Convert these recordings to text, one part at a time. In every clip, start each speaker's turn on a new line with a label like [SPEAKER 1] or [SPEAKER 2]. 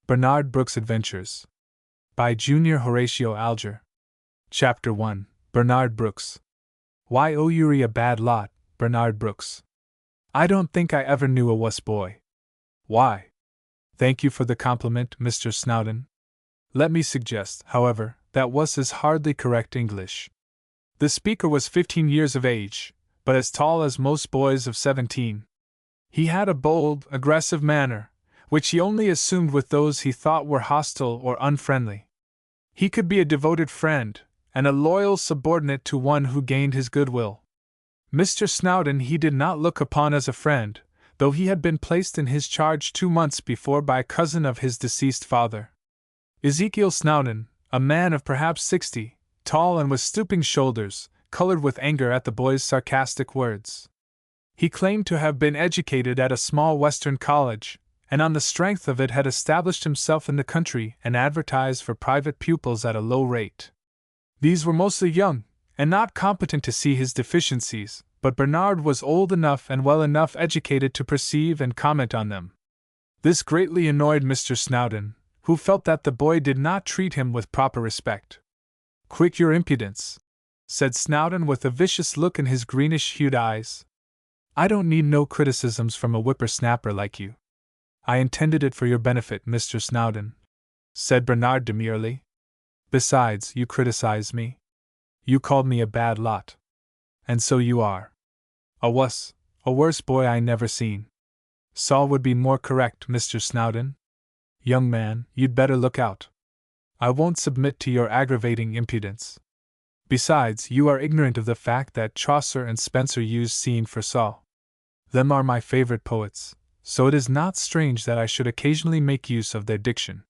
[SPEAKER 1] Bernard Brooks' Adventures. By Junior Horatio Alger. Chapter 1. Bernard Brooks. Why owe you a bad lot, Bernard Brooks? I don't think I ever knew a wuss boy. Why? Thank you for the compliment, Mr. Snowdon. Let me suggest, however, that wuss is hardly correct English. The speaker was 15 years of age, but as tall as most boys of 17. He had a bold, aggressive manner, which he only assumed with those he thought were hostile or unfriendly. He could be a devoted friend, and a loyal subordinate to one who gained his goodwill. Mr. Snowdon he did not look upon as a friend, though he had been placed in his charge 2 months before by a cousin of his deceased father. Ezekiel Snowdon, a man of perhaps 60, tall and with stooping shoulders, colored with anger at the boy's sarcastic words. He claimed to have been educated at a small Western college, and on the strength of it had established himself in the country and advertised for private pupils at a low rate. These were mostly young, and not competent to see his deficiencies, but Bernard was old enough and well enough educated to perceive and comment on them. This greatly annoyed Mr. Snowdon, who felt that the boy did not treat him with proper respect. "Quick your impudence," said Snowdon with a vicious look in his greenish-hued eyes. "I don't need no criticisms from a whippersnapper like you." "I intended it for your benefit, Mr. Snowdon," said Bernard demurely. "Besides, you criticize me. You called me a bad lot. And so you are. A wuss, a worse boy I never seen. Saw would be more correct, Mr. Snowdon. Young man, you'd better look out. I won't submit to your aggravating impudence. Besides, you are ignorant of the fact that Chaucer and Spenser used seeing for saw. Them are my favorite poets, so it is not strange that I should occasionally make use of their diction.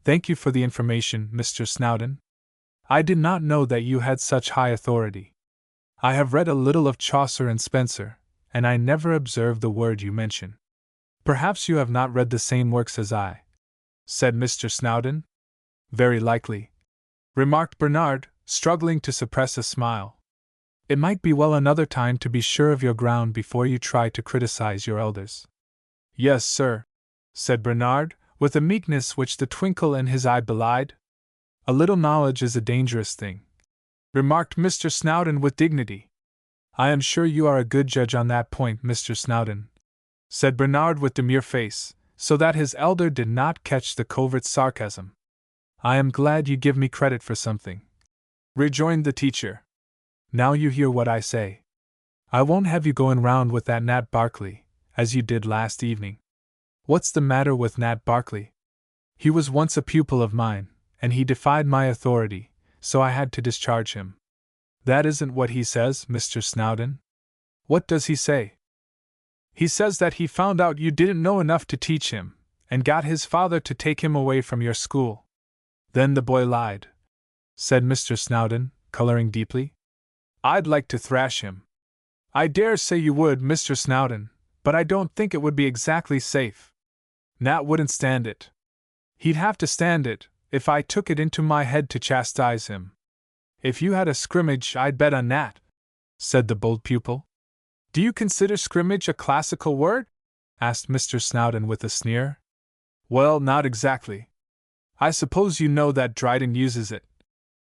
[SPEAKER 1] Thank you for the information, Mr. Snowdon. I did not know that you had such high authority. I have read a little of Chaucer and Spenser, and I never observed the word you mention. Perhaps you have not read the same works as I," said Mr. Snowdon. "Very likely," remarked Bernard, struggling to suppress a smile. "It might be well another time to be sure of your ground before you try to criticize your elders." "Yes, sir," said Bernard, with a meekness which the twinkle in his eye belied. "A little knowledge is a dangerous thing," remarked Mr. Snowdon with dignity. "I am sure you are a good judge on that point, Mr. Snowdon," said Bernard with demure face, so that his elder did not catch the covert sarcasm. "I am glad you give me credit for something," rejoined the teacher. "Now you hear what I say. I won't have you going round with that Nat Barkley, as you did last evening." "What's the matter with Nat Barkley?" "He was once a pupil of mine, and he defied my authority, so I had to discharge him." "That isn't what he says, Mr. Snowdon." "What does he say?" "He says that he found out you didn't know enough to teach him, and got his father to take him away from your school." "Then the boy lied," said Mr. Snowdon, coloring deeply. "I'd like to thrash him." "I dare say you would, Mr. Snowdon, but I don't think it would be exactly safe. Nat wouldn't stand it. He'd have to stand it, if I took it into my head to chastise him." "If you had a scrimmage, I'd bet on Nat," said the bold pupil. "Do you consider scrimmage a classical word?" asked Mr. Snowdon with a sneer. "Well, not exactly. I suppose you know that Dryden uses it,"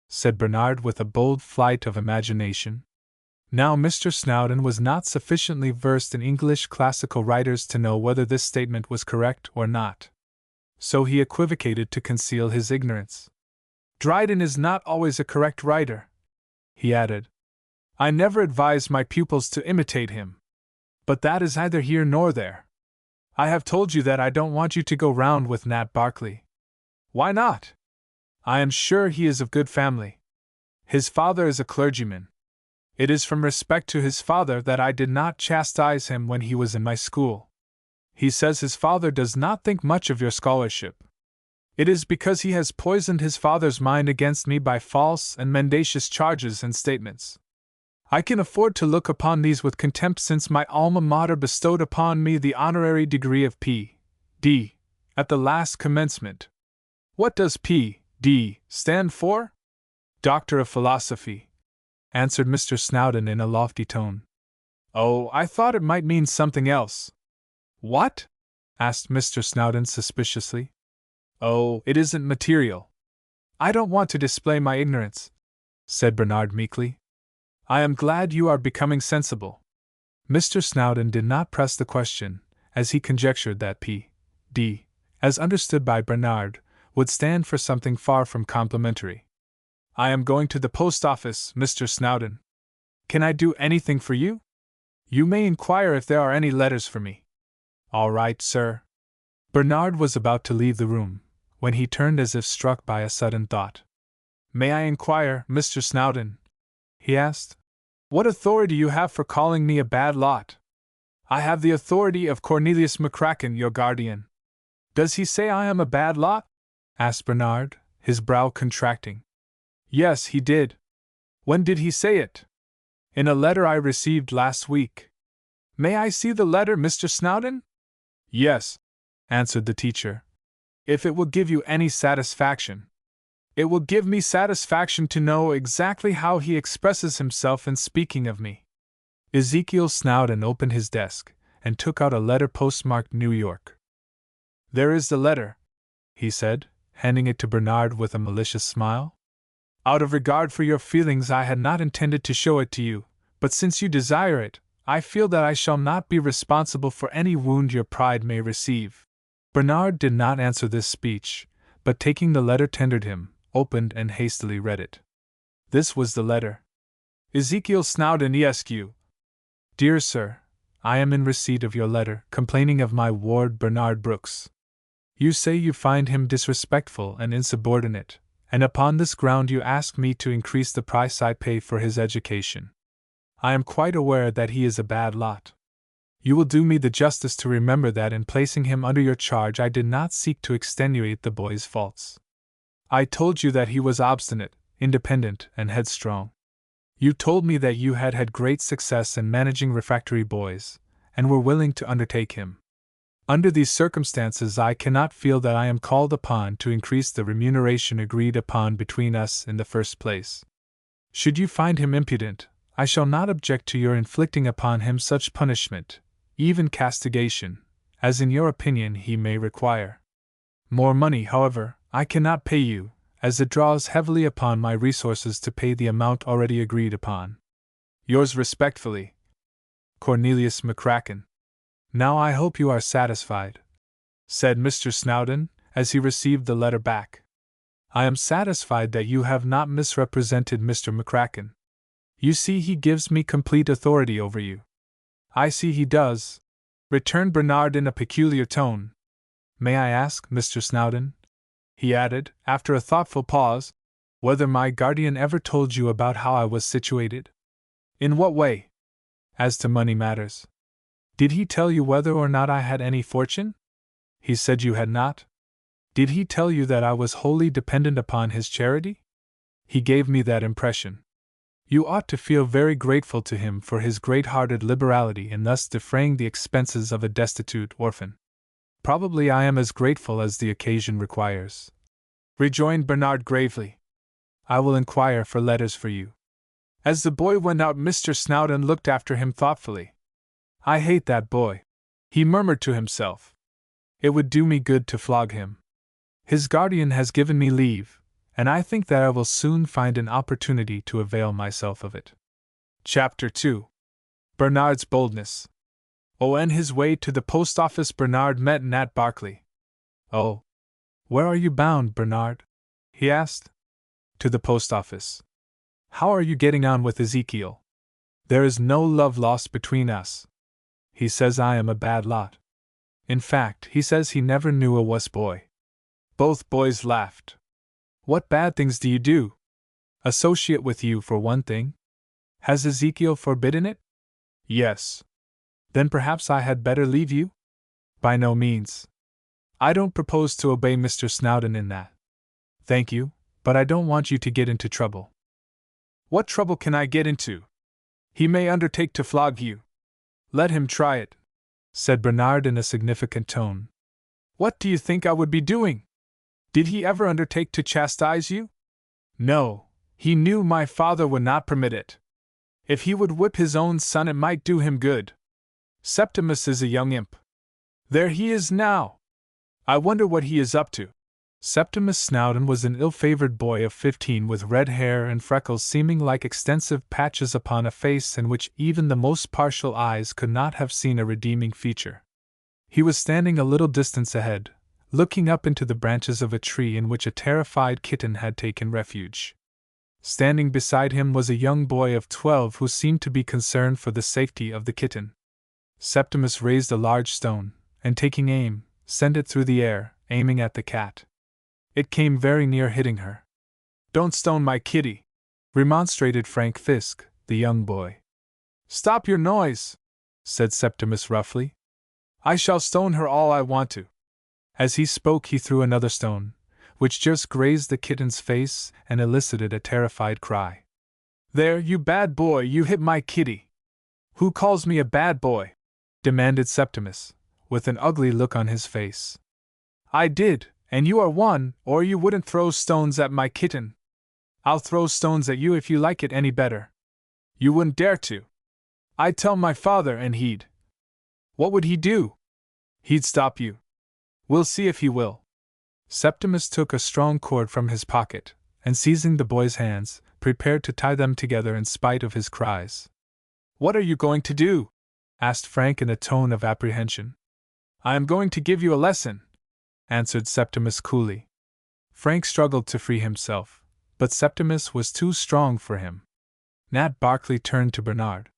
[SPEAKER 1] said Bernard with a bold flight of imagination. Now Mr. Snowdon was not sufficiently versed in English classical writers to know whether this statement was correct or not. So he equivocated to conceal his ignorance. "Dryden is not always a correct writer," he added. "I never advise my pupils to imitate him. But that is neither here nor there. I have told you that I don't want you to go round with Nat Barkley." "Why not?" "I am sure he is of good family. His father is a clergyman. It is from respect to his father that I did not chastise him when he was in my school. He says his father does not think much of your scholarship. It is because he has poisoned his father's mind against me by false and mendacious charges and statements. I can afford to look upon these with contempt since my alma mater bestowed upon me the honorary degree of P.D. at the last commencement." "What does P.D. stand for?" "Doctor of Philosophy," answered Mr. Snowdon in a lofty tone. "Oh, I thought it might mean something else." "What?" asked Mr. Snowdon suspiciously. Oh, it isn't material. I don't want to display my ignorance, said Bernard meekly. I am glad you are becoming sensible. Mr. Snowdon did not press the question, as he conjectured that P.D., as understood by Bernard, would stand for something far from complimentary. I am going to the post office, Mr. Snowdon. Can I do anything for you? You may inquire if there are any letters for me. All right, sir. Bernard was about to leave the room, when he turned as if struck by a sudden thought. May I inquire, Mr. Snowdon, he asked, what authority you have for calling me a bad lot? I have the authority of Cornelius McCracken, your guardian. Does he say I am a bad lot? Asked Bernard, his brow contracting. Yes, he did. When did he say it? In a letter I received last week. May I see the letter, Mr. Snowdon? Yes, answered the teacher. If it will give you any satisfaction. It will give me satisfaction to know exactly how he expresses himself in speaking of me. Ezekiel Snowdon opened his desk and took out a letter postmarked New York. There is the letter, he said, handing it to Bernard with a malicious smile. Out of regard for your feelings I had not intended to show it to you, but since you desire it, I feel that I shall not be responsible for any wound your pride may receive. Bernard did not answer this speech, but taking the letter tendered him, opened and hastily read it. This was the letter. Ezekiel Snowdon Esq. Dear Sir, I am in receipt of your letter complaining of my ward Bernard Brooks. You say you find him disrespectful and insubordinate, and upon this ground you ask me to increase the price I pay for his education. I am quite aware that he is a bad lot. You will do me the justice to remember that in placing him under your charge I did not seek to extenuate the boy's faults. I told you that he was obstinate, independent, and headstrong. You told me that you had had great success in managing refractory boys, and were willing to undertake him. Under these circumstances I cannot feel that I am called upon to increase the remuneration agreed upon between us in the first place. Should you find him impudent, I shall not object to your inflicting upon him such punishment, even castigation, as in your opinion he may require. More money, however, I cannot pay you, as it draws heavily upon my resources to pay the amount already agreed upon. Yours respectfully, Cornelius McCracken. Now I hope you are satisfied, said Mr. Snowdon, as he received the letter back. I am satisfied that you have not misrepresented Mr. McCracken. You see he gives me complete authority over you. I see he does, returned Bernard in a peculiar tone. May I ask, Mr. Snowdon, he added, after a thoughtful pause, whether my guardian ever told you about how I was situated? In what way? As to money matters. Did he tell you whether or not I had any fortune? He said you had not. Did he tell you that I was wholly dependent upon his charity? He gave me that impression. You ought to feel very grateful to him for his great-hearted liberality in thus defraying the expenses of a destitute orphan. Probably I am as grateful as the occasion requires, rejoined Bernard gravely. I will inquire for letters for you. As the boy went out, Mr. Snowdon looked after him thoughtfully. I hate that boy, he murmured to himself. It would do me good to flog him. His guardian has given me leave, and I think that I will soon find an opportunity to avail myself of it. Chapter 2. Bernard's Boldness. On his way to the post office Bernard met Nat Barkley. Oh, where are you bound, Bernard? He asked. To the post office. How are you getting on with Ezekiel? There is no love lost between us. He says I am a bad lot. In fact, he says he never knew a wuss boy. Both boys laughed. What bad things do you do? Associate with you, for one thing. Has Ezekiel forbidden it? Yes. Then perhaps I had better leave you? By no means. I don't propose to obey Mr. Snowdon in that. Thank you, but I don't want you to get into trouble. What trouble can I get into? He may undertake to flog you. Let him try it, said Bernard in a significant tone. What do you think I would be doing? Did he ever undertake to chastise you? No, he knew my father would not permit it. If he would whip his own son, it might do him good. Septimus is a young imp. There he is now. I wonder what he is up to, Septimus Snowdon was an ill-favored boy of 15 with red hair and freckles seeming like extensive patches upon a face in which even the most partial eyes could not have seen a redeeming feature. He was standing a little distance ahead, looking up into the branches of a tree in which a terrified kitten had taken refuge. Standing beside him was a young boy of 12 who seemed to be concerned for the safety of the kitten. Septimus raised a large stone, and taking aim, sent it through the air, aiming at the cat. It came very near hitting her. "Don't stone my kitty," remonstrated Frank Fisk, the young boy. "Stop your noise," said Septimus roughly. "I shall stone her all I want to." As he spoke, he threw another stone, which just grazed the kitten's face and elicited a terrified cry. "There, you bad boy, you hit my kitty." "Who calls me a bad boy?" demanded Septimus, with an ugly look on his face. "I did, and you are one, or you wouldn't throw stones at my kitten." "I'll throw stones at you if you like it any better." "You wouldn't dare to." "I'd tell my father and he'd—" "What would he do?" "He'd stop you." "We'll see if he will." Septimus took a strong cord from his pocket, and seizing the boy's hands, prepared to tie them together in spite of his cries. "What are you going to do?" asked Frank in a tone of apprehension. "I am going to give you a lesson," answered Septimus coolly. Frank struggled to free himself, but Septimus was too strong for him. Nat Barkley turned to Bernard.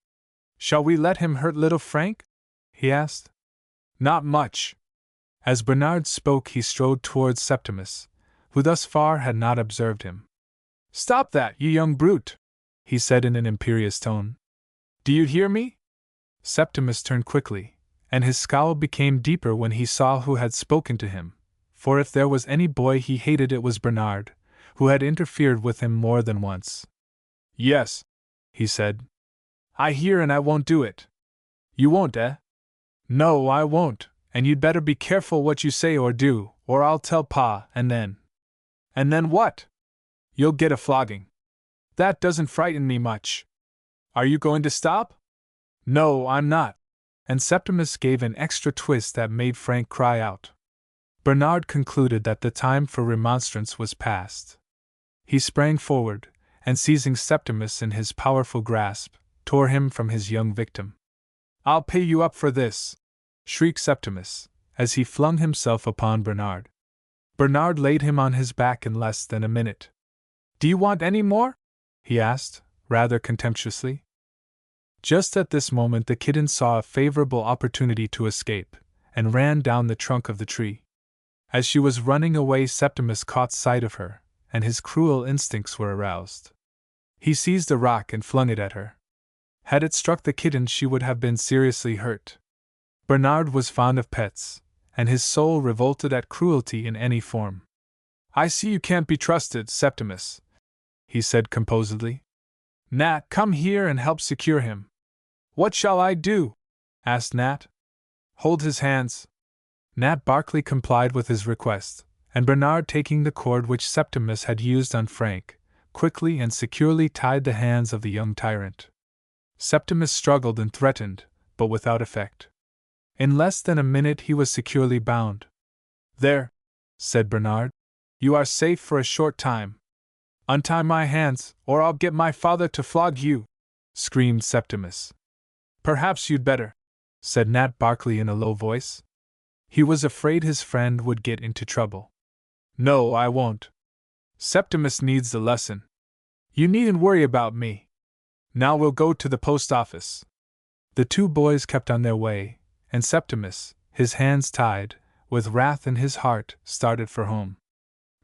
[SPEAKER 1] "Shall we let him hurt little Frank?" he asked. "Not much." As Bernard spoke, he strode towards Septimus, who thus far had not observed him. "Stop that, you young brute!" he said in an imperious tone. "Do you hear me?" Septimus turned quickly, and his scowl became deeper when he saw who had spoken to him, for if there was any boy he hated it was Bernard, who had interfered with him more than once. "Yes," he said. "I hear and I won't do it." "You won't, eh?" "No, I won't, and you'd better be careful what you say or do, or I'll tell Pa, and then—" "And then what?" "You'll get a flogging." "That doesn't frighten me much." "Are you going to stop?" "No, I'm not." And Septimus gave an extra twist that made Frank cry out. Bernard concluded that the time for remonstrance was past. He sprang forward, and seizing Septimus in his powerful grasp, tore him from his young victim. "I'll pay you up for this!" shrieked Septimus, as he flung himself upon Bernard. Bernard laid him on his back in less than a minute. "Do you want any more?" he asked, rather contemptuously. Just at this moment the kitten saw a favorable opportunity to escape, and ran down the trunk of the tree. As she was running away, Septimus caught sight of her, and his cruel instincts were aroused. He seized a rock and flung it at her. Had it struck the kitten, she would have been seriously hurt. Bernard was fond of pets, and his soul revolted at cruelty in any form. "I see you can't be trusted, Septimus," he said composedly. "Nat, come here and help secure him." "What shall I do?" asked Nat. "Hold his hands." Nat Barkley complied with his request, and Bernard, taking the cord which Septimus had used on Frank, quickly and securely tied the hands of the young tyrant. Septimus struggled and threatened, but without effect. In less than a minute he was securely bound. "There," said Bernard. "You are safe for a short time." "Untie my hands, or I'll get my father to flog you!" screamed Septimus. "Perhaps you'd better," said Nat Barkley in a low voice. He was afraid his friend would get into trouble. "No, I won't. Septimus needs the lesson. You needn't worry about me. Now we'll go to the post office." The two boys kept on their way, and Septimus, his hands tied, with wrath in his heart, started for home.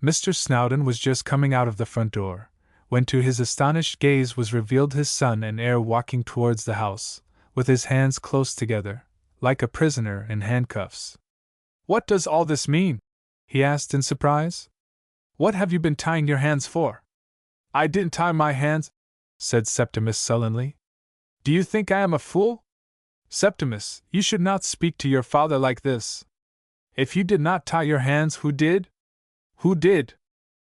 [SPEAKER 1] Mr. Snowdon was just coming out of the front door, when to his astonished gaze was revealed his son and heir walking towards the house, with his hands close together, like a prisoner in handcuffs. "What does all this mean?" he asked in surprise. "What have you been tying your hands for?" "I didn't tie my hands," said Septimus sullenly. "Do you think I am a fool?" "Septimus, you should not speak to your father like this. If you did not tie your hands, who did?" "Who did?"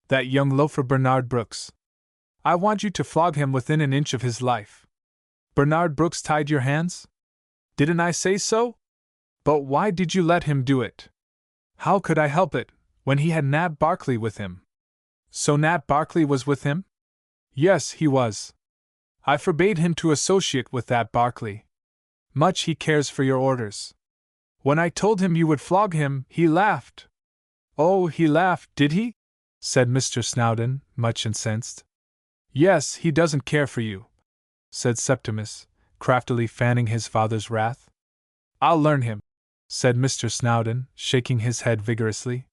[SPEAKER 1] "That young loafer Bernard Brooks. I want you to flog him within an inch of his life." "Bernard Brooks tied your hands?" "Didn't I say so?" "But why did you let him do it?" "How could I help it, when he had Nab Barkley with him. So Nab Barkley was with him? Yes, he was. I forbade him to associate with that Barkley. Much he cares for your orders. When I told him you would flog him, he laughed. Oh, he laughed, did he? Said Mr. Snowdon, much incensed. Yes, he doesn't care for you, said Septimus, craftily fanning his father's wrath. I'll learn him, said Mr. Snowdon, shaking his head vigorously.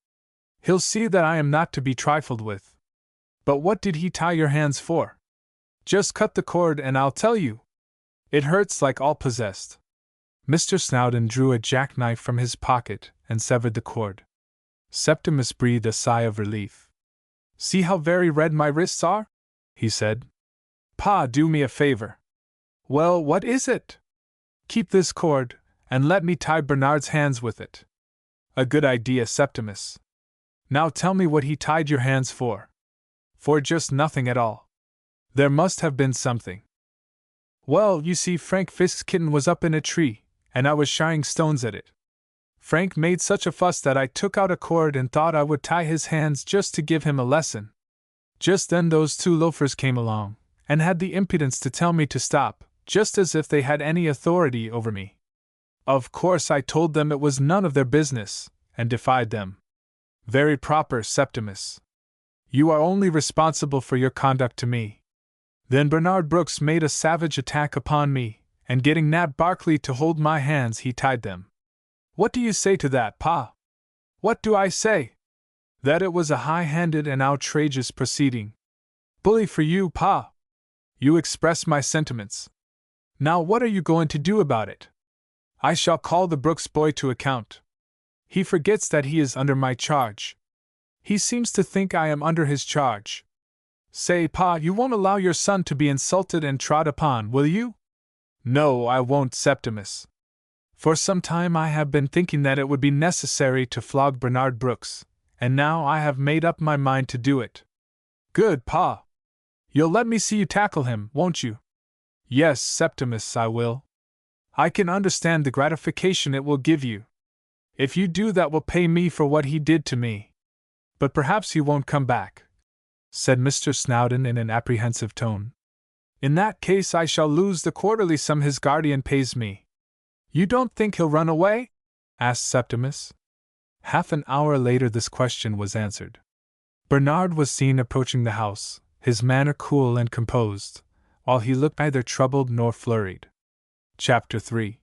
[SPEAKER 1] He'll see that I am not to be trifled with. But what did he tie your hands for? Just cut the cord and I'll tell you. It hurts like all possessed. Mr. Snowdon drew a jackknife from his pocket and severed the cord. Septimus breathed a sigh of relief. See how very red my wrists are? He said. Pa, do me a favor. Well, what is it? Keep this cord, and let me tie Bernard's hands with it. A good idea, Septimus. Now tell me what he tied your hands for. For just nothing at all. There must have been something. Well, you see, Frank Fisk's kitten was up in a tree, and I was shying stones at it. Frank made such a fuss that I took out a cord and thought I would tie his hands just to give him a lesson. Just then those two loafers came along, and had the impudence to tell me to stop, just as if they had any authority over me. Of course I told them it was none of their business, and defied them. Very proper, Septimus. You are only responsible for your conduct to me. Then Bernard Brooks made a savage attack upon me, and getting Nab Barkley to hold my hands, he tied them. What do you say to that, Pa? What do I say? That it was a high-handed and outrageous proceeding. Bully for you, Pa. You express my sentiments. Now what are you going to do about it? I shall call the Brooks boy to account. He forgets that he is under my charge. He seems to think I am under his charge. Say, Pa, you won't allow your son to be insulted and trod upon, will you? No, I won't, Septimus. For some time I have been thinking that it would be necessary to flog Bernard Brooks, and now I have made up my mind to do it. Good, Pa. You'll let me see you tackle him, won't you? Yes, Septimus, I will. I can understand the gratification it will give you. If you do, that will pay me for what he did to me. But perhaps he won't come back, said Mr. Snowdon in an apprehensive tone. In that case I shall lose the quarterly sum his guardian pays me. You don't think he'll run away? Asked Septimus. Half an hour later this question was answered. Bernard was seen approaching the house, his manner cool and composed, while he looked neither troubled nor flurried. Chapter 3.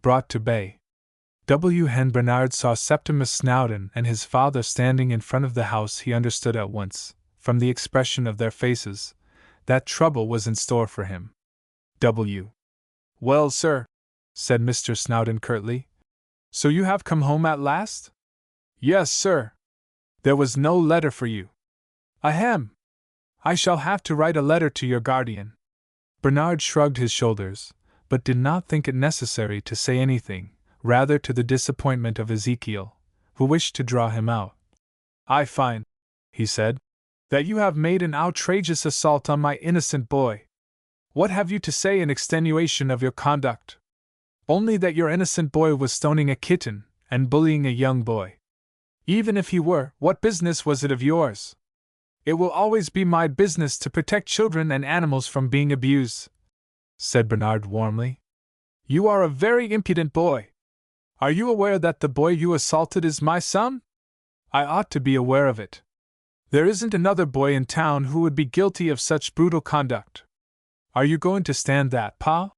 [SPEAKER 1] Brought to bay. When Bernard saw Septimus Snowdon and his father standing in front of the house, he understood at once, from the expression of their faces, that trouble was in store for him. Well, sir, said Mr. Snowdon curtly, so you have come home at last? Yes, sir. There was no letter for you. Ahem. I shall have to write a letter to your guardian. Bernard shrugged his shoulders, but did not think it necessary to say anything, rather to the disappointment of Ezekiel, who wished to draw him out. I find, he said, that you have made an outrageous assault on my innocent boy. What have you to say in extenuation of your conduct? Only that your innocent boy was stoning a kitten and bullying a young boy. Even if he were, what business was it of yours? It will always be my business to protect children and animals from being abused, said Bernard warmly. You are a very impudent boy. Are you aware that the boy you assaulted is my son? I ought to be aware of it. There isn't another boy in town who would be guilty of such brutal conduct. Are you going to stand that, Pa?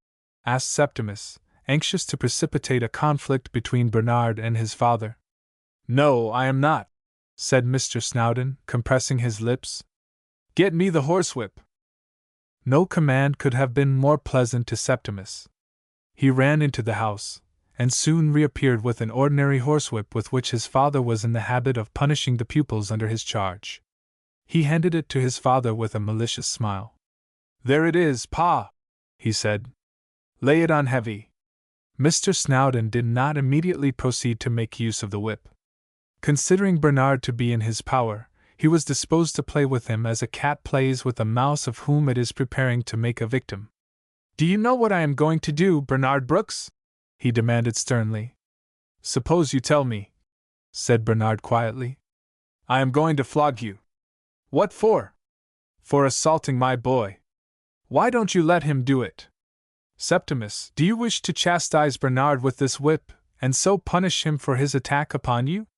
[SPEAKER 1] Asked Septimus, anxious to precipitate a conflict between Bernard and his father. No, I am not, said Mr. Snowdon, compressing his lips. Get me the horsewhip. No command could have been more pleasant to Septimus. He ran into the house, and soon reappeared with an ordinary horsewhip with which his father was in the habit of punishing the pupils under his charge. He handed it to his father with a malicious smile. There it is, Pa, he said. Lay it on heavy. Mr. Snowdon did not immediately proceed to make use of the whip. Considering Bernard to be in his power, he was disposed to play with him as a cat plays with a mouse of whom it is preparing to make a victim. Do you know what I am going to do, Bernard Brooks? He demanded sternly. Suppose you tell me, said Bernard quietly. I am going to flog you. What for? For assaulting my boy. Why don't you let him do it? Septimus, do you wish to chastise Bernard with this whip, and so punish him for his attack upon you?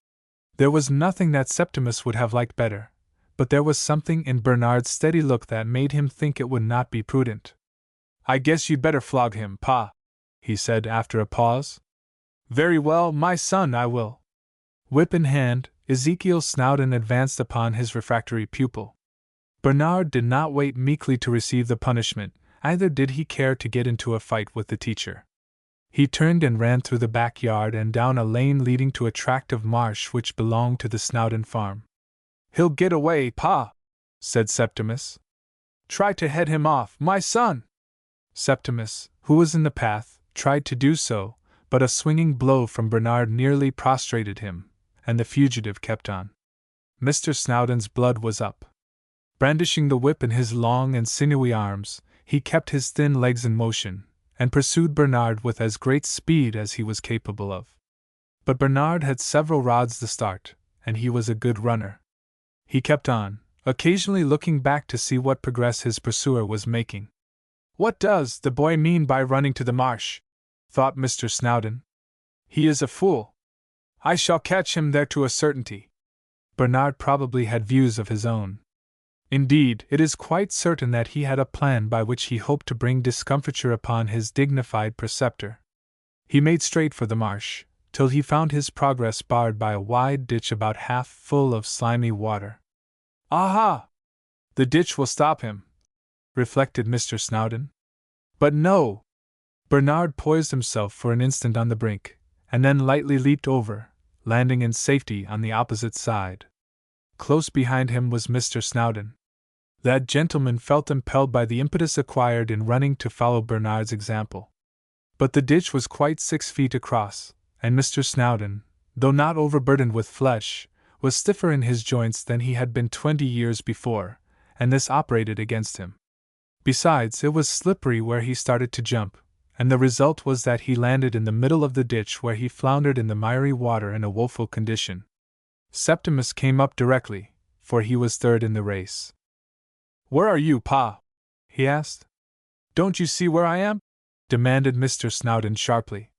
[SPEAKER 1] There was nothing that Septimus would have liked better, but there was something in Bernard's steady look that made him think it would not be prudent. I guess you'd better flog him, Pa, he said after a pause. Very well, my son, I will. Whip in hand, Ezekiel Snowdon advanced upon his refractory pupil. Bernard did not wait meekly to receive the punishment, either did he care to get into a fight with the teacher. He turned and ran through the backyard and down a lane leading to a tract of marsh which belonged to the Snowdon farm. He'll get away, Pa, said Septimus. Try to head him off, my son. Septimus, who was in the path, tried to do so, but a swinging blow from Bernard nearly prostrated him, and the fugitive kept on. Mr. Snowdon's blood was up. Brandishing the whip in his long and sinewy arms, he kept his thin legs in motion, and pursued Bernard with as great speed as he was capable of. But Bernard had several rods the start, and he was a good runner. He kept on, occasionally looking back to see what progress his pursuer was making. What does the boy mean by running to the marsh? Thought Mr. Snowdon. He is a fool. I shall catch him there to a certainty. Bernard probably had views of his own. Indeed, it is quite certain that he had a plan by which he hoped to bring discomfiture upon his dignified preceptor. He made straight for the marsh, till he found his progress barred by a wide ditch about half full of slimy water. Aha! The ditch will stop him, reflected Mr. Snowdon. But no! Bernard poised himself for an instant on the brink, and then lightly leaped over, landing in safety on the opposite side. Close behind him was Mr. Snowdon. That gentleman felt impelled by the impetus acquired in running to follow Bernard's example. But the ditch was quite 6 feet across, and Mr. Snowdon, though not overburdened with flesh, was stiffer in his joints than he had been 20 years before, and this operated against him. Besides, it was slippery where he started to jump, and the result was that he landed in the middle of the ditch where he floundered in the miry water in a woeful condition. Septimus came up directly, for he was third in the race. Where are you, Pa? He asked. Don't you see where I am? Demanded Mr. Snowdon sharply.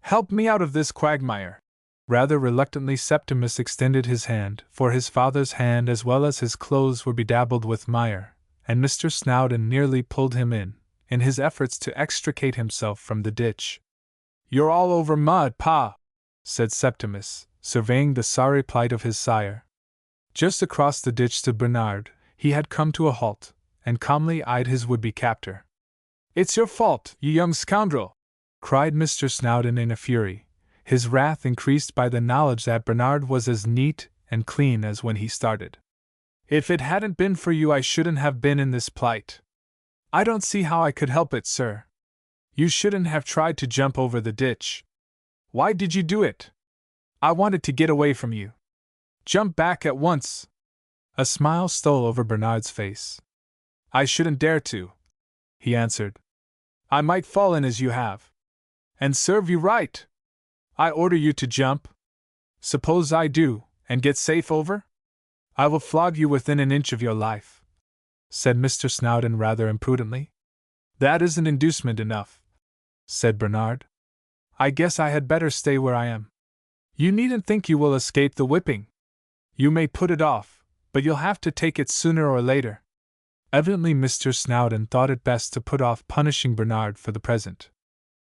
[SPEAKER 1] Help me out of this quagmire. Rather reluctantly Septimus extended his hand, for his father's hand as well as his clothes were bedabbled with mire, and Mr. Snowdon nearly pulled him in his efforts to extricate himself from the ditch. You're all over mud, Pa, said Septimus, surveying the sorry plight of his sire. Just across the ditch stood Bernard. He had come to a halt, and calmly eyed his would-be captor. It's your fault, you young scoundrel! Cried Mr. Snowdon in a fury, his wrath increased by the knowledge that Bernard was as neat and clean as when he started. If it hadn't been for you, I shouldn't have been in this plight. I don't see how I could help it, sir. You shouldn't have tried to jump over the ditch. Why did you do it? I wanted to get away from you. Jump back at once. A smile stole over Bernard's face. I shouldn't dare to, he answered. I might fall in as you have. And serve you right. I order you to jump. Suppose I do, and get safe over? I will flog you within an inch of your life, said Mr. Snowdon rather imprudently. That isn't inducement enough, said Bernard. I guess I had better stay where I am. You needn't think you will escape the whipping. You may put it off, but you'll have to take it sooner or later. Evidently Mr. Snowdon thought it best to put off punishing Bernard for the present.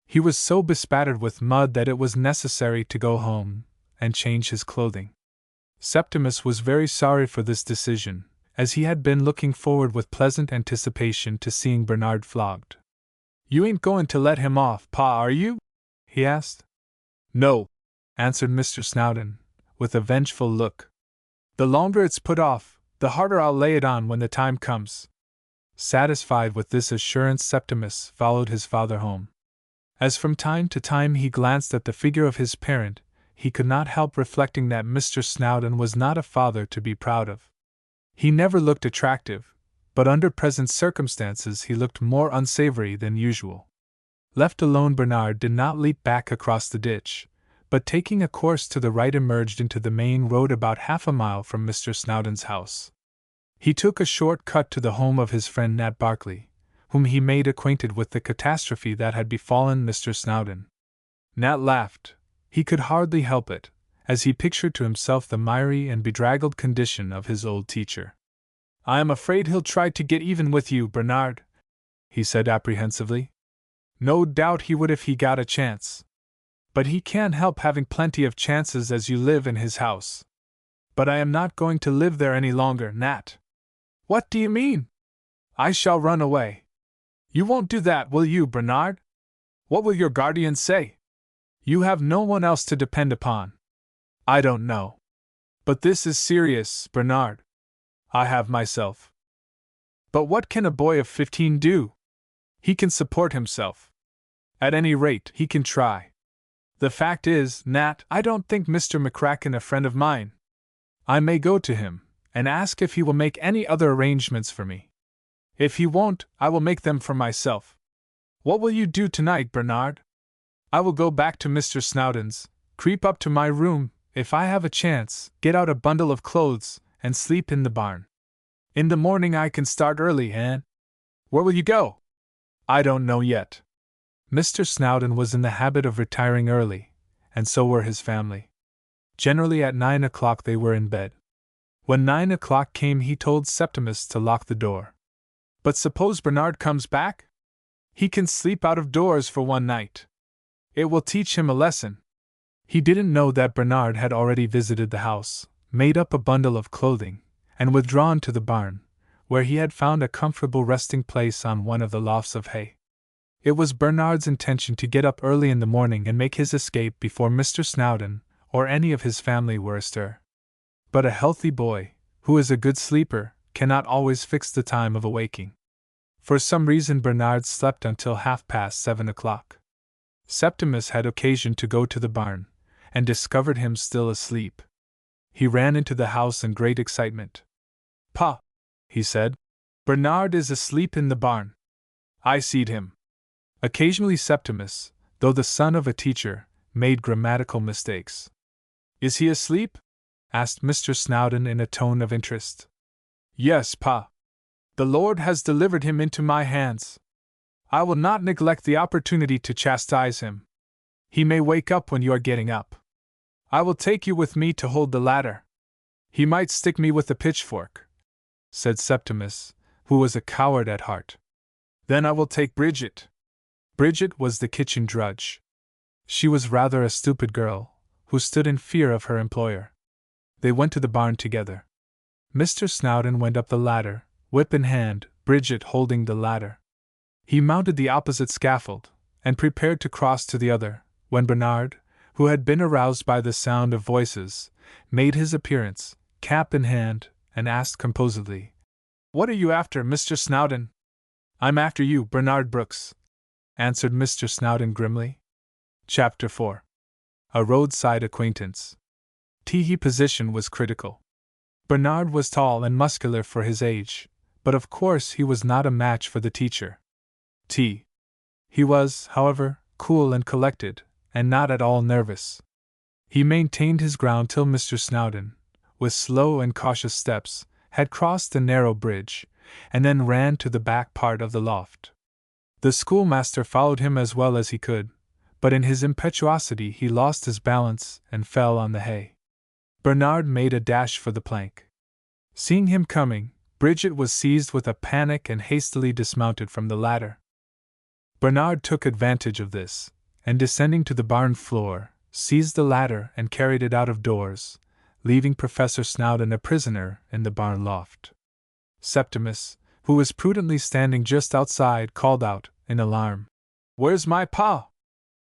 [SPEAKER 1] He was so bespattered with mud that it was necessary to go home and change his clothing. Septimus was very sorry for this decision, as he had been looking forward with pleasant anticipation to seeing Bernard flogged. You ain't going to let him off, Pa, are you? He asked. No, answered Mr. Snowdon, with a vengeful look. The longer it's put off, the harder I'll lay it on when the time comes. Satisfied with this assurance, Septimus followed his father home. As from time to time he glanced at the figure of his parent, he could not help reflecting that Mr. Snowdon was not a father to be proud of. He never looked attractive, but under present circumstances he looked more unsavory than usual. Left alone, Bernard did not leap back across the ditch, but taking a course to the right emerged into the main road about half a mile from Mr. Snowdon's house. He took a short cut to the home of his friend Nat Barkley, whom he made acquainted with the catastrophe that had befallen Mr. Snowdon. Nat laughed. He could hardly help it, as he pictured to himself the miry and bedraggled condition of his old teacher. "I am afraid he'll try to get even with you, Bernard," he said apprehensively. "No doubt he would if he got a chance. But he can't help having plenty of chances as you live in his house." "But I am not going to live there any longer, Nat." "What do you mean?" "I shall run away." "You won't do that, will you, Bernard? What will your guardian say?" "You have no one else to depend upon." "I don't know. But this is serious, Bernard. I have myself." "But what can a boy of 15 do?" "He can support himself. At any rate, he can try. The fact is, Nat, I don't think Mr. McCracken a friend of mine. I may go to him, and ask if he will make any other arrangements for me. If he won't, I will make them for myself. What will you do tonight, Bernard?" "I will go back to Mr. Snowdon's, creep up to my room, if I have a chance, get out a bundle of clothes, and sleep in the barn. In the morning I can start early, and—" "Where will you go?" "I don't know yet." Mr. Snowdon was in the habit of retiring early, and so were his family. Generally at 9 o'clock they were in bed. When 9 o'clock came he told Septimus to lock the door. "But suppose Bernard comes back? He can sleep out of doors for one night. It will teach him a lesson." He didn't know that Bernard had already visited the house, made up a bundle of clothing, and withdrawn to the barn, where he had found a comfortable resting place on one of the lofts of hay. It was Bernard's intention to get up early in the morning and make his escape before Mr. Snowdon or any of his family were astir. But a healthy boy, who is a good sleeper, cannot always fix the time of awaking. For some reason Bernard slept until 7:30 o'clock. Septimus had occasion to go to the barn, and discovered him still asleep. He ran into the house in great excitement. "Pa," he said, "Bernard is asleep in the barn. I seed him." Occasionally Septimus, though the son of a teacher, made grammatical mistakes. "Is he asleep?" asked Mr. Snowdon in a tone of interest. "Yes, Pa. The Lord has delivered him into my hands. I will not neglect the opportunity to chastise him. He may wake up when you are getting up. I will take you with me to hold the ladder. He might stick me with a pitchfork," said Septimus, who was a coward at heart. "Then I will take Bridget." Bridget was the kitchen drudge. She was rather a stupid girl, who stood in fear of her employer. They went to the barn together. Mr. Snowdon went up the ladder, whip in hand, Bridget holding the ladder. He mounted the opposite scaffold, and prepared to cross to the other, when Bernard, who had been aroused by the sound of voices, made his appearance, cap in hand, and asked composedly, "What are you after, Mr. Snowdon?" "I'm after you, Bernard Brooks," answered Mr. Snowdon grimly. Chapter 4. A Roadside Acquaintance. His position was critical. Bernard was tall and muscular for his age, but of course he was not a match for the teacher. He was, however, cool and collected, and not at all nervous. He maintained his ground till Mr. Snowdon, with slow and cautious steps, had crossed the narrow bridge, and then ran to the back part of the loft. The schoolmaster followed him as well as he could, but in his impetuosity he lost his balance and fell on the hay. Bernard made a dash for the plank. Seeing him coming, Bridget was seized with a panic and hastily dismounted from the ladder. Bernard took advantage of this, and descending to the barn floor, seized the ladder and carried it out of doors, leaving Professor Snowdon a prisoner in the barn loft. Septimus, who was prudently standing just outside, called out, in alarm, "Where's my pa?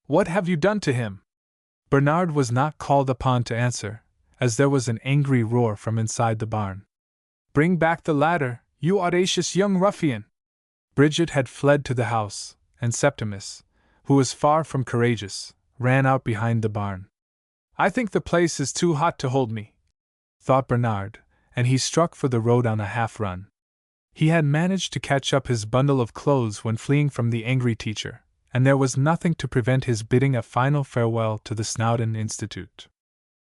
[SPEAKER 1] What have you done to him?" Bernard was not called upon to answer, as there was an angry roar from inside the barn. "Bring back the ladder, you audacious young ruffian!" Bridget had fled to the house, and Septimus, who was far from courageous, ran out behind the barn. "I think the place is too hot to hold me," thought Bernard, and he struck for the road on a half-run. He had managed to catch up his bundle of clothes when fleeing from the angry teacher, and there was nothing to prevent his bidding a final farewell to the Snowdon Institute.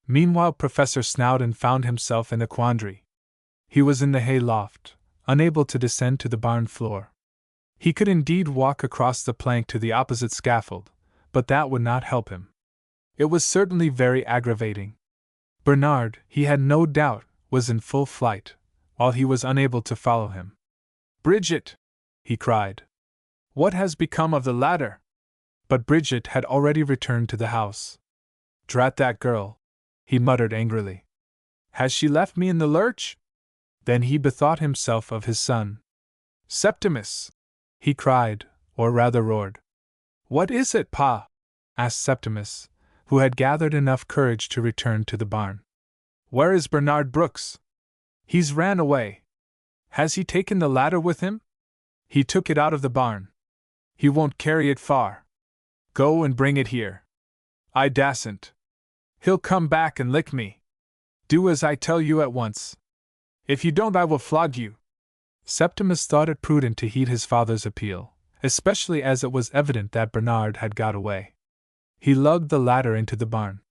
[SPEAKER 1] Meanwhile, Professor Snowdon found himself in a quandary. He was in the hay loft, unable to descend to the barn floor. He could indeed walk across the plank to the opposite scaffold, but that would not help him. It was certainly very aggravating. Bernard, he had no doubt, was in full flight, while he was unable to follow him. "Bridget!" he cried. "What has become of the ladder?" But Bridget had already returned to the house. "Drat that girl!" he muttered angrily. "Has she left me in the lurch?" Then he bethought himself of his son. "Septimus!" he cried, or rather roared. "What is it, Pa?" asked Septimus, who had gathered enough courage to return to the barn. "Where is Bernard Brooks?" "He's ran away." "Has he taken the ladder with him?" "He took it out of the barn." "He won't carry it far." "Go and bring it here." "I dasn't." "He'll come back and lick me." "Do as I tell you at once. If you don't, I will flog you." Septimus thought it prudent to heed his father's appeal, especially as it was evident that Bernard had got away. He lugged the ladder into the barn.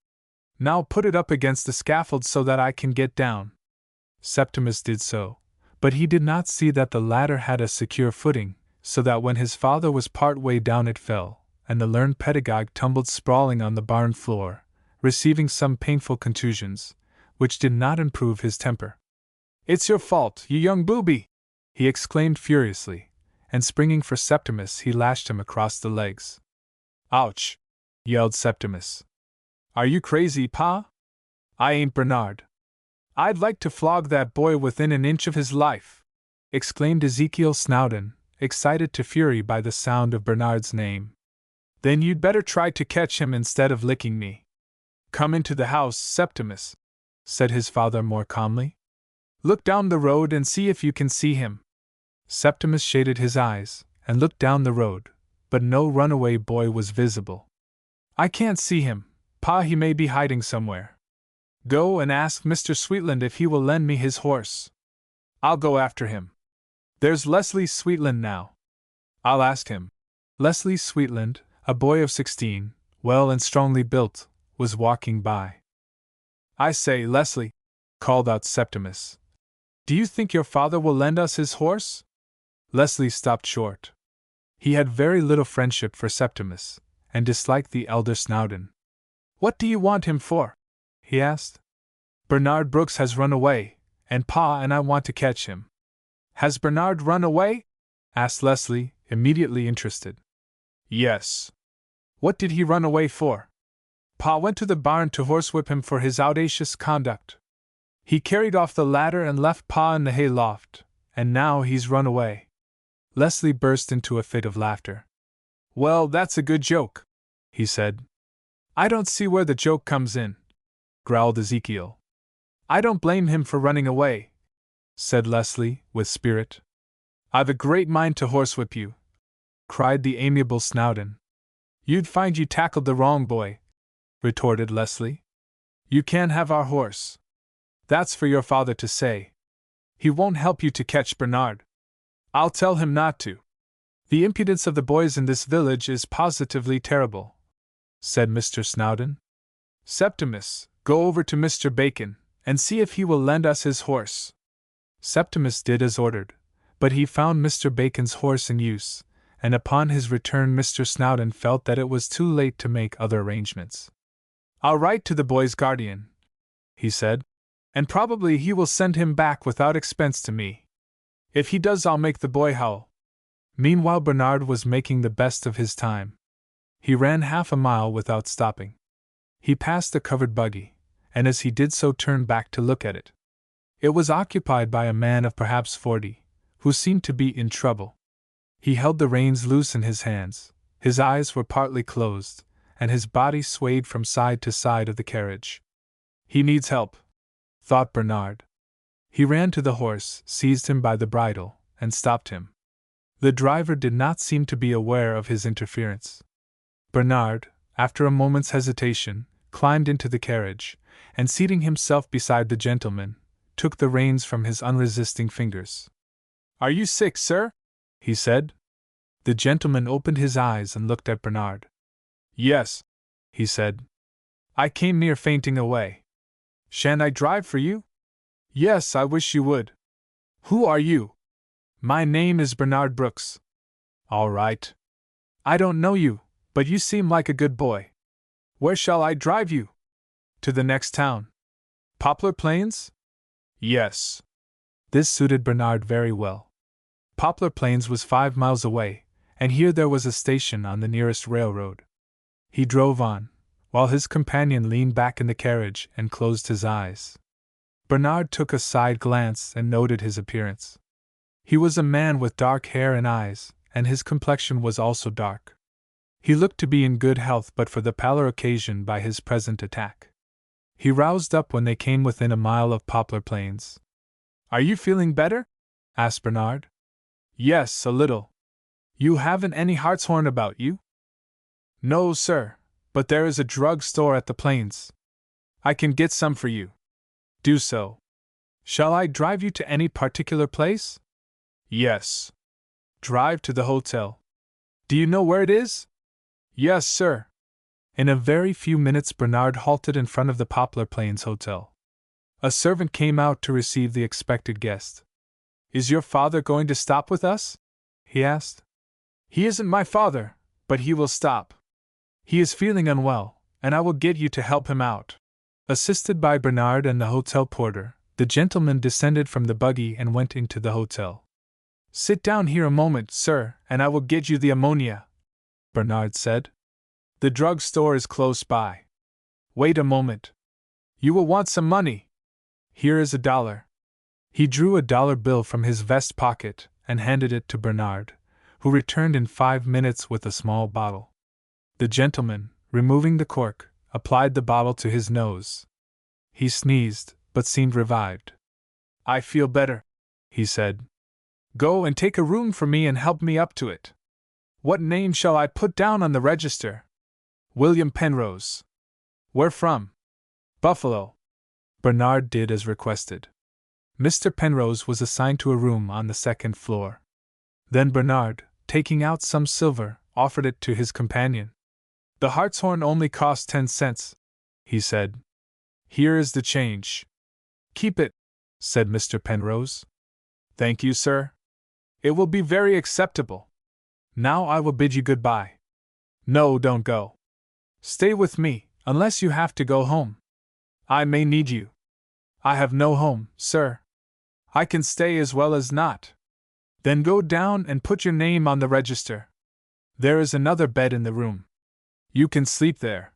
[SPEAKER 1] "Now put it up against the scaffold so that I can get down." Septimus did so, but he did not see that the ladder had a secure footing, so that when his father was part way down it fell, and the learned pedagogue tumbled sprawling on the barn floor, receiving some painful contusions, which did not improve his temper. "It's your fault, you young booby!" he exclaimed furiously, and springing for Septimus he lashed him across the legs. "Ouch!" yelled Septimus. "Are you crazy, Pa? I ain't Bernard." "I'd like to flog that boy within an inch of his life!" exclaimed Ezekiel Snowdon, excited to fury by the sound of Bernard's name. "Then you'd better try to catch him instead of licking me." "Come into the house, Septimus," said his father more calmly. "Look down the road and see if you can see him." Septimus shaded his eyes and looked down the road, but no runaway boy was visible. "I can't see him, Pa. He may be hiding somewhere." "Go and ask Mr. Sweetland if he will lend me his horse." "I'll go after him." "There's Leslie Sweetland now." "I'll ask him." Leslie Sweetland, a boy of 16, well and strongly built, was walking by. "I say, Leslie," called out Septimus, "do you think your father will lend us his horse?" Leslie stopped short. He had very little friendship for Septimus, and disliked the elder Snowdon. "What do you want him for?" he asked. "Bernard Brooks has run away, and Pa and I want to catch him." "Has Bernard run away?" asked Leslie, immediately interested. "Yes." "What did he run away for?" "Pa went to the barn to horsewhip him for his audacious conduct. He carried off the ladder and left Pa in the hay loft, and now he's run away." Leslie burst into a fit of laughter. "Well, that's a good joke," he said. "I don't see where the joke comes in," growled Ezekiel. "I don't blame him for running away," said Leslie, with spirit. "I've a great mind to horsewhip you," cried the amiable Snowdon. "You'd find you tackled the wrong boy," retorted Leslie. "You can't have our horse." "That's for your father to say. He won't help you to catch Bernard." "I'll tell him not to." "The impudence of the boys in this village is positively terrible," said Mr. Snowdon. "Septimus, go over to Mr. Bacon, and see if he will lend us his horse." Septimus did as ordered, but he found Mr. Bacon's horse in use, and upon his return Mr. Snowdon felt that it was too late to make other arrangements. "I'll write to the boy's guardian," he said, "and probably he will send him back without expense to me. If he does, I'll make the boy howl." Meanwhile Bernard was making the best of his time. He ran half a mile without stopping. He passed a covered buggy, and as he did so turned back to look at it. It was occupied by a man of perhaps 40, who seemed to be in trouble. He held the reins loose in his hands, his eyes were partly closed, and his body swayed from side to side of the carriage. "He needs help," thought Bernard. He ran to the horse, seized him by the bridle, and stopped him. The driver did not seem to be aware of his interference. Bernard, after a moment's hesitation, climbed into the carriage, and seating himself beside the gentleman, took the reins from his unresisting fingers. "Are you sick, sir?" he said. The gentleman opened his eyes and looked at Bernard. Yes, he said. I came near fainting away. Shan't I drive for you? Yes, I wish you would. Who are you? My name is Bernard Brooks. All right. I don't know you, but you seem like a good boy. Where shall I drive you? To the next town. Poplar Plains? Yes. This suited Bernard very well. Poplar Plains was 5 miles away, and here there was a station on the nearest railroad. He drove on, while his companion leaned back in the carriage and closed his eyes. Bernard took a side glance and noted his appearance. He was a man with dark hair and eyes, and his complexion was also dark. He looked to be in good health but for the pallor occasioned by his present attack. He roused up when they came within a mile of Poplar Plains. Are you feeling better? Asked Bernard. Yes, a little. You haven't any hartshorn about you? No, sir, but there is a drug store at the Plains. I can get some for you. Do so. Shall I drive you to any particular place? Yes. Drive to the hotel. Do you know where it is? Yes, sir. In a very few minutes Bernard halted in front of the Poplar Plains Hotel. A servant came out to receive the expected guest. Is your father going to stop with us? He asked. He isn't my father, but he will stop. He is feeling unwell, and I will get you to help him out. Assisted by Bernard and the hotel porter, the gentleman descended from the buggy and went into the hotel. Sit down here a moment, sir, and I will get you the ammonia, Bernard said. The drug store is close by. Wait a moment. You will want some money. Here is $1. He drew a dollar bill from his vest pocket and handed it to Bernard, who returned in 5 minutes with a small bottle. The gentleman, removing the cork, applied the bottle to his nose. He sneezed, but seemed revived. I feel better, he said. Go and take a room for me and help me up to it. What name shall I put down on the register? William Penrose. Where from? Buffalo. Bernard did as requested. Mr. Penrose was assigned to a room on the 2nd floor. Then Bernard, taking out some silver, offered it to his companion. The hartshorn only cost 10 cents, he said. Here is the change. Keep it, said Mr. Penrose. Thank you, sir. It will be very acceptable. Now I will bid you goodbye. No, don't go. Stay with me, unless you have to go home. I may need you. I have no home, sir. I can stay as well as not. Then go down and put your name on the register. There is another bed in the room. You can sleep there.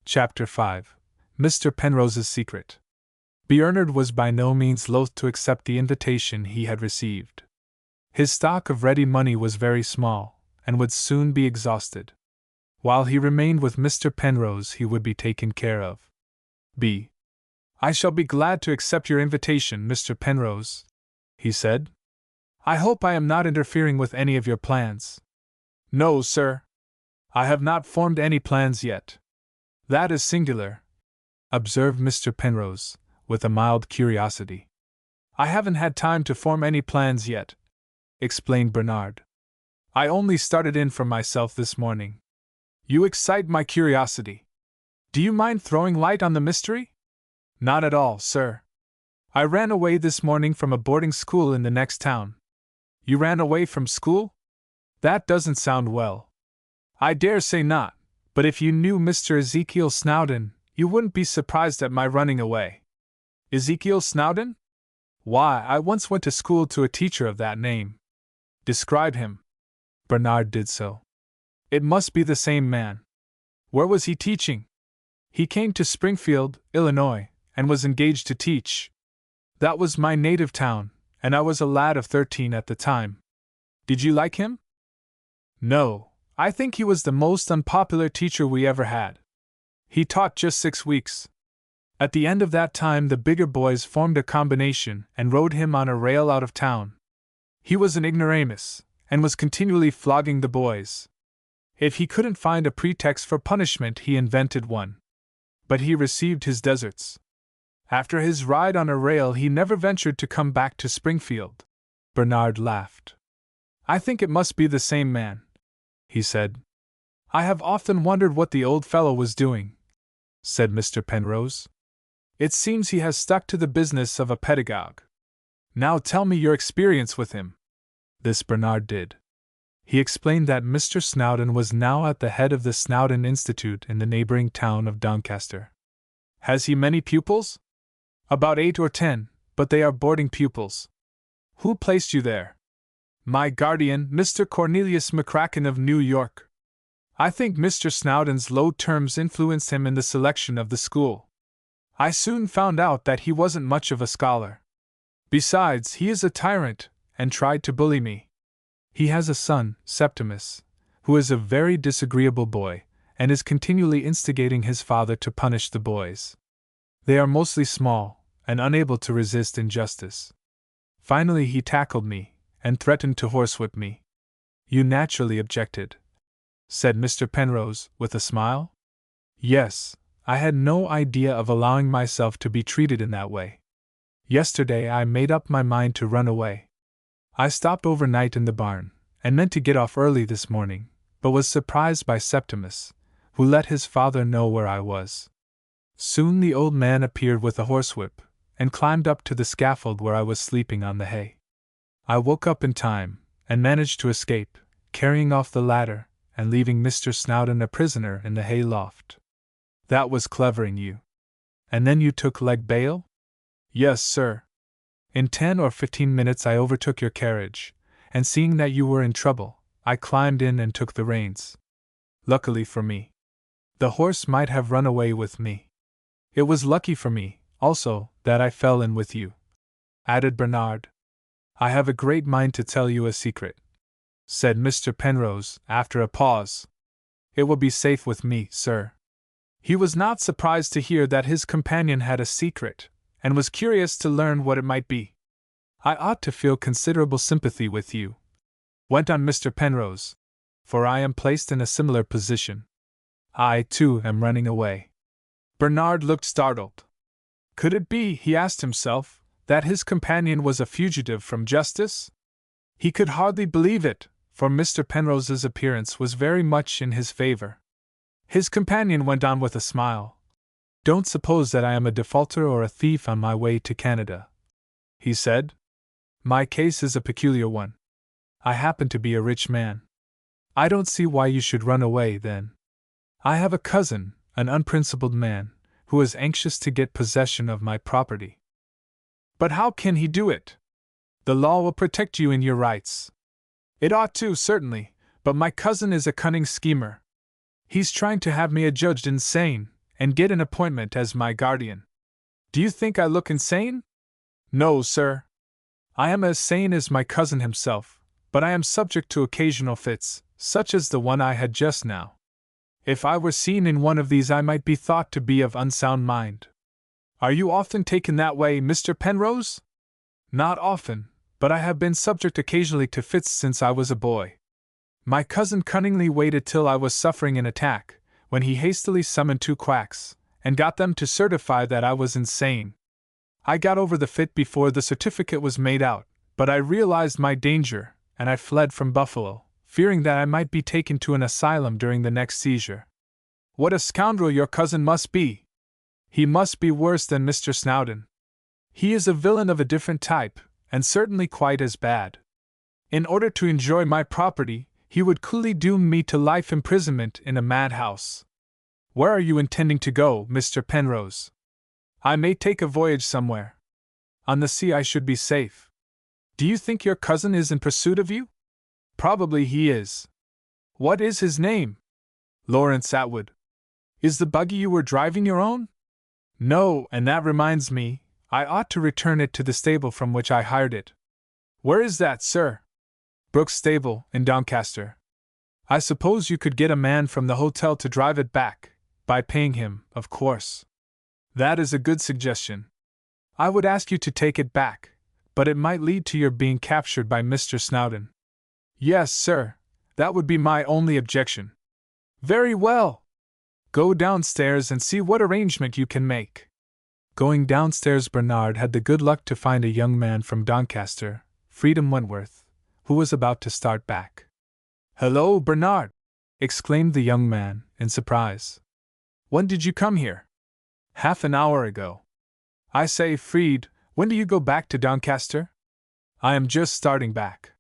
[SPEAKER 1] Chapter 5. Mr. Penrose's Secret. Bernard was by no means loath to accept the invitation he had received. His stock of ready money was very small, and would soon be exhausted. While he remained with Mr. Penrose he would be taken care of. I shall be glad to accept your invitation, Mr. Penrose, he said. I hope I am not interfering with any of your plans. No, sir. I have not formed any plans yet. That is singular, observed Mr. Penrose, with a mild curiosity. I haven't had time to form any plans yet, explained Bernard. I only started in for myself this morning. You excite my curiosity. Do you mind throwing light on the mystery? Not at all, sir. I ran away this morning from a boarding school in the next town. You ran away from school? That doesn't sound well. I dare say not, but if you knew Mr. Ezekiel Snowdon, you wouldn't be surprised at my running away. Ezekiel Snowdon? Why, I once went to school to a teacher of that name. Describe him. Bernard did so. It must be the same man. Where was he teaching? He came to Springfield, Illinois, and was engaged to teach. That was my native town, and I was a lad of 13 at the time. Did you like him? No, I think he was the most unpopular teacher we ever had. He taught just 6 weeks. At the end of that time the bigger boys formed a combination and rode him on a rail out of town. He was an ignoramus, and was continually flogging the boys. If he couldn't find a pretext for punishment he invented one. But he received his deserts. After his ride on a rail he never ventured to come back to Springfield. Bernard laughed. I think it must be the same man, he said. I have often wondered what the old fellow was doing, said Mr. Penrose. It seems he has stuck to the business of a pedagogue. Now tell me your experience with him. This Bernard did. He explained that Mr. Snowdon was now at the head of the Snowdon Institute in the neighboring town of Doncaster. Has he many pupils? About 8 or 10, but they are boarding pupils. Who placed you there? My guardian, Mr. Cornelius McCracken of New York. I think Mr. Snowdon's low terms influenced him in the selection of the school. I soon found out that he wasn't much of a scholar. Besides, he is a tyrant, and tried to bully me. He has a son, Septimus, who is a very disagreeable boy, and is continually instigating his father to punish the boys. They are mostly small, and unable to resist injustice. Finally he tackled me, and threatened to horsewhip me. You naturally objected, said Mr. Penrose, with a smile. Yes, I had no idea of allowing myself to be treated in that way. Yesterday I made up my mind to run away. I stopped overnight in the barn, and meant to get off early this morning, but was surprised by Septimus, who let his father know where I was. Soon the old man appeared with a horsewhip, and climbed up to the scaffold where I was sleeping on the hay. I woke up in time, and managed to escape, carrying off the ladder, and leaving Mr. Snowdon a prisoner in the hay loft. That was clever in you. And then you took leg bail? Yes, sir. In 10 or 15 minutes I overtook your carriage, and seeing that you were in trouble, I climbed in and took the reins. Luckily for me. The horse might have run away with me. It was lucky for me, also, that I fell in with you, added Bernard. I have a great mind to tell you a secret, said Mr. Penrose, after a pause. It will be safe with me, sir. He was not surprised to hear that his companion had a secret, and was curious to learn what it might be. I ought to feel considerable sympathy with you, went on Mr. Penrose, for I am placed in a similar position. I, too, am running away. Bernard looked startled. Could it be, he asked himself, that his companion was a fugitive from justice? He could hardly believe it, for Mr. Penrose's appearance was very much in his favor. His companion went on with a smile. Don't suppose that I am a defaulter or a thief on my way to Canada, he said. My case is a peculiar one. I happen to be a rich man. I don't see why you should run away, then. I have a cousin, an unprincipled man, who is anxious to get possession of my property. But how can he do it? The law will protect you in your rights. It ought to, certainly, but my cousin is a cunning schemer. He's trying to have me adjudged insane, and get an appointment as my guardian. Do you think I look insane? No, sir. I am as sane as my cousin himself, but I am subject to occasional fits, such as the one I had just now. If I were seen in one of these I might be thought to be of unsound mind. Are you often taken that way, Mr. Penrose? Not often, but I have been subject occasionally to fits since I was a boy. My cousin cunningly waited till I was suffering an attack, when he hastily summoned 2 quacks, and got them to certify that I was insane. I got over the fit before the certificate was made out, but I realized my danger, and I fled from Buffalo, fearing that I might be taken to an asylum during the next seizure. What a scoundrel your cousin must be! He must be worse than Mr. Snowdon. He is a villain of a different type, and certainly quite as bad. In order to enjoy my property, he would coolly doom me to life imprisonment in a madhouse. Where are you intending to go, Mr. Penrose? I may take a voyage somewhere. On the sea I should be safe. Do you think your cousin is in pursuit of you? Probably he is. What is his name? Lawrence Atwood. Is the buggy you were driving your own? No, and that reminds me, I ought to return it to the stable from which I hired it. Where is that, sir? Brooks' stable, in Doncaster. I suppose you could get a man from the hotel to drive it back, by paying him, of course. That is a good suggestion. I would ask you to take it back, but it might lead to your being captured by Mr. Snowdon. Yes, sir, that would be my only objection. Very well. Go downstairs and see what arrangement you can make. Going downstairs, Bernard had the good luck to find a young man from Doncaster, Freedom Wentworth, who was about to start back. "Hello, Bernard!" exclaimed the young man, in surprise. "When did you come here?" "Half an hour ago." "I say, Fried, when do you go back to Doncaster?" "I am just starting back.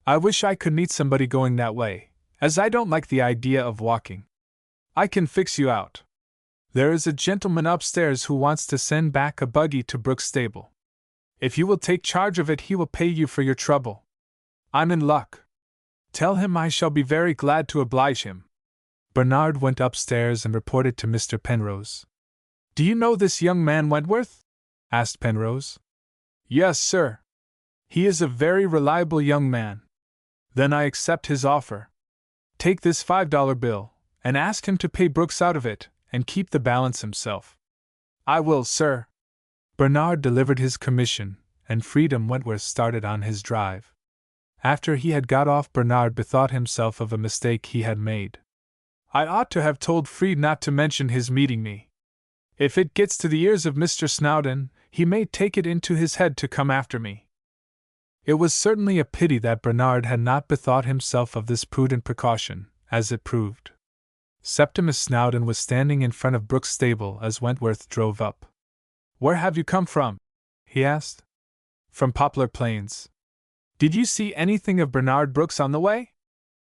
[SPEAKER 1] I wish I could meet somebody going that way, as I don't like the idea of walking." "I can fix you out. There is a gentleman upstairs who wants to send back a buggy to Brooks' stable. If you will take charge of it, he will pay you for your trouble." "I'm in luck. Tell him I shall be very glad to oblige him." Bernard went upstairs and reported to Mr. Penrose. "Do you know this young man Wentworth?" asked Penrose. "Yes, sir. He is a very reliable young man." "Then I accept his offer. Take this $5 bill, and ask him to pay Brooks out of it, and keep the balance himself." "I will, sir." Bernard delivered his commission, and Freedom Wentworth started on his drive. After he had got off, Bernard bethought himself of a mistake he had made. "I ought to have told Fried not to mention his meeting me. If it gets to the ears of Mr. Snowdon, he may take it into his head to come after me." It was certainly a pity that Bernard had not bethought himself of this prudent precaution, as it proved. Septimus Snowdon was standing in front of Brooks' stable as Wentworth drove up. "Where have you come from?" he asked. "From Poplar Plains." "Did you see anything of Bernard Brooks on the way?"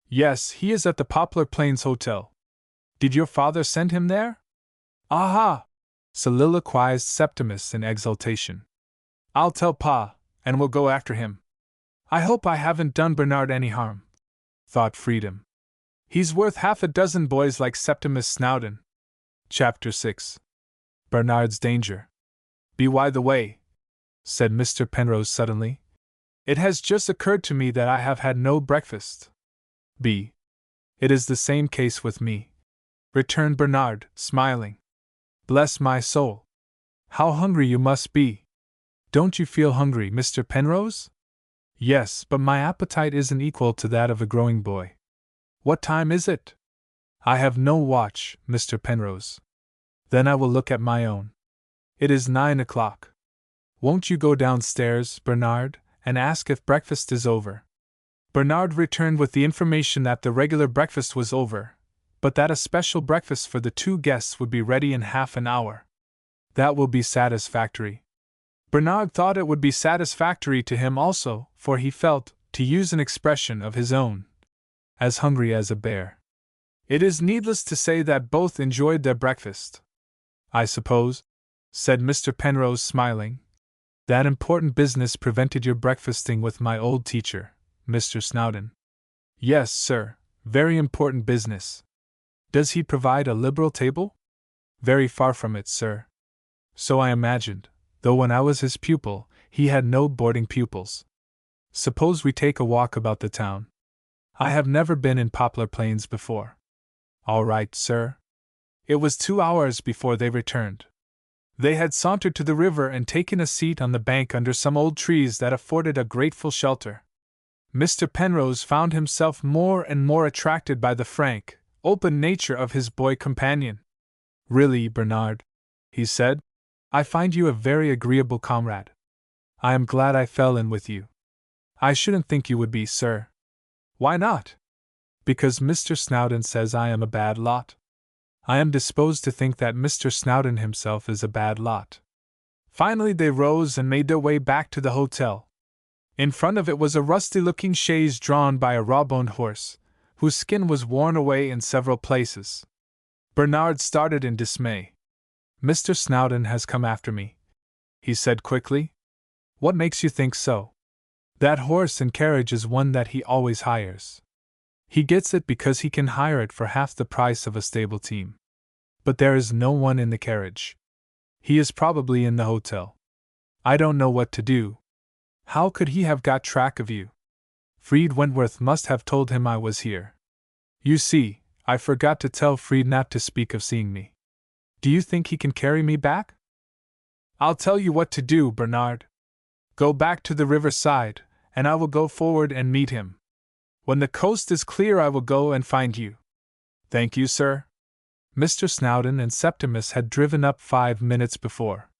[SPEAKER 1] "Yes, he is at the Poplar Plains Hotel." "Did your father send him there?" "Aha!" soliloquized Septimus in exultation. "I'll tell Pa, and we'll go after him." "I hope I haven't done Bernard any harm," thought Freedom. "He's worth half a dozen boys like Septimus Snowdon." Chapter 6. Bernard's Danger. "By the way," said Mr. Penrose suddenly, "it has just occurred to me that I have had no breakfast." "It is the same case with me," returned Bernard, smiling. "Bless my soul! How hungry you must be! Don't you feel hungry, Mr. Penrose?" "Yes, but my appetite isn't equal to that of a growing boy." "What time is it?" "I have no watch, Mr. Penrose." "Then I will look at my own." "It is 9 o'clock. Won't you go downstairs, Bernard, and ask if breakfast is over?" Bernard returned with the information that the regular breakfast was over, but that a special breakfast for the 2 guests would be ready in half an hour. "That will be satisfactory." Bernard thought it would be satisfactory to him also, for he felt, to use an expression of his own, as hungry as a bear. It is needless to say that both enjoyed their breakfast. "I suppose," said Mr. Penrose, smiling, "that important business prevented your breakfasting with my old teacher, Mr. Snowdon." "Yes, sir, very important business." "Does he provide a liberal table?" "Very far from it, sir." "So I imagined, though when I was his pupil, he had no boarding pupils." "Suppose we take a walk about the town? I have never been in Poplar Plains before." "All right, sir." It was 2 hours before they returned. They had sauntered to the river and taken a seat on the bank under some old trees that afforded a grateful shelter. Mr. Penrose found himself more and more attracted by the frank, open nature of his boy companion. "Really, Bernard," he said, "I find you a very agreeable comrade. I am glad I fell in with you." "I shouldn't think you would be, sir." "Why not?" "Because Mr. Snowdon says I am a bad lot." "I am disposed to think that Mr. Snowdon himself is a bad lot." Finally they rose and made their way back to the hotel. In front of it was a rusty-looking chaise drawn by a raw-boned horse, whose skin was worn away in several places. Bernard started in dismay. "Mr. Snowdon has come after me," he said quickly. "What makes you think so?" "That horse and carriage is one that he always hires. He gets it because he can hire it for half the price of a stable team. But there is no one in the carriage. He is probably in the hotel. I don't know what to do. How could he have got track of you?" "Fried Wentworth must have told him I was here. You see, I forgot to tell Fried not to speak of seeing me. Do you think he can carry me back?" "I'll tell you what to do, Bernard. Go back to the riverside, and I will go forward and meet him. When the coast is clear I will go and find you." "Thank you, sir." Mr. Snowdon and Septimus had driven up 5 minutes before.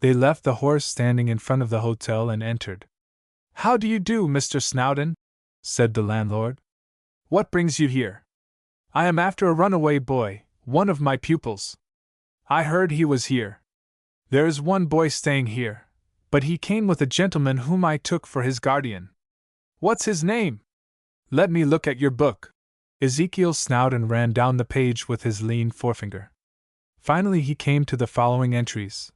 [SPEAKER 1] They left the horse standing in front of the hotel and entered. "How do you do, Mr. Snowdon?" said the landlord. "What brings you here?" "I am after a runaway boy, one of my pupils. I heard he was here. There is one boy staying here, but he came with a gentleman whom I took for his guardian." "What's his name?" "Let me look at your book." Ezekiel Snowdon ran down the page with his lean forefinger. Finally he came to the following entries.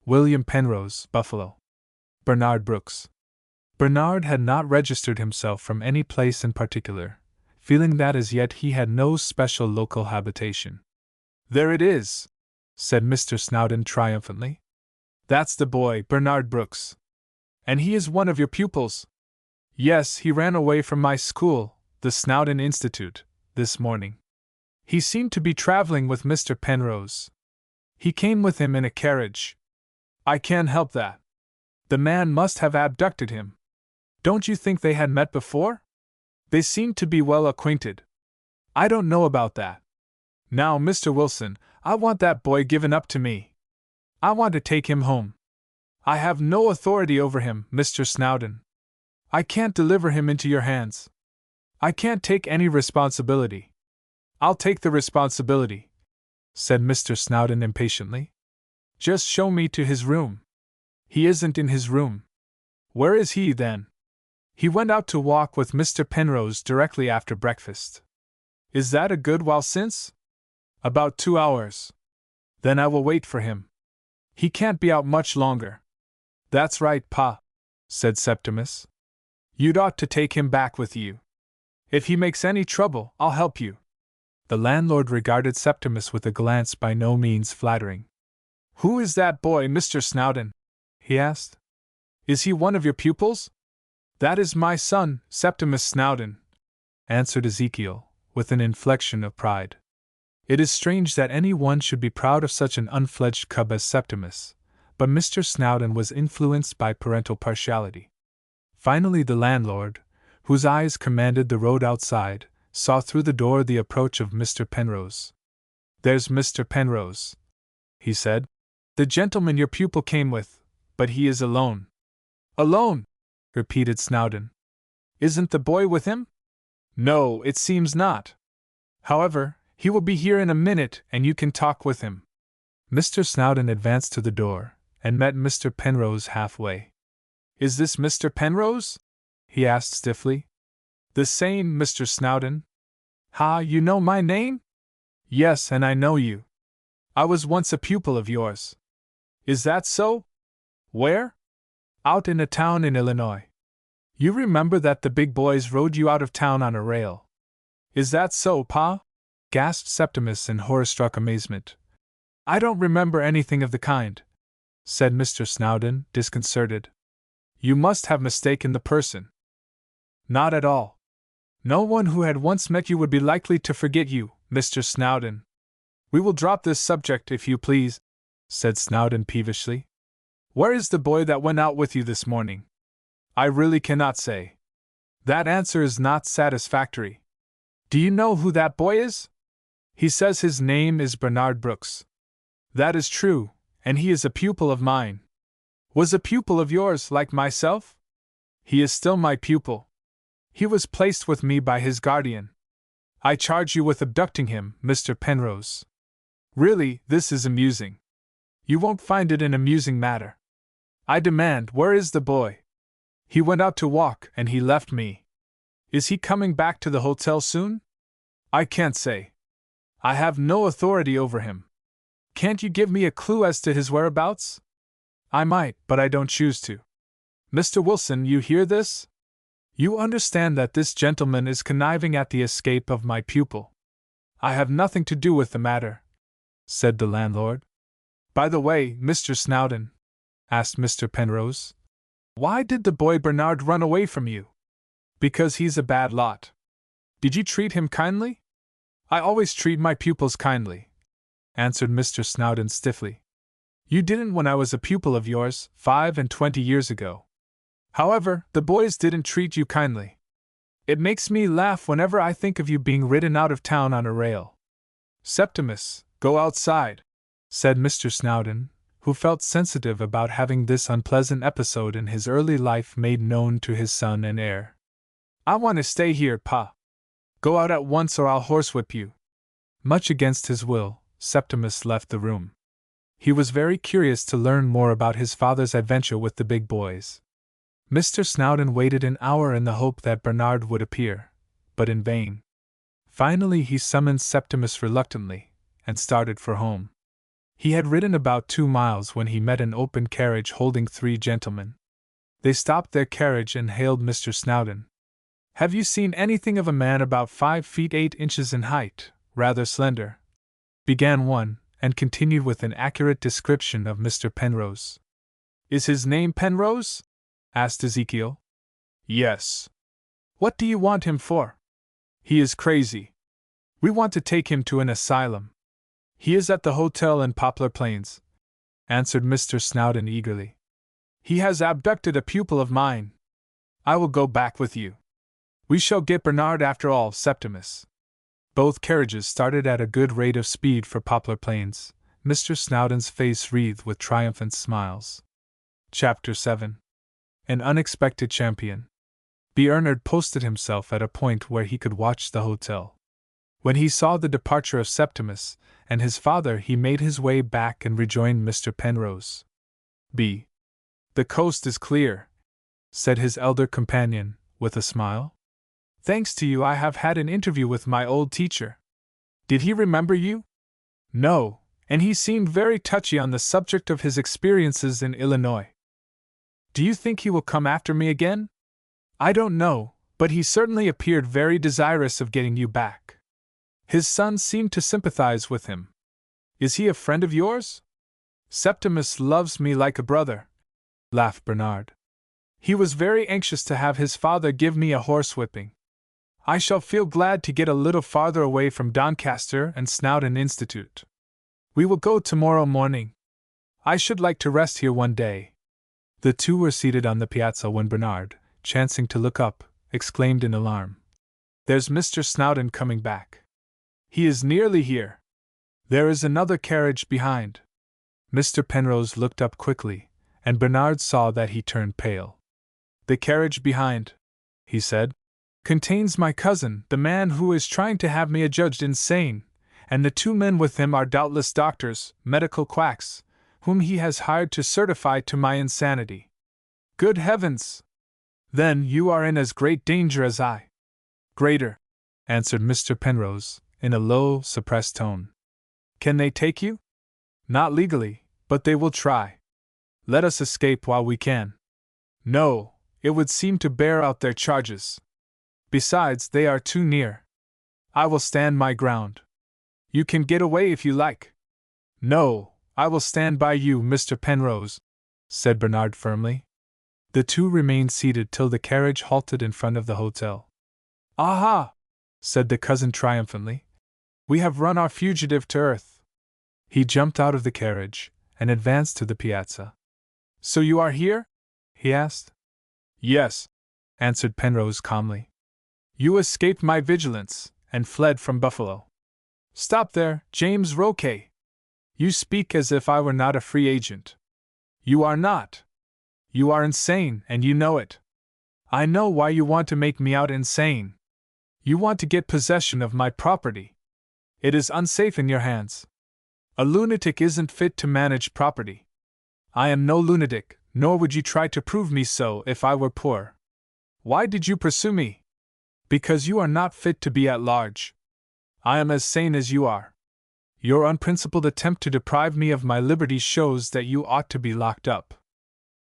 [SPEAKER 1] William Penrose, Buffalo. Bernard Brooks. Bernard had not registered himself from any place in particular, feeling that as yet he had no special local habitation. "There it is," said Mr. Snowdon triumphantly. "That's the boy, Bernard Brooks. And he is one of your pupils?" "Yes, he ran away from my school, the Snowdon Institute, this morning. He seemed to be traveling with Mr. Penrose. He came with him in a carriage." "I can't help that. The man must have abducted him. Don't you think they had met before? They seemed to be well acquainted." "I don't know about that. Now, Mr. Wilson, I want that boy given up to me. I want to take him home. I have no authority over him, Mr. Snowdon. I can't deliver him into your hands. I can't take any responsibility." "I'll take the responsibility," said Mr. Snowdon impatiently. "Just show me to his room." "He isn't in his room." "Where is he, then?" "He went out to walk with Mr. Penrose directly after breakfast." "Is that a good while since?" "About 2 hours." "Then I will wait for him. He can't be out much longer." "That's right, Pa," said Septimus. "You'd ought to take him back with you. If he makes any trouble, I'll help you." The landlord regarded Septimus with a glance by no means flattering. "Who is that boy, Mr. Snowdon?" he asked. "Is he one of your pupils?" "That is my son, Septimus Snowdon," answered Ezekiel, with an inflection of pride. It is strange that any one should be proud of such an unfledged cub as Septimus, but Mr. Snowdon was influenced by parental partiality. Finally the landlord, whose eyes commanded the road outside, saw through the door the approach of Mr. Penrose. "There's Mr. Penrose," he said. "The gentleman your pupil came with, but he is alone." "Alone?" repeated Snowdon. "Isn't the boy with him?" "No, it seems not. However, he will be here in a minute and you can talk with him." Mr. Snowdon advanced to the door, and met Mr. Penrose halfway. "Is this Mr. Penrose?" he asked stiffly. "The same, Mr. Snowdon." "Ha, you know my name?" "Yes, and I know you. I was once a pupil of yours." "Is that so? Where?" "Out in a town in Illinois. You remember that the big boys rode you out of town on a rail." "Is that so, Pa?" gasped Septimus in horror-struck amazement. "I don't remember anything of the kind," said Mr. Snowdon, disconcerted. "You must have mistaken the person." "Not at all. No one who had once met you would be likely to forget you, Mr. Snowdon." "We will drop this subject, if you please," said Snowdon peevishly. "Where is the boy that went out with you this morning?" "I really cannot say." "That answer is not satisfactory. Do you know who that boy is?" "He says his name is Bernard Brooks." "That is true, and he is a pupil of mine." "Was a pupil of yours, like myself?" "He is still my pupil. He was placed with me by his guardian." "I charge you with abducting him, Mr. Penrose." "Really, this is amusing." "You won't find it an amusing matter." "I demand, where is the boy?" "He went out to walk, and he left me." "Is he coming back to the hotel soon?" "I can't say. I have no authority over him." "Can't you give me a clue as to his whereabouts?" "I might, but I don't choose to." "Mr. Wilson, you hear this? You understand that this gentleman is conniving at the escape of my pupil." "I have nothing to do with the matter," said the landlord. "By the way, Mr. Snowdon," asked Mr. Penrose, "why did the boy Bernard run away from you?" "Because he's a bad lot." "Did you treat him kindly?" "I always treat my pupils kindly," answered Mr. Snowdon stiffly. "You didn't when I was a pupil of yours, 25 years ago. However, the boys didn't treat you kindly. It makes me laugh whenever I think of you being ridden out of town on a rail." "Septimus, go outside," said Mr. Snowdon, who felt sensitive about having this unpleasant episode in his early life made known to his son and heir. I want to stay here, Pa. Go out at once or I'll horsewhip you. Much against his will, Septimus left the room. He was very curious to learn more about his father's adventure with the big boys. Mr. Snowdon waited an hour in the hope that Bernard would appear, but in vain. Finally he summoned Septimus reluctantly, and started for home. He had ridden about 2 miles when he met an open carriage holding 3 gentlemen. They stopped their carriage and hailed Mr. Snowdon. "Have you seen anything of a man about 5 feet 8 inches in height, rather slender?" began one, and continued with an accurate description of Mr. Penrose. "Is his name Penrose?" asked Ezekiel. "Yes." "What do you want him for?" "He is crazy. We want to take him to an asylum." "He is at the hotel in Poplar Plains," answered Mr. Snowdon eagerly. "He has abducted a pupil of mine. I will go back with you. We shall get Bernard after all, Septimus." Both carriages started at a good rate of speed for Poplar Plains, Mr. Snowdon's face wreathed with triumphant smiles. Chapter 7. An Unexpected Champion. Bernard posted himself at a point where he could watch the hotel. When he saw the departure of Septimus and his father, he made his way back and rejoined Mr. Penrose. "The coast is clear," said his elder companion, with a smile. "Thanks to you, I have had an interview with my old teacher." "Did he remember you?" "No, and he seemed very touchy on the subject of his experiences in Illinois." "Do you think he will come after me again?" "I don't know, but he certainly appeared very desirous of getting you back. His son seemed to sympathize with him." "Is he a friend of yours?" "Septimus loves me like a brother," laughed Bernard. "He was very anxious to have his father give me a horsewhipping. I shall feel glad to get a little farther away from Doncaster and Snowdon Institute. We will go tomorrow morning. I should like to rest here one day." The two were seated on the piazza when Bernard, chancing to look up, exclaimed in alarm, "There's Mr. Snowdon coming back. He is nearly here. There is another carriage behind." Mr. Penrose looked up quickly, and Bernard saw that he turned pale. "The carriage behind," he said, "contains my cousin, the man who is trying to have me adjudged insane, and the 2 men with him are doubtless doctors, medical quacks, whom he has hired to certify to my insanity." "Good heavens! Then you are in as great danger as I." "Greater," answered Mr. Penrose, in a low, suppressed tone. "Can they take you?" "Not legally, but they will try." "Let us escape while we can." "No, it would seem to bear out their charges. Besides, they are too near." "I will stand my ground." "You can get away if you like." "No, I will stand by you, Mr. Penrose," said Bernard firmly. The two remained seated till the carriage halted in front of the hotel. "Aha!" said the cousin triumphantly. "We have run our fugitive to earth." He jumped out of the carriage and advanced to the piazza. "So you are here?" he asked. "Yes," answered Penrose calmly. "You escaped my vigilance, and fled from Buffalo." "Stop there, James Roquet! You speak as if I were not a free agent. You are not. You are insane, and you know it. I know why you want to make me out insane. You want to get possession of my property. It is unsafe in your hands. A lunatic isn't fit to manage property. I am no lunatic, nor would you try to prove me so if I were poor. Why did you pursue me? Because you are not fit to be at large. I am as sane as you are. Your unprincipled attempt to deprive me of my liberty shows that you ought to be locked up.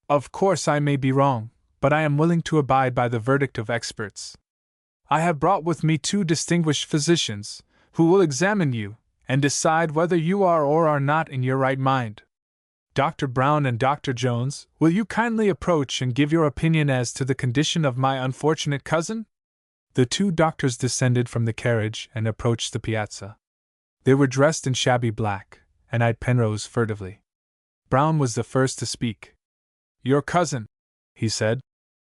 [SPEAKER 1] Of course I may be wrong, but I am willing to abide by the verdict of experts. I have brought with me 2 distinguished physicians, who will examine you, and decide whether you are or are not in your right mind. Dr. Brown and Dr. Jones, will you kindly approach and give your opinion as to the condition of my unfortunate cousin?" The 2 doctors descended from the carriage and approached the piazza. They were dressed in shabby black, and eyed Penrose furtively. Brown was the first to speak. "Your cousin," he said,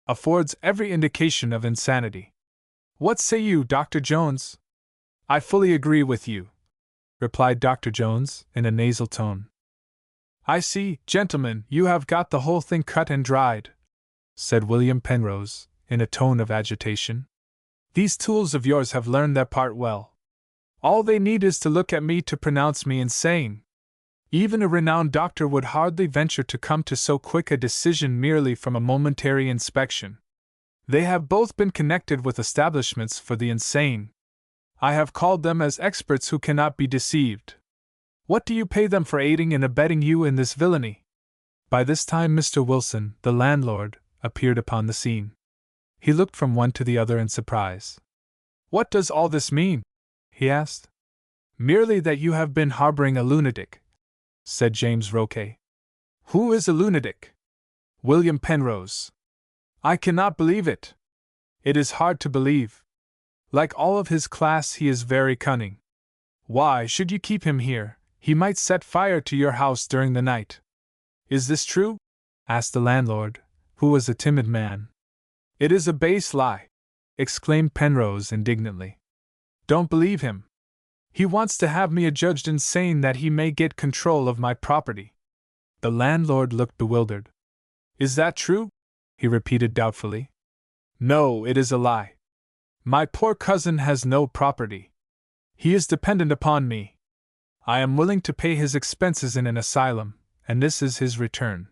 [SPEAKER 1] "affords every indication of insanity. What say you, Dr. Jones?" "I fully agree with you," replied Dr. Jones, in a nasal tone. "I see, gentlemen, you have got the whole thing cut and dried," said William Penrose, in a tone of agitation. These tools of yours have learned their part well. All they need is to look at me to pronounce me insane. Even a renowned doctor would hardly venture to come to so quick a decision merely from a momentary inspection. They have both been connected with establishments for the insane. I have called them as experts who cannot be deceived. What do you pay them for aiding and abetting you in this villainy?" By this time Mr. Wilson, the landlord, appeared upon the scene. He looked from one to the other in surprise. "What does all this mean?" he asked. "Merely that you have been harboring a lunatic," said James Roquet. "Who is a lunatic?" "William Penrose." "I cannot believe it." "It is hard to believe. Like all of his class, he is very cunning. Why should you keep him here? He might set fire to your house during the night." "Is this true?" asked the landlord, who was a timid man. "It is a base lie," exclaimed Penrose indignantly. "Don't believe him. He wants to have me adjudged insane that he may get control of my property." The landlord looked bewildered. "Is that true?" he repeated doubtfully. "No, it is a lie. My poor cousin has no property. He is dependent upon me. I am willing to pay his expenses in an asylum, and this is his return."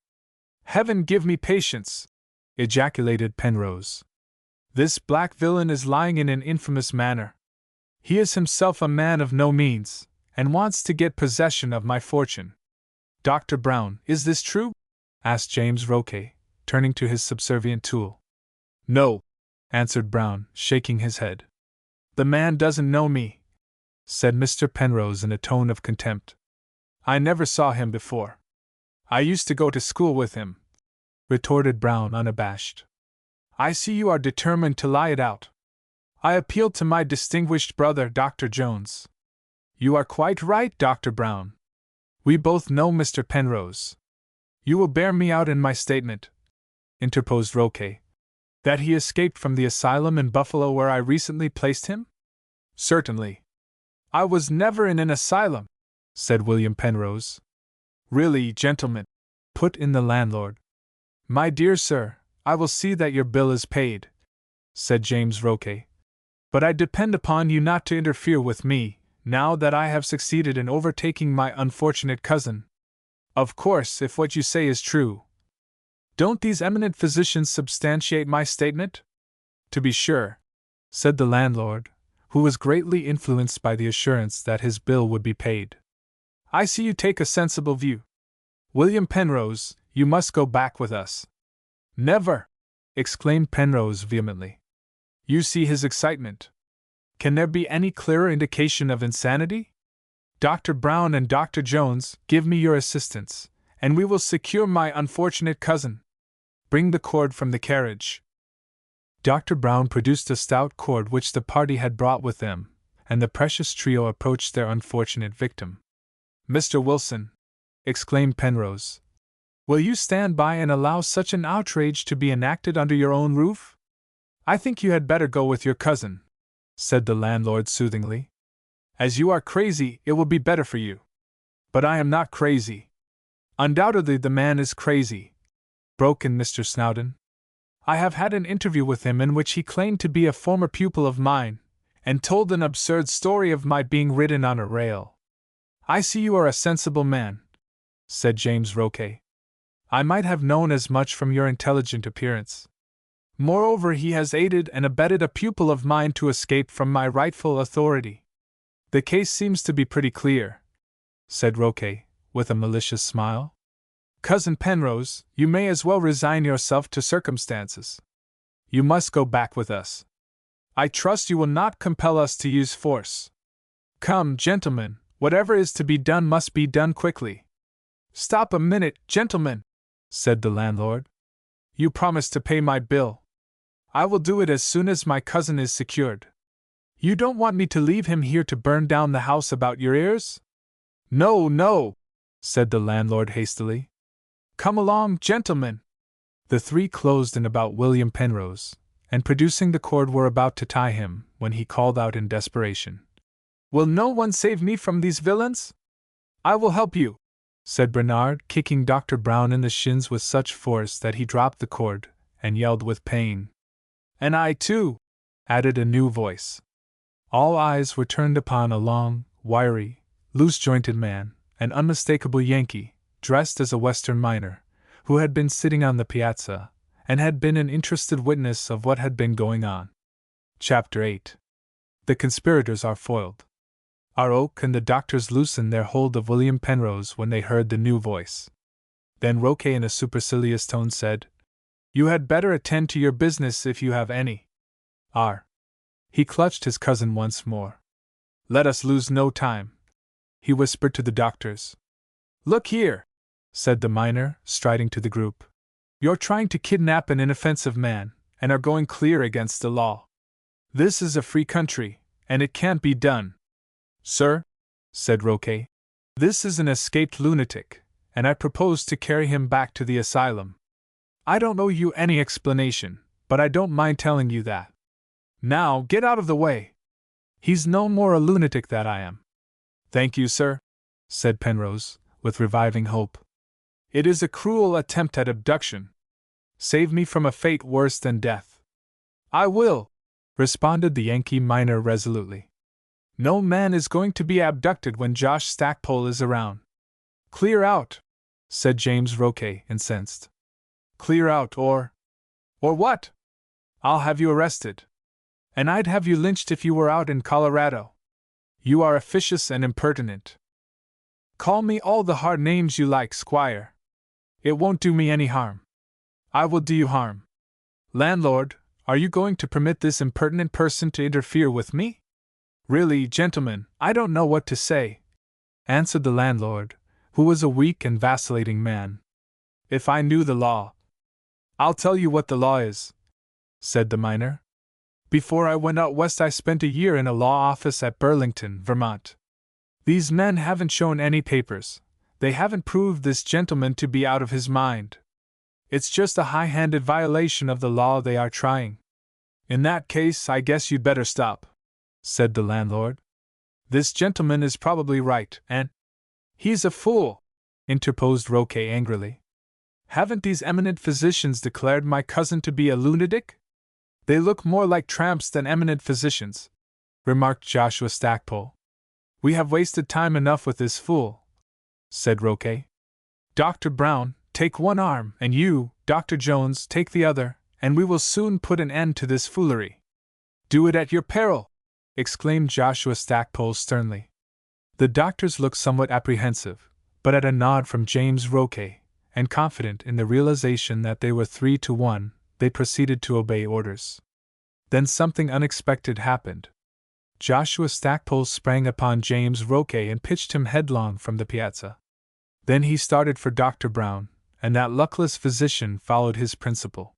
[SPEAKER 1] "Heaven give me patience!" ejaculated Penrose. "This black villain is lying in an infamous manner. He is himself a man of no means, and wants to get possession of my fortune." "Dr. Brown, is this true?" asked James Roquet, turning to his subservient tool. "No," answered Brown, shaking his head. "The man doesn't know me," said Mr. Penrose in a tone of contempt. "I never saw him before." "I used to go to school with him," retorted Brown unabashed. "I see you are determined to lie it out. I appeal to my distinguished brother, Dr. Jones." "You are quite right, Dr. Brown. We both know Mr. Penrose." "You will bear me out in my statement," interposed Roquet, "that he escaped from the asylum in Buffalo where I recently placed him?" "Certainly." "I was never in an asylum," said William Penrose. "Really, gentlemen," put in the landlord. "My dear sir, I will see that your bill is paid," said James Roquet. "But I depend upon you not to interfere with me, now that I have succeeded in overtaking my unfortunate cousin. Of course, if what you say is true. Don't these eminent physicians substantiate my statement?" "To be sure," said the landlord, who was greatly influenced by the assurance that his bill would be paid. "I see you take a sensible view. William Penrose, you must go back with us." "Never!" exclaimed Penrose vehemently. "You see his excitement. Can there be any clearer indication of insanity? Dr. Brown and Dr. Jones, give me your assistance, and we will secure my unfortunate cousin. Bring the cord from the carriage." Dr. Brown produced a stout cord which the party had brought with them, and the precious trio approached their unfortunate victim. "Mr. Wilson," exclaimed Penrose, "will you stand by and allow such an outrage to be enacted under your own roof?" "I think you had better go with your cousin," said the landlord soothingly. "As you are crazy, it will be better for you." "But I am not crazy." "Undoubtedly the man is crazy," broke in Mr. Snowdon. "I have had an interview with him in which he claimed to be a former pupil of mine, and told an absurd story of my being ridden on a rail." "I see you are a sensible man," said James Roquet. "I might have known as much from your intelligent appearance. Moreover, he has aided and abetted a pupil of mine to escape from my rightful authority. The case seems to be pretty clear," said Roquet, with a malicious smile. "Cousin Penrose, you may as well resign yourself to circumstances. You must go back with us. I trust you will not compel us to use force. Come, gentlemen, whatever is to be done must be done quickly." "Stop a minute, gentlemen," said the landlord. "You promised to pay my bill. I will do it as soon as my cousin is secured. You don't want me to leave him here to burn down the house about your ears?" "No, no," said the landlord hastily. "Come along, gentlemen." The three closed in about William Penrose, and producing the cord were about to tie him, when he called out in desperation, "Will no one save me from these villains?" "I will help you," said Bernard, kicking Dr. Brown in the shins with such force that he dropped the cord, and yelled with pain. "And I too," added a new voice. All eyes were turned upon a long, wiry, loose-jointed man, an unmistakable Yankee, dressed as a Western miner, who had been sitting on the piazza, and had been an interested witness of what had been going on. Chapter 8. The conspirators are foiled. Our Oak and the doctors loosened their hold of William Penrose when they heard the new voice. Then Roque in a supercilious tone said, "You had better attend to your business if you have any." He clutched his cousin once more. "Let us lose no time," he whispered to the doctors. "Look here," said the miner, striding to the group. "You're trying to kidnap an inoffensive man, and are going clear against the law. This is a free country, and it can't be done." "Sir," said Roque, "this is an escaped lunatic, and I propose to carry him back to the asylum. I don't owe you any explanation, but I don't mind telling you that. Now, get out of the way. He's no more a lunatic than I am." "Thank you, sir," said Penrose, with reviving hope. "It is a cruel attempt at abduction. Save me from a fate worse than death." "I will," responded the Yankee miner resolutely. "No man is going to be abducted when Josh Stackpole is around." "Clear out," said James Roque, incensed. "Clear out, or what? I'll have you arrested. And I'd have you lynched if you were out in Colorado. You are officious and impertinent. Call me all the hard names you like, Squire. It won't do me any harm. I will do you harm. Landlord, are you going to permit this impertinent person to interfere with me?" "Really, gentlemen, I don't know what to say," answered the landlord, who was a weak and vacillating man. "If I knew the law—" "I'll tell you what the law is," said the miner. "Before I went out west I spent a year in a law office at Burlington, Vermont. These men haven't shown any papers. They haven't proved this gentleman to be out of his mind. It's just a high-handed violation of the law they are trying." "In that case, I guess you'd better stop," said the landlord. "This gentleman is probably right, and—" "He's a fool," interposed Roque angrily. "Haven't these eminent physicians declared my cousin to be a lunatic?" "They look more like tramps than eminent physicians," remarked Joshua Stackpole. "We have wasted time enough with this fool," said Roque. "Dr. Brown, take one arm, and you, Dr. Jones, take the other, and we will soon put an end to this foolery." "Do it at your peril!" exclaimed Joshua Stackpole sternly. The doctors looked somewhat apprehensive, but at a nod from James Roque, and confident in the realization that they were 3-1, they proceeded to obey orders. Then something unexpected happened. Joshua Stackpole sprang upon James Roque and pitched him headlong from the piazza. Then he started for Dr. Brown, and that luckless physician followed his principal.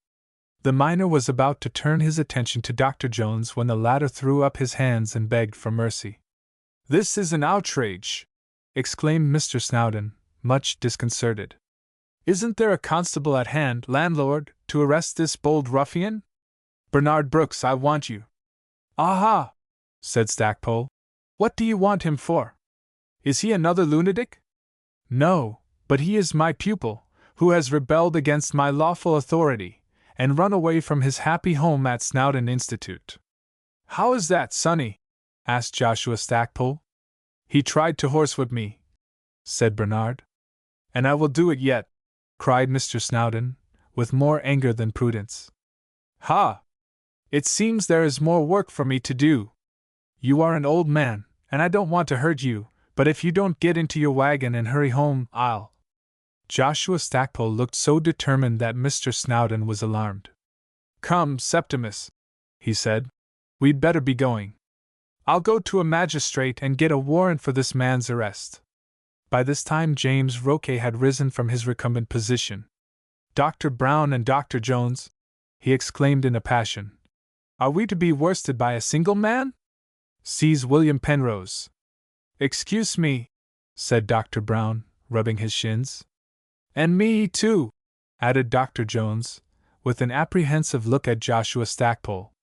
[SPEAKER 1] The miner was about to turn his attention to Dr. Jones when the latter threw up his hands and begged for mercy. "This is an outrage!" exclaimed Mr. Snowdon, much disconcerted. "Isn't there a constable at hand, landlord, to arrest this bold ruffian? Bernard Brooks, I want you." "Aha!" said Stackpole. "What do you want him for? Is he another lunatic?" "No, but he is my pupil, who has rebelled against my lawful authority, and run away from his happy home at Snowdon Institute." "How is that, sonny?" asked Joshua Stackpole. "He tried to horsewhip me," said Bernard. "And I will do it yet," cried Mr. Snowdon, with more anger than prudence. "Ha! It seems there is more work for me to do. You are an old man, and I don't want to hurt you, but if you don't get into your wagon and hurry home, I'll—" Joshua Stackpole looked so determined that Mr. Snowdon was alarmed. "Come, Septimus," he said. "We'd better be going. I'll go to a magistrate and get a warrant for this man's arrest." By this time James Roque had risen from his recumbent position. "Dr. Brown and Dr. Jones," he exclaimed in a passion, "are we to be worsted by a single man? Seize William Penrose." "Excuse me," said Dr. Brown, rubbing his shins. "And me, too," added Dr. Jones, with an apprehensive look at Joshua Stackpole.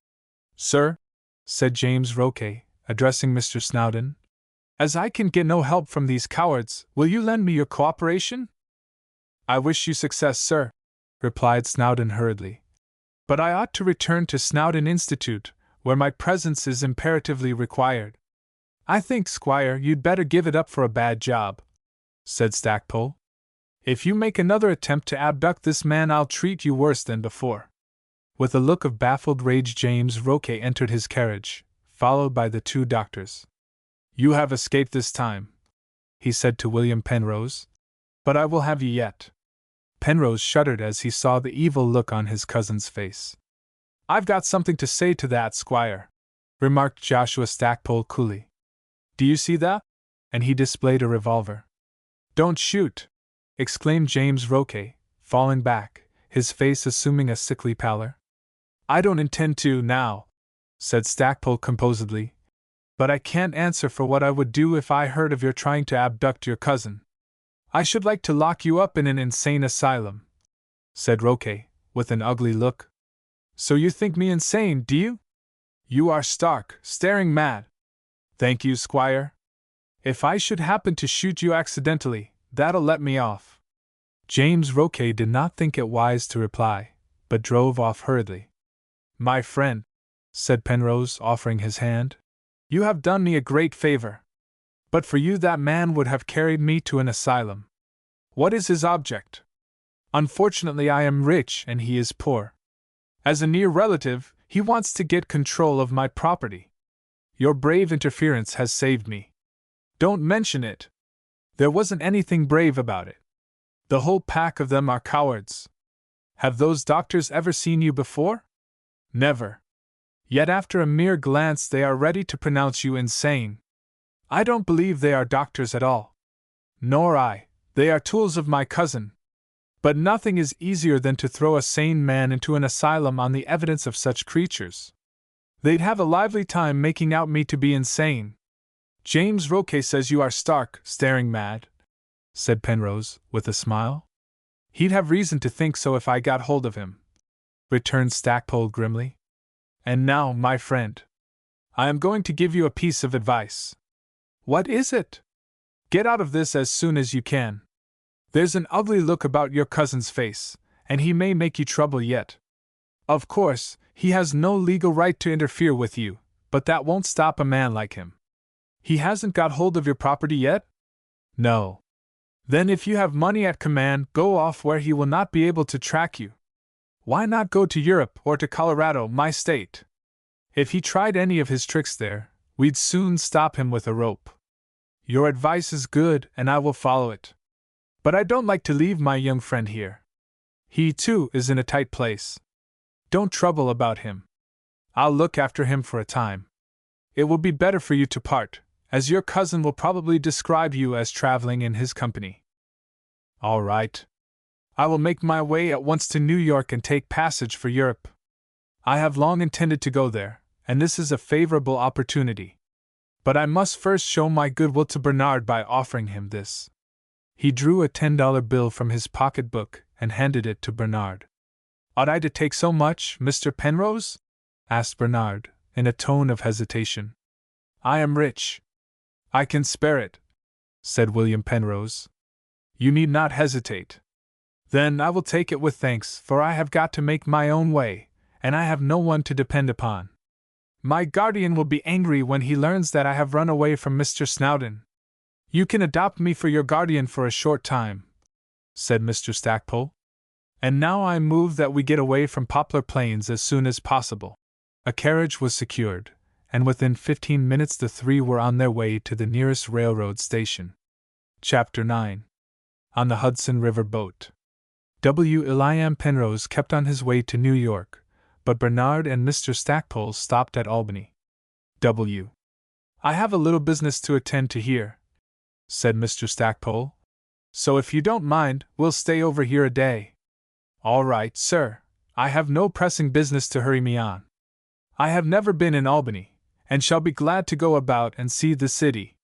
[SPEAKER 1] "Sir," said James Roque, addressing Mr. Snowdon, "as I can get no help from these cowards, will you lend me your cooperation?" "I wish you success, sir," replied Snowdon hurriedly. "But I ought to return to Snowdon Institute, where my presence is imperatively required. I think, Squire, you'd better give it up for a bad job, said Stackpole. If you make another attempt to abduct this man, I'll treat you worse than before. With a look of baffled rage, James Roque entered his carriage, followed by the two doctors. You have escaped this time, he said to William Penrose, but I will have you yet. Penrose shuddered as he saw the evil look on his cousin's face. I've got something to say to that, Squire, remarked Joshua Stackpole coolly. Do you see that? And he displayed a revolver. Don't shoot, exclaimed James Roque, falling back, his face assuming a sickly pallor. I don't intend to now, said Stackpole composedly, but I can't answer for what I would do if I heard of your trying to abduct your cousin. I should like to lock you up in an insane asylum, said Roque, with an ugly look. So you think me insane, do you? You are stark, staring mad. Thank you, Squire. If I should happen to shoot you accidentally, that'll let me off. James Roque did not think it wise to reply, but drove off hurriedly. My friend, said Penrose, offering his hand, you have done me a great favor. But for you that man would have carried me to an asylum. What is his object? Unfortunately, I am rich and he is poor. As a near relative, he wants to get control of my property. Your brave interference has saved me. Don't mention it. There wasn't anything brave about it. The whole pack of them are cowards. Have those doctors ever seen you before? Never. Yet after a mere glance they are ready to pronounce you insane. I don't believe they are doctors at all. Nor I. They are tools of my cousin. But nothing is easier than to throw a sane man into an asylum on the evidence of such creatures. They'd have a lively time making out me to be insane. James Roque says you are stark, staring mad, said Penrose, with a smile. He'd have reason to think so if I got hold of him, returned Stackpole grimly. And now, my friend, I am going to give you a piece of advice. What is it? Get out of this as soon as you can. There's an ugly look about your cousin's face, and he may make you trouble yet. Of course, he has no legal right to interfere with you, but that won't stop a man like him. He hasn't got hold of your property yet? No. Then if you have money at command, go off where he will not be able to track you. Why not go to Europe or to Colorado, my state? If he tried any of his tricks there, we'd soon stop him with a rope. Your advice is good, and I will follow it. But I don't like to leave my young friend here. He, too, is in a tight place. Don't trouble about him. I'll look after him for a time. It will be better for you to part, as your cousin will probably describe you as traveling in his company. All right. I will make my way at once to New York and take passage for Europe. I have long intended to go there, and this is a favorable opportunity. But I must first show my goodwill to Bernard by offering him this. He drew a $10 bill from his pocketbook and handed it to Bernard. Ought I to take so much, Mr. Penrose? Asked Bernard, in a tone of hesitation. I am rich. I can spare it, said William Penrose. You need not hesitate. Then I will take it with thanks, for I have got to make my own way, and I have no one to depend upon. My guardian will be angry when he learns that I have run away from Mr. Snowdon. You can adopt me for your guardian for a short time, said Mr. Stackpole. And now I move that we get away from Poplar Plains as soon as possible. A carriage was secured, and within 15 minutes the three were on their way to the nearest railroad station. Chapter 9. On the Hudson River Boat. William Penrose kept on his way to New York, but Bernard and Mr. Stackpole stopped at Albany. I have a little business to attend to here, said Mr. Stackpole. So if you don't mind, we'll stay over here a day. All right, sir. I have no pressing business to hurry me on. I have never been in Albany, and shall be glad to go about and see the city.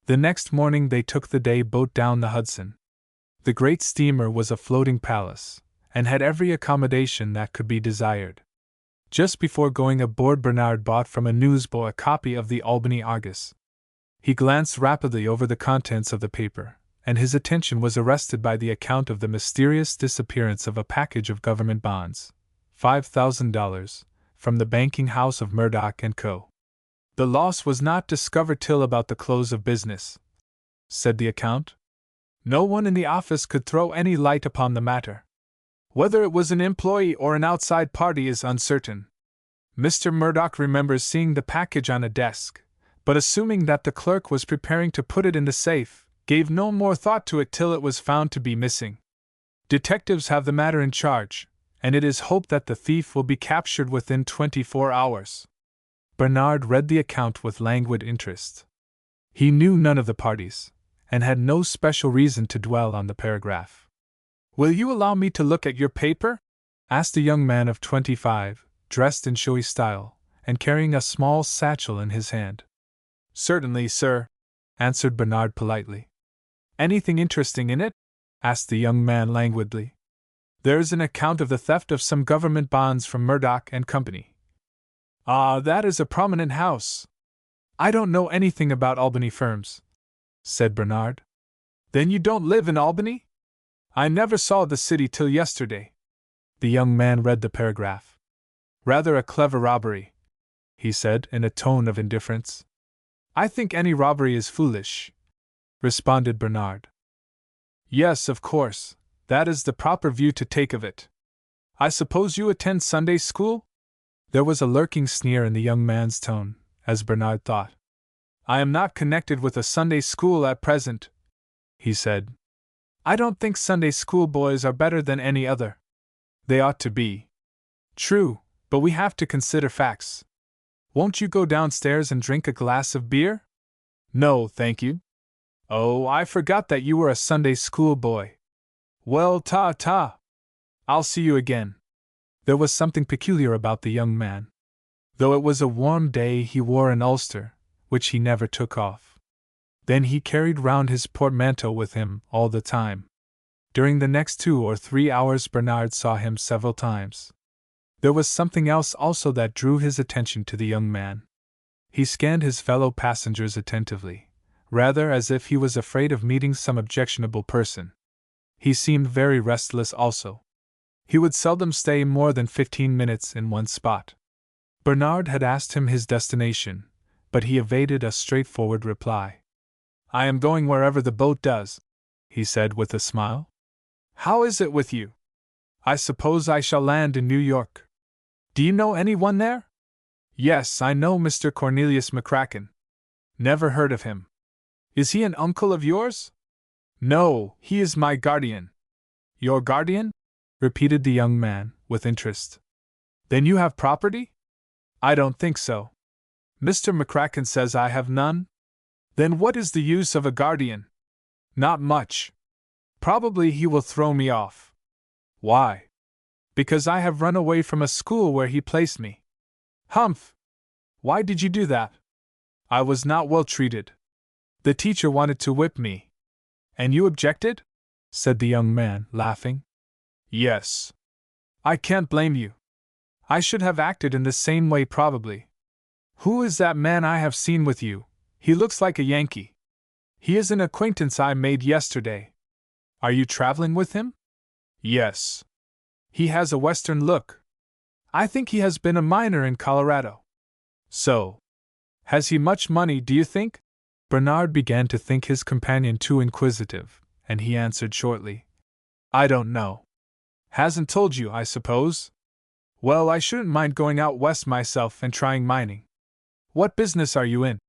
[SPEAKER 1] The next morning they took the day boat down the Hudson. The great steamer was a floating palace, and had every accommodation that could be desired. Just before going aboard, Bernard bought from a newsboy a copy of the Albany Argus. He glanced rapidly over the contents of the paper, and his attention was arrested by the account of the mysterious disappearance of a package of government bonds, $5,000, from the banking house of Murdoch & Co. The loss was not discovered till about the close of business, said the account. No one in the office could throw any light upon the matter. Whether it was an employee or an outside party is uncertain. Mr. Murdoch remembers seeing the package on a desk, but assuming that the clerk was preparing to put it in the safe, gave no more thought to it till it was found to be missing. Detectives have the matter in charge, and it is hoped that the thief will be captured within 24 hours. Bernard read the account with languid interest. He knew none of the parties, and had no special reason to dwell on the paragraph. "Will you allow me to look at your paper?" asked a young man of 25, dressed in showy style, and carrying a small satchel in his hand. "Certainly, sir," answered Bernard politely. "Anything interesting in it?" asked the young man languidly. "There's an account of the theft of some government bonds from Murdoch & Company." "Ah, that is a prominent house." "I don't know anything about Albany firms," said Bernard. "Then you don't live in Albany?" "I never saw the city till yesterday." The young man read the paragraph. "Rather a clever robbery," he said in a tone of indifference. "I think any robbery is foolish," responded Bernard. "Yes, of course, that is the proper view to take of it. I suppose you attend Sunday school?" There was a lurking sneer in the young man's tone, as Bernard thought. "I am not connected with a Sunday school at present," he said. "I don't think Sunday school boys are better than any other. They ought to be. True, but we have to consider facts. Won't you go downstairs and drink a glass of beer?" "No, thank you." "Oh, I forgot that you were a Sunday school boy. Well, ta-ta. I'll see you again." There was something peculiar about the young man. Though it was a warm day, he wore an ulster, which he never took off. Then he carried round his portmanteau with him all the time. During the next 2 or 3 hours Bernard saw him several times. There was something else also that drew his attention to the young man. He scanned his fellow passengers attentively, rather as if he was afraid of meeting some objectionable person. He seemed very restless also. He would seldom stay more than 15 minutes in one spot. Bernard had asked him his destination, but he evaded a straightforward reply. "I am going wherever the boat does," he said with a smile. "How is it with you?" "I suppose I shall land in New York." "Do you know anyone there?" "Yes, I know Mr. Cornelius McCracken." "Never heard of him." "Is he an uncle of yours?" "No, he is my guardian." "Your guardian?" repeated the young man, with interest. "Then you have property?" "I don't think so." "Mr. McCracken says I have none?" "Then what is the use of a guardian?" "Not much. Probably he will throw me off." "Why?" "Because I have run away from a school where he placed me." "Humph! Why did you do that?" "I was not well treated. The teacher wanted to whip me." "And you objected?" said the young man, laughing. "Yes." "I can't blame you. I should have acted in the same way probably. Who is that man I have seen with you? He looks like a Yankee." "He is an acquaintance I made yesterday." "Are you traveling with him?" "Yes." "He has a Western look. I think he has been a miner in Colorado." "So. Has he much money, do you think?" Bernard began to think his companion too inquisitive, and he answered shortly, "I don't know." "Hasn't told you, I suppose? Well, I shouldn't mind going out west myself and trying mining." "What business are you in?"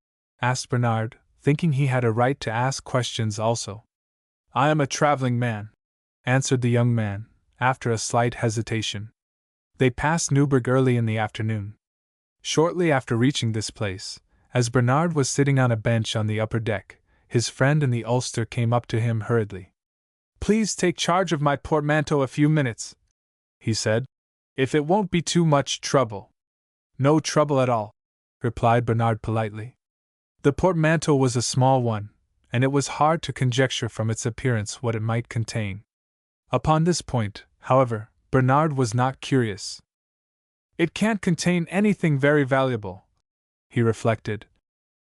[SPEAKER 1] asked Bernard, thinking he had a right to ask questions also. "I am a traveling man," answered the young man, after a slight hesitation. They passed Newburgh early in the afternoon. Shortly after reaching this place, as Bernard was sitting on a bench on the upper deck, his friend in the ulster came up to him hurriedly. "Please take charge of my portmanteau a few minutes," he said, "if it won't be too much trouble." "No trouble at all," replied Bernard politely. The portmanteau was a small one, and it was hard to conjecture from its appearance what it might contain. Upon this point, however, Bernard was not curious. "It can't contain anything very valuable," he reflected,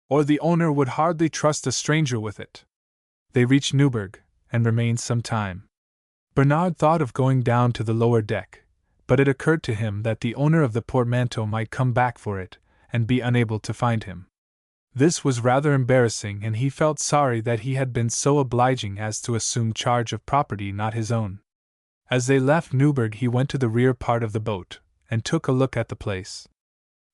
[SPEAKER 1] "or the owner would hardly trust a stranger with it." They reached Newburgh, and remained some time. Bernard thought of going down to the lower deck, but it occurred to him that the owner of the portmanteau might come back for it, and be unable to find him. This was rather embarrassing, and he felt sorry that he had been so obliging as to assume charge of property not his own. As they left Newburgh, he went to the rear part of the boat, and took a look at the place.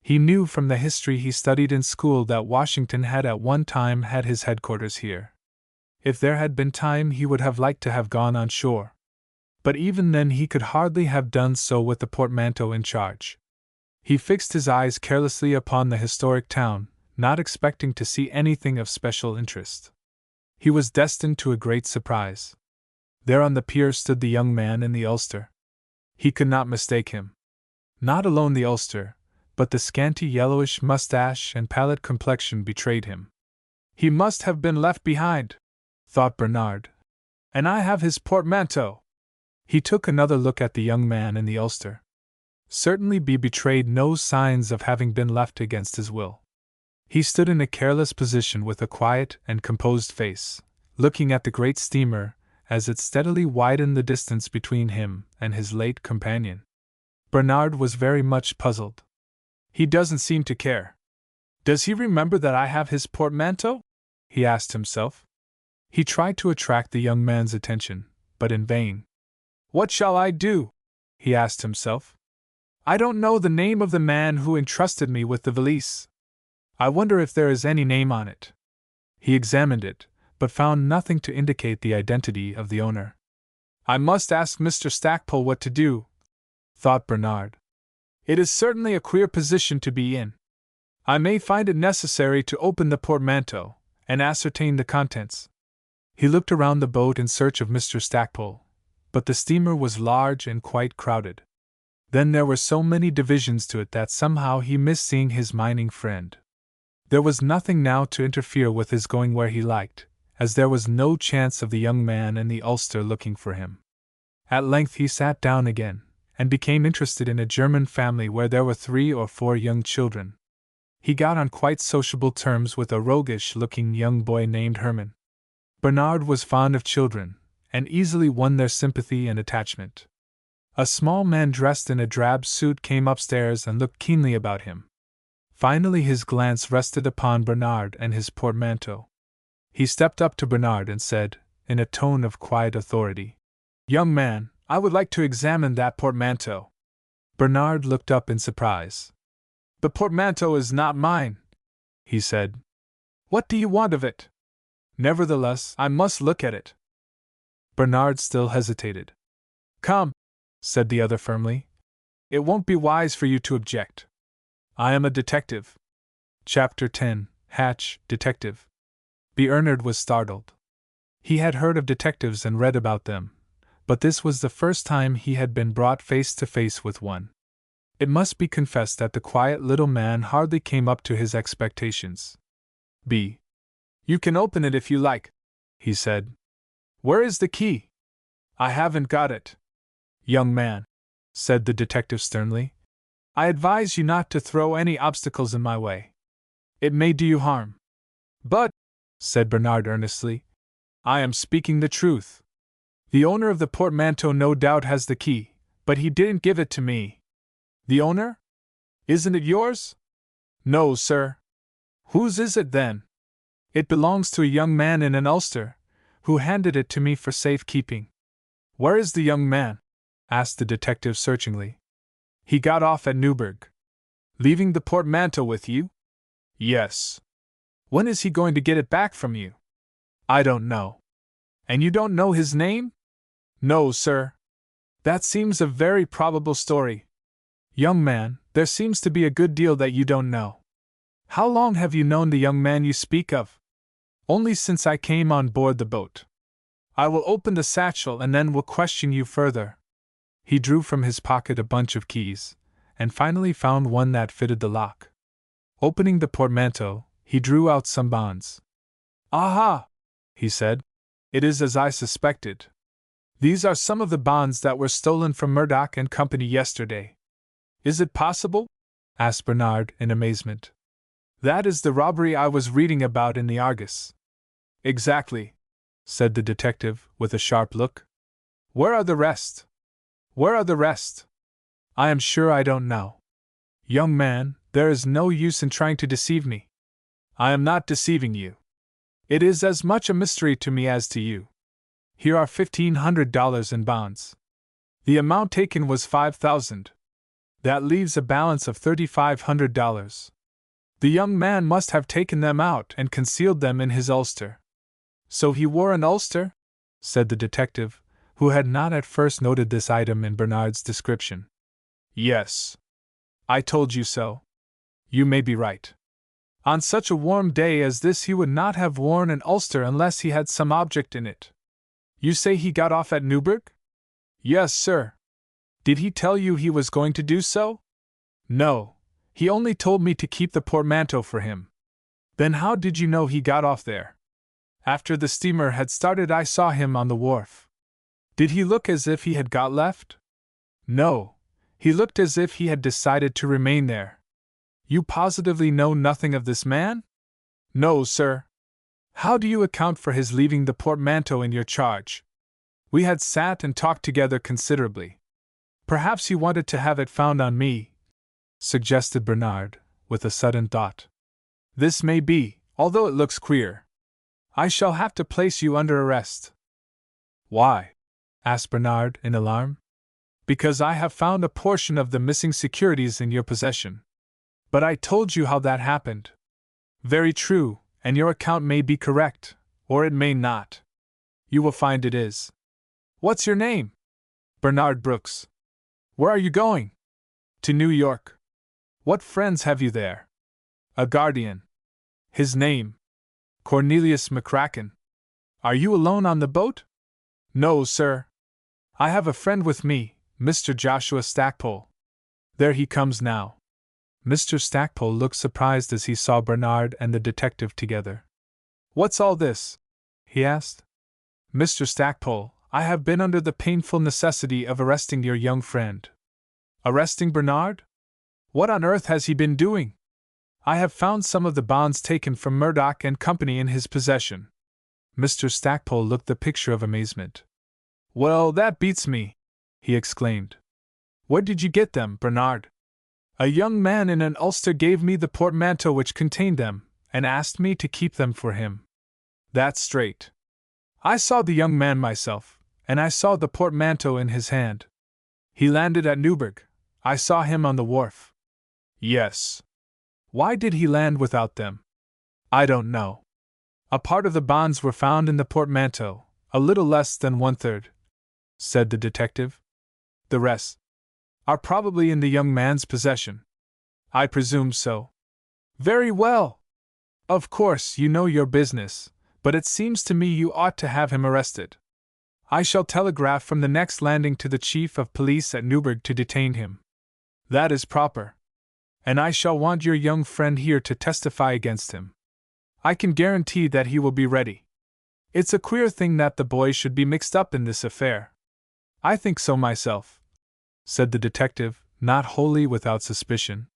[SPEAKER 1] He knew from the history he studied in school that Washington had at one time had his headquarters here. If there had been time, he would have liked to have gone on shore. But even then he could hardly have done so with the portmanteau in charge. He fixed his eyes carelessly upon the historic town, not expecting to see anything of special interest. He was destined to a great surprise. There on the pier stood the young man in the ulster. He could not mistake him. Not alone the ulster, but the scanty yellowish mustache and pallid complexion betrayed him. He must have been left behind, thought Bernard. And I have his portmanteau. He took another look at the young man in the ulster. Certainly he betrayed no signs of having been left against his will. He stood in a careless position with a quiet and composed face, looking at the great steamer as it steadily widened the distance between him and his late companion. Bernard was very much puzzled. He doesn't seem to care. Does he remember that I have his portmanteau? He asked himself. He tried to attract the young man's attention, but in vain. What shall I do? He asked himself. I don't know the name of the man who entrusted me with the valise. I wonder if there is any name on it. He examined it, but found nothing to indicate the identity of the owner. I must ask Mr. Stackpole what to do, thought Bernard. It is certainly a queer position to be in. I may find it necessary to open the portmanteau and ascertain the contents. He looked around the boat in search of Mr. Stackpole, but the steamer was large and quite crowded. Then there were so many divisions to it that somehow he missed seeing his mining friend. There was nothing now to interfere with his going where he liked, as there was no chance of the young man in the ulster looking for him. At length he sat down again, and became interested in a German family where there were 3 or 4 young children. He got on quite sociable terms with a roguish-looking young boy named Hermann. Bernard was fond of children, and easily won their sympathy and attachment. A small man dressed in a drab suit came upstairs and looked keenly about him. Finally his glance rested upon Bernard and his portmanteau. He stepped up to Bernard and said, in a tone of quiet authority, "Young man, I would like to examine that portmanteau." Bernard looked up in surprise. "The portmanteau is not mine," he said. "What do you want of it?" "Nevertheless, I must look at it." Bernard still hesitated. "Come," said the other firmly. "It won't be wise for you to object. I am a detective." Chapter 10 Hatch, Detective. Bernard was startled. He had heard of detectives and read about them, but this was the first time he had been brought face to face with one. It must be confessed that the quiet little man hardly came up to his expectations. "You can open it if you like," he said. "Where is the key?" "I haven't got it." "Young man," said the detective sternly, "I advise you not to throw any obstacles in my way. It may do you harm." "But," said Bernard earnestly, "I am speaking the truth. The owner of the portmanteau no doubt has the key, but he didn't give it to me." "The owner? Isn't it yours?" "No, sir." "Whose is it then?" "It belongs to a young man in an ulster, who handed it to me for safekeeping." "Where is the young man?" asked the detective searchingly. "He got off at Newburgh." "Leaving the portmanteau with you?" "Yes." "When is he going to get it back from you?" "I don't know." "And you don't know his name?" "No, sir." "That seems a very probable story. Young man, there seems to be a good deal that you don't know. How long have you known the young man you speak of?" "Only since I came on board the boat." "I will open the satchel and then will question you further." He drew from his pocket a bunch of keys, and finally found one that fitted the lock. Opening the portmanteau, he drew out some bonds. "Aha!" he said. "It is as I suspected. These are some of the bonds that were stolen from Murdoch and Company yesterday." "Is it possible?" asked Bernard in amazement. "That is the robbery I was reading about in the Argus." "Exactly," said the detective, with a sharp look. "Where are the rest?" "Where are the rest?" I am sure I don't know. Young man, there is no use in trying to deceive me. I am not deceiving you. It is as much a mystery to me as to you. Here are $1,500 in bonds. The amount taken was $5,000. That leaves a balance of $3,500. The young man must have taken them out and concealed them in his ulster. So he wore an ulster? Said the detective, who had not at first noted this item in Bernard's description. Yes. I told you so. You may be right. On such a warm day as this he would not have worn an ulster unless he had some object in it. You say he got off at Newburgh? Yes, sir. Did he tell you he was going to do so? No, he only told me to keep the portmanteau for him. Then how did you know he got off there? After the steamer had started I saw him on the wharf. Did he look as if he had got left? No, he looked as if he had decided to remain there. You positively know nothing of this man? No, sir. How do you account for his leaving the portmanteau in your charge? We had sat and talked together considerably. Perhaps he wanted to have it found on me, suggested Bernard, with a sudden thought. This may be, although it looks queer. I shall have to place you under arrest. Why? Asked Bernard in alarm. Because I have found a portion of the missing securities in your possession. But I told you how that happened. Very true, and your account may be correct, or it may not. You will find it is. What's your name? Bernard Brooks. Where are you going? To New York. What friends have you there? A guardian. His name? Cornelius McCracken. Are you alone on the boat? No, sir. I have a friend with me, Mr. Joshua Stackpole. There he comes now. Mr. Stackpole looked surprised as he saw Bernard and the detective together. What's all this? He asked. Mr. Stackpole, I have been under the painful necessity of arresting your young friend. Arresting Bernard? What on earth has he been doing? I have found some of the bonds taken from Murdoch and Company in his possession. Mr. Stackpole looked the picture of amazement. Well, that beats me, he exclaimed. Where did you get them, Bernard? A young man in an ulster gave me the portmanteau which contained them, and asked me to keep them for him. That's straight. I saw the young man myself, and I saw the portmanteau in his hand. He landed at Newburgh. I saw him on the wharf. Yes. Why did he land without them? I don't know. A part of the bonds were found in the portmanteau, a little less than 1/3, said the detective. The rest are probably in the young man's possession. I presume so. Very well. Of course, you know your business, but it seems to me you ought to have him arrested. I shall telegraph from the next landing to the chief of police at Newburgh to detain him. That is proper. And I shall want your young friend here to testify against him. I can guarantee that he will be ready. It's a queer thing that the boy should be mixed up in this affair. I think so myself, said the detective, not wholly without suspicion.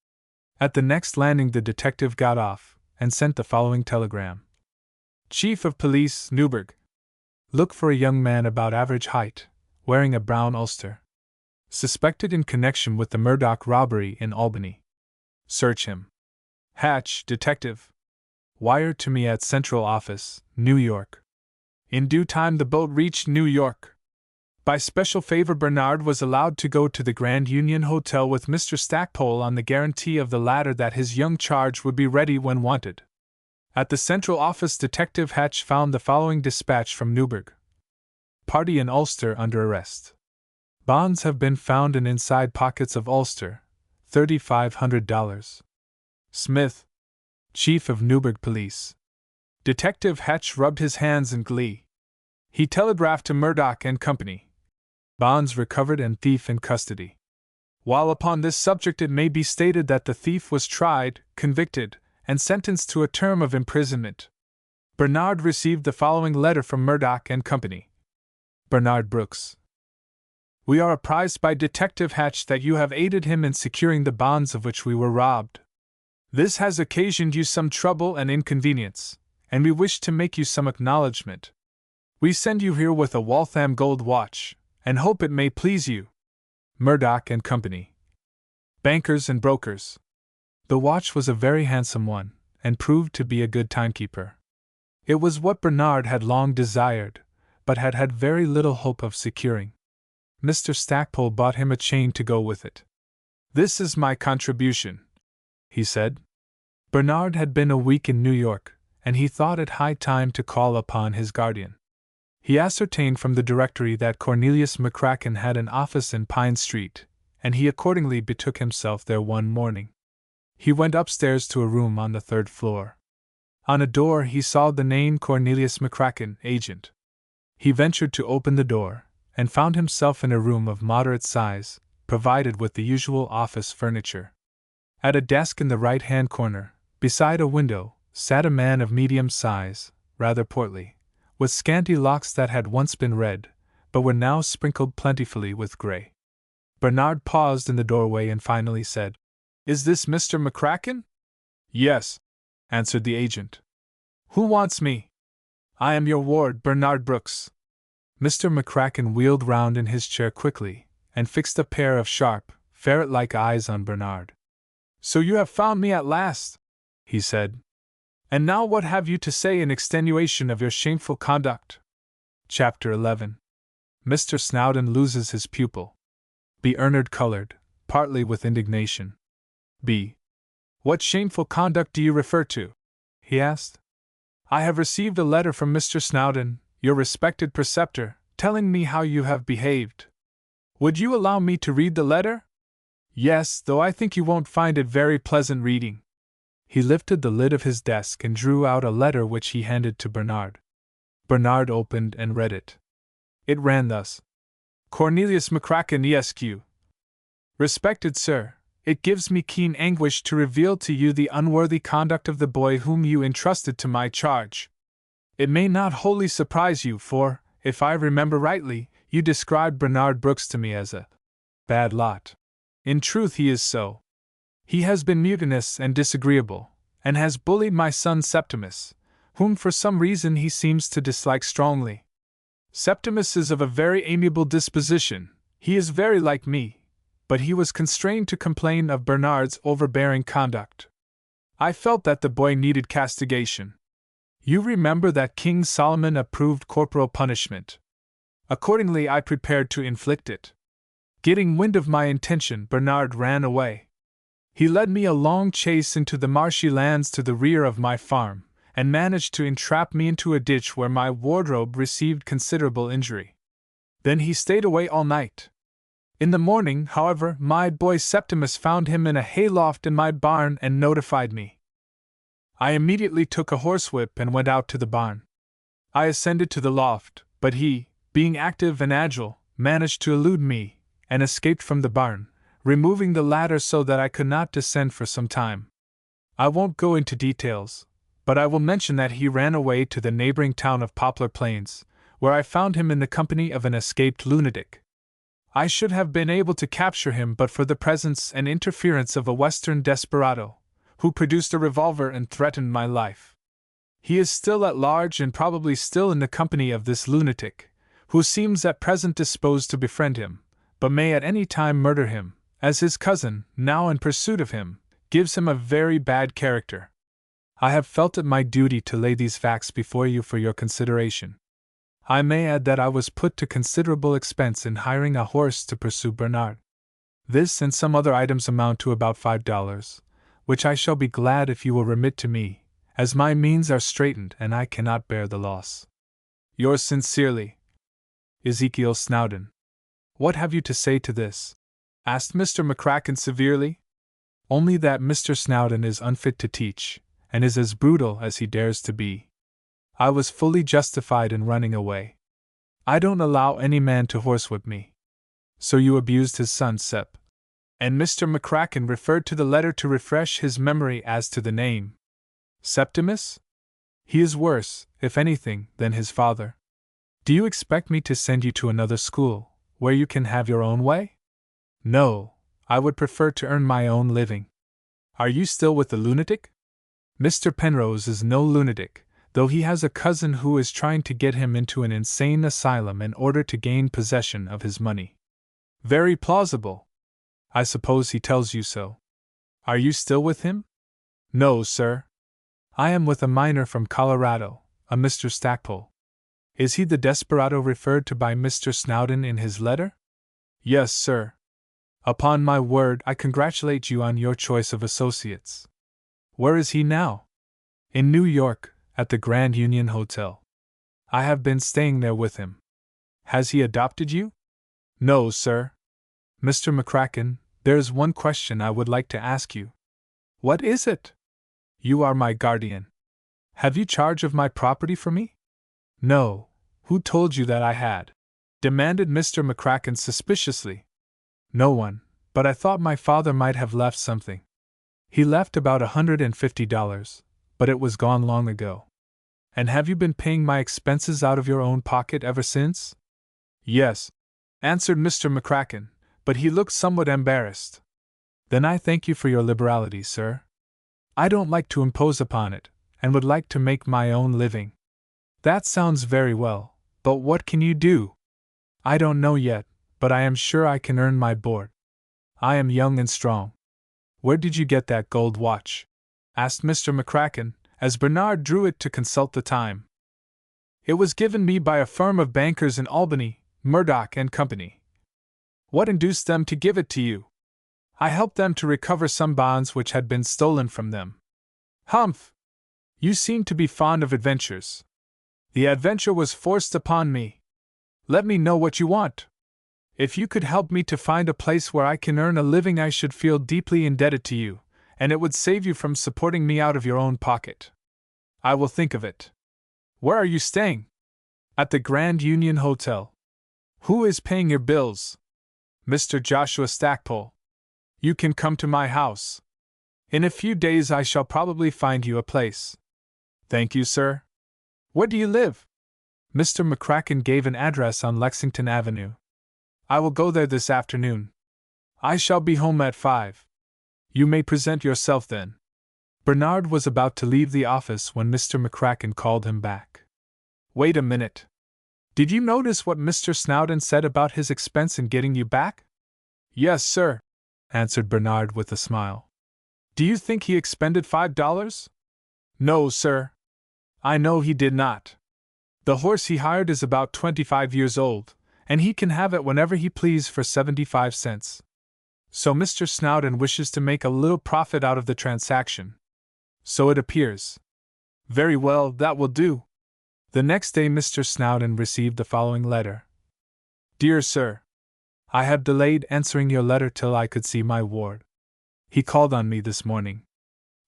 [SPEAKER 1] At the next landing the detective got off, and sent the following telegram. Chief of Police, Newburgh. Look for a young man about average height, wearing a brown ulster. Suspected in connection with the Murdoch robbery in Albany. Search him. Hatch, Detective. Wire to me at Central Office, New York. In due time the boat reached New York. By special favor Bernard was allowed to go to the Grand Union Hotel with Mr. Stackpole on the guarantee of the latter that his young charge would be ready when wanted. At the Central Office Detective Hatch found the following dispatch from Newburgh. Party in Ulster under arrest. Bonds have been found in inside pockets of Ulster, $3,500. Smith, Chief of Newburgh Police. Detective Hatch rubbed his hands in glee. He telegraphed to Murdoch and Company. Bonds recovered and thief in custody. While upon this subject it may be stated that the thief was tried, convicted, and sentenced to a term of imprisonment. Bernard received the following letter from Murdoch and Company. Bernard Brooks. We are apprised by Detective Hatch that you have aided him in securing the bonds of which we were robbed. This has occasioned you some trouble and inconvenience, and we wish to make you some acknowledgment. We send you here with a Waltham gold watch, and hope it may please you. Murdoch and Company, bankers and brokers. The watch was a very handsome one, and proved to be a good timekeeper. It was what Bernard had long desired, but had had very little hope of securing. Mr. Stackpole bought him a chain to go with it. "This is my contribution," he said. Bernard had been a week in New York, and he thought it high time to call upon his guardian. He ascertained from the directory that Cornelius McCracken had an office in Pine Street, and he accordingly betook himself there one morning. He went upstairs to a room on the 3rd floor. On a door he saw the name Cornelius McCracken, agent. He ventured to open the door, and found himself in a room of moderate size, provided with the usual office furniture. At a desk in the right-hand corner, beside a window, sat a man of medium size, rather portly, with scanty locks that had once been red, but were now sprinkled plentifully with gray. Bernard paused in the doorway and finally said, "Is this Mr. McCracken?" "Yes," answered the agent. "Who wants me?" "I am your ward, Bernard Brooks." Mr. McCracken wheeled round in his chair quickly, and fixed a pair of sharp, ferret-like eyes on Bernard. "So you have found me at last," he said. "And now what have you to say in extenuation of your shameful conduct?" Chapter 11. Mr. Snowdon loses his pupil. B. Ernard colored, partly with indignation. "B. What shameful conduct do you refer to?" he asked. "I have received a letter from Mr. Snowdon, your respected preceptor, telling me how you have behaved. Would you allow me to read the letter?" "Yes, though I think you won't find it very pleasant reading." He lifted the lid of his desk and drew out a letter which he handed to Bernard. Bernard opened and read it. It ran thus: Cornelius McCracken, Esq. Respected Sir, it gives me keen anguish to reveal to you the unworthy conduct of the boy whom you entrusted to my charge. It may not wholly surprise you, for, if I remember rightly, you described Bernard Brooks to me as a bad lot. In truth, he is so. He has been mutinous and disagreeable, and has bullied my son Septimus, whom for some reason he seems to dislike strongly. Septimus is of a very amiable disposition, he is very like me, but he was constrained to complain of Bernard's overbearing conduct. I felt that the boy needed castigation. You remember that King Solomon approved corporal punishment. Accordingly, I prepared to inflict it. Getting wind of my intention, Bernard ran away. He led me a long chase into the marshy lands to the rear of my farm, and managed to entrap me into a ditch where my wardrobe received considerable injury. Then he stayed away all night. In the morning, however, my boy Septimus found him in a hayloft in my barn and notified me. I immediately took a horsewhip and went out to the barn. I ascended to the loft, but he, being active and agile, managed to elude me, and escaped from the barn, removing the ladder so that I could not descend for some time. I won't go into details, but I will mention that he ran away to the neighboring town of Poplar Plains, where I found him in the company of an escaped lunatic. I should have been able to capture him but for the presence and interference of a Western desperado, who produced a revolver and threatened my life. He is still at large and probably still in the company of this lunatic, who seems at present disposed to befriend him, but may at any time murder him, as his cousin, now in pursuit of him, gives him a very bad character. I have felt it my duty to lay these facts before you for your consideration. I may add that I was put to considerable expense in hiring a horse to pursue Bernard. This and some other items amount to about $5, which I shall be glad if you will remit to me, as my means are straitened and I cannot bear the loss. Yours sincerely, Ezekiel Snowdon. What have you to say to this? Asked Mr. McCracken severely. Only that Mr. Snowdon is unfit to teach, and is as brutal as he dares to be. I was fully justified in running away. I don't allow any man to horsewhip me. So you abused his son, Sep. And Mr. McCracken referred to the letter to refresh his memory as to the name. Septimus? He is worse, if anything, than his father. Do you expect me to send you to another school, where you can have your own way? No, I would prefer to earn my own living. Are you still with the lunatic? Mr. Penrose is no lunatic, though he has a cousin who is trying to get him into an insane asylum in order to gain possession of his money. Very plausible. I suppose he tells you so. Are you still with him? No, sir. I am with a miner from Colorado, a Mr. Stackpole. Is he the desperado referred to by Mr. Snowdon in his letter? Yes, sir. Upon my word, I congratulate you on your choice of associates. Where is he now? In New York, at the Grand Union Hotel. I have been staying there with him. Has he adopted you? No, sir. Mr. McCracken, there is one question I would like to ask you. What is it? You are my guardian. Have you charge of my property for me? No. Who told you that I had? Demanded Mr. McCracken suspiciously. No one, but I thought my father might have left something. He left about $150, but it was gone long ago. And have you been paying my expenses out of your own pocket ever since? Yes, answered Mr. McCracken, but he looked somewhat embarrassed. Then I thank you for your liberality, sir. I don't like to impose upon it, and would like to make my own living. That sounds very well, but what can you do? I don't know yet, but I am sure I can earn my board. I am young and strong. Where did you get that gold watch? Asked Mr. McCracken, as Bernard drew it to consult the time. It was given me by a firm of bankers in Albany, Murdoch and Company. What induced them to give it to you? I helped them to recover some bonds which had been stolen from them. Humph! You seem to be fond of adventures. The adventure was forced upon me. Let me know what you want. If you could help me to find a place where I can earn a living, I should feel deeply indebted to you, and it would save you from supporting me out of your own pocket. I will think of it. Where are you staying? At the Grand Union Hotel. Who is paying your bills? Mr. Joshua Stackpole. You can come to my house. In a few days I shall probably find you a place. Thank you, sir. Where do you live? Mr. McCracken gave an address on Lexington Avenue. I will go there this afternoon. I shall be home at 5. You may present yourself then. Bernard was about to leave the office when Mr. McCracken called him back. Wait a minute. Did you notice what Mr. Snowdon said about his expense in getting you back? Yes, sir, answered Bernard with a smile. Do you think he expended $5? No, sir. I know he did not. The horse he hired is about 25 years old, and he can have it whenever he please for 75 cents. So Mr. Snowdon wishes to make a little profit out of the transaction. So it appears. Very well, that will do. The next day Mr. Snowdon received the following letter. Dear Sir, I have delayed answering your letter till I could see my ward. He called on me this morning.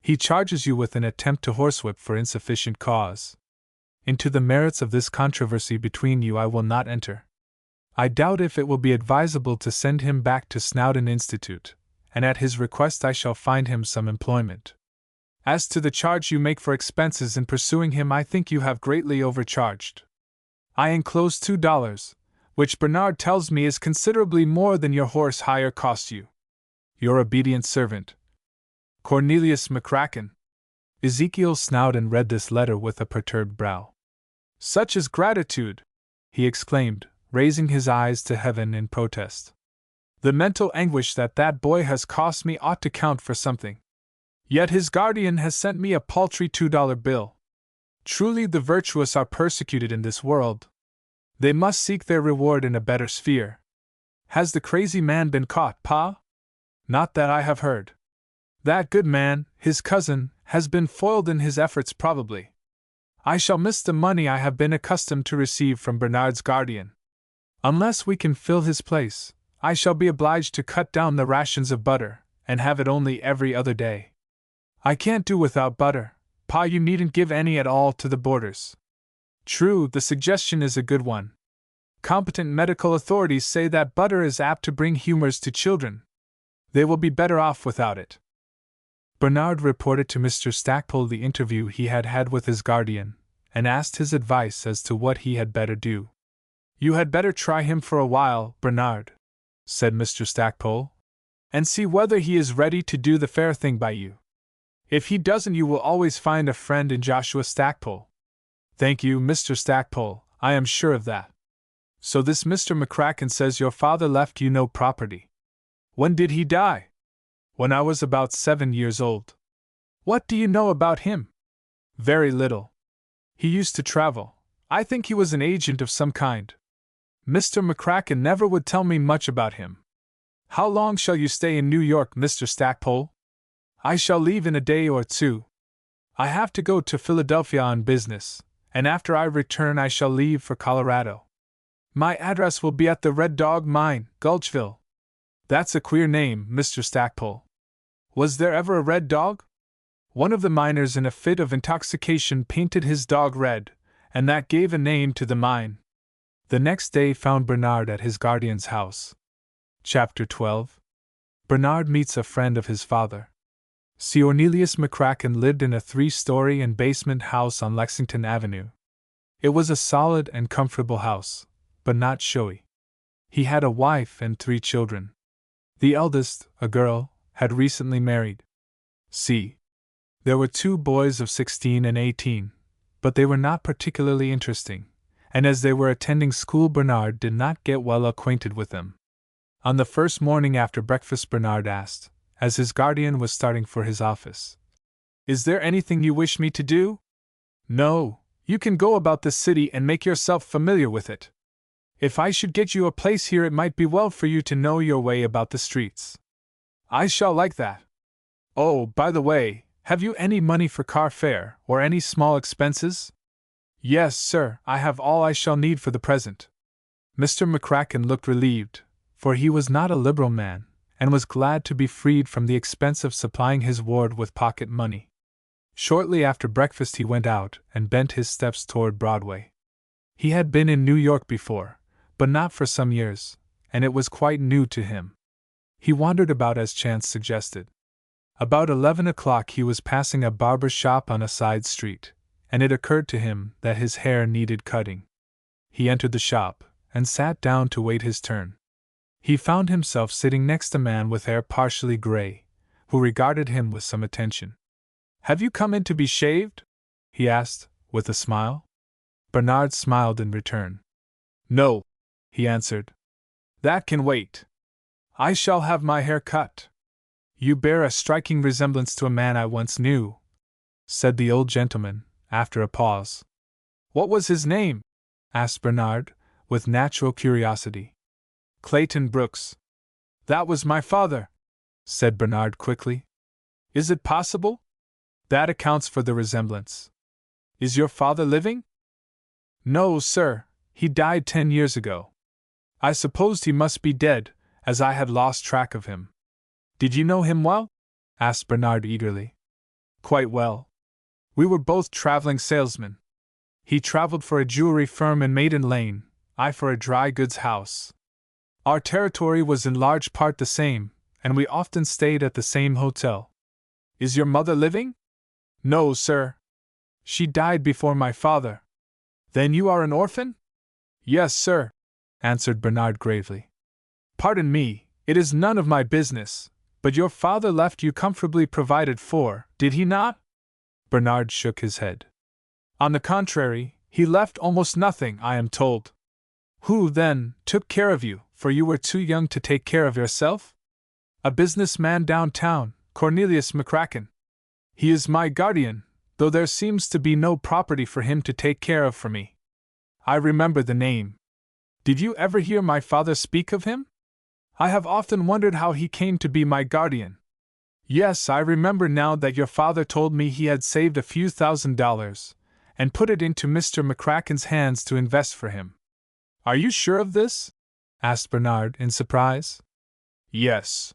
[SPEAKER 1] He charges you with an attempt to horsewhip for insufficient cause. Into the merits of this controversy between you I will not enter. I doubt if it will be advisable to send him back to Snowdon Institute, and at his request I shall find him some employment. As to the charge you make for expenses in pursuing him, I think you have greatly overcharged. I enclose $2, which Bernard tells me is considerably more than your horse hire cost you. Your obedient servant, Cornelius McCracken. Ezekiel Snowdon read this letter with a perturbed brow. Such is gratitude, he exclaimed, raising his eyes to heaven in protest. The mental anguish that boy has cost me ought to count for something. Yet his guardian has sent me a paltry $2 bill. Truly the virtuous are persecuted in this world. They must seek their reward in a better sphere. Has the crazy man been caught, Pa? Not that I have heard. That good man, his cousin, has been foiled in his efforts probably. I shall miss the money I have been accustomed to receive from Bernard's guardian. Unless we can fill his place, I shall be obliged to cut down the rations of butter, and have it only every other day. I can't do without butter, Pa. You needn't give any at all to the boarders. True, the suggestion is a good one. Competent medical authorities say that butter is apt to bring humors to children. They will be better off without it. Bernard reported to Mr. Stackpole the interview he had had with his guardian, and asked his advice as to what he had better do. You had better try him for a while, Bernard, said Mr. Stackpole, and see whether he is ready to do the fair thing by you. If he doesn't, you will always find a friend in Joshua Stackpole. Thank you, Mr. Stackpole, I am sure of that. So this Mr. McCracken says your father left you no property. When did he die? When I was about 7 years old. What do you know about him? Very little. He used to travel. I think he was an agent of some kind. Mr. McCracken never would tell me much about him. How long shall you stay in New York, Mr. Stackpole? I shall leave in a day or two. I have to go to Philadelphia on business, and after I return I shall leave for Colorado. My address will be at the Red Dog Mine, Gulchville. That's a queer name, Mr. Stackpole. Was there ever a red dog? One of the miners in a fit of intoxication painted his dog red, and that gave a name to the mine. The next day found Bernard at his guardian's house. Chapter 12. Bernard meets a friend of his father. C. Cornelius McCracken lived in a 3-story and basement house on Lexington Avenue. It was a solid and comfortable house, but not showy. He had a wife and 3 children. The eldest, a girl, had recently married. There were 2 boys of 16 and 18, but they were not particularly interesting, and as they were attending school Bernard did not get well acquainted with them. On the first morning after breakfast Bernard asked, as his guardian was starting for his office, "Is there anything you wish me to do?" "No, you can go about the city and make yourself familiar with it. If I should get you a place here it might be well for you to know your way about the streets." "I shall like that. Oh, by the way, have you any money for car fare, or any small expenses?" "Yes, sir, I have all I shall need for the present." Mr. McCracken looked relieved, for he was not a liberal man, and was glad to be freed from the expense of supplying his ward with pocket money. Shortly after breakfast he went out and bent his steps toward Broadway. He had been in New York before, but not for some years, and it was quite new to him. He wandered about as chance suggested. About 11 o'clock he was passing a barber's shop on a side street, and it occurred to him that his hair needed cutting. He entered the shop, and sat down to wait his turn. He found himself sitting next a man with hair partially gray, who regarded him with some attention. "Have you come in to be shaved?" he asked, with a smile. Bernard smiled in return. "No," he answered. "That can wait. I shall have my hair cut." "You bear a striking resemblance to a man I once knew," said the old gentleman, after a pause. "What was his name?" asked Bernard, with natural curiosity. "Clayton Brooks." "That was my father," said Bernard quickly. "Is it possible?" "That accounts for the resemblance." "Is your father living?" "No, sir, he died 10 years ago." "I supposed he must be dead, as I had lost track of him." "Did you know him well?" asked Bernard eagerly. "Quite well. We were both traveling salesmen. He traveled for a jewelry firm in Maiden Lane, I for a dry goods house. Our territory was in large part the same, and we often stayed at the same hotel." "Is your mother living?" "No, sir. She died before my father." "Then you are an orphan?" "Yes, sir," answered Bernard gravely. "Pardon me, it is none of my business, but your father left you comfortably provided for, did he not?" Bernard shook his head. "On the contrary, he left almost nothing, I am told." "Who, then, took care of you, for you were too young to take care of yourself?" "A businessman downtown, Cornelius McCracken. He is my guardian, though there seems to be no property for him to take care of for me." "I remember the name. Did you ever hear my father speak of him?" "I have often wondered how he came to be my guardian." "Yes, I remember now that your father told me he had saved a few $1,000s, and put it into Mr. McCracken's hands to invest for him." "Are you sure of this?" asked Bernard in surprise. "Yes.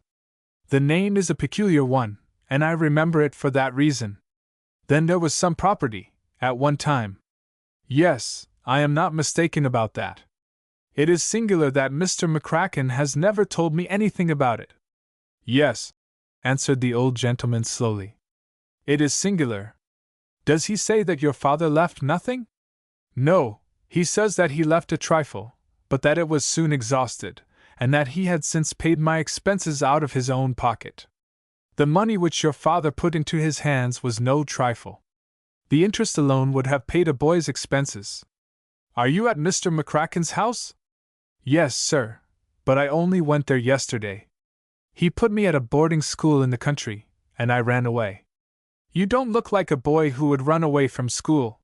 [SPEAKER 1] The name is a peculiar one, and I remember it for that reason." "Then there was some property, at one time?" "Yes, I am not mistaken about that. It is singular that Mr. McCracken has never told me anything about it." "Yes," answered the old gentleman slowly. "It is singular. Does he say that your father left nothing?" "No, he says that he left a trifle, but that it was soon exhausted, and that he had since paid my expenses out of his own pocket." "The money which your father put into his hands was no trifle. The interest alone would have paid a boy's expenses." "Are you at Mr. McCracken's house?" "Yes, sir, but I only went there yesterday." He put me at a boarding school in the country, and I ran away. You don't look like a boy who would run away from school.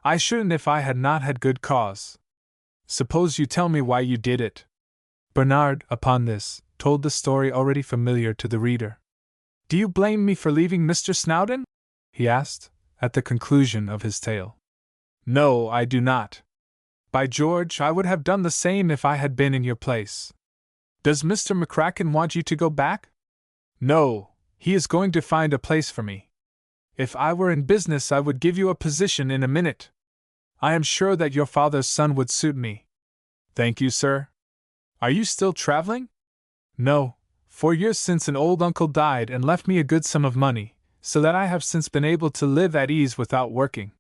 [SPEAKER 1] I shouldn't if I had not had good cause. Suppose you tell me why you did it." Bernard, upon this, told the story already familiar to the reader. "Do you blame me for leaving Mr. Snowdon?" he asked, at the conclusion of his tale. "No, I do not. By George, I would have done the same if I had been in your place. Does Mr. McCracken want you to go back?" "No, he is going to find a place for me. If I were in business, I would give you a position in a minute. I am sure that your father's son would suit me." "Thank you, sir. Are you still traveling?" "No, 4 years since an old uncle died and left me a good sum of money, so that I have since been able to live at ease without working.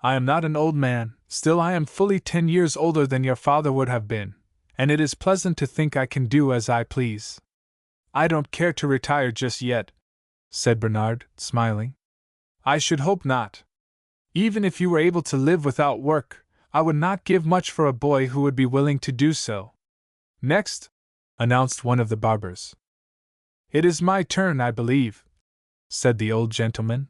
[SPEAKER 1] I am not an old man, still I am fully 10 years older than your father would have been, and it is pleasant to think I can do as I please. I don't care to retire just yet," said Bernard, smiling. "I should hope not. Even if you were able to live without work, I would not give much for a boy who would be willing to do so." "Next," announced one of the barbers. "It is my turn, I believe," said the old gentleman.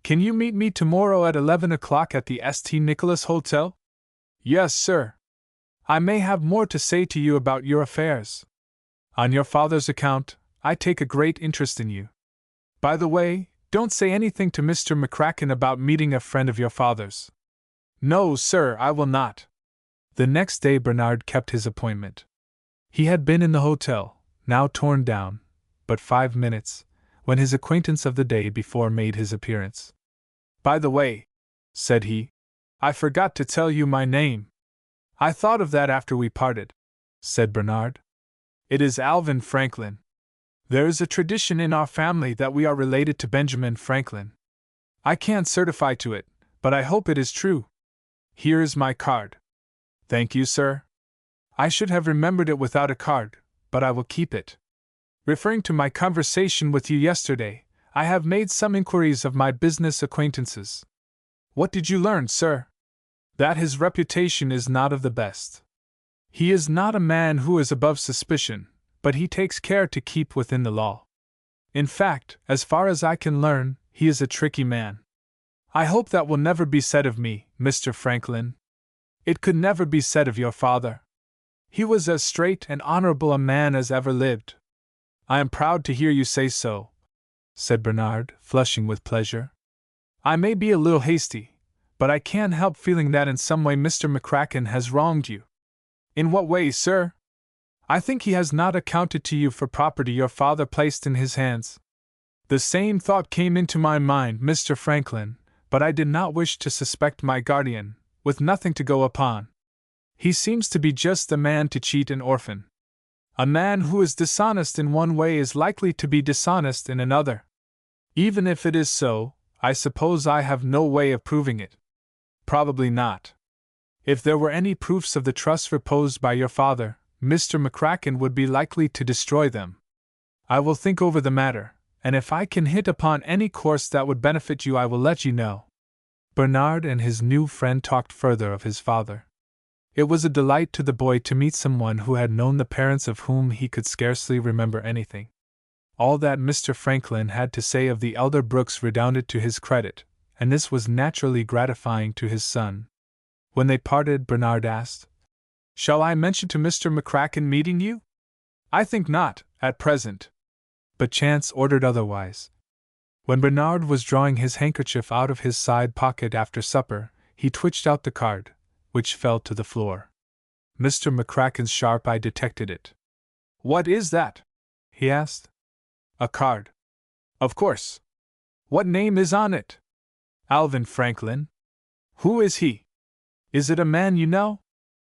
[SPEAKER 1] "Can you meet me tomorrow at 11 o'clock at the St. Nicholas Hotel?" "Yes, sir. I may have more to say to you about your affairs. On your father's account, I take a great interest in you. By the way, don't say anything to Mr. McCracken about meeting a friend of your father's." "No, sir, I will not." The next day Bernard kept his appointment. He had been in the hotel, now torn down, but 5 minutes, when his acquaintance of the day before made his appearance. "By the way," said he, "I forgot to tell you my name." "I thought of that after we parted," said Bernard. "It is Alvin Franklin. There is a tradition in our family that we are related to Benjamin Franklin. I can't certify to it, but I hope it is true. Here is my card." "Thank you, sir. I should have remembered it without a card, but I will keep it. Referring to my conversation with you yesterday, I have made some inquiries of my business acquaintances." "What did you learn, sir?" "That his reputation is not of the best. He is not a man who is above suspicion, but he takes care to keep within the law. In fact, as far as I can learn, he is a tricky man. I hope that will never be said of me, Mr. Franklin. It could never be said of your father. He was as straight and honorable a man as ever lived." "I am proud to hear you say so," said Bernard, flushing with pleasure. "I may be a little hasty, but I can't help feeling that in some way Mr. McCracken has wronged you." "In what way, sir?" "I think he has not accounted to you for property your father placed in his hands." "The same thought came into my mind, Mr. Franklin, but I did not wish to suspect my guardian, with nothing to go upon. He seems to be just the man to cheat an orphan. A man who is dishonest in one way is likely to be dishonest in another. Even if it is so, I suppose I have no way of proving it." "Probably not. If there were any proofs of the trust reposed by your father, Mr. McCracken would be likely to destroy them. I will think over the matter, and if I can hit upon any course that would benefit you I will let you know." Bernard and his new friend talked further of his father. It was a delight to the boy to meet someone who had known the parents of whom he could scarcely remember anything. All that Mr. Franklin had to say of the elder Brooks redounded to his credit, and this was naturally gratifying to his son. When they parted, Bernard asked, "Shall I mention to Mr. McCracken meeting you?" "I think not, at present." But chance ordered otherwise. When Bernard was drawing his handkerchief out of his side pocket after supper, he twitched out the card, which fell to the floor. Mr. McCracken's sharp eye detected it. "What is that?" he asked. "A card." "Of course. What name is on it?" "Alvin Franklin." "Who is he?" "Is it a man you know?"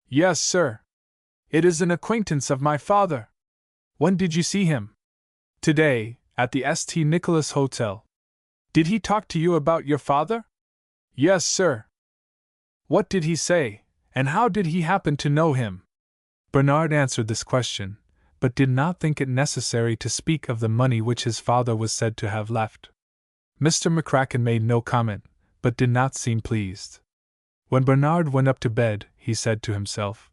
[SPEAKER 1] "Yes, sir. It is an acquaintance of my father." "When did you see him?" "Today, at the St. Nicholas Hotel." "Did he talk to you about your father?" "Yes, sir." "What did he say, and how did he happen to know him?" Bernard answered this question, but did not think it necessary to speak of the money which his father was said to have left. Mr. McCracken made no comment, but did not seem pleased. When Bernard went up to bed, he said to himself,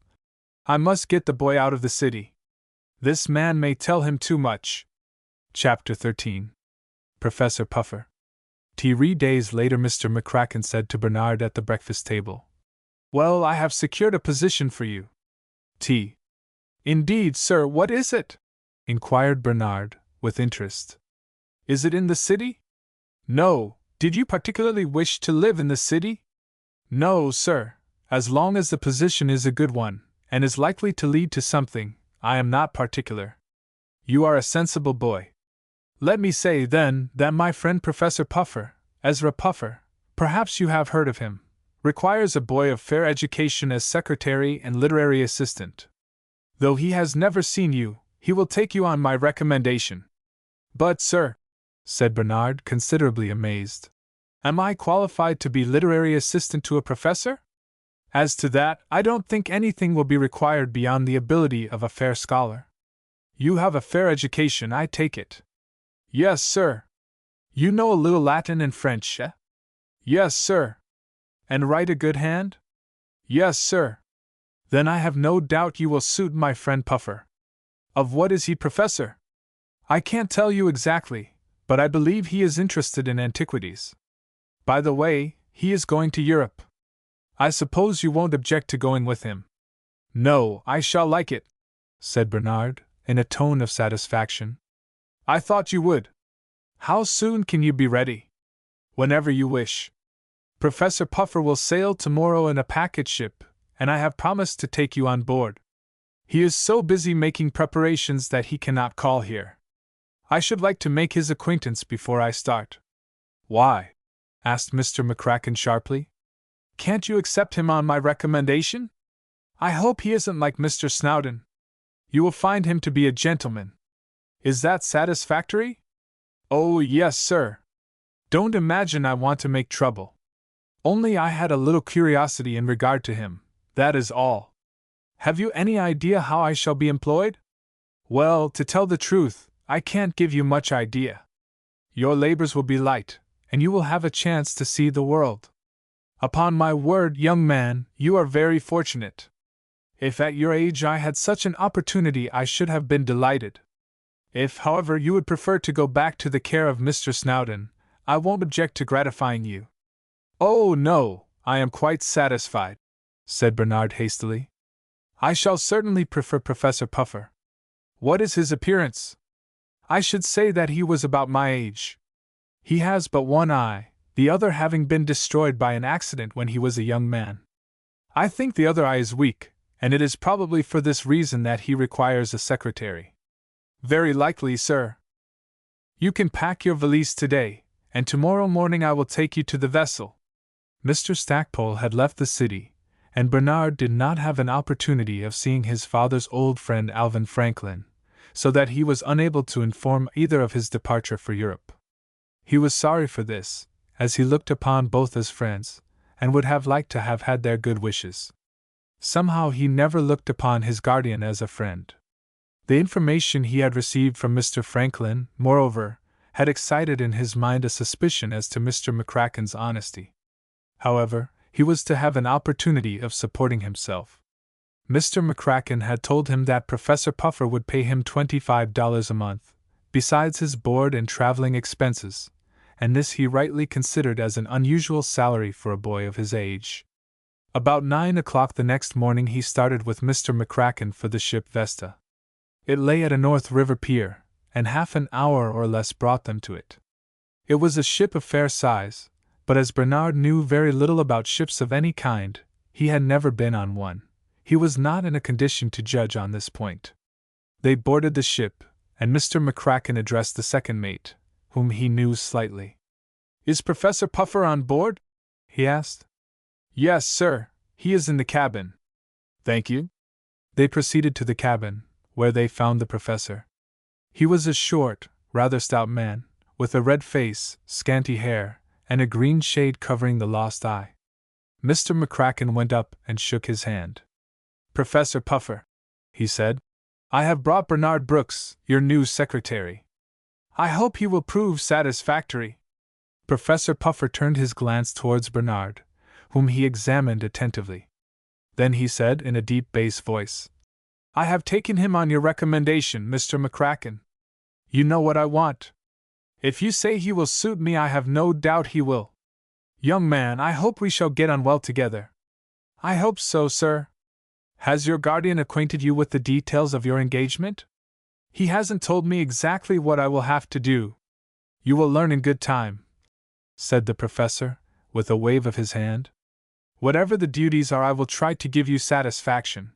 [SPEAKER 1] "I must get the boy out of the city. This man may tell him too much. Chapter 13. Professor Puffer. 3 days later, Mr. McCracken said to Bernard at the breakfast table, "Well, I have secured a position for you." "Indeed, sir, what is it?" inquired Bernard, with interest. "Is it in the city?" "No. Did you particularly wish to live in the city?" "No, sir. As long as the position is a good one, and is likely to lead to something, I am not particular." "You are a sensible boy." "Let me say, then, that my friend Professor Puffer, Ezra Puffer, perhaps you have heard of him, requires a boy of fair education as secretary and literary assistant. Though he has never seen you, he will take you on my recommendation." "But, sir," said Bernard, considerably amazed, "am I qualified to be literary assistant to a professor?" "As to that, I don't think anything will be required beyond the ability of a fair scholar." "You have a fair education, I take it." "Yes, sir." "You know a little Latin and French, eh?" "Yes, sir." "And write a good hand?" "Yes, sir." "Then I have no doubt you will suit my friend Puffer." "Of what is he professor?" "I can't tell you exactly, but I believe he is interested in antiquities. By the way, he is going to Europe. I suppose you won't object to going with him." "No, I shall like it," said Bernard, in a tone of satisfaction. "I thought you would. How soon can you be ready?" "Whenever you wish. Professor Puffer will sail tomorrow in a packet ship, and I have promised to take you on board. He is so busy making preparations that he cannot call here. I should like to make his acquaintance before I start." "Why?" asked Mr. McCracken sharply. "Can't you accept him on my recommendation? I hope he isn't like Mr. Snowdon. You will find him to be a gentleman. Is that satisfactory?" "Oh, yes, sir. Don't imagine I want to make trouble. Only I had a little curiosity in regard to him, that is all. Have you any idea how I shall be employed?" "Well, to tell the truth, I can't give you much idea. Your labors will be light, and you will have a chance to see the world. Upon my word, young man, you are very fortunate. If at your age I had such an opportunity, I should have been delighted. If, however, you would prefer to go back to the care of Mr. Snowdon, I won't object to gratifying you." "Oh, no, I am quite satisfied," said Bernard hastily. "I shall certainly prefer Professor Puffer. What is his appearance?" "I should say that he was about my age. He has but one eye, the other having been destroyed by an accident when he was a young man. I think the other eye is weak, and it is probably for this reason that he requires a secretary." "Very likely, sir." "You can pack your valise today, and tomorrow morning I will take you to the vessel." Mr. Stackpole had left the city, and Bernard did not have an opportunity of seeing his father's old friend Alvin Franklin, so that he was unable to inform either of his departure for Europe. He was sorry for this, as he looked upon both as friends, and would have liked to have had their good wishes. Somehow he never looked upon his guardian as a friend. The information he had received from Mr. Franklin, moreover, had excited in his mind a suspicion as to Mr. McCracken's honesty. However, he was to have an opportunity of supporting himself. Mr. McCracken had told him that Professor Puffer would pay him $25 a month, besides his board and traveling expenses, and this he rightly considered as an unusual salary for a boy of his age. About 9 o'clock the next morning he started with Mr. McCracken for the ship Vesta. It lay at a North River pier, and half an hour or less brought them to it. It was a ship of fair size, but as Bernard knew very little about ships of any kind, he had never been on one. He was not in a condition to judge on this point. They boarded the ship, and Mr. McCracken addressed the second mate, whom he knew slightly. "Is Professor Puffer on board?" he asked. "Yes, sir, he is in the cabin." "Thank you." They proceeded to the cabin, where they found the professor. He was a short, rather stout man, with a red face, scanty hair, and a green shade covering the lost eye. Mr. McCracken went up and shook his hand. "Professor Puffer," he said, "I have brought Bernard Brooks, your new secretary. I hope he will prove satisfactory." Professor Puffer turned his glance towards Bernard, whom he examined attentively. Then he said in a deep bass voice, I have taken him on your recommendation, Mr. McCracken. You know what I want. If you say he will suit me, I have no doubt he will. Young man, I hope we shall get on well together. I hope so, sir. Has your guardian acquainted you with the details of your engagement? He hasn't told me exactly what I will have to do. You will learn in good time, said the professor, with a wave of his hand. Whatever the duties are, I will try to give you satisfaction.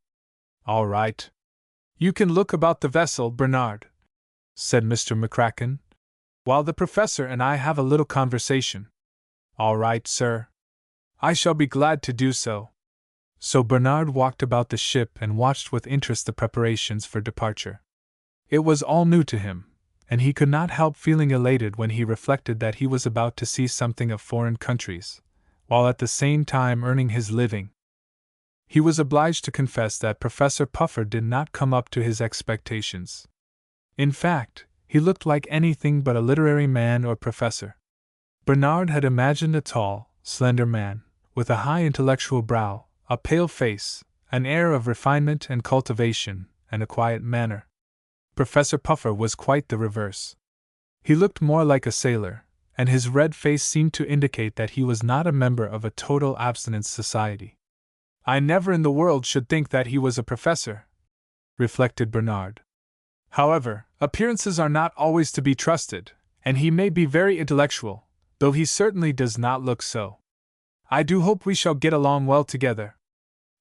[SPEAKER 1] All right. You can look about the vessel, Bernard, said Mr. McCracken, while the professor and I have a little conversation. All right, sir. I shall be glad to do so. So Bernard walked about the ship and watched with interest the preparations for departure. It was all new to him, and he could not help feeling elated when he reflected that he was about to see something of foreign countries, while at the same time earning his living. He was obliged to confess that Professor Puffer did not come up to his expectations. In fact, he looked like anything but a literary man or professor. Bernard had imagined a tall, slender man, with a high intellectual brow, a pale face, an air of refinement and cultivation, and a quiet manner. Professor Puffer was quite the reverse. He looked more like a sailor, and his red face seemed to indicate that he was not a member of a total abstinence society. I never in the world should think that he was a professor, reflected Bernard. However, appearances are not always to be trusted, and he may be very intellectual, though he certainly does not look so. I do hope we shall get along well together.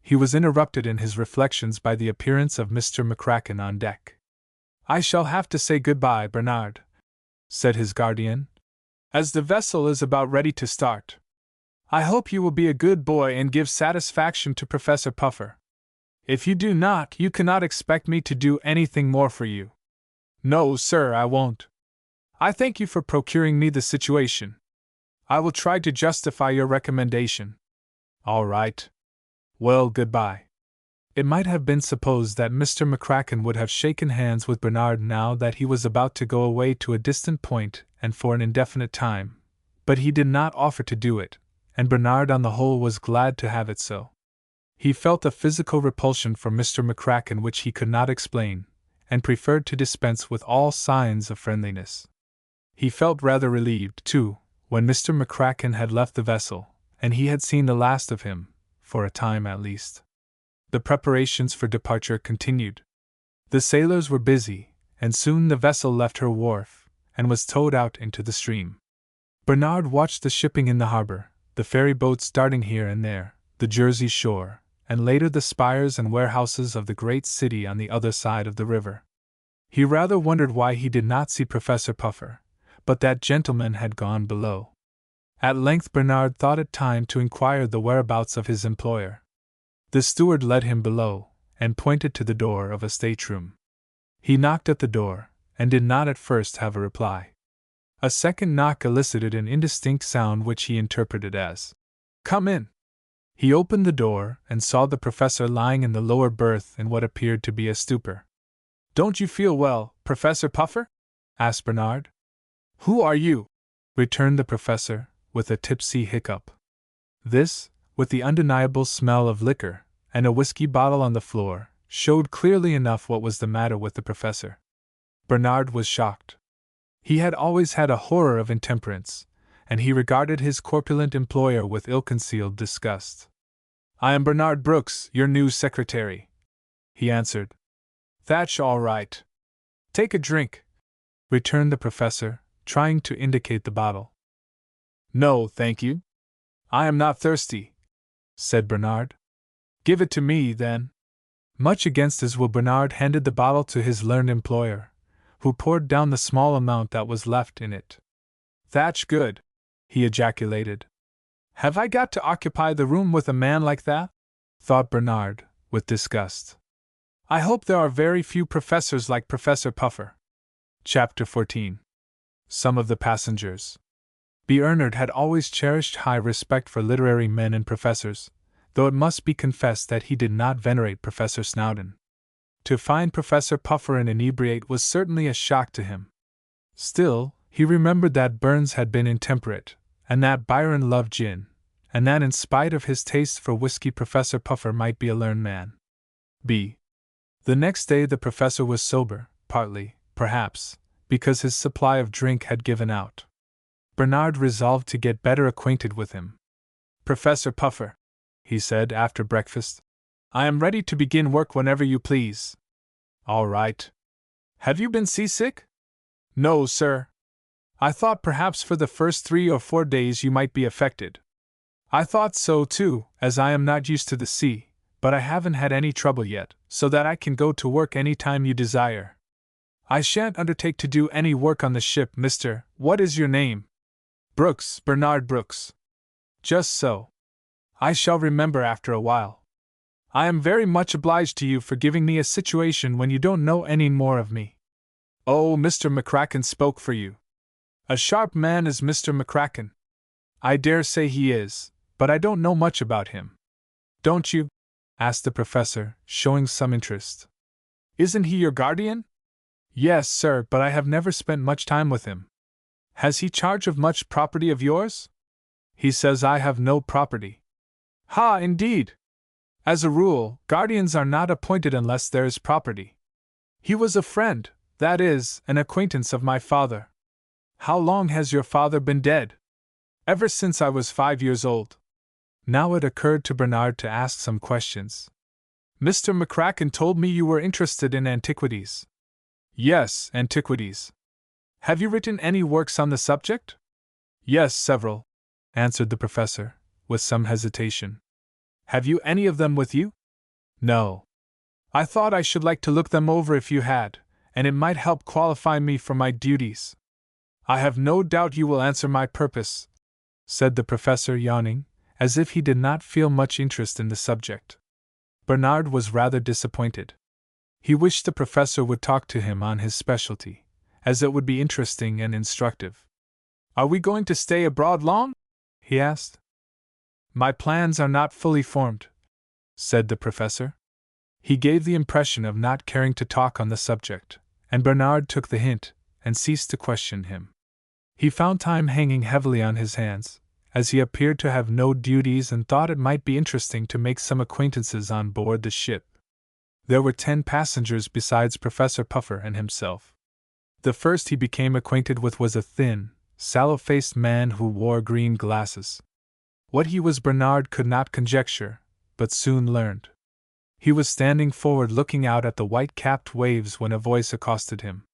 [SPEAKER 1] He was interrupted in his reflections by the appearance of Mr. McCracken on deck. I shall have to say good-bye, Bernard, said his guardian, as the vessel is about ready to start. I hope you will be a good boy and give satisfaction to Professor Puffer. If you do not, you cannot expect me to do anything more for you. No, sir, I won't. I thank you for procuring me the situation. I will try to justify your recommendation. All right. Well, goodbye. It might have been supposed that Mr. McCracken would have shaken hands with Bernard now that he was about to go away to a distant point and for an indefinite time, but he did not offer to do it, and Bernard on the whole was glad to have it so. He felt a physical repulsion for Mr. McCracken which he could not explain, and preferred to dispense with all signs of friendliness. He felt rather relieved, too, when Mr. McCracken had left the vessel, and he had seen the last of him, for a time at least. The preparations for departure continued. The sailors were busy, and soon the vessel left her wharf, and was towed out into the stream. Bernard watched the shipping in the harbor, the ferry boats darting here and there, the Jersey shore, and later the spires and warehouses of the great city on the other side of the river. He rather wondered why he did not see Professor Puffer, but that gentleman had gone below. At length Bernard thought it time to inquire the whereabouts of his employer. The steward led him below, and pointed to the door of a stateroom. He knocked at the door, and did not at first have a reply. A second knock elicited an indistinct sound which he interpreted as, "Come in." He opened the door, and saw the professor lying in the lower berth in what appeared to be a stupor. "Don't you feel well, Professor Puffer?" asked Bernard. "Who are you?" returned the professor, with a tipsy hiccup. This, with the undeniable smell of liquor, and a whiskey bottle on the floor, showed clearly enough what was the matter with the professor. Bernard was shocked. He had always had a horror of intemperance, and he regarded his corpulent employer with ill-concealed disgust. "I am Bernard Brooks, your new secretary," he answered. "That's all right. Take a drink," returned the professor, trying to indicate the bottle. "No, thank you. I am not thirsty," said Bernard. "Give it to me, then." Much against his will, Bernard handed the bottle to his learned employer, who poured down the small amount that was left in it. "That's good," he ejaculated. "Have I got to occupy the room with a man like that?" thought Bernard, with disgust. "I hope there are very few professors like Professor Puffer." Chapter 14. Some of the passengers. Bernard had always cherished high respect for literary men and professors, though it must be confessed that he did not venerate Professor Snowdon. To find Professor Puffer an inebriate was certainly a shock to him. Still, he remembered that Burns had been intemperate, and that Byron loved gin, and that in spite of his taste for whiskey Professor Puffer might be a learned man. The next day the professor was sober, partly, perhaps, because his supply of drink had given out. Bernard resolved to get better acquainted with him. "Professor Puffer," he said after breakfast, "I am ready to begin work whenever you please." "All right. Have you been seasick?" "No, sir. I thought perhaps for the first 3 or 4 days you might be affected." "I thought so too, as I am not used to the sea, but I haven't had any trouble yet, so that I can go to work any time you desire." "I shan't undertake to do any work on the ship, Mr. What is your name?" "Brooks, Bernard Brooks." "Just so. I shall remember after a while. I am very much obliged to you for giving me a situation when you don't know any more of me." "Oh, Mr. McCracken spoke for you. A sharp man is Mr. McCracken." "I dare say he is, but I don't know much about him." "Don't you?" asked the professor, showing some interest. "Isn't he your guardian?" "Yes, sir, but I have never spent much time with him." "Has he charge of much property of yours?" "He says I have no property." "Ha, indeed! As a rule, guardians are not appointed unless there is property. He was a friend, that is, an acquaintance of my father." "How long has your father been dead?" "Ever since I was 5 years old." Now it occurred to Bernard to ask some questions. "Mr. McCracken told me you were interested in antiquities." "Yes, antiquities." "Have you written any works on the subject?" "Yes, several," answered the professor, with some hesitation. "Have you any of them with you?" "No." "I thought I should like to look them over if you had, and it might help qualify me for my duties." "I have no doubt you will answer my purpose," said the professor, yawning, as if he did not feel much interest in the subject. Bernard was rather disappointed. He wished the professor would talk to him on his specialty, as it would be interesting and instructive. "Are we going to stay abroad long?" he asked. "My plans are not fully formed," said the professor. He gave the impression of not caring to talk on the subject, and Bernard took the hint and ceased to question him. He found time hanging heavily on his hands, as he appeared to have no duties and thought it might be interesting to make some acquaintances on board the ship. There were 10 passengers besides Professor Puffer and himself. The first he became acquainted with was a thin, sallow-faced man who wore green glasses. What he was Bernard could not conjecture, but soon learned. He was standing forward looking out at the white-capped waves when a voice accosted him.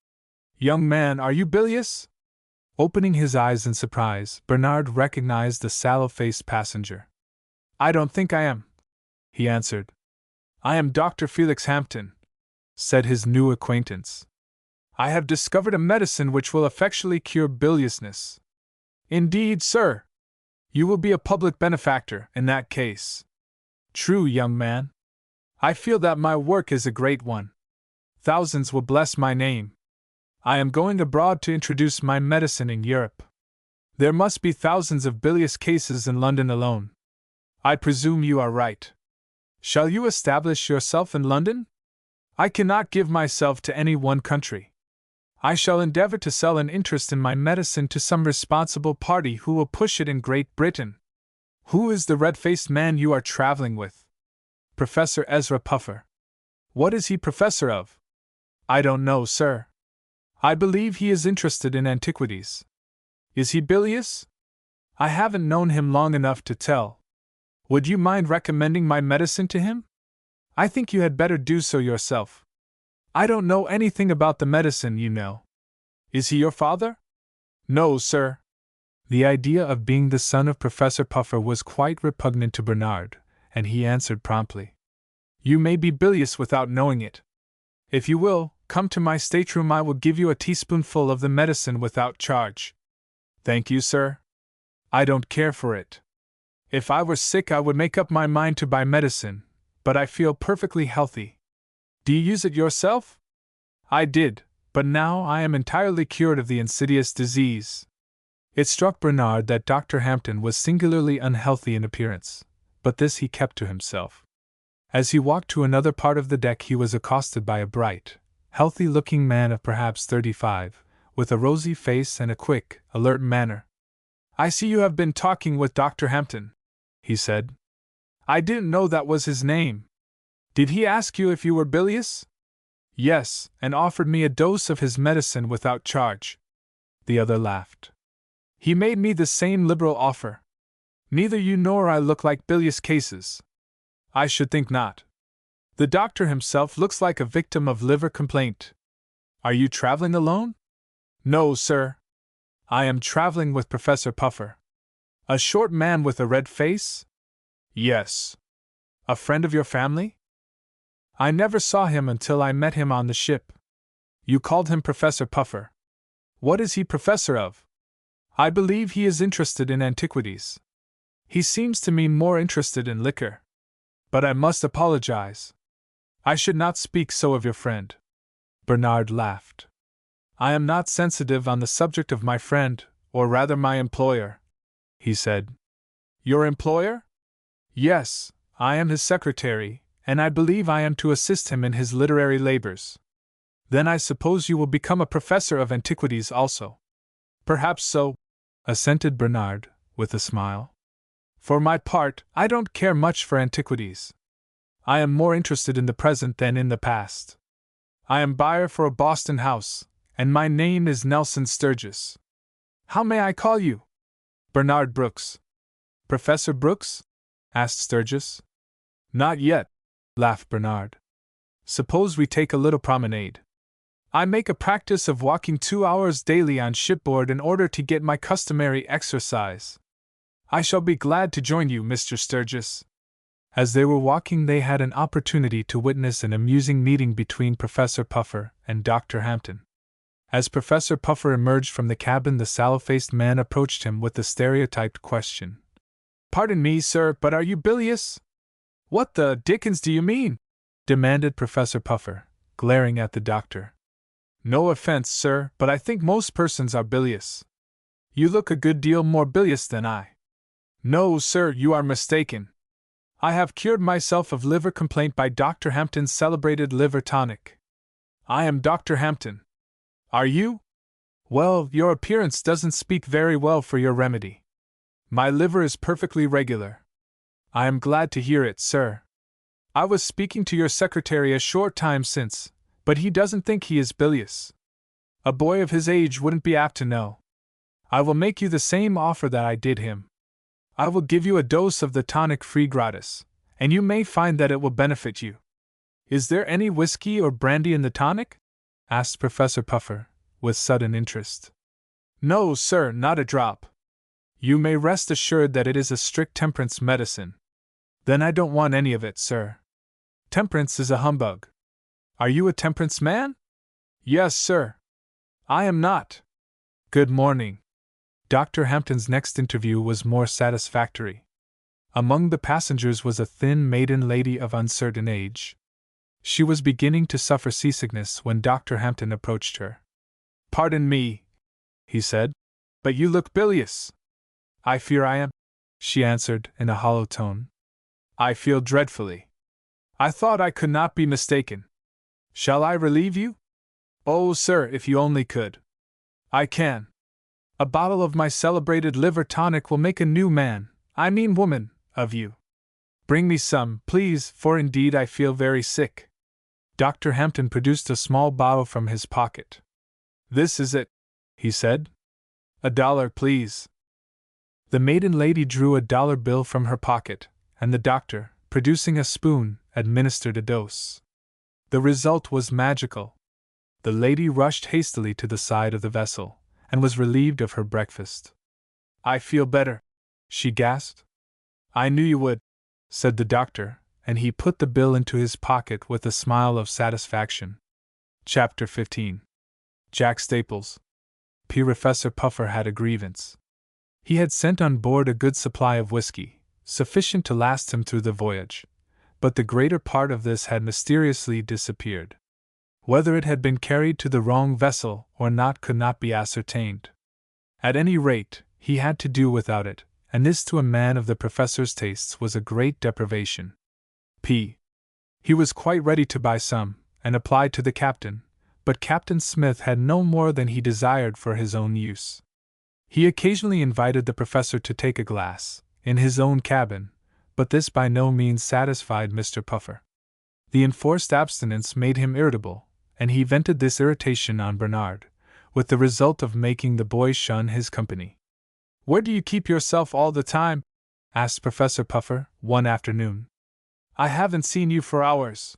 [SPEAKER 1] "Young man, are you bilious?" Opening his eyes in surprise, Bernard recognized the sallow-faced passenger. "I don't think I am," he answered. "I am Dr. Felix Hampton," said his new acquaintance. "I have discovered a medicine which will effectually cure biliousness." "Indeed, sir? You will be a public benefactor, in that case." "True, young man. I feel that my work is a great one. Thousands will bless my name. I am going abroad to introduce my medicine in Europe. There must be thousands of bilious cases in London alone." "I presume you are right. Shall you establish yourself in London?" "I cannot give myself to any one country. I shall endeavor to sell an interest in my medicine to some responsible party who will push it in Great Britain." "Who is the red-faced man you are traveling with?" "Professor Ezra Puffer." "What is he professor of?" "I don't know, sir. I believe he is interested in antiquities." "Is he bilious?" "I haven't known him long enough to tell." "Would you mind recommending my medicine to him?" "I think you had better do so yourself. I don't know anything about the medicine, you know." "Is he your father?" "No, sir." The idea of being the son of Professor Puffer was quite repugnant to Bernard, and he answered promptly. "You may be bilious without knowing it. If you will, come to my stateroom. I will give you a teaspoonful of the medicine without charge." "Thank you, sir. I don't care for it. If I were sick I would make up my mind to buy medicine, but I feel perfectly healthy." "Do you use it yourself?" "I did, but now I am entirely cured of the insidious disease." It struck Bernard that Dr. Hampton was singularly unhealthy in appearance, but this he kept to himself. As he walked to another part of the deck he was accosted by a bright, healthy-looking man of perhaps 35, with a rosy face and a quick, alert manner. "I see you have been talking with Dr. Hampton," he said. "I didn't know that was his name. Did he ask you if you were bilious?" Yes, and offered me a dose of his medicine without charge. The other laughed. He made me the same liberal offer. Neither you nor I look like bilious cases. I should think not. The doctor himself looks like a victim of liver complaint. Are you traveling alone? No, sir. I am traveling with Professor Puffer. A short man with a red face? Yes. A friend of your family? I never saw him until I met him on the ship. You called him Professor Puffer. What is he professor of? I believe he is interested in antiquities. He seems to me more interested in liquor. But I must apologize. I should not speak so of your friend. Bernard laughed. I am not sensitive on the subject of my friend, or rather my employer, he said. Your employer? Yes, I am his secretary, and I believe I am to assist him in his literary labors. Then I suppose you will become a professor of antiquities also. Perhaps so, assented Bernard, with a smile. For my part, I don't care much for antiquities. I am more interested in the present than in the past. I am buyer for a Boston house, and my name is Nelson Sturgis. How may I call you? Bernard Brooks. Professor Brooks? Asked Sturgis. Not yet, laughed Bernard. Suppose we take a little promenade. I make a practice of walking 2 hours daily on shipboard in order to get my customary exercise. I shall be glad to join you, Mr. Sturgis. As they were walking, they had an opportunity to witness an amusing meeting between Professor Puffer and Dr. Hampton. As Professor Puffer emerged from the cabin, the sallow-faced man approached him with the stereotyped question. Pardon me, sir, but are you bilious? What the dickens do you mean? Demanded Professor Puffer, glaring at the doctor. No offense, sir, but I think most persons are bilious. You look a good deal more bilious than I. No, sir, you are mistaken. I have cured myself of liver complaint by Dr. Hampton's celebrated liver tonic. I am Dr. Hampton. Are you? Well, your appearance doesn't speak very well for your remedy. My liver is perfectly regular. I am glad to hear it, sir. I was speaking to your secretary a short time since, but he doesn't think he is bilious. A boy of his age wouldn't be apt to know. I will make you the same offer that I did him. I will give you a dose of the tonic free gratis, and you may find that it will benefit you. Is there any whiskey or brandy in the tonic? Asked Professor Puffer, with sudden interest. No, sir, not a drop. You may rest assured that it is a strict temperance medicine. Then I don't want any of it, sir. Temperance is a humbug. Are you a temperance man? Yes, sir. I am not. Good morning. Dr. Hampton's next interview was more satisfactory. Among the passengers was a thin maiden lady of uncertain age. She was beginning to suffer seasickness when Dr. Hampton approached her. Pardon me, he said, but you look bilious. I fear I am, she answered in a hollow tone. I feel dreadfully. I thought I could not be mistaken. Shall I relieve you? Oh, sir, if you only could. I can. A bottle of my celebrated liver tonic will make a new man, I mean woman, of you. Bring me some, please, for indeed I feel very sick. Dr. Hampton produced a small bottle from his pocket. This is it, he said. $1, please. The maiden lady drew $1 bill from her pocket, and the doctor, producing a spoon, administered a dose. The result was magical. The lady rushed hastily to the side of the vessel, and was relieved of her breakfast. I feel better, she gasped. I knew you would, said the doctor, and he put the bill into his pocket with a smile of satisfaction. Chapter 15. Jack Staples. Professor Puffer had a grievance. He had sent on board a good supply of whiskey, sufficient to last him through the voyage, but the greater part of this had mysteriously disappeared. Whether it had been carried to the wrong vessel or not could not be ascertained. At any rate, he had to do without it, and this to a man of the professor's tastes was a great deprivation. He was quite ready to buy some, and applied to the captain, but Captain Smith had no more than he desired for his own use. He occasionally invited the professor to take a glass, in his own cabin, but this by no means satisfied Mr. Puffer. The enforced abstinence made him irritable, and he vented this irritation on Bernard, with the result of making the boy shun his company. "Where do you keep yourself all the time?" asked Professor Puffer, one afternoon. "I haven't seen you for hours."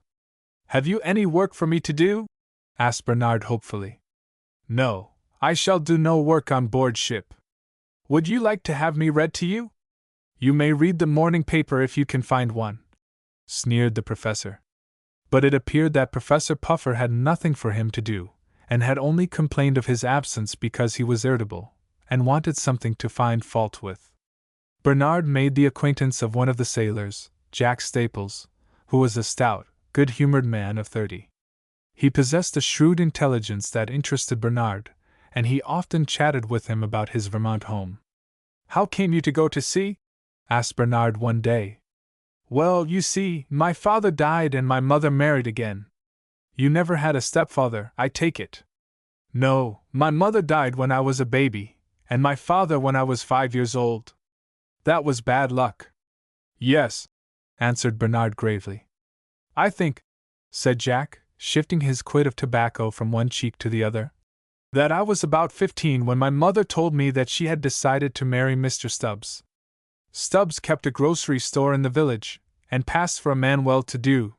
[SPEAKER 1] "Have you any work for me to do?" asked Bernard hopefully. "No, I shall do no work on board ship." "Would you like to have me read to you?" "You may read the morning paper if you can find one," sneered the professor. But it appeared that Professor Puffer had nothing for him to do, and had only complained of his absence because he was irritable, and wanted something to find fault with. Bernard made the acquaintance of one of the sailors, Jack Staples, who was a stout, good-humored man of 30. He possessed a shrewd intelligence that interested Bernard, and he often chatted with him about his Vermont home. "How came you to go to sea?" asked Bernard one day. "Well, you see, my father died and my mother married again." "You never had a stepfather, I take it?" "No, my mother died when I was a baby, and my father when I was 5 years old." "That was bad luck." "Yes," answered Bernard gravely. "I think," said Jack, shifting his quid of tobacco from one cheek to the other, "that I was about 15 when my mother told me that she had decided to marry Mr. Stubbs. Stubbs kept a grocery store in the village, and passed for a man well-to-do.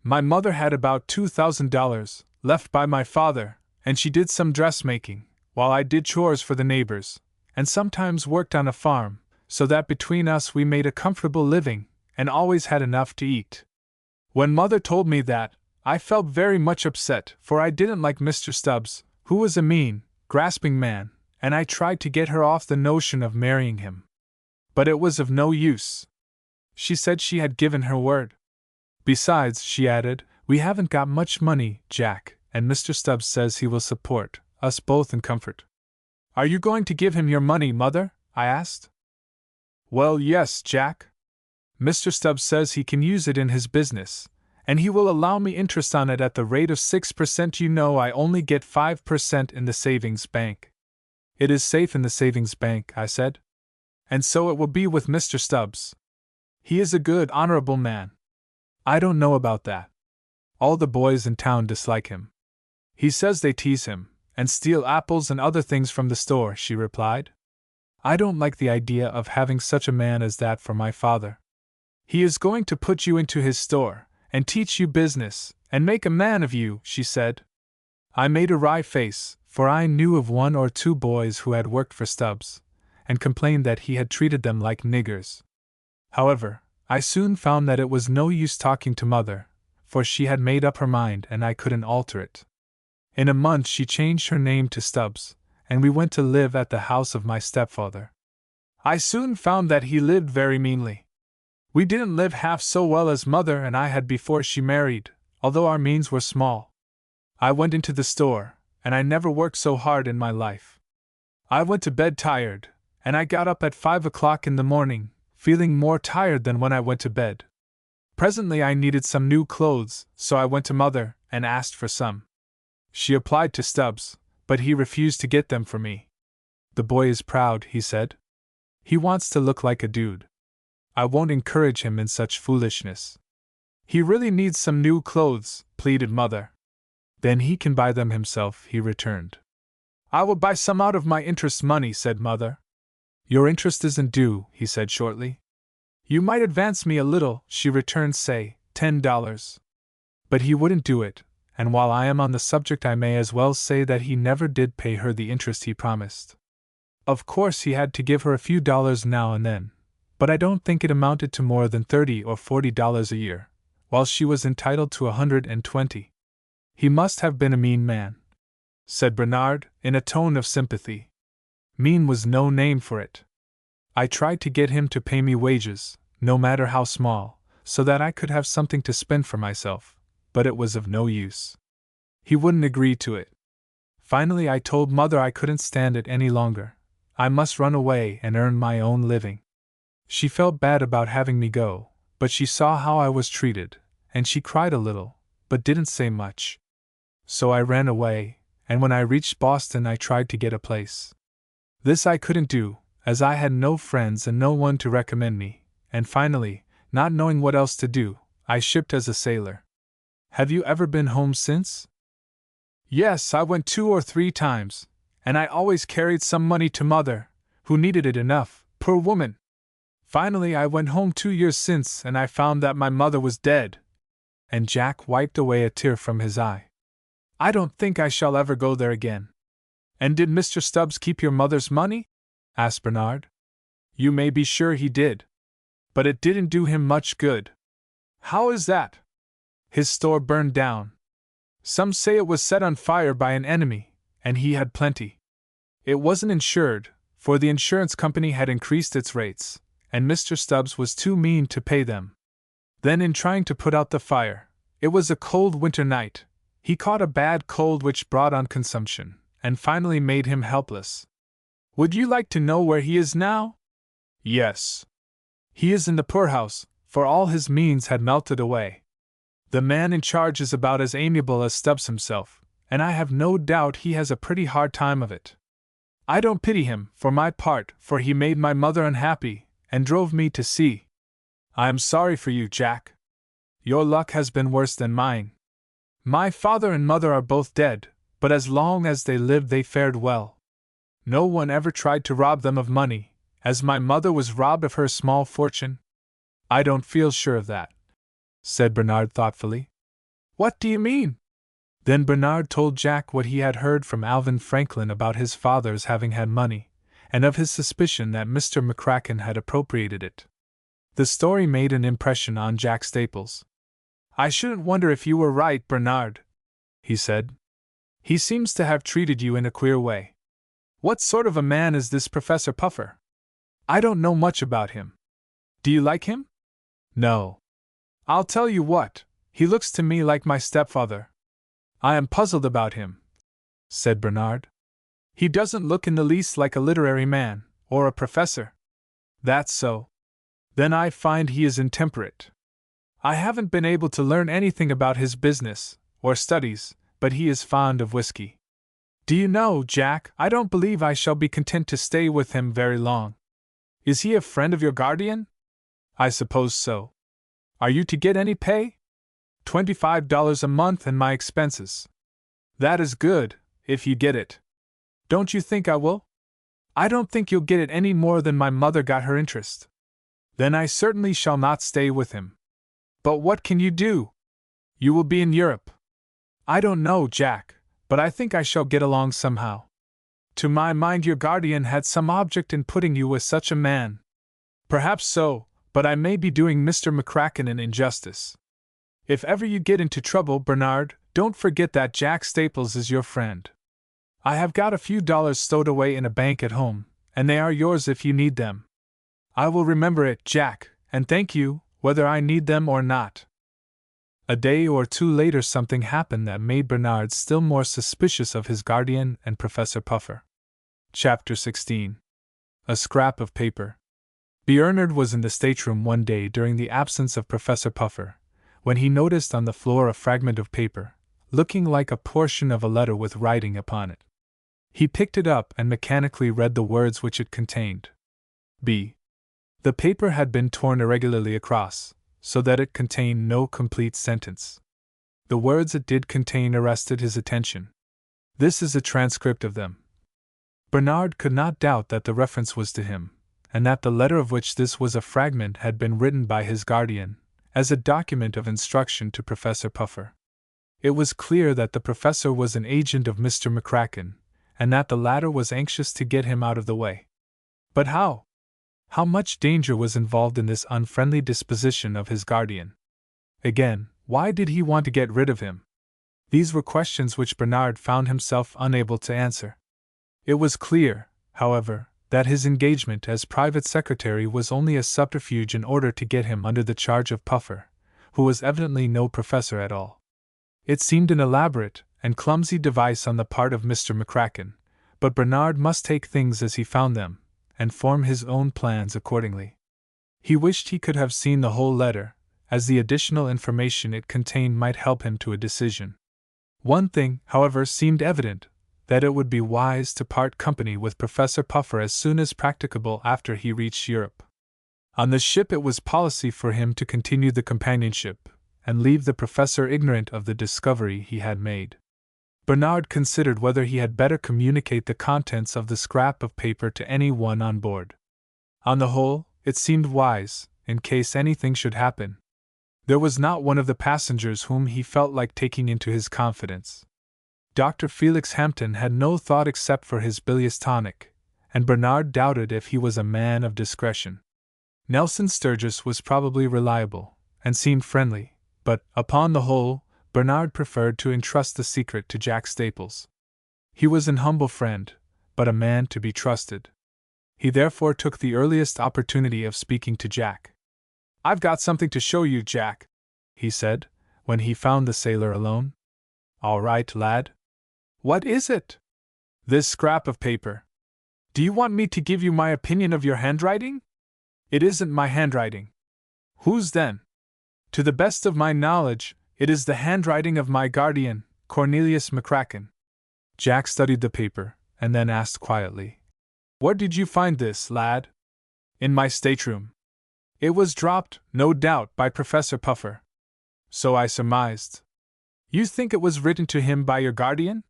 [SPEAKER 1] My mother had about $2,000 left by my father, and she did some dressmaking, while I did chores for the neighbors, and sometimes worked on a farm, so that between us we made a comfortable living, and always had enough to eat. When Mother told me that, I felt very much upset, for I didn't like Mr. Stubbs, who was a mean, grasping man, and I tried to get her off the notion of marrying him. But it was of no use. She said she had given her word. Besides," she added, "we haven't got much money, Jack, and Mr. Stubbs says he will support us both in comfort." "Are you going to give him your money, Mother?" I asked. "Well, yes, Jack. Mr. Stubbs says he can use it in his business, and he will allow me interest on it at the rate of 6%. You know I only get 5% in the savings bank." "It is safe in the savings bank," I said. "And so it will be with Mr. Stubbs. He is a good, honorable man." "I don't know about that. All the boys in town dislike him. He says they tease him, and steal apples and other things from the store," she replied. "I don't like the idea of having such a man as that for my father." "He is going to put you into his store, and teach you business, and make a man of you," she said. I made a wry face, for I knew of 1 or 2 boys who had worked for Stubbs, and complained that he had treated them like niggers. However, I soon found that it was no use talking to Mother, for she had made up her mind and I couldn't alter it. In a month she changed her name to Stubbs, and we went to live at the house of my stepfather. I soon found that he lived very meanly. We didn't live half so well as Mother and I had before she married, although our means were small. I went into the store, and I never worked so hard in my life. I went to bed tired, and I got up at 5 o'clock in the morning, feeling more tired than when I went to bed. Presently I needed some new clothes, so I went to Mother and asked for some. She applied to Stubbs, but he refused to get them for me. "The boy is proud," he said. "He wants to look like a dude. I won't encourage him in such foolishness." "He really needs some new clothes," pleaded Mother. "Then he can buy them himself," he returned. "I will buy some out of my interest money," said Mother. "Your interest isn't due," he said shortly. "You might advance me a little," she returned, "say, $10. But he wouldn't do it, and while I am on the subject I may as well say that he never did pay her the interest he promised. Of course he had to give her a few dollars now and then, but I don't think it amounted to more than $30 or $40 a year, while she was entitled to $120. "He must have been a mean man," said Bernard, in a tone of sympathy. Mean was no name for it. I tried to get him to pay me wages, no matter how small, so that I could have something to spend for myself, but it was of no use. He wouldn't agree to it. Finally I told Mother I couldn't stand it any longer. I must run away and earn my own living. She felt bad about having me go, but she saw how I was treated, and she cried a little, but didn't say much. So I ran away, and when I reached Boston I tried to get a place. This I couldn't do, as I had no friends and no one to recommend me, and finally, not knowing what else to do, I shipped as a sailor. Have you ever been home since? Yes, I went 2 or 3 times, and I always carried some money to Mother, who needed it enough, poor woman. Finally, I went home 2 years since, and I found that my mother was dead. And Jack wiped away a tear from his eye. I don't think I shall ever go there again. And did Mr. Stubbs keep your mother's money? Asked Bernard. You may be sure he did. But it didn't do him much good. How is that? His store burned down. Some say it was set on fire by an enemy, and he had plenty. It wasn't insured, for the insurance company had increased its rates, and Mr. Stubbs was too mean to pay them. Then, in trying to put out the fire, it was a cold winter night, he caught a bad cold which brought on consumption, and finally made him helpless. Would you like to know where he is now? Yes. He is in the poorhouse, for all his means had melted away. The man in charge is about as amiable as Stubbs himself, and I have no doubt he has a pretty hard time of it. I don't pity him, for my part, for he made my mother unhappy, and drove me to sea. I am sorry for you, Jack. Your luck has been worse than mine. My father and mother are both dead, but as long as they lived they fared well. No one ever tried to rob them of money, as my mother was robbed of her small fortune. I don't feel sure of that, said Bernard thoughtfully. What do you mean? Then Bernard told Jack what he had heard from Alvin Franklin about his father's having had money, and of his suspicion that Mr. McCracken had appropriated it. The story made an impression on Jack Staples. I shouldn't wonder if you were right, Bernard, he said. He seems to have treated you in a queer way. What sort of a man is this Professor Puffer? I don't know much about him. Do you like him? No. I'll tell you what, he looks to me like my stepfather. I am puzzled about him, said Bernard. He doesn't look in the least like a literary man, or a professor. That's so. Then I find he is intemperate. I haven't been able to learn anything about his business, or studies, but he is fond of whiskey. Do you know, Jack, I don't believe I shall be content to stay with him very long. Is he a friend of your guardian? I suppose so. Are you to get any pay? $25 a month and my expenses. That is good, if you get it. Don't you think I will? I don't think you'll get it any more than my mother got her interest. Then I certainly shall not stay with him. But what can you do? You will be in Europe. I don't know, Jack, but I think I shall get along somehow. To my mind your guardian had some object in putting you with such a man. Perhaps so, but I may be doing Mr. McCracken an injustice. If ever you get into trouble, Bernard, don't forget that Jack Staples is your friend. I have got a few dollars stowed away in a bank at home, and they are yours if you need them. I will remember it, Jack, and thank you, whether I need them or not. A day or two later something happened that made Bernard still more suspicious of his guardian and Professor Puffer. Chapter 16. A Scrap of Paper. Bernard was in the stateroom one day during the absence of Professor Puffer, when he noticed on the floor a fragment of paper, looking like a portion of a letter with writing upon it. He picked it up and mechanically read the words which it contained. B. The paper had been torn irregularly across, so that it contained no complete sentence. The words it did contain arrested his attention. This is a transcript of them. Bernard could not doubt that the reference was to him, and that the letter of which this was a fragment had been written by his guardian, as a document of instruction to Professor Puffer. It was clear that the professor was an agent of Mr. McCracken, and that the latter was anxious to get him out of the way. But how? How much danger was involved in this unfriendly disposition of his guardian? Again, why did he want to get rid of him? These were questions which Bernard found himself unable to answer. It was clear, however, that his engagement as private secretary was only a subterfuge in order to get him under the charge of Puffer, who was evidently no professor at all. It seemed an elaborate and clumsy device on the part of Mr. McCracken, but Bernard must take things as he found them, and form his own plans accordingly. He wished he could have seen the whole letter, as the additional information it contained might help him to a decision. One thing, however, seemed evident, that it would be wise to part company with Professor Puffer as soon as practicable after he reached Europe. On the ship it was policy for him to continue the companionship, and leave the professor ignorant of the discovery he had made. Bernard considered whether he had better communicate the contents of the scrap of paper to any one on board. On the whole, it seemed wise, in case anything should happen. There was not one of the passengers whom he felt like taking into his confidence. Dr. Felix Hampton had no thought except for his bilious tonic, and Bernard doubted if he was a man of discretion. Nelson Sturgis was probably reliable, and seemed friendly, but, upon the whole, Bernard preferred to entrust the secret to Jack Staples. He was an humble friend, but a man to be trusted. He therefore took the earliest opportunity of speaking to Jack. "I've got something to show you, Jack," he said, when he found the sailor alone. "All right, lad." "What is it?" "This scrap of paper." "Do you want me to give you my opinion of your handwriting?" "It isn't my handwriting." "Whose then?" "To the best of my knowledge, it is the handwriting of my guardian, Cornelius McCracken." Jack studied the paper, and then asked quietly, "Where did you find this, lad?" "In my stateroom." "It was dropped, no doubt, by Professor Puffer." "So I surmised." "You think it was written to him by your guardian?"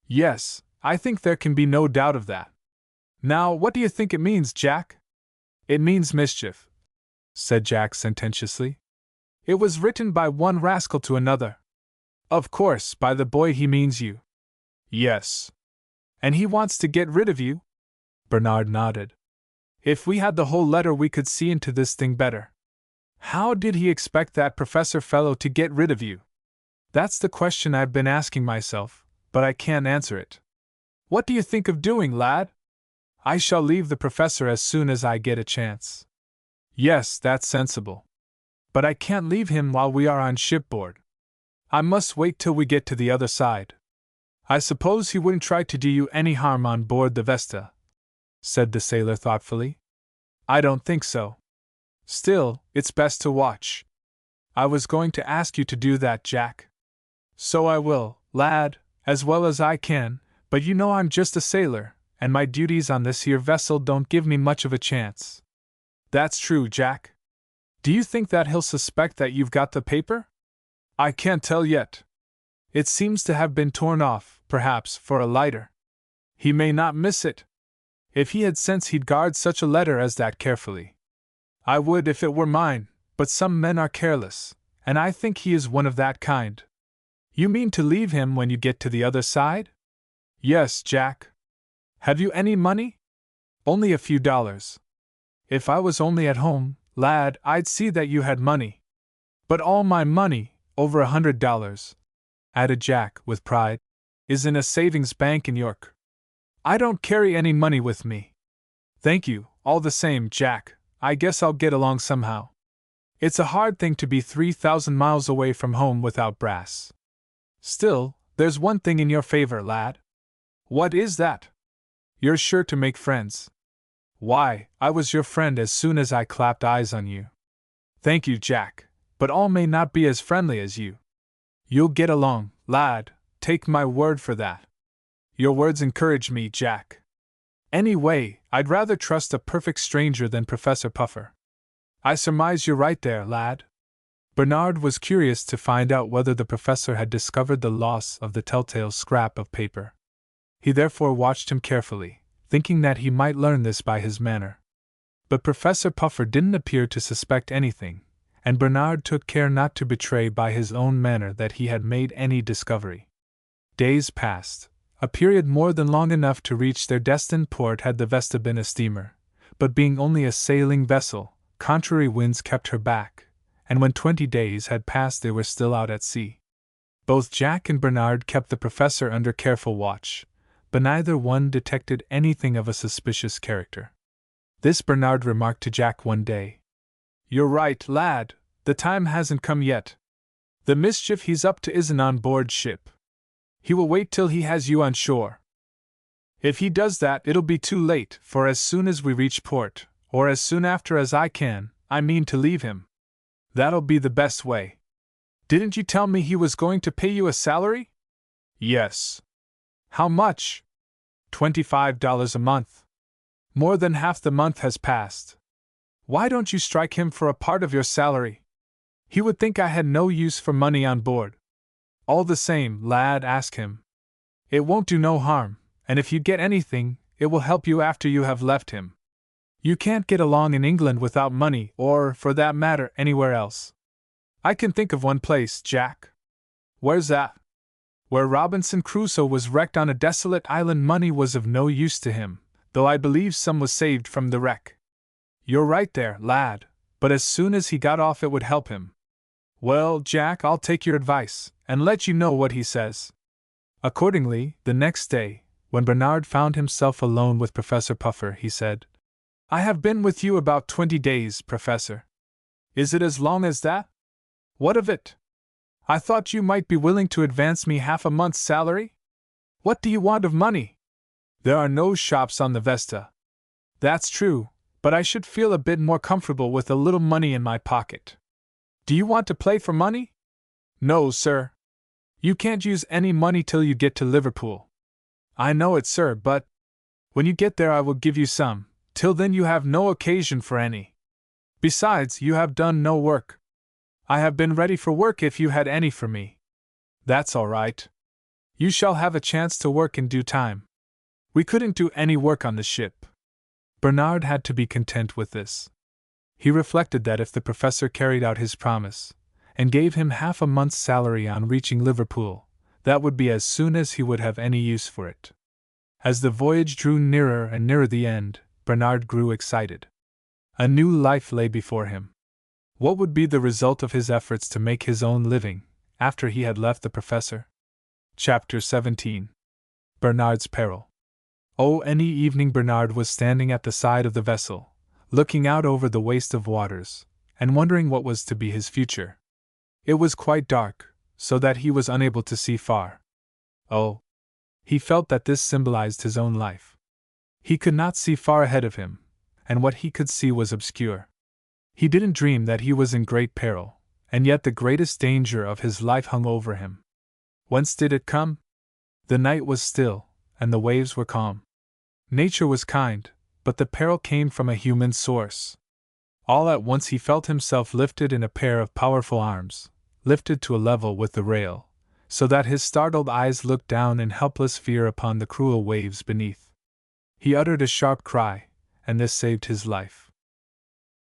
[SPEAKER 1] "Yes, I think there can be no doubt of that." "Now, what do you think it means, Jack?" "It means mischief," said Jack sententiously. "It was written by one rascal to another." "Of course, by the boy he means you." "Yes." "And he wants to get rid of you?" Bernard nodded. "If we had the whole letter we could see into this thing better." "How did he expect that professor fellow to get rid of you?" "That's the question I've been asking myself, but I can't answer it." "What do you think of doing, lad?" "I shall leave the professor as soon as I get a chance." "Yes, that's sensible." "But I can't leave him while we are on shipboard. I must wait till we get to the other side." "I suppose he wouldn't try to do you any harm on board the Vesta?" said the sailor thoughtfully. "I don't think so. Still, it's best to watch." "I was going to ask you to do that, Jack." "So I will, lad, as well as I can, but you know I'm just a sailor, and my duties on this here vessel don't give me much of a chance." "That's true, Jack. Do you think that he'll suspect that you've got the paper?" "I can't tell yet. It seems to have been torn off, perhaps, for a lighter. He may not miss it. If he had sense he'd guard such a letter as that carefully. I would if it were mine, but some men are careless, and I think he is one of that kind." "You mean to leave him when you get to the other side?" "Yes, Jack." "Have you any money?" "Only a few dollars." "If I was only at home, lad, I'd see that you had money. But all my money, over $100, added Jack with pride, is in a savings bank in York. I don't carry any money with me." "Thank you, all the same, Jack. I guess I'll get along somehow. It's a hard thing to be 3,000 miles away from home without brass. Still, there's one thing in your favor, lad." "What is that?" "You're sure to make friends." "Why, I was your friend as soon as I clapped eyes on you." "Thank you, Jack, but all may not be as friendly as you." "You'll get along, lad, take my word for that." "Your words encourage me, Jack. Anyway, I'd rather trust a perfect stranger than Professor Puffer." "I surmise you're right there, lad." Bernard was curious to find out whether the professor had discovered the loss of the telltale scrap of paper. He therefore watched him carefully, thinking that he might learn this by his manner. But Professor Puffer didn't appear to suspect anything, and Bernard took care not to betray by his own manner that he had made any discovery. Days passed, a period more than long enough to reach their destined port had the Vesta been a steamer, but being only a sailing vessel, contrary winds kept her back, and when 20 days had passed they were still out at sea. Both Jack and Bernard kept the professor under careful watch, but neither one detected anything of a suspicious character. This Bernard remarked to Jack one day. "You're right, lad, the time hasn't come yet. The mischief he's up to isn't on board ship. He will wait till he has you on shore. If he does that, it'll be too late, for as soon as we reach port, or as soon after as I mean to leave him. That'll be the best way. Didn't you tell me he was going to pay you a salary?" "Yes." "How much?" $25 a month. More than half the month has passed. Why don't you strike him for a part of your salary? He would think I had no use for money on board." All the same, lad, ask him. It won't do no harm, and if you get anything, it will help you after you have left him. You can't get along in England without money, or, for that matter, anywhere else. I can think of one place, Jack. Where's that? Where Robinson Crusoe was wrecked on a desolate island. Money was of no use to him, though I believe some was saved from the wreck. You're right there, lad, but as soon as he got off it would help him. Well, Jack, I'll take your advice, and let you know what he says. Accordingly, the next day, when Bernard found himself alone with Professor Puffer, he said, I have been with you about 20 days, Professor. Is it as long as that? What of it? I thought you might be willing to advance me half a month's salary? What do you want of money? There are no shops on the Vesta. That's true, but I should feel a bit more comfortable with a little money in my pocket. Do you want to play for money? No, sir. You can't use any money till you get to Liverpool. I know it, sir, but when you get there I will give you some. Till then you have no occasion for any. Besides, you have done no work. I have been ready for work if you had any for me. That's all right. You shall have a chance to work in due time. We couldn't do any work on the ship. Bernard had to be content with this. He reflected that if the professor carried out his promise, and gave him half a month's salary on reaching Liverpool, that would be as soon as he would have any use for it. As the voyage drew nearer and nearer the end, Bernard grew excited. A new life lay before him. What would be the result of his efforts to make his own living, after he had left the professor? Chapter 17. Bernard's Peril. Oh, any evening Bernard was standing at the side of the vessel, looking out over the waste of waters, and wondering what was to be his future. It was quite dark, so that he was unable to see far. Oh! He felt that this symbolized his own life. He could not see far ahead of him, and what he could see was obscure. He didn't dream that he was in great peril, and yet the greatest danger of his life hung over him. Whence did it come? The night was still, and the waves were calm. Nature was kind, but the peril came from a human source. All at once he felt himself lifted in a pair of powerful arms, lifted to a level with the rail, so that his startled eyes looked down in helpless fear upon the cruel waves beneath. He uttered a sharp cry, and this saved his life.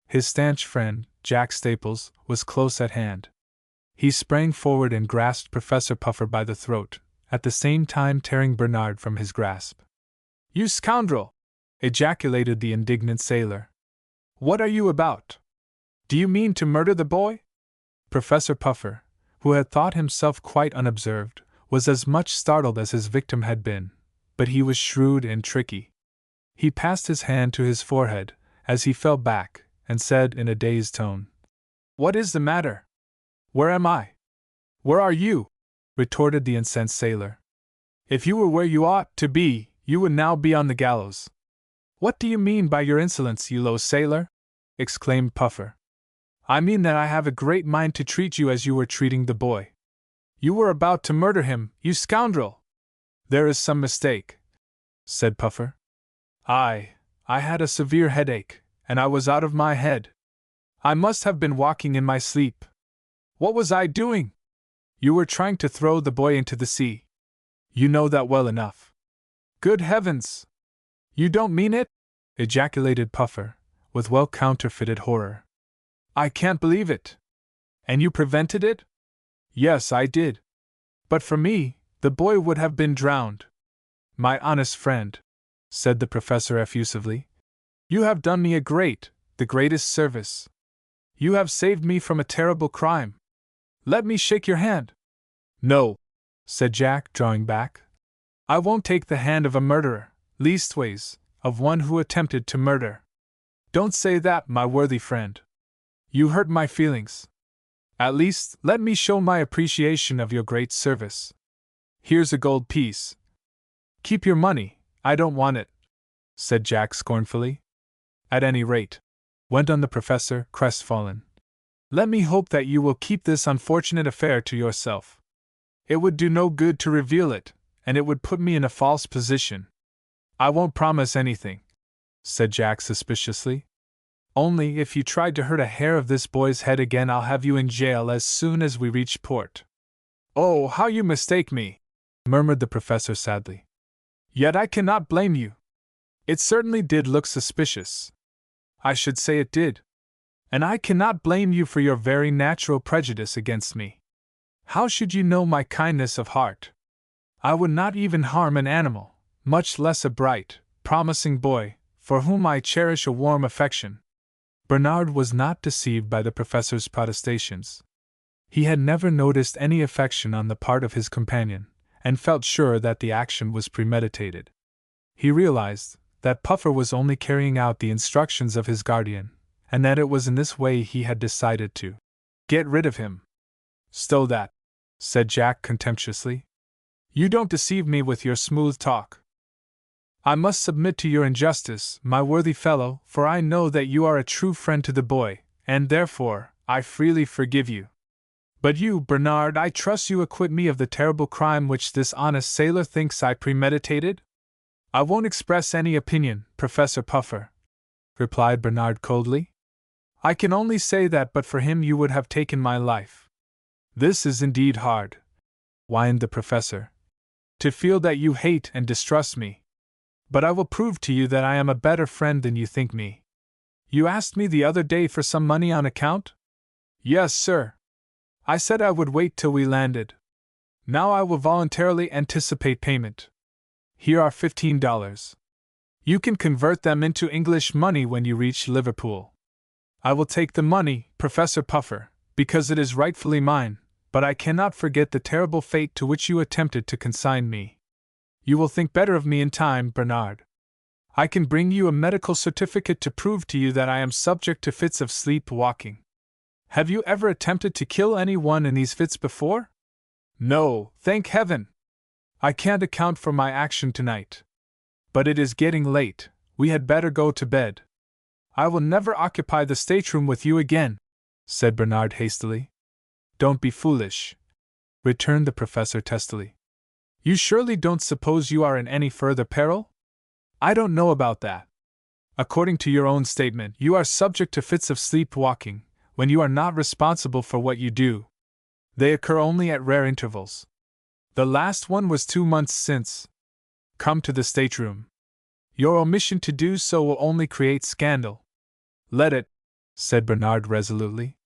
[SPEAKER 1] His stanch friend, Jack Staples, was close at hand. He sprang forward and grasped Professor Puffer by the throat, at the same time tearing Bernard from his grasp. You scoundrel! Ejaculated the indignant sailor. What are you about? Do you mean to murder the boy? Professor Puffer, who had thought himself quite unobserved, was as much startled as his victim had been, but he was shrewd and tricky. He passed his hand to his forehead, as he fell back, and said in a dazed tone, What is the matter? Where am I? Where are you? Retorted the incensed sailor. If you were where you ought to be, you would now be on the gallows. What do you mean by your insolence, you low sailor? Exclaimed Puffer. I mean that I have a great mind to treat you as you were treating the boy. You were about to murder him, you scoundrel! There is some mistake, said Puffer. I had a severe headache, and I was out of my head. I must have been walking in my sleep. What was I doing? You were trying to throw the boy into the sea. You know that well enough. Good heavens! You don't mean it? Ejaculated Puffer, with well counterfeited horror. I can't believe it. And you prevented it? Yes, I did. But for me, the boy would have been drowned. My honest friend, said the professor effusively, you have done me the greatest service. You have saved me from a terrible crime. Let me shake your hand. No, said Jack, drawing back. I won't take the hand of a murderer, leastways, of one who attempted to murder. Don't say that, my worthy friend. You hurt my feelings. At least, let me show my appreciation of your great service. Here's a gold piece. Keep your money, I don't want it, said Jack scornfully. At any rate, went on the professor, crestfallen, let me hope that you will keep this unfortunate affair to yourself. It would do no good to reveal it, and it would put me in a false position. I won't promise anything, said Jack suspiciously. Only if you tried to hurt a hair of this boy's head again, I'll have you in jail as soon as we reach port. "Oh, how you mistake me," murmured the professor sadly. "Yet I cannot blame you. It certainly did look suspicious. I should say it did. And I cannot blame you for your very natural prejudice against me. How should you know my kindness of heart? I would not even harm an animal, much less a bright, promising boy, for whom I cherish a warm affection." Bernard was not deceived by the professor's protestations. He had never noticed any affection on the part of his companion, and felt sure that the action was premeditated. He realized that Puffer was only carrying out the instructions of his guardian, and that it was in this way he had decided to get rid of him. "Stow that," said Jack contemptuously. "You don't deceive me with your smooth talk. I must submit to your injustice, my worthy fellow, for I know that you are a true friend to the boy, and therefore, I freely forgive you. But you, Bernard, I trust you acquit me of the terrible crime which this honest sailor thinks I premeditated?" "I won't express any opinion, Professor Puffer," replied Bernard coldly. "I can only say that but for him you would have taken my life." "This is indeed hard," whined the professor, "to feel that you hate and distrust me. But I will prove to you that I am a better friend than you think me. You asked me the other day for some money on account?" "Yes, sir. I said I would wait till we landed. Now I will voluntarily anticipate payment. Here are $15. You can convert them into English money when you reach Liverpool. I will take the money, Professor Puffer, because it is rightfully mine, but I cannot forget the terrible fate to which you attempted to consign me. You will think better of me in time, Bernard. I can bring you a medical certificate to prove to you that I am subject to fits of sleep-walking. Have you ever attempted to kill anyone in these fits before?" "No, thank heaven! I can't account for my action tonight. But it is getting late, we had better go to bed." "I will never occupy the stateroom with you again," said Bernard hastily. "Don't be foolish," returned the professor testily. "You surely don't suppose you are in any further peril?" "I don't know about that. According to your own statement, you are subject to fits of sleep-walking, when you are not responsible for what you do. They occur only at rare intervals. The last one was 2 months since. Come to the stateroom. Your omission to do so will only create scandal." "Let it," said Bernard resolutely.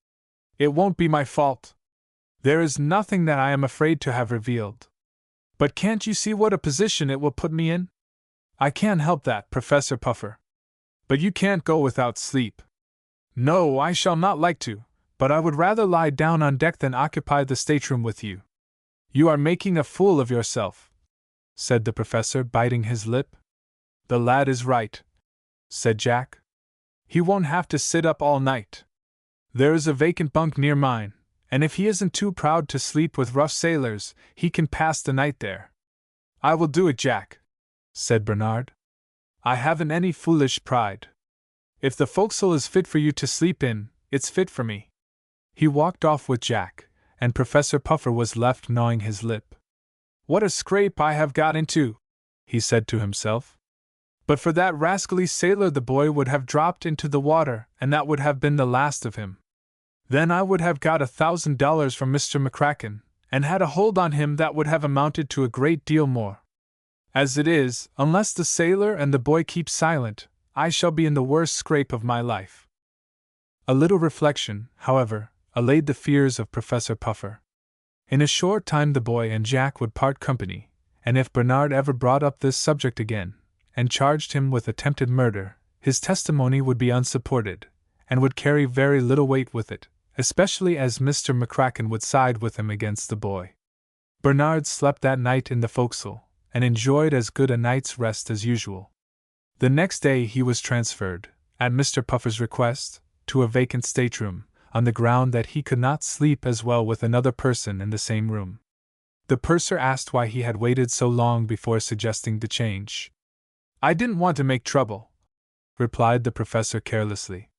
[SPEAKER 1] "It won't be my fault. There is nothing that I am afraid to have revealed. But can't you see what a position it will put me in? I can't help that, Professor Puffer. But you can't go without sleep." "No, I shall not like to, but I would rather lie down on deck than occupy the stateroom with you." "You are making a fool of yourself," said the professor, biting his lip. "The lad is right," said Jack. "He won't have to sit up all night. There is a vacant bunk near mine, and if he isn't too proud to sleep with rough sailors, he can pass the night there." "I will do it, Jack," said Bernard. "I haven't any foolish pride. If the forecastle is fit for you to sleep in, it's fit for me." He walked off with Jack, and Professor Puffer was left gnawing his lip. "What a scrape I have got into," he said to himself. "But for that rascally sailor the boy would have dropped into the water, and that would have been the last of him. Then I would have got $1,000 from Mr. McCracken, and had a hold on him that would have amounted to a great deal more. As it is, unless the sailor and the boy keep silent, I shall be in the worst scrape of my life." A little reflection, however, allayed the fears of Professor Puffer. In a short time the boy and Jack would part company, and if Bernard ever brought up this subject again, and charged him with attempted murder, his testimony would be unsupported, and would carry very little weight with it, especially as Mr. McCracken would side with him against the boy. Bernard slept that night in the forecastle, and enjoyed as good a night's rest as usual. The next day he was transferred, at Mr. Puffer's request, to a vacant stateroom, on the ground that he could not sleep as well with another person in the same room. The purser asked why he had waited so long before suggesting the change. "I didn't want to make trouble," replied the professor carelessly.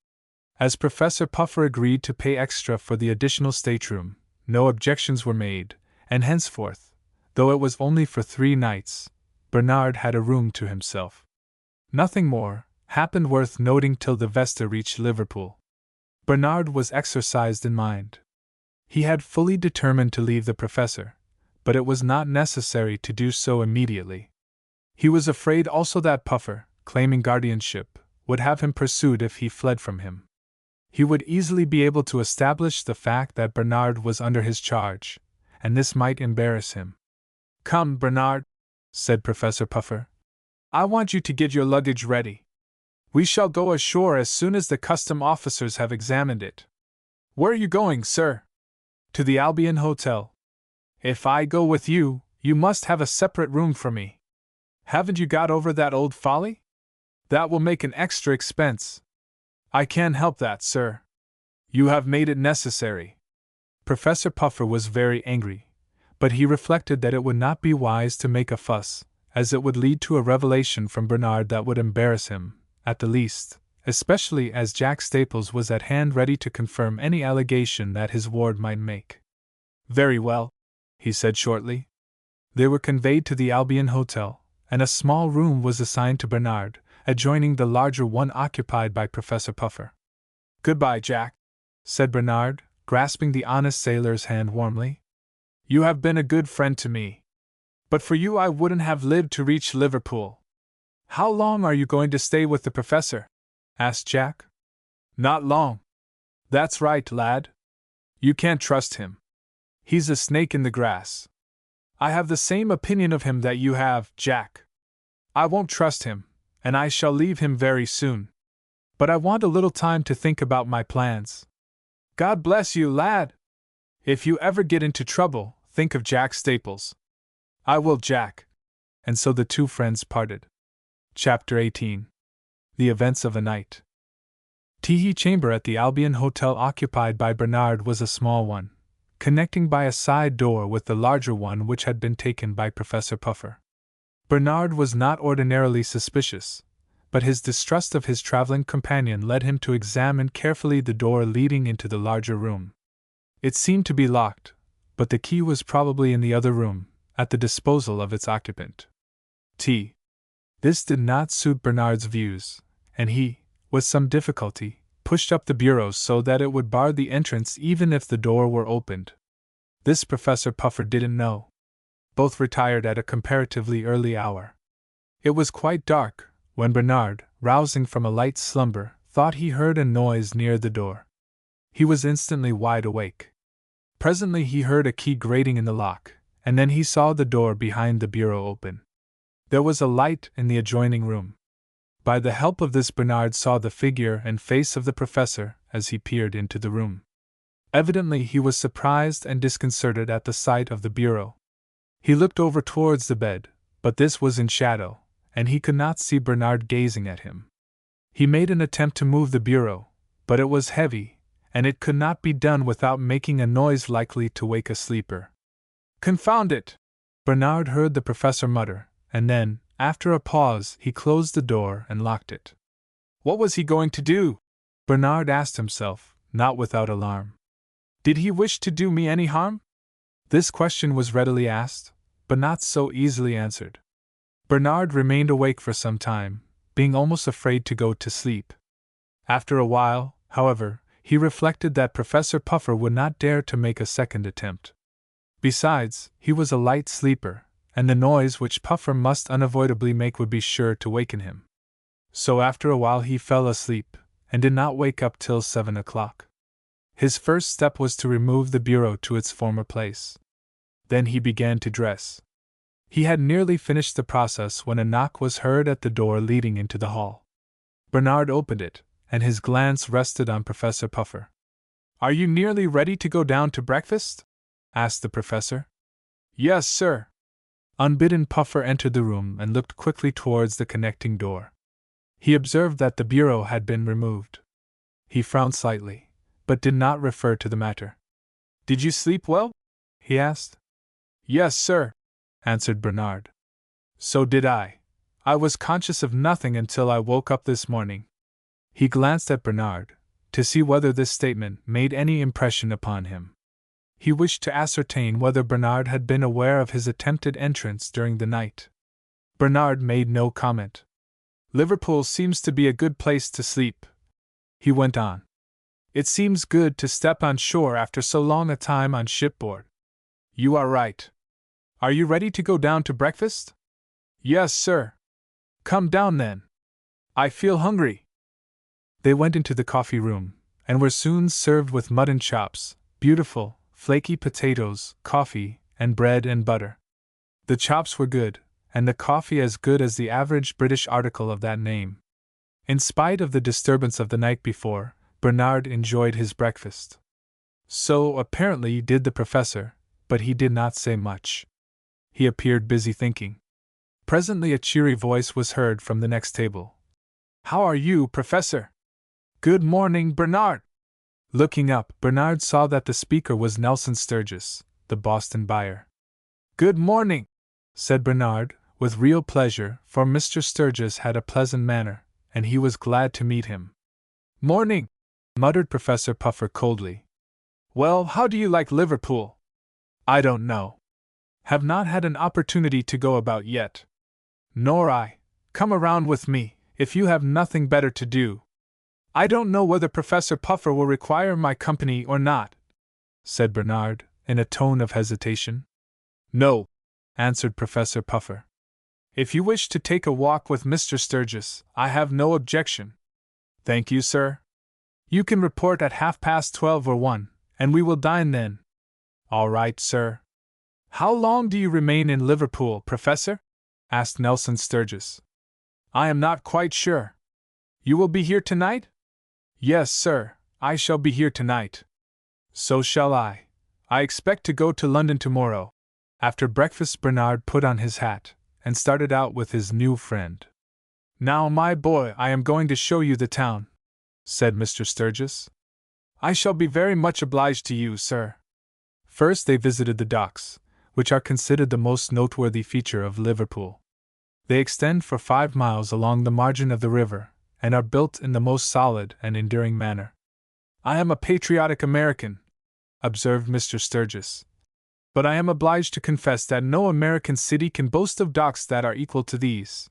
[SPEAKER 1] As Professor Puffer agreed to pay extra for the additional stateroom, no objections were made, and henceforth, though it was only for 3 nights, Bernard had a room to himself. Nothing more happened worth noting till the Vesta reached Liverpool. Bernard was exercised in mind. He had fully determined to leave the professor, but it was not necessary to do so immediately. He was afraid also that Puffer, claiming guardianship, would have him pursued if he fled from him. He would easily be able to establish the fact that Bernard was under his charge, and this might embarrass him. "Come, Bernard," said Professor Puffer. "I want you to get your luggage ready. We shall go ashore as soon as the custom officers have examined it." "Where are you going, sir?" "To the Albion Hotel." "If I go with you, you must have a separate room for me. Haven't you got over that old folly? That will make an extra expense." "I can't help that, sir. You have made it necessary." Professor Puffer was very angry, but he reflected that it would not be wise to make a fuss, as it would lead to a revelation from Bernard that would embarrass him, at the least, especially as Jack Staples was at hand ready to confirm any allegation that his ward might make. "Very well," he said shortly. They were conveyed to the Albion Hotel, and a small room was assigned to Bernard, adjoining the larger one occupied by Professor Puffer. "Goodbye, Jack," said Bernard, grasping the honest sailor's hand warmly. "You have been a good friend to me. But for you I wouldn't have lived to reach Liverpool." "How long are you going to stay with the professor?" asked Jack. "Not long." "That's right, lad. You can't trust him. He's a snake in the grass." "I have the same opinion of him that you have, Jack. I won't trust him, and I shall leave him very soon. But I want a little time to think about my plans." "God bless you, lad! If you ever get into trouble, think of Jack Staples." "I will, Jack." And so the two friends parted. Chapter 18. The Events of a Night. Tee chamber at the Albion Hotel occupied by Bernard was a small one, connecting by a side door with the larger one which had been taken by Professor Puffer. Bernard was not ordinarily suspicious, but his distrust of his traveling companion led him to examine carefully the door leading into the larger room. It seemed to be locked, but the key was probably in the other room, at the disposal of its occupant. This did not suit Bernard's views, and he, with some difficulty, pushed up the bureau so that it would bar the entrance even if the door were opened. This Professor Puffer didn't know. Both retired at a comparatively early hour. It was quite dark when Bernard, rousing from a light slumber, thought he heard a noise near the door. He was instantly wide awake. Presently he heard a key grating in the lock, and then he saw the door behind the bureau open. There was a light in the adjoining room. By the help of this Bernard saw the figure and face of the professor as he peered into the room. Evidently he was surprised and disconcerted at the sight of the bureau. He looked over towards the bed, but this was in shadow, and he could not see Bernard gazing at him. He made an attempt to move the bureau, but it was heavy, and it could not be done without making a noise likely to wake a sleeper. "Confound it!" Bernard heard the professor mutter, and then, after a pause, he closed the door and locked it. What was he going to do? Bernard asked himself, not without alarm. Did he wish to do me any harm? This question was readily asked, but not so easily answered. Bernard remained awake for some time, being almost afraid to go to sleep. After a while, however, he reflected that Professor Puffer would not dare to make a second attempt. Besides, he was a light sleeper, and the noise which Puffer must unavoidably make would be sure to waken him. So after a while he fell asleep, and did not wake up till 7 o'clock. His first step was to remove the bureau to its former place. Then he began to dress. He had nearly finished the process when a knock was heard at the door leading into the hall. Bernard opened it, and his glance rested on Professor Puffer. "Are you nearly ready to go down to breakfast?" asked the professor. "Yes, sir." Unbidden, Puffer entered the room and looked quickly towards the connecting door. He observed that the bureau had been removed. He frowned slightly, but did not refer to the matter. "Did you sleep well?" he asked. "Yes, sir," answered Bernard. "So did I. I was conscious of nothing until I woke up this morning." He glanced at Bernard, to see whether this statement made any impression upon him. He wished to ascertain whether Bernard had been aware of his attempted entrance during the night. Bernard made no comment. "Liverpool seems to be a good place to sleep," he went on. "It seems good to step on shore after so long a time on shipboard." "You are right. Are you ready to go down to breakfast? Yes, sir. Come down then. I feel hungry. They went into the coffee room, and were soon served with mutton chops, beautiful, flaky potatoes, coffee, and bread and butter. The chops were good, and the coffee as good as the average British article of that name. In spite of the disturbance of the night before, Bernard enjoyed his breakfast. So, apparently, did the professor, but he did not say much. He appeared busy thinking. Presently a cheery voice was heard from the next table. How are you, Professor? Good morning, Bernard. Looking up, Bernard saw that the speaker was Nelson Sturgis, the Boston buyer. Good morning, said Bernard, with real pleasure, for Mr. Sturgis had a pleasant manner, and he was glad to meet him. Morning, muttered Professor Puffer coldly. Well, how do you like Liverpool? I don't know. Have not had an opportunity to go about yet. Nor I. Come around with me, if you have nothing better to do. I don't know whether Professor Puffer will require my company or not, said Bernard, in a tone of hesitation. No, answered Professor Puffer. If you wish to take a walk with Mr. Sturgis, I have no objection. Thank you, sir. You can report at 12:30 or 1, and we will dine then. All right, sir. How long do you remain in Liverpool, Professor? Asked Nelson Sturgis. I am not quite sure. You will be here tonight? Yes, sir, I shall be here tonight. So shall I. I expect to go to London tomorrow. After breakfast, Bernard put on his hat and started out with his new friend. Now, my boy, I am going to show you the town, said Mr. Sturgis. I shall be very much obliged to you, sir. First they visited the docks, which are considered the most noteworthy feature of Liverpool. They extend for 5 miles along the margin of the river, and are built in the most solid and enduring manner. I am a patriotic American, observed Mr. Sturgis, but I am obliged to confess that no American city can boast of docks that are equal to these.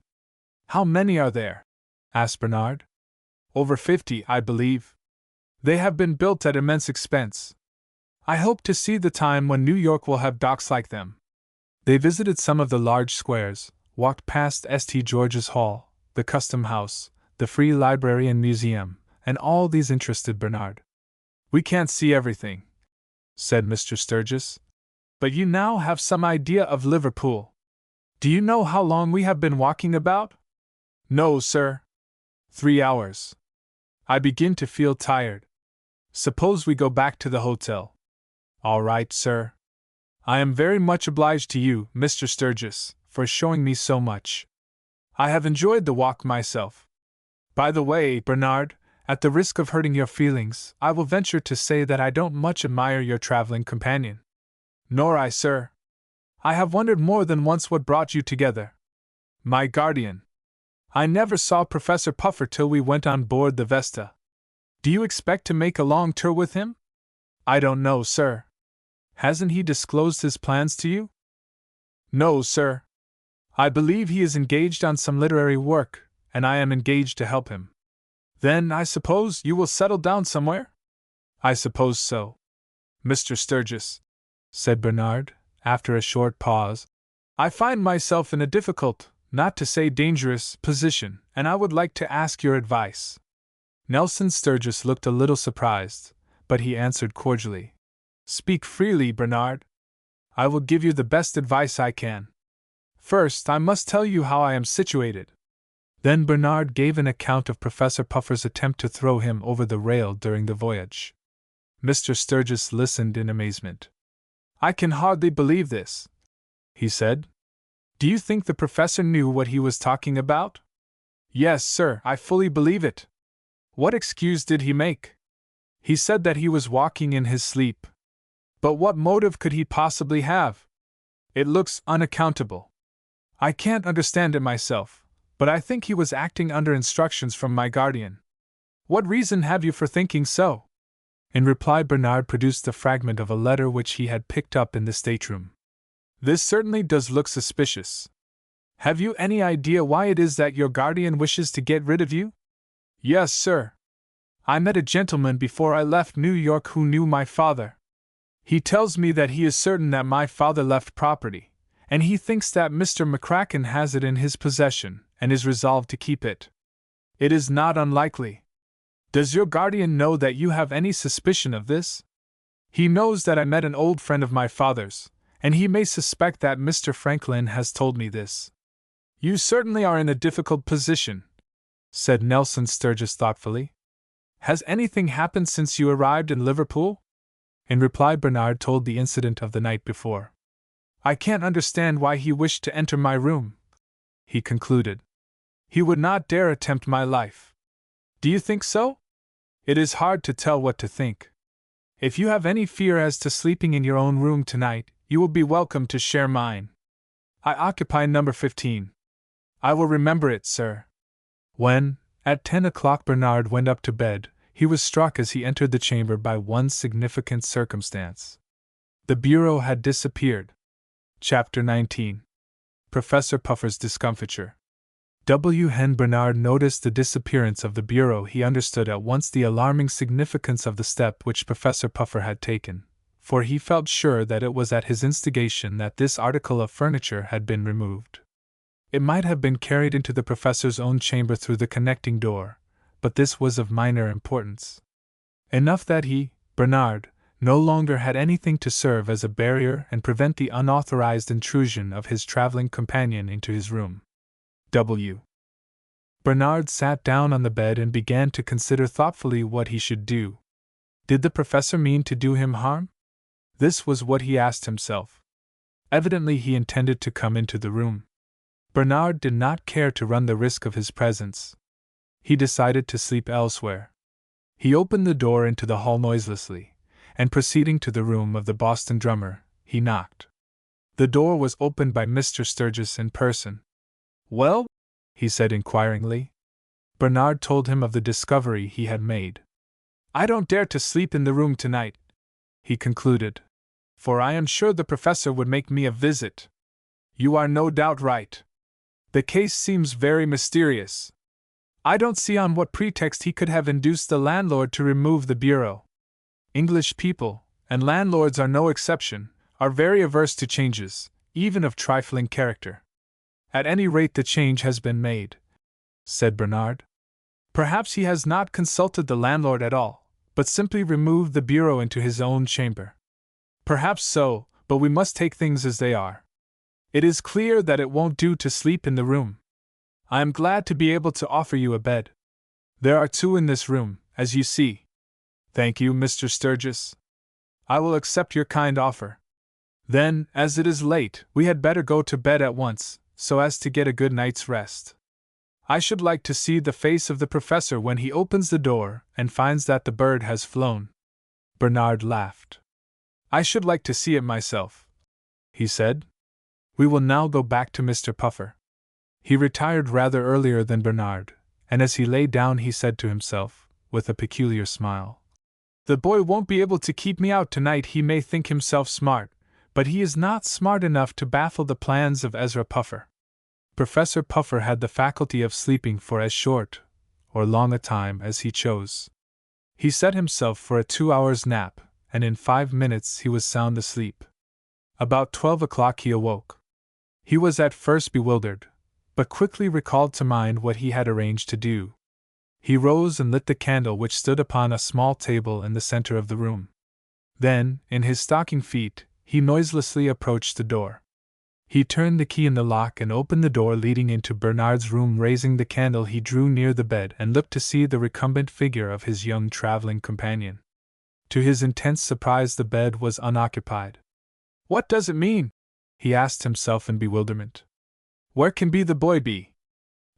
[SPEAKER 1] How many are there? Asked Bernard. Over 50, I believe. They have been built at immense expense. I hope to see the time when New York will have docks like them. They visited some of the large squares, walked past St. George's Hall, the Custom House, the Free Library and Museum, and all these interested Bernard. We can't see everything, said Mr. Sturgis, but you now have some idea of Liverpool. Do you know how long we have been walking about? No, sir. 3 hours. I begin to feel tired. Suppose we go back to the hotel. All right, sir. I am very much obliged to you, Mr. Sturgis, for showing me so much. I have enjoyed the walk myself. By the way, Bernard, at the risk of hurting your feelings, I will venture to say that I don't much admire your traveling companion. Nor I, sir. I have wondered more than once what brought you together. My guardian. I never saw Professor Puffer till we went on board the Vesta. Do you expect to make a long tour with him? I don't know, sir. Hasn't he disclosed his plans to you? No, sir. I believe he is engaged on some literary work, and I am engaged to help him. Then, I suppose, you will settle down somewhere? I suppose so. Mr. Sturgis, said Bernard, after a short pause, I find myself in a difficult, not to say dangerous, position, and I would like to ask your advice. Nelson Sturgis looked a little surprised, but he answered cordially. Speak freely, Bernard. I will give you the best advice I can. First, I must tell you how I am situated. Then Bernard gave an account of Professor Puffer's attempt to throw him over the rail during the voyage. Mr. Sturgis listened in amazement. I can hardly believe this, he said. Do you think the professor knew what he was talking about? Yes, sir, I fully believe it. What excuse did he make? He said that he was walking in his sleep. But what motive could he possibly have? It looks unaccountable. I can't understand it myself, but I think he was acting under instructions from my guardian. What reason have you for thinking so? In reply, Bernard produced the fragment of a letter which he had picked up in the stateroom. This certainly does look suspicious. Have you any idea why it is that your guardian wishes to get rid of you? Yes, sir. I met a gentleman before I left New York who knew my father. He tells me that he is certain that my father left property, and he thinks that Mr. McCracken has it in his possession and is resolved to keep it. It is not unlikely. Does your guardian know that you have any suspicion of this? He knows that I met an old friend of my father's, and he may suspect that Mr. Franklin has told me this. You certainly are in a difficult position, said Nelson Sturgis thoughtfully. Has anything happened since you arrived in Liverpool? In reply, Bernard told the incident of the night before. I can't understand why he wished to enter my room, he concluded. He would not dare attempt my life. Do you think so? It is hard to tell what to think. If you have any fear as to sleeping in your own room tonight, you will be welcome to share mine. I occupy number 15. I will remember it, sir. When, at 10 o'clock, Bernard went up to bed, he was struck as he entered the chamber by one significant circumstance. The bureau had disappeared. Chapter 19. Professor Puffer's Discomfiture. When Bernard noticed the disappearance of the bureau, he understood at once the alarming significance of the step which Professor Puffer had taken, for he felt sure that it was at his instigation that this article of furniture had been removed. It might have been carried into the professor's own chamber through the connecting door, but this was of minor importance. Enough that he, Bernard, no longer had anything to serve as a barrier and prevent the unauthorized intrusion of his traveling companion into his room. Bernard sat down on the bed and began to consider thoughtfully what he should do. Did the professor mean to do him harm? This was what he asked himself. Evidently he intended to come into the room. Bernard did not care to run the risk of his presence. He decided to sleep elsewhere. He opened the door into the hall noiselessly, and proceeding to the room of the Boston drummer, he knocked. The door was opened by Mr. Sturgis in person. Well? He said inquiringly. Bernard told him of the discovery he had made. I don't dare to sleep in the room tonight, he concluded, for I am sure the professor would make me a visit. You are no doubt right. The case seems very mysterious. I don't see on what pretext he could have induced the landlord to remove the bureau. English people, and landlords are no exception, are very averse to changes, even of trifling character. At any rate, the change has been made, said Bernard. Perhaps he has not consulted the landlord at all, but simply removed the bureau into his own chamber. Perhaps so, but we must take things as they are. It is clear that it won't do to sleep in the room. I am glad to be able to offer you a bed. There are two in this room, as you see. Thank you, Mr. Sturgis. I will accept your kind offer. Then, as it is late, we had better go to bed at once, so as to get a good night's rest. I should like to see the face of the professor when he opens the door and finds that the bird has flown. Bernard laughed. I should like to see it myself, he said. We will now go back to Mr. Puffer. He retired rather earlier than Bernard, and as he lay down he said to himself, with a peculiar smile, the boy won't be able to keep me out tonight. He may think himself smart, but he is not smart enough to baffle the plans of Ezra Puffer. Professor Puffer had the faculty of sleeping for as short or long a time as he chose. He set himself for a 2 hours nap, and in 5 minutes he was sound asleep. About 12 o'clock he awoke. He was at first bewildered, but quickly recalled to mind what he had arranged to do. He rose and lit the candle which stood upon a small table in the center of the room. Then, in his stocking feet, he noiselessly approached the door. He turned the key in the lock and opened the door leading into Bernard's room. Raising the candle, he drew near the bed and looked to see the recumbent figure of his young traveling companion. To his intense surprise, the bed was unoccupied. What does it mean? He asked himself in bewilderment. Where can the boy be?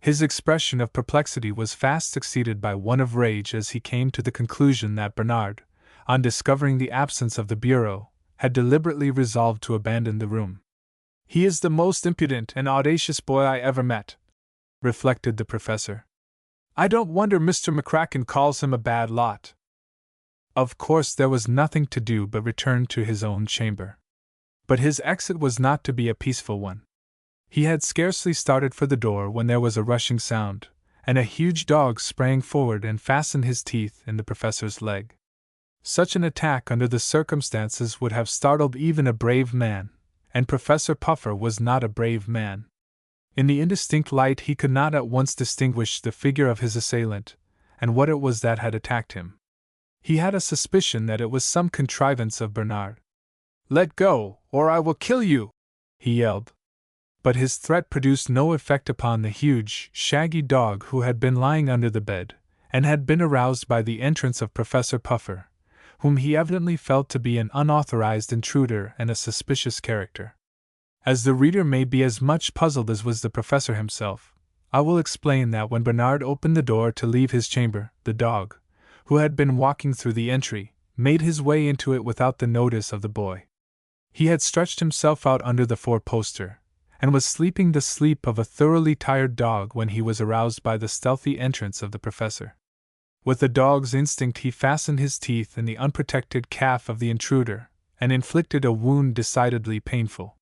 [SPEAKER 1] His expression of perplexity was fast succeeded by one of rage as he came to the conclusion that Bernard, on discovering the absence of the bureau, had deliberately resolved to abandon the room. He is the most impudent and audacious boy I ever met, reflected the professor. I don't wonder Mr. McCracken calls him a bad lot. Of course there was nothing to do but return to his own chamber. But his exit was not to be a peaceful one. He had scarcely started for the door when there was a rushing sound, and a huge dog sprang forward and fastened his teeth in the professor's leg. Such an attack under the circumstances would have startled even a brave man, and Professor Puffer was not a brave man. In the indistinct light he could not at once distinguish the figure of his assailant, and what it was that had attacked him. He had a suspicion that it was some contrivance of Bernard. "Let go, or I will kill you!" he yelled. But his threat produced no effect upon the huge, shaggy dog who had been lying under the bed, and had been aroused by the entrance of Professor Puffer, whom he evidently felt to be an unauthorized intruder and a suspicious character. As the reader may be as much puzzled as was the professor himself, I will explain that when Bernard opened the door to leave his chamber, the dog, who had been walking through the entry, made his way into it without the notice of the boy. He had stretched himself out under the four-poster, and was sleeping the sleep of a thoroughly tired dog when he was aroused by the stealthy entrance of the professor. With a dog's instinct he fastened his teeth in the unprotected calf of the intruder, and inflicted a wound decidedly painful.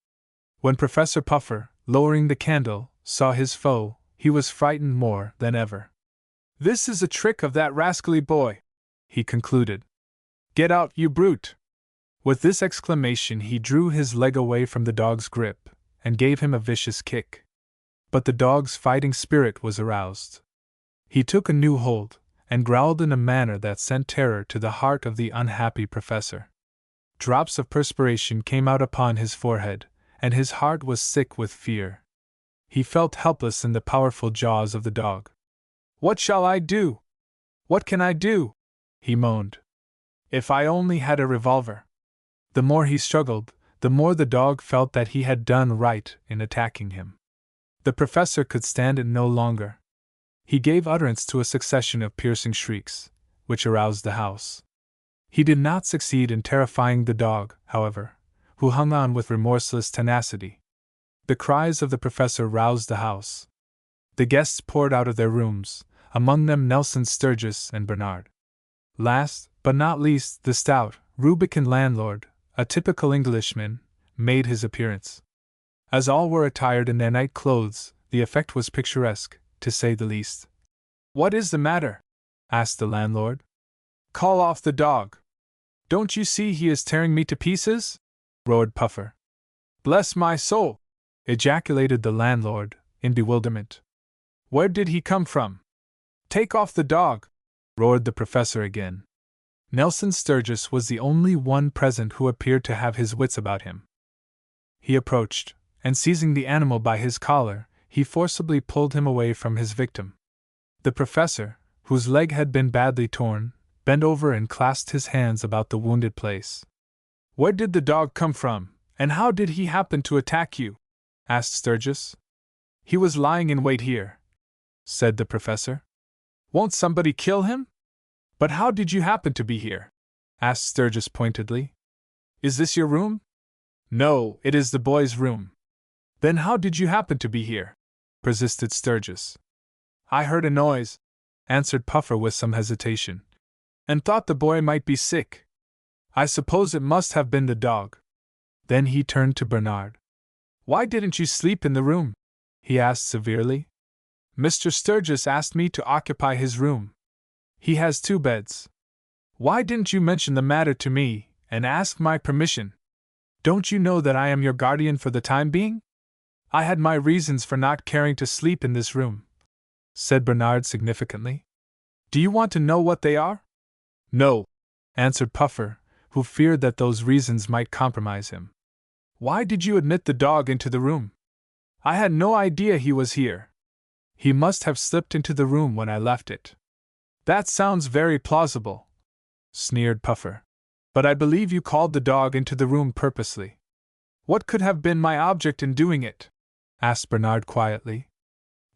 [SPEAKER 1] When Professor Puffer, lowering the candle, saw his foe, he was frightened more than ever. "This is a trick of that rascally boy," he concluded. "Get out, you brute!" With this exclamation he drew his leg away from the dog's grip, and gave him a vicious kick. But the dog's fighting spirit was aroused. He took a new hold, and growled in a manner that sent terror to the heart of the unhappy professor. Drops of perspiration came out upon his forehead, and his heart was sick with fear. He felt helpless in the powerful jaws of the dog. "What shall I do? What can I do?" he moaned. "If I only had a revolver." The more he struggled, the more the dog felt that he had done right in attacking him. The professor could stand it no longer. He gave utterance to a succession of piercing shrieks, which aroused the house. He did not succeed in terrifying the dog, however, who hung on with remorseless tenacity. The cries of the professor roused the house. The guests poured out of their rooms, among them Nelson Sturgis and Bernard. Last, but not least, the stout, rubicund landlord, a typical Englishman, made his appearance. As all were attired in their night clothes, the effect was picturesque, to say the least. "What is the matter?" asked the landlord. "Call off the dog." "Don't you see he is tearing me to pieces?" roared Puffer. "Bless my soul!" ejaculated the landlord, in bewilderment. "Where did he come from?" "Take off the dog!" roared the professor again. Nelson Sturgis was the only one present who appeared to have his wits about him. He approached, and seizing the animal by his collar, he forcibly pulled him away from his victim. The professor, whose leg had been badly torn, bent over and clasped his hands about the wounded place. "Where did the dog come from, and how did he happen to attack you?" asked Sturgis. "He was lying in wait here," said the professor. "Won't somebody kill him?" "But how did you happen to be here?" asked Sturgis pointedly. "Is this your room?" "No, it is the boy's room." "Then how did you happen to be here?" persisted Sturgis. "I heard a noise," answered Puffer with some hesitation, "and thought the boy might be sick. I suppose it must have been the dog." Then he turned to Bernard. "Why didn't you sleep in the room?" he asked severely. "Mr. Sturgis asked me to occupy his room. He has 2 beds. Why didn't you mention the matter to me, and ask my permission? Don't you know that I am your guardian for the time being? I had my reasons for not caring to sleep in this room," said Bernard significantly. "Do you want to know what they are?" "No," answered Puffer, who feared that those reasons might compromise him. "Why did you admit the dog into the room?" "I had no idea he was here. He must have slipped into the room when I left it." "That sounds very plausible," sneered Puffer. "But I believe you called the dog into the room purposely." "What could have been my object in doing it?" asked Bernard quietly.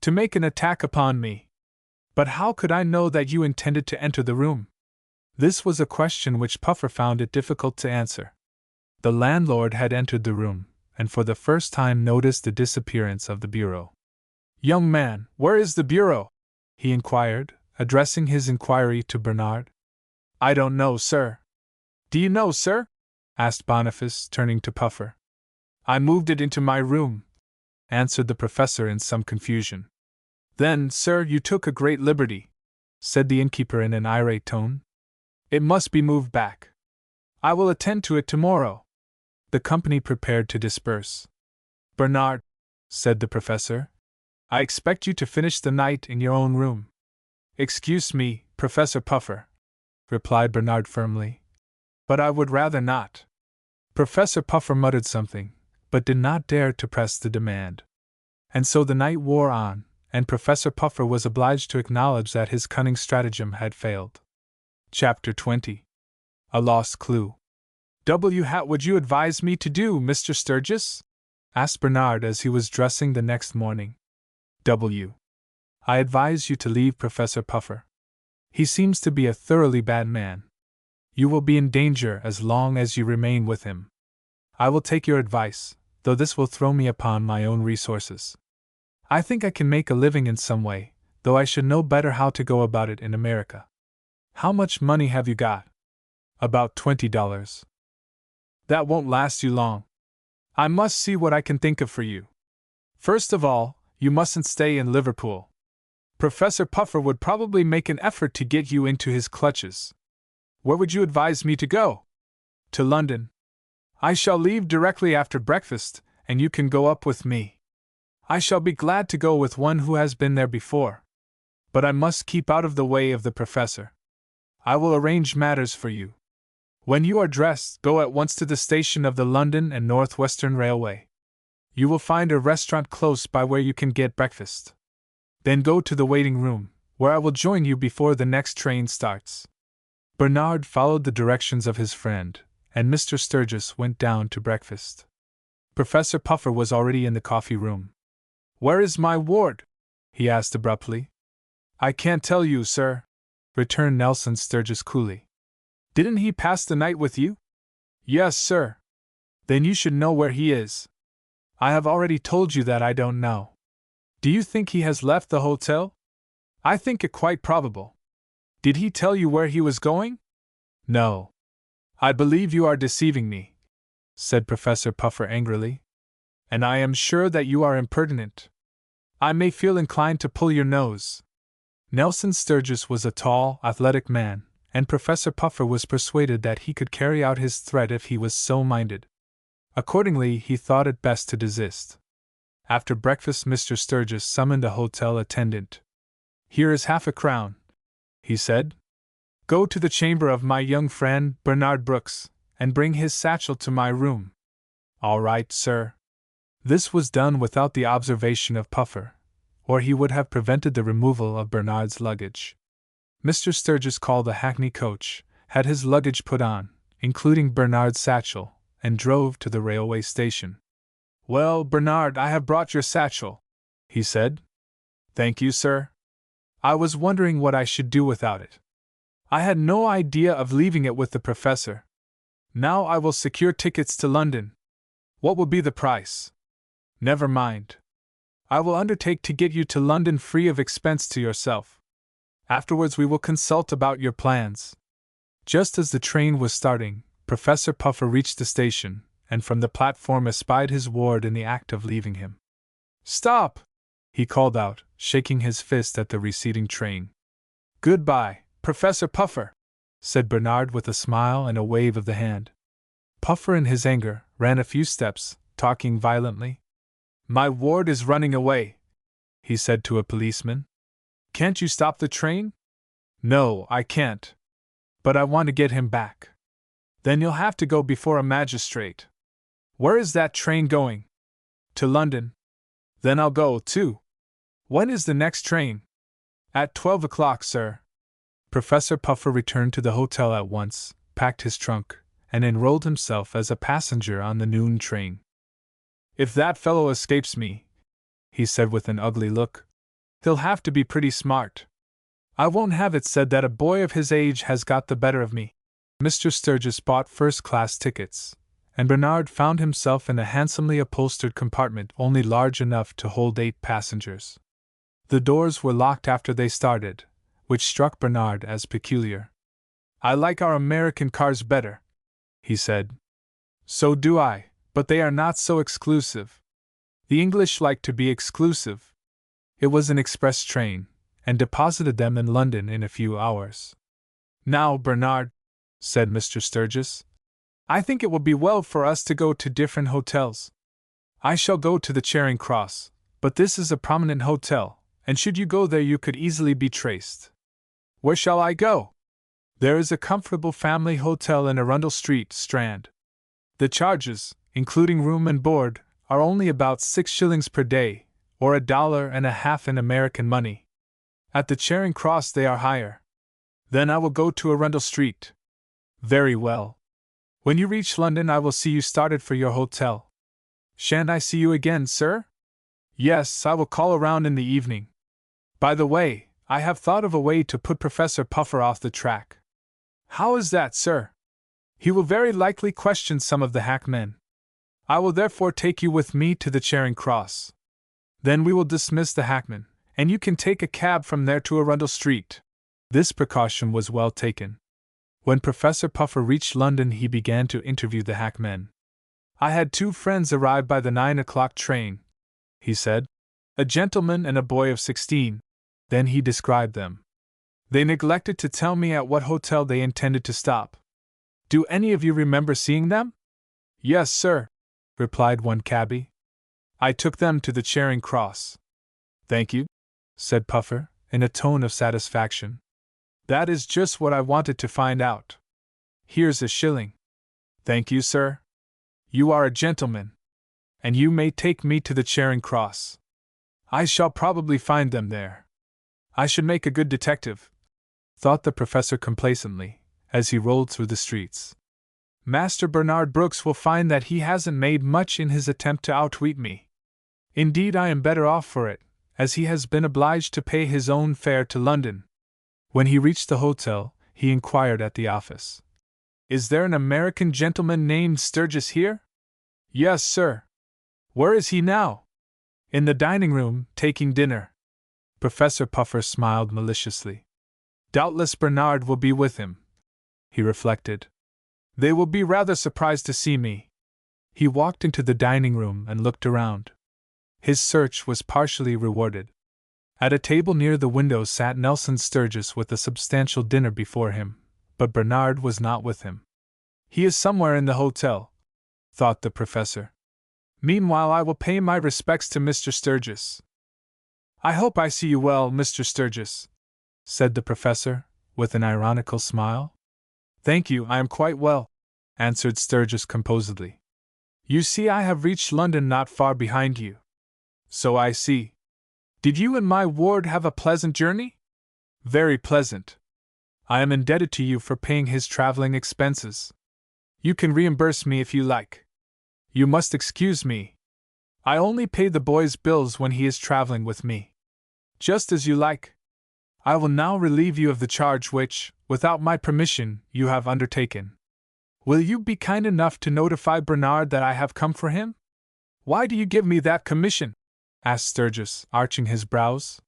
[SPEAKER 1] "To make an attack upon me." "But how could I know that you intended to enter the room?" This was a question which Puffer found it difficult to answer. The landlord had entered the room, and for the first time noticed the disappearance of the bureau. "Young man, where is the bureau?" he inquired, addressing his inquiry to Bernard. "I don't know, sir." "Do you know, sir?" asked Boniface, turning to Puffer. "I moved it into my room," answered the professor in some confusion. "Then, sir, you took a great liberty," said the innkeeper in an irate tone. "It must be moved back. I will attend to it tomorrow." The company prepared to disperse. "Bernard," said the professor, "I expect you to finish the night in your own room." "Excuse me, Professor Puffer," replied Bernard firmly, "but I would rather not." Professor Puffer muttered something, but did not dare to press the demand. And so the night wore on, and Professor Puffer was obliged to acknowledge that his cunning stratagem had failed. Chapter 20. A Lost Clue. "What would you advise me to do, Mr. Sturgis?" asked Bernard as he was dressing the next morning. I advise you to leave Professor Puffer. He seems to be a thoroughly bad man. You will be in danger as long as you remain with him. I will take your advice, though this will throw me upon my own resources. I think I can make a living in some way, though I should know better how to go about it in America. How much money have you got?" "About $20. "That won't last you long. I must see what I can think of for you. First of all, you mustn't stay in Liverpool. Professor Puffer would probably make an effort to get you into his clutches. Where would you advise me to go?" "To London. I shall leave directly after breakfast, and you can go up with me. I shall be glad to go with one who has been there before. But I must keep out of the way of the professor. I will arrange matters for you. When you are dressed, go at once to the station of the London and North Western Railway. You will find a restaurant close by where you can get breakfast. Then go to the waiting room, where I will join you before the next train starts." Bernard followed the directions of his friend, and Mr. Sturgis went down to breakfast. Professor Puffer was already in the coffee room. "Where is my ward?" he asked abruptly. "I can't tell you, sir," returned Nelson Sturgis coolly. "Didn't he pass the night with you?" "Yes, sir." "Then you should know where he is." "I have already told you that I don't know." "Do you think he has left the hotel?" "I think it quite probable." "Did he tell you where he was going?" "No." "I believe you are deceiving me," said Professor Puffer angrily. "And I am sure that you are impertinent. I may feel inclined to pull your nose." Nelson Sturgis was a tall, athletic man, and Professor Puffer was persuaded that he could carry out his threat if he was so minded. Accordingly, he thought it best to desist. After breakfast, Mr. Sturgis summoned a hotel attendant. "Here is £50," he said. "Go to the chamber of my young friend, Bernard Brooks, and bring his satchel to my room." "All right, sir." This was done without the observation of Puffer, or he would have prevented the removal of Bernard's luggage. Mr. Sturgis called a hackney coach, had his luggage put on, including Bernard's satchel, and drove to the railway station. "Well, Bernard, I have brought your satchel," he said. "Thank you, sir. I was wondering what I should do without it. I had no idea of leaving it with the professor. Now I will secure tickets to London. What will be the price?" "Never mind. I will undertake to get you to London free of expense to yourself. Afterwards we will consult about your plans." Just as the train was starting, Professor Puffer reached the station, and from the platform espied his ward in the act of leaving him. "Stop!" he called out, shaking his fist at the receding train. "Goodbye, Professor Puffer," said Bernard with a smile and a wave of the hand. Puffer in his anger ran a few steps, talking violently. "My ward is running away," he said to a policeman. "Can't you stop the train?" "No, I can't. But I want to get him back." "Then you'll have to go before a magistrate." "Where is that train going?" "To London." "Then I'll go, too." "When is the next train?" "At 12 o'clock, sir." Professor Puffer returned to the hotel at once, packed his trunk, and enrolled himself as a passenger on the noon train. "If that fellow escapes me," he said with an ugly look, "he'll have to be pretty smart. I won't have it said that a boy of his age has got the better of me." Mr. Sturgis bought first-class tickets, and Bernard found himself in a handsomely upholstered compartment only large enough to hold 8 passengers. The doors were locked after they started, which struck Bernard as peculiar. "I like our American cars better," he said. "So do I, but they are not so exclusive. The English like to be exclusive." It was an express train, and deposited them in London in a few hours. "Now, Bernard," said Mr. Sturgis, I think it will be well for us to go to different hotels. I shall go to the Charing Cross, but this is a prominent hotel, and should you go there you could easily be traced. Where shall I go? There is a comfortable family hotel in Arundel Street, Strand. The charges, including room and board, are only about 6 shillings per day, or $1.50 in American money. At the Charing Cross they are higher. Then I will go to Arundel Street. Very well. When you reach London I will see you started for your hotel. Shan't I see you again, sir? Yes, I will call around in the evening. By the way, I have thought of a way to put Professor Puffer off the track. How is that, sir? He will very likely question some of the hackmen. I will therefore take you with me to the Charing Cross. Then we will dismiss the hackmen, and you can take a cab from there to Arundel Street. This precaution was well taken. When Professor Puffer reached London he began to interview the hackmen. I had 2 friends arrive by the 9 o'clock train, he said. A gentleman and a boy of 16. Then he described them. They neglected to tell me at what hotel they intended to stop. Do any of you remember seeing them? Yes, sir, replied one cabby. I took them to the Charing Cross. Thank you, said Puffer, in a tone of satisfaction. That is just what I wanted to find out. Here's a shilling. Thank you, sir. You are a gentleman. And you may take me to the Charing Cross. I shall probably find them there. I should make a good detective, thought the professor complacently, as he rolled through the streets. Master Bernard Brooks will find that he hasn't made much in his attempt to outwit me. Indeed, I am better off for it, as he has been obliged to pay his own fare to London. When he reached the hotel, he inquired at the office. Is there an American gentleman named Sturgis here? Yes, sir. Where is he now? In the dining room, taking dinner. Professor Puffer smiled maliciously. Doubtless Bernard will be with him, he reflected. They will be rather surprised to see me. He walked into the dining room and looked around. His search was partially rewarded. At a table near the window sat Nelson Sturgis with a substantial dinner before him, but Bernard was not with him. He is somewhere in the hotel, thought the professor. Meanwhile I will pay my respects to Mr. Sturgis. I hope I see you well, Mr. Sturgis, said the professor, with an ironical smile. Thank you, I am quite well, answered Sturgis composedly. You see, I have reached London not far behind you. So I see. Did you and my ward have a pleasant journey? Very pleasant. I am indebted to you for paying his traveling expenses. You can reimburse me if you like. You must excuse me. I only pay the boy's bills when he is traveling with me. Just as you like. I will now relieve you of the charge which, without my permission, you have undertaken. Will you be kind enough to notify Bernard that I have come for him? Why do you give me that commission? Asked Sturgis, arching his brows.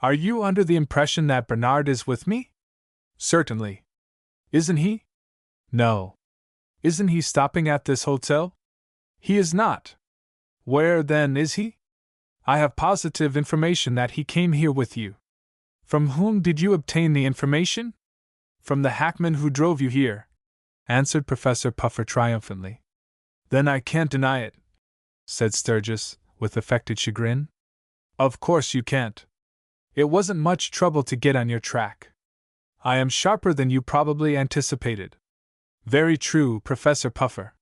[SPEAKER 1] Are you under the impression that Bernard is with me? Certainly. Isn't he? No. Isn't he stopping at this hotel? He is not. Where, then, is he? I have positive information that he came here with you. From whom did you obtain the information? From the hackman who drove you here, answered Professor Puffer triumphantly. Then I can't deny it, said Sturgis, with affected chagrin. Of course you can't. It wasn't much trouble to get on your track. I am sharper than you probably anticipated. Very true, Professor Puffer.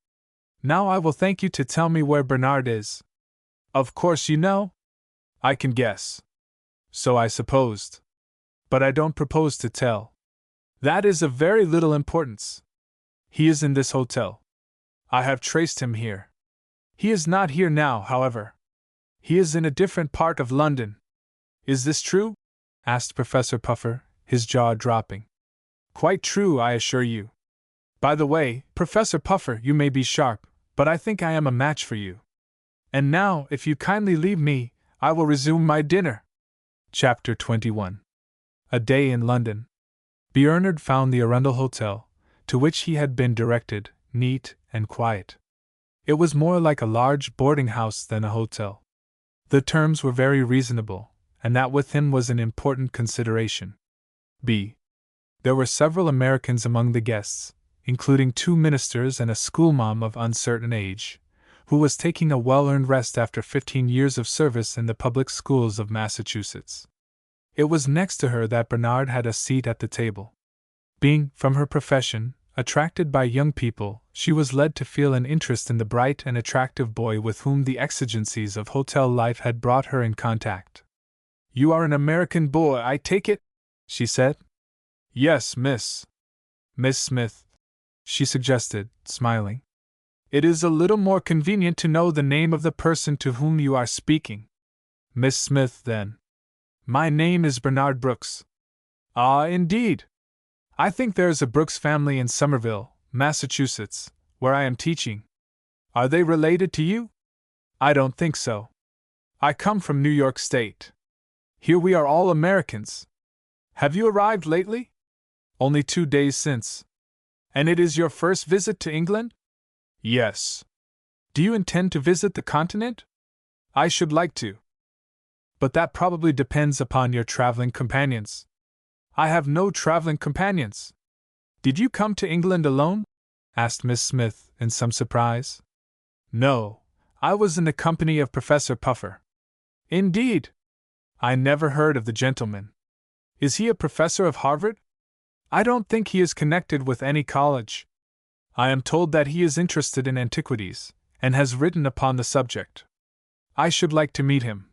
[SPEAKER 1] Now I will thank you to tell me where Bernard is. Of course you know? I can guess. So I supposed. But I don't propose to tell. That is of very little importance. He is in this hotel. I have traced him here. He is not here now, however. He is in a different part of London. Is this true? Asked Professor Puffer, his jaw dropping. Quite true, I assure you. By the way, Professor Puffer, you may be sharp, but I think I am a match for you. And now, if you kindly leave me, I will resume my dinner. Chapter 21. A Day in London. Bernard found the Arundel Hotel, to which he had been directed, neat and quiet. It was more like a large boarding house than a hotel. The terms were very reasonable, and that with him was an important consideration. There were several Americans among the guests, including 2 ministers and a schoolma'am of uncertain age, who was taking a well-earned rest after 15 years of service in the public schools of Massachusetts. It was next to her that Bernard had a seat at the table. Being, from her profession, attracted by young people, she was led to feel an interest in the bright and attractive boy with whom the exigencies of hotel life had brought her in contact. "You are an American boy, I take it?" she said. "Yes, Miss Smith," she suggested, smiling. "It is a little more convenient to know the name of the person to whom you are speaking." "Miss Smith, then." "My name is Bernard Brooks." "Ah, indeed. I think there is a Brooks family in Somerville, Massachusetts, where I am teaching. Are they related to you?" "I don't think so. I come from New York State. Here we are all Americans. Have you arrived lately?" "Only 2 days since." "And it is your first visit to England?" "Yes." "Do you intend to visit the continent?" "I should like to. But that probably depends upon your traveling companions." "I have no traveling companions." "Did you come to England alone?" asked Miss Smith, in some surprise. "No, I was in the company of Professor Puffer." "Indeed? I never heard of the gentleman. Is he a professor of Harvard?" "I don't think he is connected with any college. I am told that he is interested in antiquities, and has written upon the subject." "I should like to meet him,"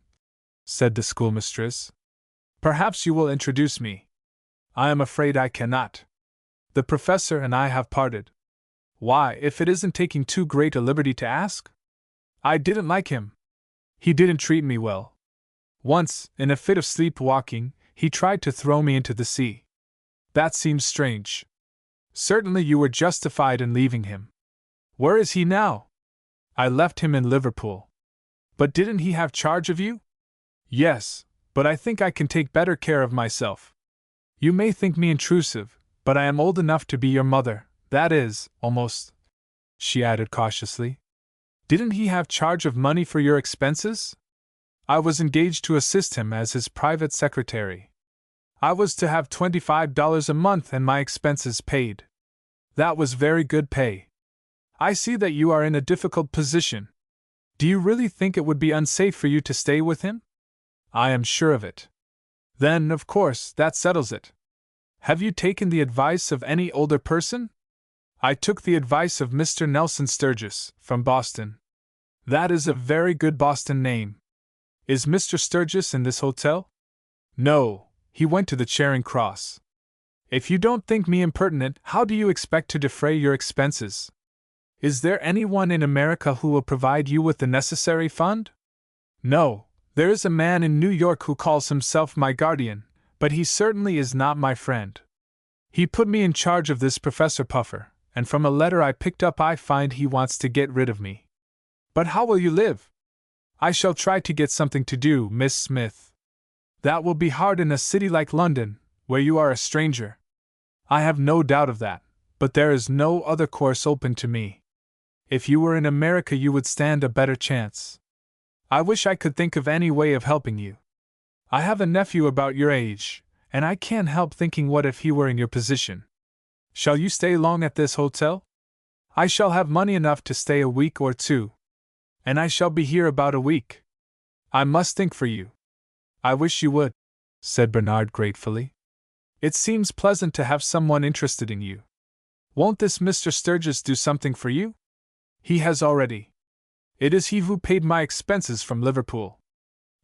[SPEAKER 1] said the schoolmistress. "Perhaps you will introduce me." "I am afraid I cannot. The professor and I have parted." "Why, if it isn't taking too great a liberty to ask?" "I didn't like him. He didn't treat me well. Once, in a fit of sleepwalking, he tried to throw me into the sea." "That seems strange." "Certainly you were justified in leaving him." "Where is he now?" "I left him in Liverpool." "But didn't he have charge of you?" "Yes, but I think I can take better care of myself. You may think me intrusive, but I am old enough to be your mother, that is, almost," she added cautiously. "Didn't he have charge of money for your expenses?" "I was engaged to assist him as his private secretary. I was to have $25 a month and my expenses paid." "That was very good pay. I see that you are in a difficult position. Do you really think it would be unsafe for you to stay with him?" "I am sure of it." "Then, of course, that settles it. Have you taken the advice of any older person?" "I took the advice of Mr. Nelson Sturgis, from Boston." "That is a very good Boston name. Is Mr. Sturgis in this hotel?" "No, he went to the Charing Cross." "If you don't think me impertinent, how do you expect to defray your expenses? Is there anyone in America who will provide you with the necessary fund?" "No. There is a man in New York who calls himself my guardian, but he certainly is not my friend. He put me in charge of this Professor Puffer, and from a letter I picked up I find he wants to get rid of me." "But how will you live?" "I shall try to get something to do, Miss Smith." "That will be hard in a city like London, where you are a stranger." "I have no doubt of that, but there is no other course open to me. If you were in America you would stand a better chance. I wish I could think of any way of helping you. I have a nephew about your age, and I can't help thinking what if he were in your position. Shall you stay long at this hotel?" "I shall have money enough to stay a week or 2. "And I shall be here about a week." "I must think for you." "I wish you would," said Bernard gratefully. "It seems pleasant to have someone interested in you. Won't this Mr. Sturgis do something for you?" "He has already. It is he who paid my expenses from Liverpool.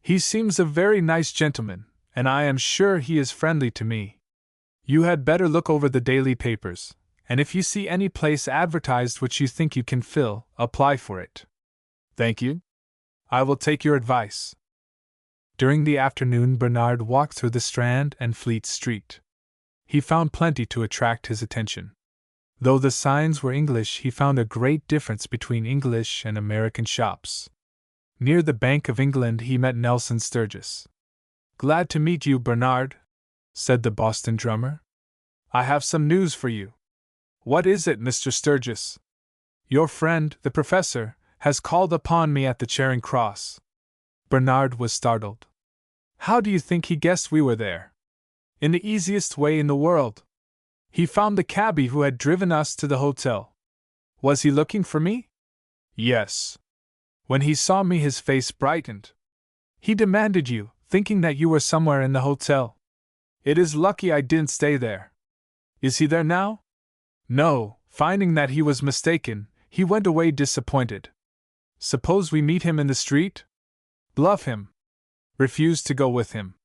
[SPEAKER 1] He seems a very nice gentleman, and I am sure he is friendly to me. You had better look over the daily papers, and if you see any place advertised which you think you can fill, apply for it." "Thank you. I will take your advice." During the afternoon Bernard walked through the Strand and Fleet Street. He found plenty to attract his attention. Though the signs were English, he found a great difference between English and American shops. Near the Bank of England he met Nelson Sturgis. "Glad to meet you, Bernard," said the Boston drummer. "I have some news for you." "What is it, Mr. Sturgis?" "Your friend, the professor, has called upon me at the Charing Cross." Bernard was startled. "How do you think he guessed we were there?" "In the easiest way in the world. He found the cabby who had driven us to the hotel. Was he looking for me? Yes. When he saw me, his face brightened. He demanded you, thinking that you were somewhere in the hotel. It is lucky I didn't stay there. Is he there now? No, finding that he was mistaken, he went away disappointed. Suppose we meet him in the street? Bluff him. Refuse to go with him.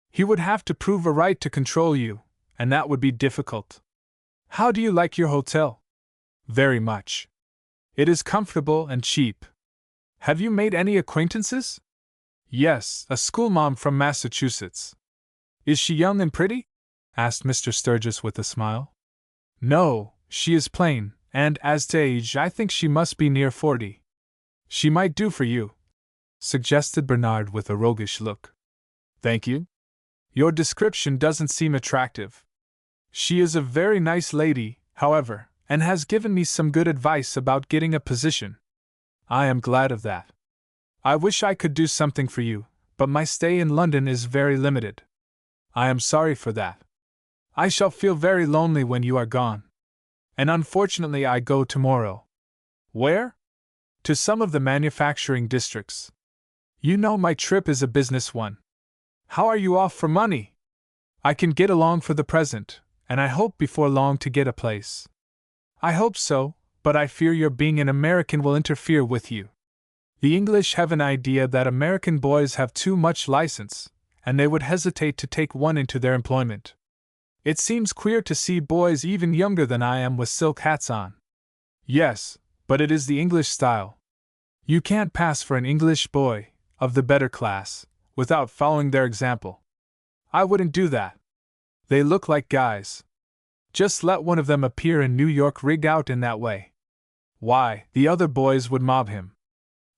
[SPEAKER 1] He would have to prove a right to control you, and that would be difficult. How do you like your hotel? Very much. It is comfortable and cheap. Have you made any acquaintances? Yes, a schoolma'am from Massachusetts. Is she young and pretty? Asked Mr. Sturgis with a smile. No, she is plain, and as to age, I think she must be near 40. She might do for you, suggested Bernard with a roguish look. Thank you. Your description doesn't seem attractive. She is a very nice lady, however, and has given me some good advice about getting a position. I am glad of that. I wish I could do something for you, but my stay in London is very limited. I am sorry for that. I shall feel very lonely when you are gone. And unfortunately I go tomorrow. Where? To some of the manufacturing districts. You know my trip is a business one. How are you off for money? I can get along for the present, and I hope before long to get a place. I hope so, but I fear your being an American will interfere with you. The English have an idea that American boys have too much license, and they would hesitate to take one into their employment. It seems queer to see boys even younger than I am with silk hats on. Yes, but it is the English style. You can't pass for an English boy, of the better class, without following their example. I wouldn't do that. They look like guys. Just let one of them appear in New York rigged out in that way. Why, the other boys would mob him.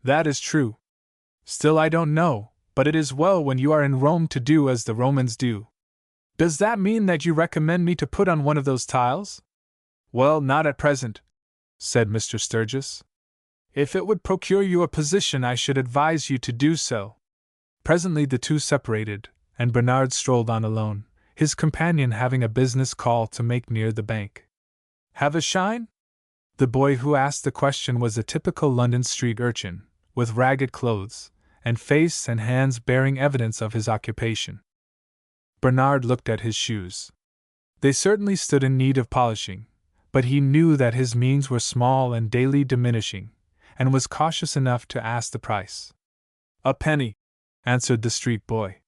[SPEAKER 1] That is true. Still, I don't know, but it is well when you are in Rome to do as the Romans do. Does that mean that you recommend me to put on one of those tiles? Well, not at present, said Mr. Sturgis. If it would procure you a position, I should advise you to do so. Presently the two separated, and Bernard strolled on alone, his companion having a business call to make near the bank. Have a shine? The boy who asked the question was a typical London street urchin, with ragged clothes, and face and hands bearing evidence of his occupation. Bernard looked at his shoes. They certainly stood in need of polishing, but he knew that his means were small and daily diminishing, and was cautious enough to ask the price. "A penny," answered the street boy.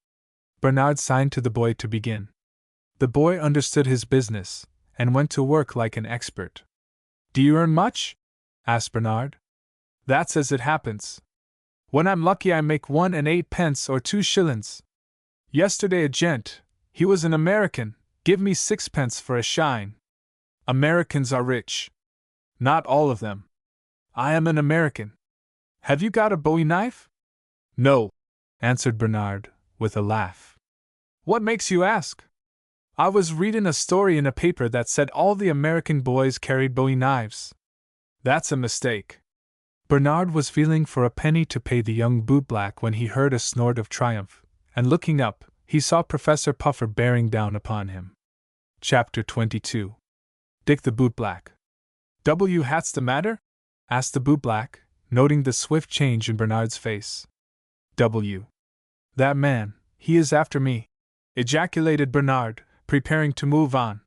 [SPEAKER 1] Bernard signed to the boy to begin. The boy understood his business, and went to work like an expert. "Do you earn much?" asked Bernard. "That's as it happens. When I'm lucky I make 1 and 8 pence or 2 shillings. Yesterday a gent, he was an American, give me 6 pence for a shine. Americans are rich. Not all of them. I am an American. Have you got a bowie knife?" "No," answered Bernard, with a laugh. "What makes you ask?" "I was reading a story in a paper that said all the American boys carried bowie knives." "That's a mistake." Bernard was feeling for a penny to pay the young bootblack when he heard a snort of triumph, and looking up, he saw Professor Puffer bearing down upon him. Chapter 22. Dick the Bootblack. "What's the matter?" asked the bootblack, noting the swift change in Bernard's face. "That man, he is after me," ejaculated Bernard, preparing to move on.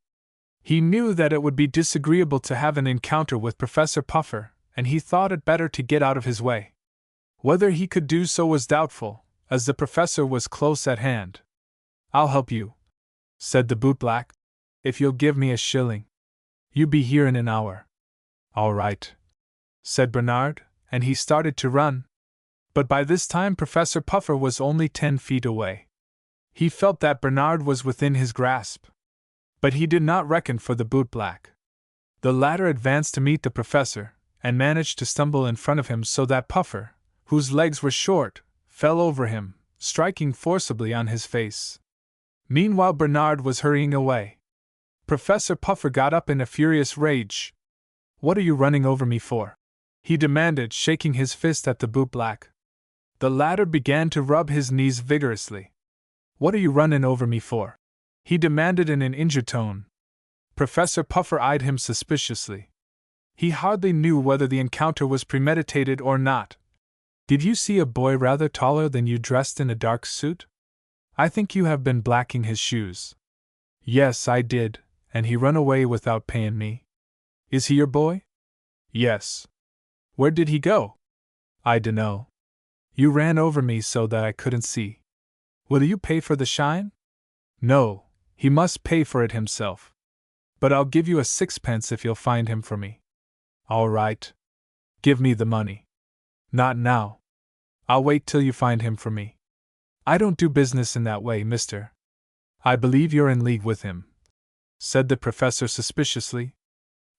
[SPEAKER 1] He knew that it would be disagreeable to have an encounter with Professor Puffer, and he thought it better to get out of his way. Whether he could do so was doubtful, as the professor was close at hand. "I'll help you," said the bootblack, "if you'll give me a shilling. You be here in an hour." "All right," said Bernard, and he started to run. But by this time Professor Puffer was only 10 feet away. He felt that Bernard was within his grasp. But he did not reckon for the bootblack. The latter advanced to meet the professor, and managed to stumble in front of him so that Puffer, whose legs were short, fell over him, striking forcibly on his face. Meanwhile Bernard was hurrying away. Professor Puffer got up in a furious rage. "What are you running over me for?" he demanded, shaking his fist at the bootblack. The latter began to rub his knees vigorously. "What are you running over me for?" he demanded in an injured tone. Professor Puffer eyed him suspiciously. He hardly knew whether the encounter was premeditated or not. Did you see a boy rather taller than you dressed in a dark suit? I think you have been blacking his shoes. Yes, I did, and he run away without payin' me. Is he your boy? Yes. Where did he go? I dunno. You ran over me so that I couldn't see. Will you pay for the shine? No, he must pay for it himself. But I'll give you a sixpence if you'll find him for me. All right. Give me the money. Not now. I'll wait till you find him for me. I don't do business in that way, mister. I believe you're in league with him, said the professor suspiciously.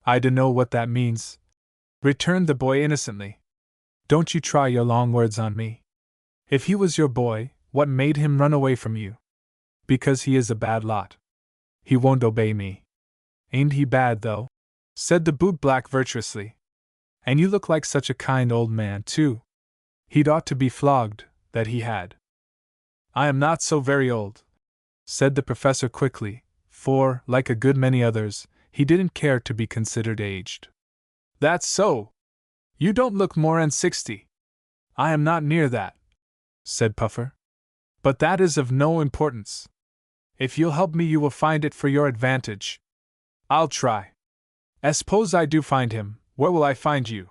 [SPEAKER 1] I dunno what that means, returned the boy innocently. Don't you try your long words on me. If he was your boy, what made him run away from you? Because he is a bad lot. He won't obey me. Ain't he bad, though? Said the bootblack virtuously. And you look like such a kind old man, too. He'd ought to be flogged, that he had. I am not so very old, said the professor quickly, for, like a good many others, he didn't care to be considered aged. That's so. You don't look more'n 60. I am not near that, said Puffer. But that is of no importance. If you'll help me, you will find it for your advantage. I'll try. Suppose I do find him, where will I find you?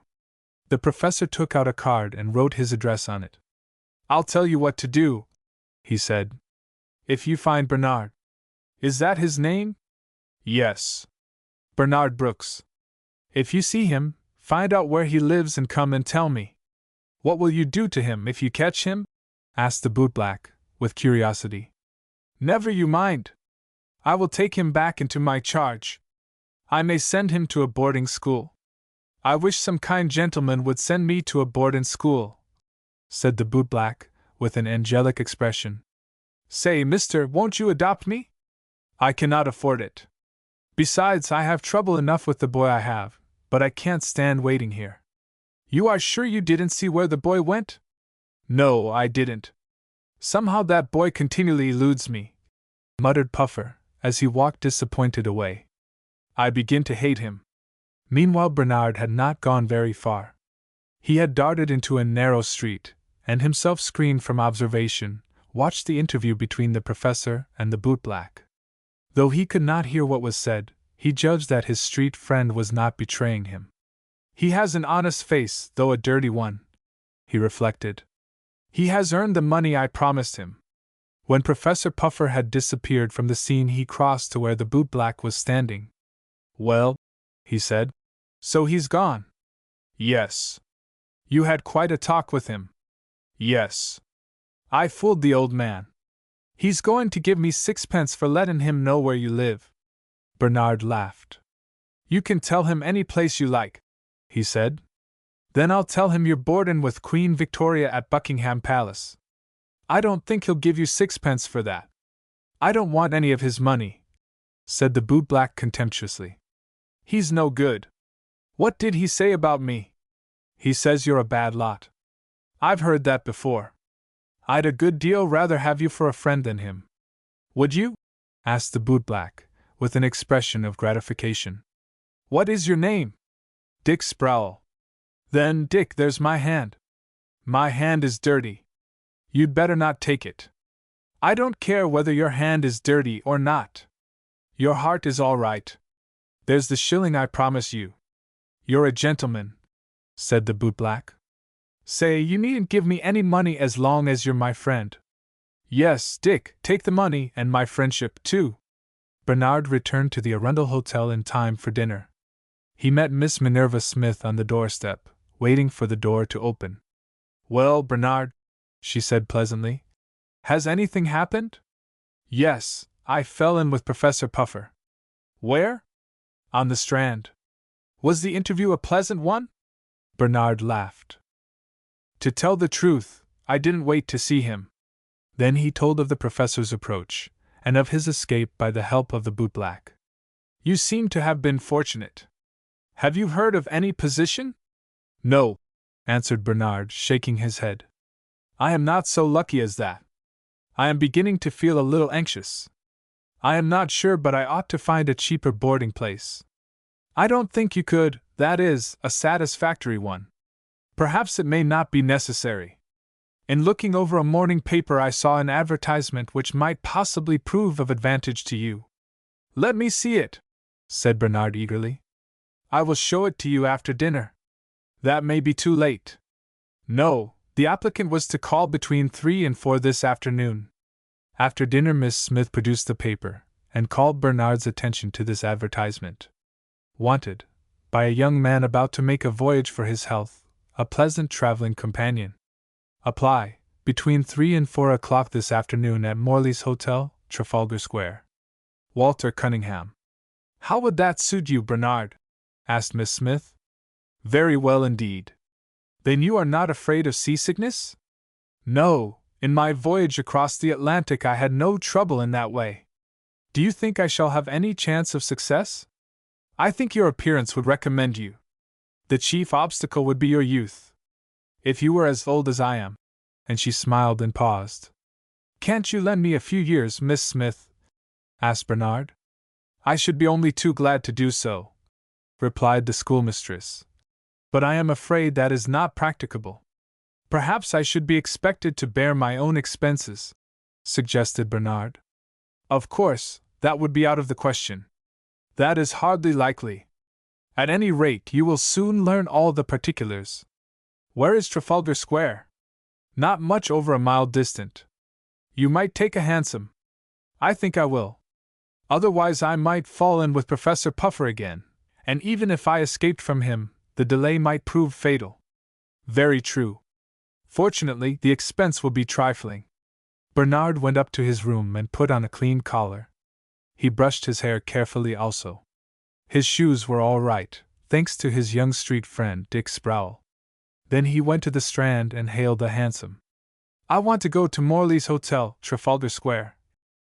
[SPEAKER 1] The professor took out a card and wrote his address on it. I'll tell you what to do, he said. If you find Bernard. Is that his name? Yes. Bernard Brooks. If you see him, find out where he lives and come and tell me. What will you do to him if you catch him? Asked the bootblack, with curiosity. Never you mind. I will take him back into my charge. I may send him to a boarding school. I wish some kind gentleman would send me to a boarding school, said the bootblack, with an angelic expression. Say, mister, won't you adopt me? I cannot afford it. Besides, I have trouble enough with the boy I have, but I can't stand waiting here. You are sure you didn't see where the boy went? No, I didn't. Somehow that boy continually eludes me, muttered Puffer, as he walked disappointed away. I begin to hate him. Meanwhile, Bernard had not gone very far. He had darted into a narrow street, and himself screened from observation, watched the interview between the professor and the bootblack. Though he could not hear what was said, he judged that his street friend was not betraying him. He has an honest face, though a dirty one, he reflected. He has earned the money I promised him. When Professor Puffer had disappeared from the scene, he crossed to where the bootblack was standing. Well, he said, so he's gone? Yes. You had quite a talk with him? Yes. I fooled the old man. He's going to give me sixpence for letting him know where you live. Bernard laughed. You can tell him any place you like, he said. Then I'll tell him you're boarding with Queen Victoria at Buckingham Palace. I don't think he'll give you sixpence for that. I don't want any of his money, said the bootblack contemptuously. He's no good. What did he say about me? He says you're a bad lot. I've heard that before. I'd a good deal rather have you for a friend than him. Would you? Asked the bootblack, with an expression of gratification. What is your name? Dick Sprowell. Then, Dick, there's my hand. My hand is dirty. You'd better not take it. I don't care whether your hand is dirty or not. Your heart is all right. There's the shilling I promise you. You're a gentleman, said the bootblack. Say, you needn't give me any money as long as you're my friend. Yes, Dick, take the money and my friendship, too. Bernard returned to the Arundel Hotel in time for dinner. He met Miss Minerva Smith on the doorstep, waiting for the door to open. Well, Bernard, she said pleasantly, has anything happened? Yes, I fell in with Professor Puffer. Where? On the Strand. Was the interview a pleasant one? Bernard laughed. To tell the truth, I didn't wait to see him. Then he told of the professor's approach, and of his escape by the help of the bootblack. You seem to have been fortunate. Have you heard of any position? No, answered Bernard, shaking his head. I am not so lucky as that. I am beginning to feel a little anxious. I am not sure, but I ought to find a cheaper boarding place. I don't think you could, that is, a satisfactory one. Perhaps it may not be necessary. In looking over a morning paper, I saw an advertisement which might possibly prove of advantage to you. Let me see it, said Bernard eagerly. I will show it to you after dinner. That may be too late. No, the applicant was to call between 3 and 4 this afternoon. After dinner, Miss Smith produced the paper and called Bernard's attention to this advertisement. Wanted, by a young man about to make a voyage for his health, a pleasant traveling companion. Apply, between 3 and 4 o'clock this afternoon at Morley's Hotel, Trafalgar Square. Walter Cunningham. How would that suit you, Bernard? Asked Miss Smith. Very well indeed. Then you are not afraid of seasickness? No, in my voyage across the Atlantic I had no trouble in that way. Do you think I shall have any chance of success? I think your appearance would recommend you. The chief obstacle would be your youth. If you were as old as I am, and she smiled and paused. Can't you lend me a few years, Miss Smith? Asked Bernard. I should be only too glad to do so, replied the schoolmistress. But I am afraid that is not practicable. Perhaps I should be expected to bear my own expenses, suggested Bernard. Of course, that would be out of the question. That is hardly likely. At any rate, you will soon learn all the particulars. Where is Trafalgar Square? Not much over a mile distant. You might take a hansom. I think I will. Otherwise I might fall in with Professor Puffer again, and even if I escaped from him, the delay might prove fatal. Very true. Fortunately, the expense will be trifling. Bernard went up to his room and put on a clean collar. He brushed his hair carefully also. His shoes were all right, thanks to his young street friend Dick Sproul. Then he went to the Strand and hailed a hansom. I want to go to Morley's Hotel, Trafalgar Square,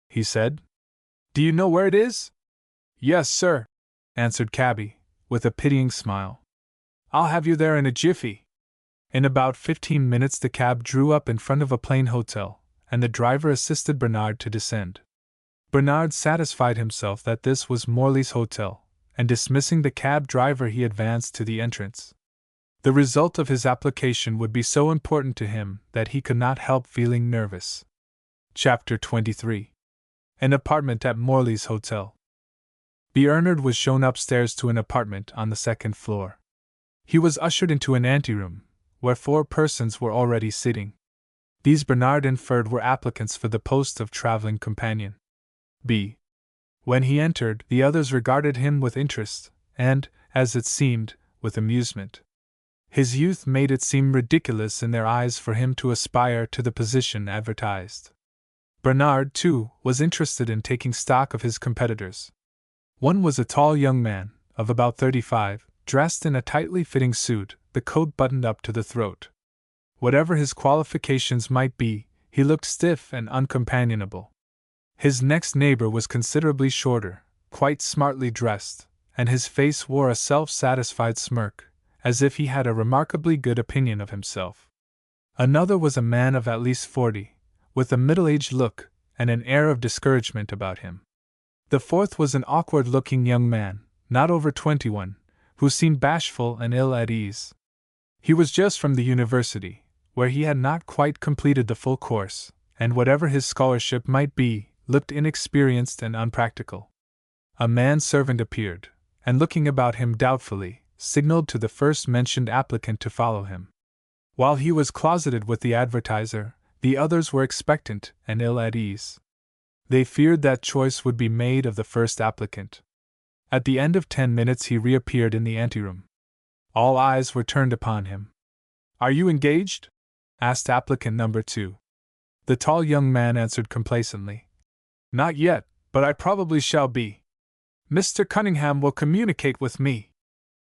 [SPEAKER 1] he said. Do you know where it is? Yes, sir, answered cabby, with a pitying smile. I'll have you there in a jiffy. In about 15 minutes the cab drew up in front of a plain hotel, and the driver assisted Bernard to descend. Bernard satisfied himself that this was Morley's Hotel, and dismissing the cab driver he advanced to the entrance. The result of his application would be so important to him that he could not help feeling nervous. Chapter 23. An apartment at Morley's Hotel. Bernard was shown upstairs to an apartment on the second floor. He was ushered into an anteroom, where 4 persons were already sitting. These Bernard inferred were applicants for the post of traveling companion. When he entered, the others regarded him with interest, and, as it seemed, with amusement. His youth made it seem ridiculous in their eyes for him to aspire to the position advertised. Bernard, too, was interested in taking stock of his competitors. One was a tall young man, of about 35, dressed in a tightly fitting suit, the coat buttoned up to the throat. Whatever his qualifications might be, he looked stiff and uncompanionable. His next neighbor was considerably shorter, quite smartly dressed, and his face wore a self-satisfied smirk, as if he had a remarkably good opinion of himself. Another was a man of at least 40, with a middle-aged look and an air of discouragement about him. The fourth was an awkward-looking young man, not over 21, who seemed bashful and ill at ease. He was just from the university, where he had not quite completed the full course, and whatever his scholarship might be, looked inexperienced and unpractical. A man-servant appeared, and looking about him doubtfully, signaled to the first-mentioned applicant to follow him. While he was closeted with the advertiser, the others were expectant and ill at ease. They feared that choice would be made of the first applicant. At the end of 10 minutes he reappeared in the anteroom. All eyes were turned upon him. Are you engaged? Asked applicant number 2. The tall young man answered complacently. Not yet, but I probably shall be. Mr. Cunningham will communicate with me.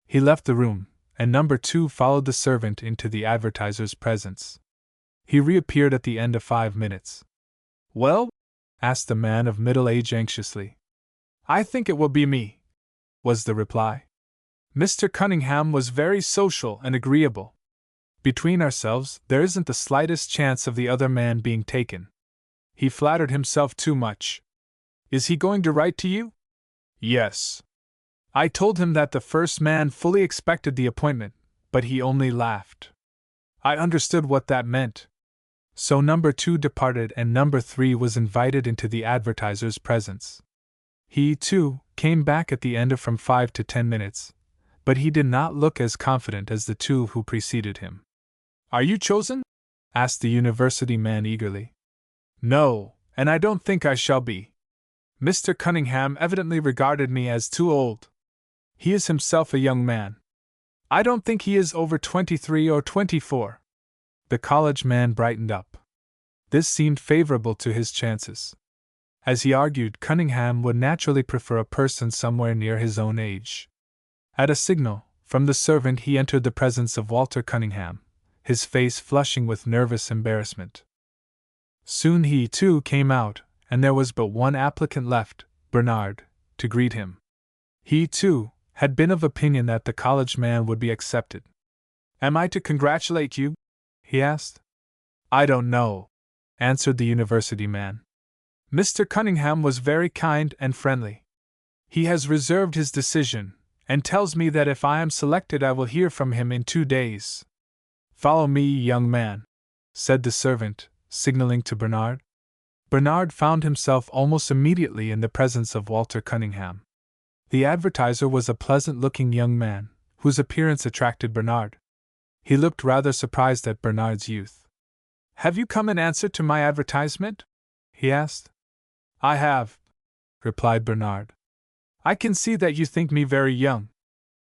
[SPEAKER 1] He left the room, and number 2 followed the servant into the advertiser's presence. He reappeared at the end of 5 minutes. Well? Asked the man of middle age anxiously. I think it will be me, was the reply. Mr. Cunningham was very social and agreeable. Between ourselves, there isn't the slightest chance of the other man being taken. He flattered himself too much. Is he going to write to you? Yes. I told him that the first man fully expected the appointment, but he only laughed. I understood what that meant. So number 2 departed and number 3 was invited into the advertiser's presence. He, too, came back at the end of from 5 to 10 minutes, but he did not look as confident as the 2 who preceded him. Are you chosen? Asked the university man eagerly. No, and I don't think I shall be. Mr. Cunningham evidently regarded me as too old. He is himself a young man. I don't think he is over 23 or 24. The college man brightened up. This seemed favorable to his chances. As he argued, Cunningham would naturally prefer a person somewhere near his own age. At a signal from the servant, he entered the presence of Walter Cunningham, his face flushing with nervous embarrassment. Soon he, too, came out, and there was but one applicant left, Bernard, to greet him. He, too, had been of opinion that the college man would be accepted. Am I to congratulate you? He asked. I don't know, answered the university man. Mr. Cunningham was very kind and friendly. He has reserved his decision, and tells me that if I am selected I will hear from him in 2 days. Follow me, young man, said the servant, signaling to Bernard. Bernard found himself almost immediately in the presence of Walter Cunningham. The advertiser was a pleasant-looking young man, whose appearance attracted Bernard. He looked rather surprised at Bernard's youth. Have you come in answer to my advertisement? He asked. I have, replied Bernard. I can see that you think me very young.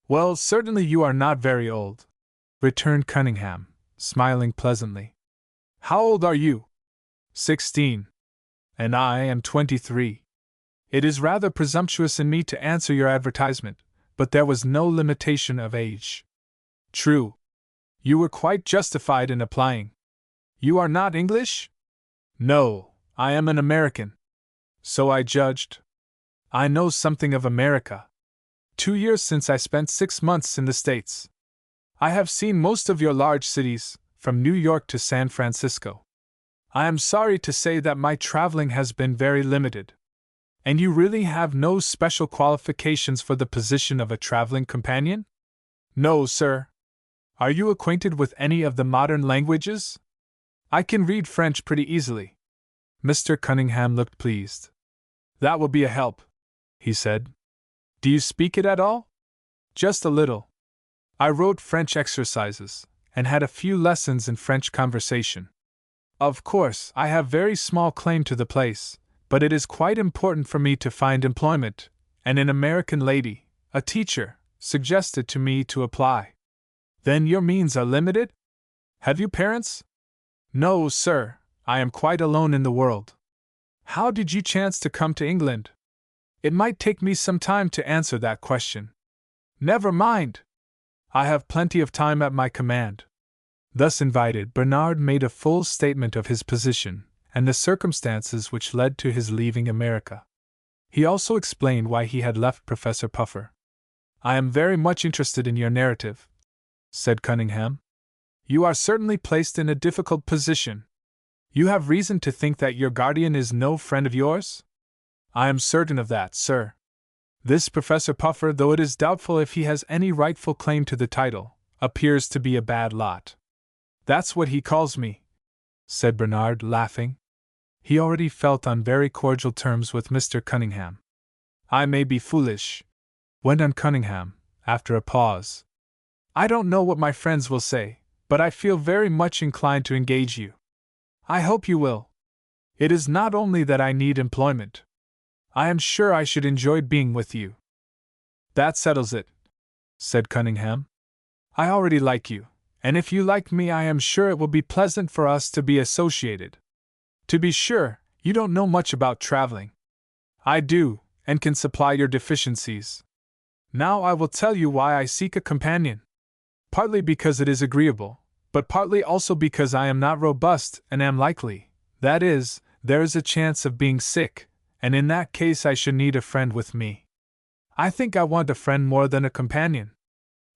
[SPEAKER 1] Well, certainly you are not very old, returned Cunningham, smiling pleasantly. How old are you? 16. And I am 23. It is rather presumptuous in me to answer your advertisement, but there was no limitation of age. True. You were quite justified in applying. You are not English? No, I am an American. So I judged. I know something of America. 2 years since I spent 6 months in the States. I have seen most of your large cities, from New York to San Francisco. I am sorry to say that my traveling has been very limited. And you really have no special qualifications for the position of a traveling companion? No, sir. Are you acquainted with any of the modern languages? I can read French pretty easily. Mr. Cunningham looked pleased. That will be a help, he said. Do you speak it at all? Just a little. I wrote French exercises, and had a few lessons in French conversation. Of course, I have very small claim to the place, but it is quite important for me to find employment, and an American lady, a teacher, suggested to me to apply. Then your means are limited? Have you parents? No, sir, I am quite alone in the world. How did you chance to come to England? It might take me some time to answer that question. Never mind. I have plenty of time at my command. Thus invited, Bernard made a full statement of his position, and the circumstances which led to his leaving America. He also explained why he had left Professor Puffer. I am very much interested in your narrative, said Cunningham. You are certainly placed in a difficult position. You have reason to think that your guardian is no friend of yours? I am certain of that, sir. This Professor Puffer, though it is doubtful if he has any rightful claim to the title, appears to be a bad lot. That's what he calls me, said Bernard, laughing. He already felt on very cordial terms with Mr. Cunningham. I may be foolish, went on Cunningham, after a pause. I don't know what my friends will say, but I feel very much inclined to engage you. I hope you will. It is not only that I need employment. I am sure I should enjoy being with you. That settles it, said Cunningham. I already like you, and if you like me I am sure it will be pleasant for us to be associated. To be sure, you don't know much about traveling. I do, and can supply your deficiencies. Now I will tell you why I seek a companion. Partly because it is agreeable, but partly also because I am not robust and am likely, that is, there is a chance of being sick, and in that case I should need a friend with me. I think I want a friend more than a companion.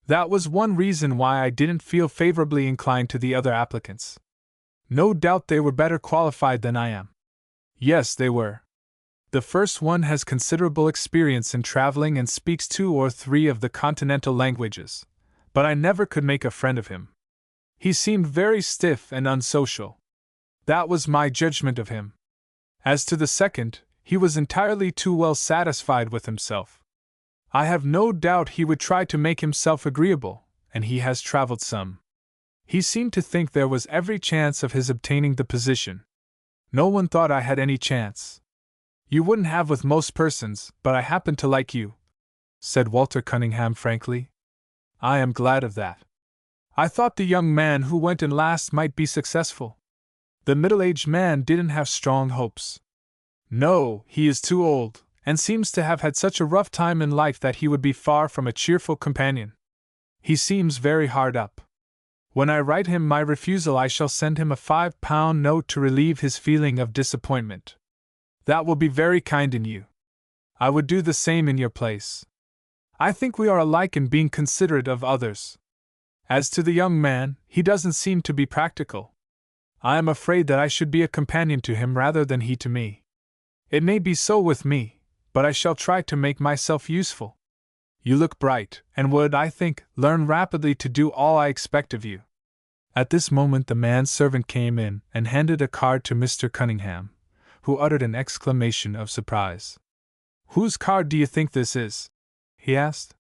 [SPEAKER 1] That was one reason why I didn't feel favorably inclined to the other applicants. No doubt they were better qualified than I am. Yes, they were. The first one has considerable experience in traveling and speaks 2 or 3 of the continental languages, but I never could make a friend of him. He seemed very stiff and unsocial. That was my judgment of him. As to the second, he was entirely too well satisfied with himself. I have no doubt he would try to make himself agreeable, and he has traveled some. He seemed to think there was every chance of his obtaining the position. No one thought I had any chance. You wouldn't have with most persons, but I happen to like you, said Walter Cunningham frankly. I am glad of that. I thought the young man who went in last might be successful. The middle-aged man didn't have strong hopes. No, he is too old, and seems to have had such a rough time in life that he would be far from a cheerful companion. He seems very hard up. When I write him my refusal, I shall send him a £5 note to relieve his feeling of disappointment. That will be very kind in you. I would do the same in your place. I think we are alike in being considerate of others. As to the young man, he doesn't seem to be practical. I am afraid that I should be a companion to him rather than he to me. It may be so with me, but I shall try to make myself useful. You look bright, and would, I think, learn rapidly to do all I expect of you. At this moment the manservant came in and handed a card to Mr. Cunningham, who uttered an exclamation of surprise. Whose card do you think this is? He asked.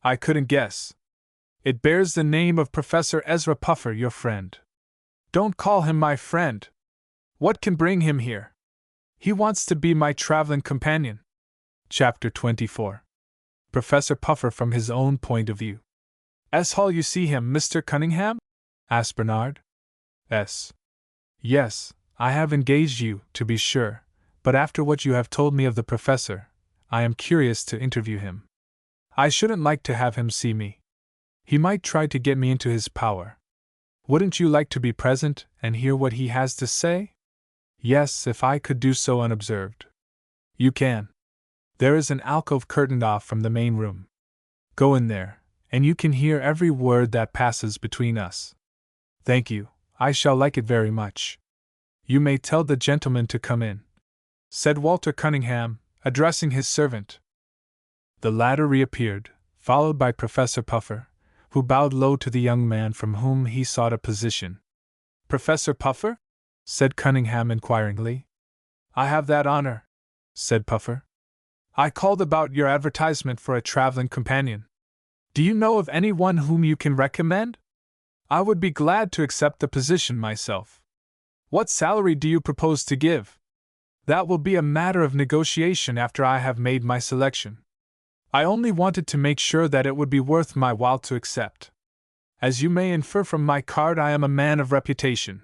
[SPEAKER 1] I couldn't guess. It bears the name of Professor Ezra Puffer, your friend. Don't call him my friend. What can bring him here? He wants to be my traveling companion. Chapter 24. Professor Puffer from his own point of view. S. Hall, you see him, Mr. Cunningham? Asked Bernard. S. Yes, I have engaged you, to be sure, but after what you have told me of the professor, I am curious to interview him. I shouldn't like to have him see me. He might try to get me into his power. Wouldn't you like to be present and hear what he has to say? Yes, if I could do so unobserved. You can. There is an alcove curtained off from the main room. Go in there, and you can hear every word that passes between us. Thank you, I shall like it very much. You may tell the gentleman to come in, said Walter Cunningham, addressing his servant. The latter reappeared, followed by Professor Puffer, who bowed low to the young man from whom he sought a position. Professor Puffer? Said Cunningham inquiringly. I have that honor, said Puffer. I called about your advertisement for a traveling companion. Do you know of anyone whom you can recommend? I would be glad to accept the position myself. What salary do you propose to give? That will be a matter of negotiation after I have made my selection. I only wanted to make sure that it would be worth my while to accept. As you may infer from my card, I am a man of reputation.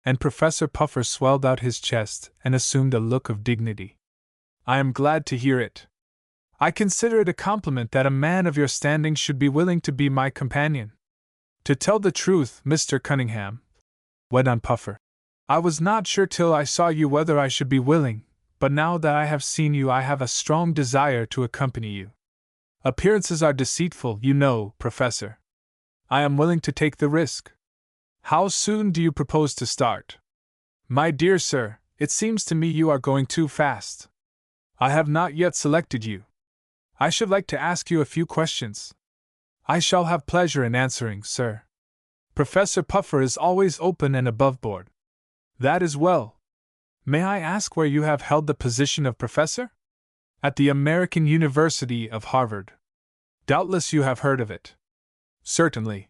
[SPEAKER 1] And Professor Puffer swelled out his chest and assumed a look of dignity. I am glad to hear it. I consider it a compliment that a man of your standing should be willing to be my companion. To tell the truth, Mr. Cunningham, went on Puffer, I was not sure till I saw you whether I should be willing, but now that I have seen you I have a strong desire to accompany you. Appearances are deceitful, you know, Professor. I am willing to take the risk. How soon do you propose to start? My dear sir, it seems to me you are going too fast. I have not yet selected you. I should like to ask you a few questions. I shall have pleasure in answering, sir. Professor Puffer is always open and aboveboard. That is well. May I ask where you have held the position of professor? At the American University of Harvard. Doubtless you have heard of it. Certainly.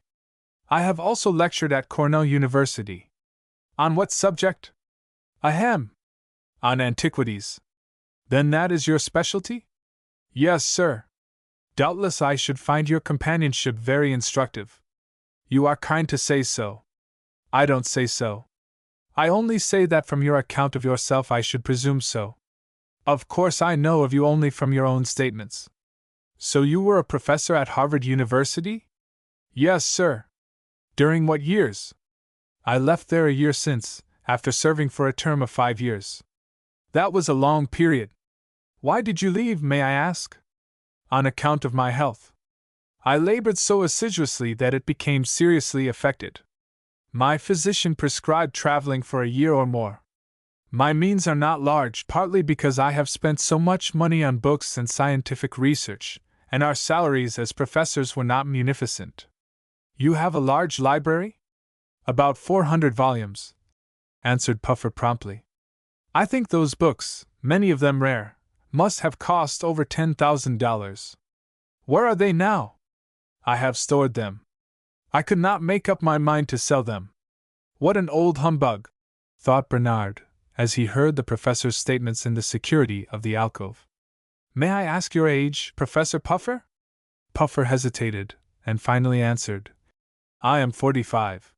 [SPEAKER 1] I have also lectured at Cornell University. On what subject? Ahem. On antiquities. Then that is your specialty? Yes, sir. Doubtless I should find your companionship very instructive. You are kind to say so. I don't say so. I only say that from your account of yourself I should presume so. Of course I know of you only from your own statements. So you were a professor at Harvard University? Yes, sir. During what years? I left there a year since, after serving for a term of 5 years. That was a long period. Why did you leave, may I ask? On account of my health. I labored so assiduously that it became seriously affected. My physician prescribed traveling for a year or more. My means are not large, partly because I have spent so much money on books and scientific research, and our salaries as professors were not munificent. You have a large library? About 400 volumes, answered Puffer promptly. I think those books, many of them rare, must have cost over $10,000. Where are they now? I have stored them. I could not make up my mind to sell them. What an old humbug, thought Bernard, as he heard the professor's statements in the security of the alcove. May I ask your age, Professor Puffer? Puffer hesitated, and finally answered, I am 45.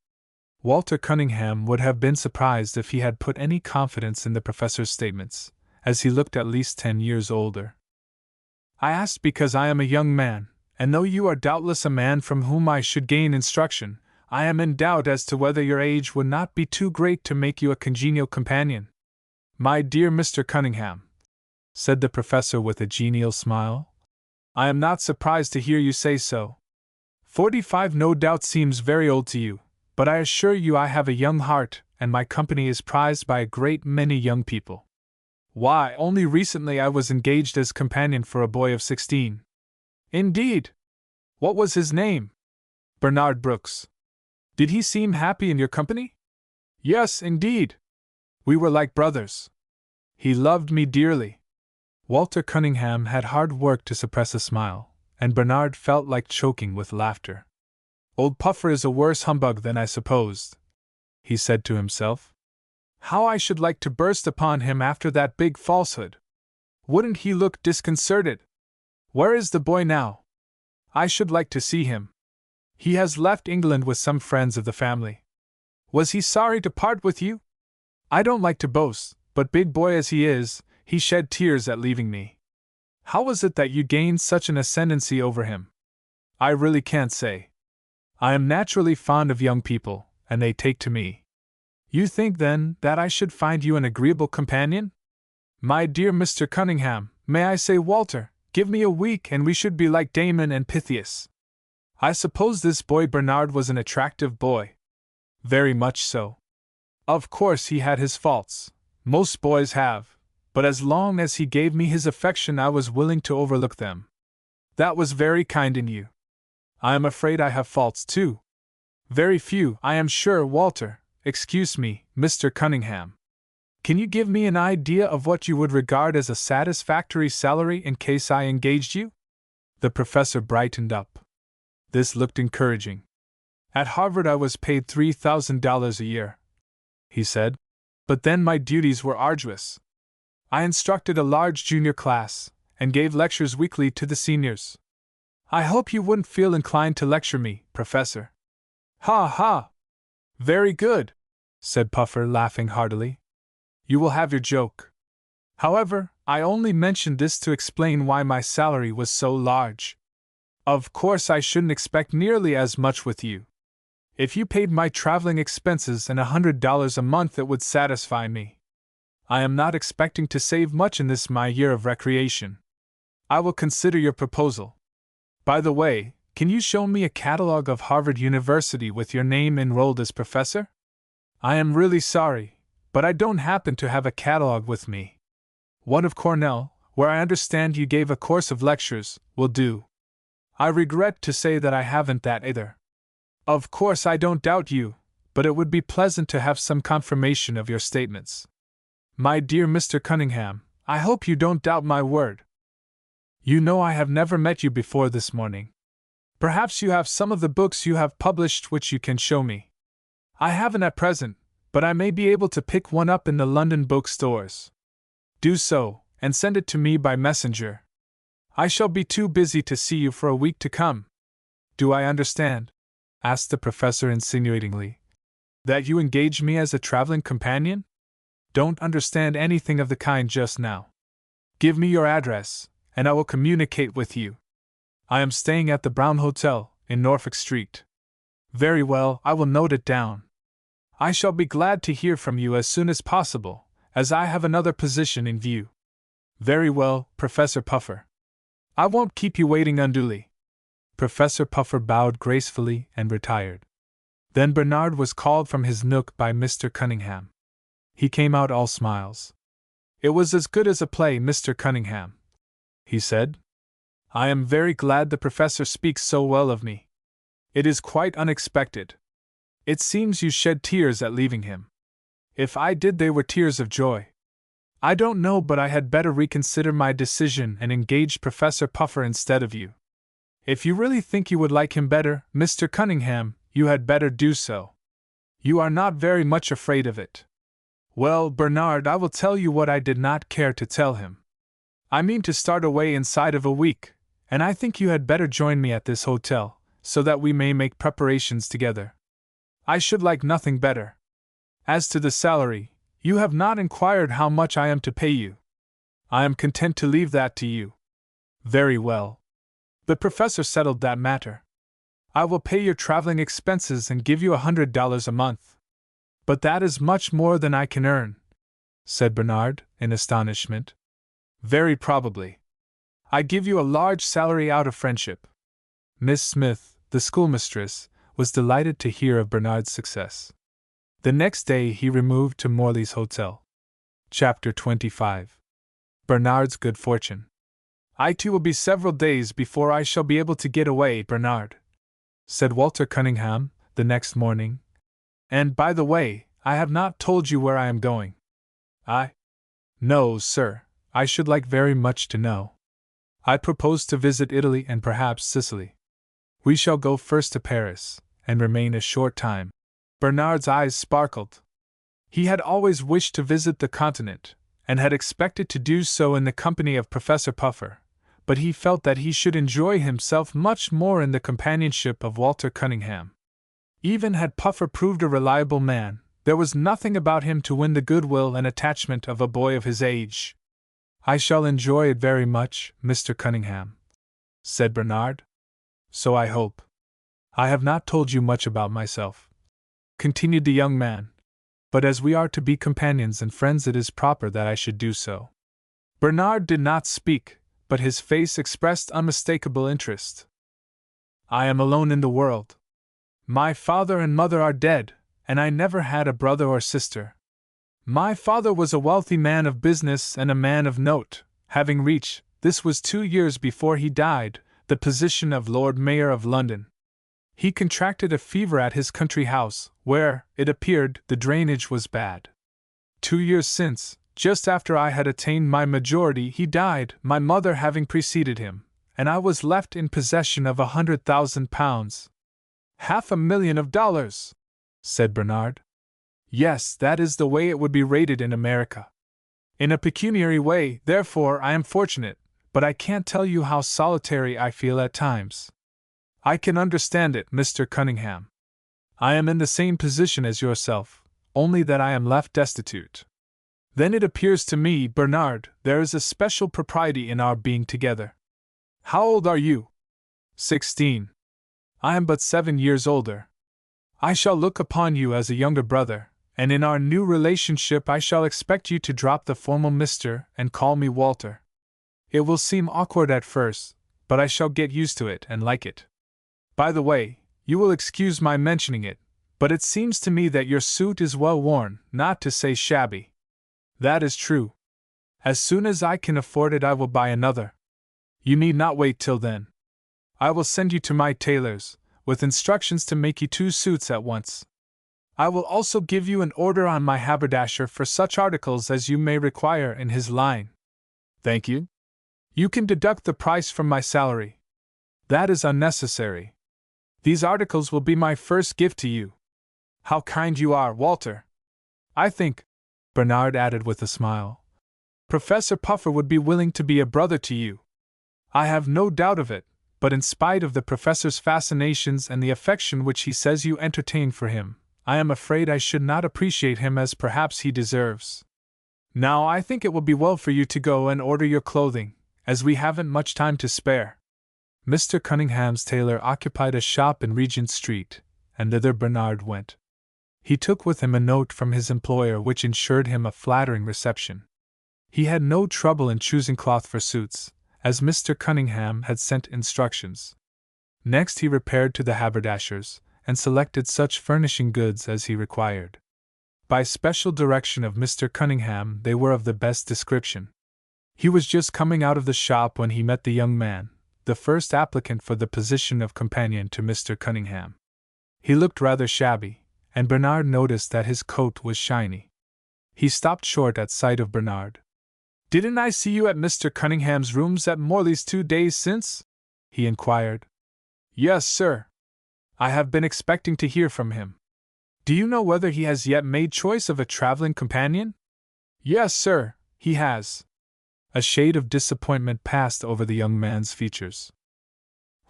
[SPEAKER 1] Walter Cunningham would have been surprised if he had put any confidence in the professor's statements, as he looked at least 10 years older. I asked because I am a young man, and though you are doubtless a man from whom I should gain instruction, I am in doubt as to whether your age would not be too great to make you a congenial companion. My dear Mr. Cunningham, said the professor with a genial smile, I am not surprised to hear you say so. 45 no doubt seems very old to you, but I assure you I have a young heart, and my company is prized by a great many young people. Why, only recently I was engaged as companion for a boy of 16. Indeed? What was his name? Bernard Brooks. Did he seem happy in your company? Yes, indeed. We were like brothers. He loved me dearly. Walter Cunningham had hard work to suppress a smile, and Bernard felt like choking with laughter. Old Puffer is a worse humbug than I supposed, he said to himself. How I should like to burst upon him after that big falsehood! Wouldn't he look disconcerted? Where is the boy now? I should like to see him. He has left England with some friends of the family. Was he sorry to part with you? I don't like to boast, but big boy as he is, he shed tears at leaving me. How was it that you gained such an ascendancy over him? I really can't say. I am naturally fond of young people, and they take to me. You think, then, that I should find you an agreeable companion? My dear Mr. Cunningham, may I say Walter, give me a week and we should be like Damon and Pythias. I suppose this boy Bernard was an attractive boy. Very much so. Of course he had his faults. Most boys have. But as long as he gave me his affection I was willing to overlook them. That was very kind in you. I am afraid I have faults too. Very few, I am sure, Walter. Excuse me, Mr. Cunningham. Can you give me an idea of what you would regard as a satisfactory salary in case I engaged you? The professor brightened up. This looked encouraging. At Harvard I was paid $3,000 a year, he said. But then my duties were arduous. I instructed a large junior class, and gave lectures weekly to the seniors. I hope you wouldn't feel inclined to lecture me, Professor. Ha ha! Very good, said Puffer, laughing heartily. You will have your joke. However, I only mentioned this to explain why my salary was so large. Of course I shouldn't expect nearly as much with you. If you paid my traveling expenses and $100 a month it would satisfy me. I am not expecting to save much in this my year of recreation. I will consider your proposal. By the way, can you show me a catalogue of Harvard University with your name enrolled as professor? I am really sorry, but I don't happen to have a catalogue with me. One of Cornell, where I understand you gave a course of lectures, will do. I regret to say that I haven't that either. Of course I don't doubt you, but it would be pleasant to have some confirmation of your statements. My dear Mr. Cunningham, I hope you don't doubt my word. You know I have never met you before this morning. Perhaps you have some of the books you have published which you can show me. I haven't at present, but I may be able to pick one up in the London bookstores. Do so, and send it to me by messenger. I shall be too busy to see you for a week to come. Do I understand? Asked the professor insinuatingly. That you engage me as a traveling companion? Don't understand anything of the kind just now. Give me your address, and I will communicate with you. I am staying at the Brown Hotel, in Norfolk Street. Very well, I will note it down. I shall be glad to hear from you as soon as possible, as I have another position in view. Very well, Professor Puffer. I won't keep you waiting unduly. Professor Puffer bowed gracefully and retired. Then Bernard was called from his nook by Mr. Cunningham. He came out all smiles. "It was as good as a play, Mr. Cunningham," he said. "I am very glad the professor speaks so well of me. It is quite unexpected. It seems you shed tears at leaving him. If I did, they were tears of joy. I don't know, but I had better reconsider my decision and engage Professor Puffer instead of you. If you really think you would like him better, Mr. Cunningham, you had better do so. You are not very much afraid of it. Well, Bernard, I will tell you what I did not care to tell him. I mean to start away inside of a week, and I think you had better join me at this hotel, so that we may make preparations together. I should like nothing better. As to the salary, you have not inquired how much I am to pay you. I am content to leave that to you." "Very well." The professor settled that matter. "I will pay your traveling expenses and give you $100 a month." "But that is much more than I can earn," said Bernard, in astonishment. "Very probably. I give you a large salary out of friendship." Miss Smith, the schoolmistress, was delighted to hear of Bernard's success. The next day he removed to Morley's Hotel. Chapter 25. Bernard's Good Fortune. "I too will be several days before I shall be able to get away, Bernard," said Walter Cunningham, the next morning. "And, by the way, I have not told you where I am going." "No, sir, I should like very much to know." "I propose to visit Italy and perhaps Sicily. We shall go first to Paris, and remain a short time." Bernard's eyes sparkled. He had always wished to visit the continent, and had expected to do so in the company of Professor Puffer, but he felt that he should enjoy himself much more in the companionship of Walter Cunningham. Even had Puffer proved a reliable man, there was nothing about him to win the goodwill and attachment of a boy of his age. "I shall enjoy it very much, Mr. Cunningham," said Bernard. "So I hope. I have not told you much about myself," continued the young man, "but as we are to be companions and friends, it is proper that I should do so." Bernard did not speak, but his face expressed unmistakable interest. "I am alone in the world. My father and mother are dead, and I never had a brother or sister. My father was a wealthy man of business and a man of note, having reached, this was 2 years before he died, the position of Lord Mayor of London. He contracted a fever at his country house, where, it appeared, the drainage was bad. 2 years since, just after I had attained my majority, he died, my mother having preceded him, and I was left in possession of £100,000. $500,000, said Bernard. Yes, that is the way it would be rated in America. In a pecuniary way, therefore, I am fortunate, but I can't tell you how solitary I feel at times. I can understand it, Mr. Cunningham. I am in the same position as yourself, only that I am left destitute. Then it appears to me, Bernard, there is a special propriety in our being together. How old are you? 16. I am but 7 years older. I shall look upon you as a younger brother, and in our new relationship I shall expect you to drop the formal Mr. and call me Walter. It will seem awkward at first, but I shall get used to it and like it. By the way, you will excuse my mentioning it, but it seems to me that your suit is well worn, not to say shabby. That is true. As soon as I can afford it I will buy another. You need not wait till then. I will send you to my tailor's, with instructions to make you 2 suits at once. I will also give you an order on my haberdasher for such articles as you may require in his line. Thank you. You can deduct the price from my salary. That is unnecessary. These articles will be my first gift to you. How kind you are, Walter. I think, Bernard added with a smile, Professor Puffer would be willing to be a brother to you. I have no doubt of it, but in spite of the professor's fascinations and the affection which he says you entertain for him, I am afraid I should not appreciate him as perhaps he deserves. Now I think it will be well for you to go and order your clothing, as we haven't much time to spare. Mr. Cunningham's tailor occupied a shop in Regent Street, and thither Bernard went. He took with him a note from his employer which ensured him a flattering reception. He had no trouble in choosing cloth for suits, as Mr. Cunningham had sent instructions. Next he repaired to the haberdasher's, and selected such furnishing goods as he required. By special direction of Mr. Cunningham, they were of the best description. He was just coming out of the shop when he met the young man, the first applicant for the position of companion to Mr. Cunningham. He looked rather shabby, and Bernard noticed that his coat was shiny. He stopped short at sight of Bernard. "Didn't I see you at Mr. Cunningham's rooms at Morley's 2 days since?" he inquired. "Yes, sir. I have been expecting to hear from him. Do you know whether he has yet made choice of a traveling companion?" "Yes, sir, he has." A shade of disappointment passed over the young man's features.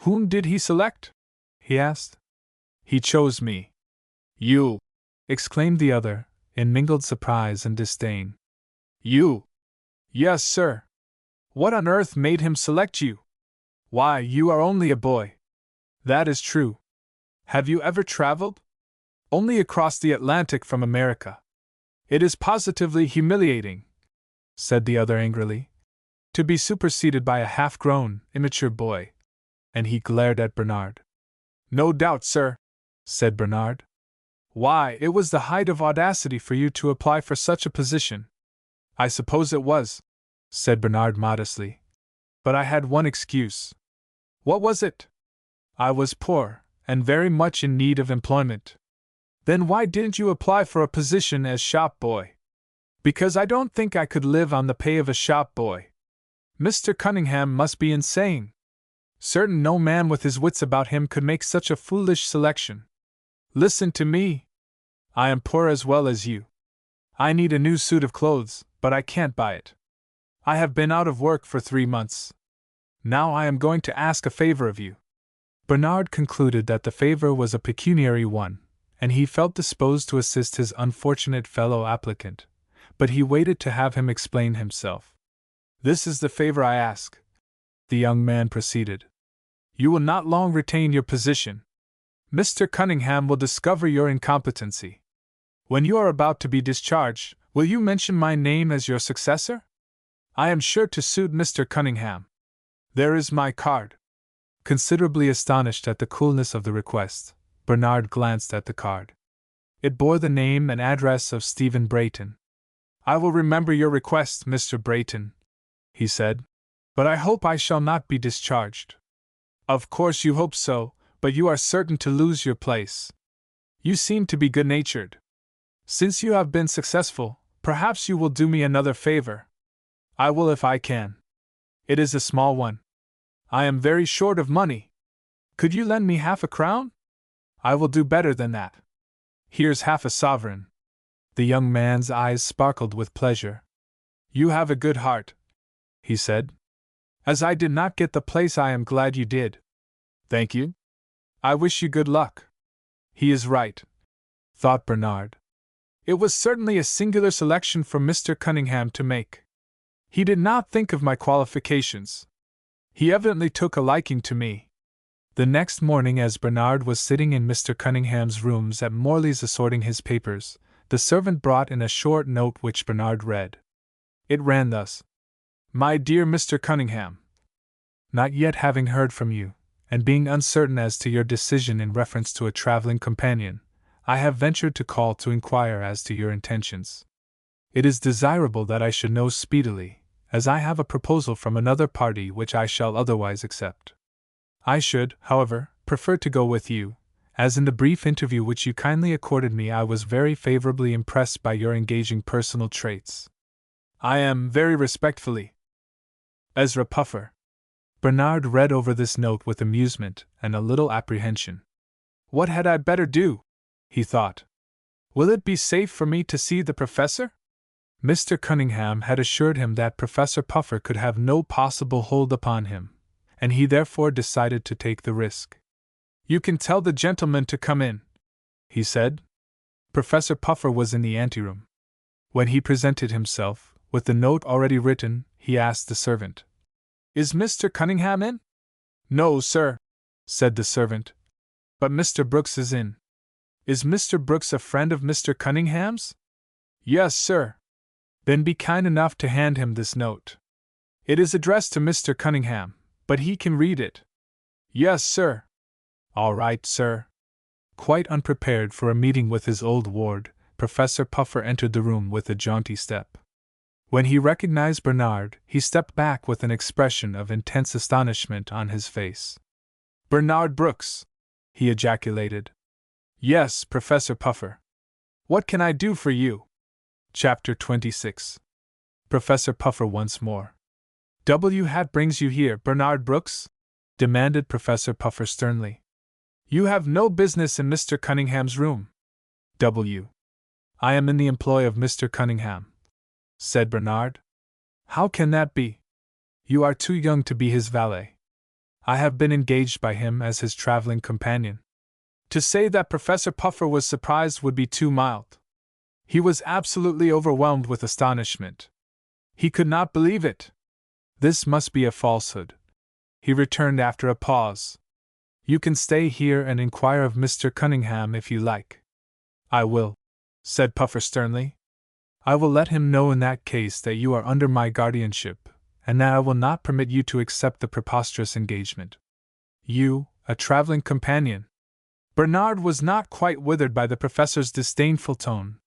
[SPEAKER 1] "Whom did he select?" he asked. "He chose me." "You!" exclaimed the other, in mingled surprise and disdain. "You!" "Yes, sir." "What on earth made him select you?" "Why, you are only a boy." "That is true." "Have you ever traveled?" "Only across the Atlantic from America." "It is positively humiliating," said the other angrily, "to be superseded by a half-grown, immature boy." And he glared at Bernard. "No doubt, sir," said Bernard. "Why, it was the height of audacity for you to apply for such a position." "I suppose it was," said Bernard modestly. "But I had one excuse." "What was it?" "I was poor, and very much in need of employment." "Then why didn't you apply for a position as shop boy?" "Because I don't think I could live on the pay of a shop boy." "Mr. Cunningham must be insane. Certain no man with his wits about him could make such a foolish selection." "Listen to me. I am poor as well as you. I need a new suit of clothes, but I can't buy it. I have been out of work for 3 months. Now I am going to ask a favor of you." Bernard concluded that the favor was a pecuniary one, and he felt disposed to assist his unfortunate fellow applicant, but he waited to have him explain himself. "This is the favor I ask," the young man proceeded. "You will not long retain your position. Mr. Cunningham will discover your incompetency. When you are about to be discharged, will you mention my name as your successor? I am sure to suit Mr. Cunningham. There is my card." Considerably astonished at the coolness of the request, Bernard glanced at the card. It bore the name and address of Stephen Brayton. "I will remember your request, Mr. Brayton," he said, "but I hope I shall not be discharged." "Of course you hope so, but you are certain to lose your place. You seem to be good-natured. Since you have been successful, perhaps you will do me another favor." "I will if I can." "It is a small one. I am very short of money. Could you lend me half a crown?" "I will do better than that. Here's half a sovereign." The young man's eyes sparkled with pleasure. "You have a good heart," he said. "As I did not get the place, I am glad you did." "Thank you. I wish you good luck." "He is right," thought Bernard. "It was certainly a singular selection for Mr. Cunningham to make. He did not think of my qualifications. He evidently took a liking to me." The next morning, as Bernard was sitting in Mr. Cunningham's rooms at Morley's assorting his papers, the servant brought in a short note which Bernard read. It ran thus: "My dear Mr. Cunningham, not yet having heard from you, and being uncertain as to your decision in reference to a traveling companion, I have ventured to call to inquire as to your intentions. It is desirable that I should know speedily, as I have a proposal from another party which I shall otherwise accept. I should, however, prefer to go with you, as in the brief interview which you kindly accorded me I was very favorably impressed by your engaging personal traits. I am, very respectfully, Ezra Puffer." Bernard read over this note with amusement and a little apprehension. "What had I better do?" he thought. "Will it be safe for me to see the professor?" Mr. Cunningham had assured him that Professor Puffer could have no possible hold upon him, and he therefore decided to take the risk. "You can tell the gentleman to come in," he said. Professor Puffer was in the anteroom. When he presented himself, with the note already written, he asked the servant, "Is Mr. Cunningham in?" "No, sir," said the servant, "but Mr. Brooks is in." "Is Mr. Brooks a friend of Mr. Cunningham's?" "Yes, sir." "Then be kind enough to hand him this note. It is addressed to Mr. Cunningham, but he can read it." "Yes, sir." "All right, sir." Quite unprepared for a meeting with his old ward, Professor Puffer entered the room with a jaunty step. When he recognized Bernard, he stepped back with an expression of intense astonishment on his face. "Bernard Brooks!" he ejaculated. "Yes, Professor Puffer. What can I do for you?" Chapter 26. Professor Puffer once more. "What brings you here, Bernard Brooks?" demanded Professor Puffer sternly. "You have no business in Mr. Cunningham's room." "I am in the employ of Mr. Cunningham," said Bernard. "How can that be? You are too young to be his valet. I have been engaged by him as his traveling companion." To say that Professor Puffer was surprised would be too mild. He was absolutely overwhelmed with astonishment. He could not believe it. This must be a falsehood. He returned after a pause. "You can stay here and inquire of Mr. Cunningham if you like." "I will," said Puffer sternly. "I will let him know in that case that you are under my guardianship, and that I will not permit you to accept the preposterous engagement. You, a traveling companion!" Bernard was not quite withered by the professor's disdainful tone.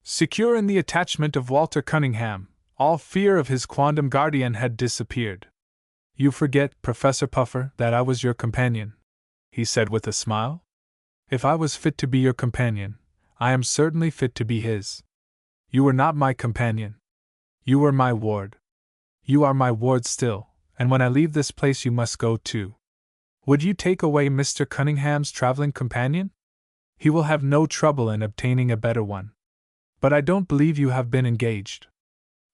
[SPEAKER 1] Secure in the attachment of Walter Cunningham, all fear of his quondam guardian had disappeared. "You forget, Professor Puffer, that I was your companion," he said with a smile. "If I was fit to be your companion, I am certainly fit to be his. You were not my companion. You were my ward. You are my ward still, and when I leave this place you must go too. Would you take away Mr. Cunningham's traveling companion? He will have no trouble in obtaining a better one. But I don't believe you have been engaged.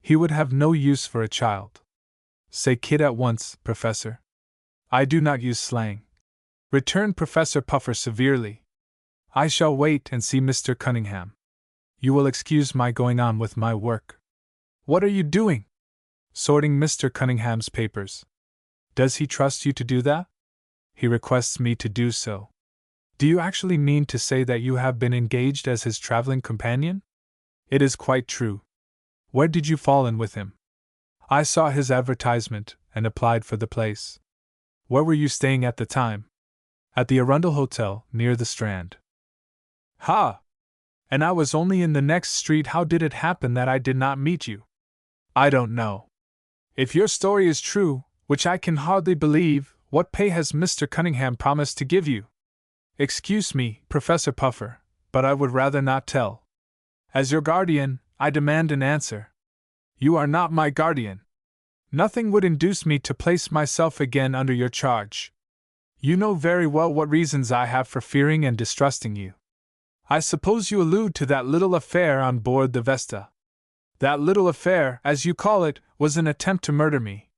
[SPEAKER 1] He would have no use for a child. Say kid at once, Professor." "I do not use slang," returned Professor Puffer severely. "I shall wait and see Mr. Cunningham. You will excuse my going on with my work." "What are you doing?" "Sorting Mr. Cunningham's papers." "Does he trust you to do that?" "He requests me to do so." "Do you actually mean to say that you have been engaged as his traveling companion?" "It is quite true." "Where did you fall in with him?" "I saw his advertisement, and applied for the place." "Where were you staying at the time?" "At the Arundel Hotel, near the Strand." "Ha! And I was only in the next street. How did it happen that I did not meet you?" "I don't know. If your story is true, which I can hardly believe, what pay has Mr. Cunningham promised to give you?" "Excuse me, Professor Puffer, but I would rather not tell. As your guardian, I demand an answer." "You are not my guardian. Nothing would induce me to place myself again under your charge. You know very well what reasons I have for fearing and distrusting you. I suppose you allude to that little affair on board the Vesta. That little affair, as you call it, was an attempt to murder me."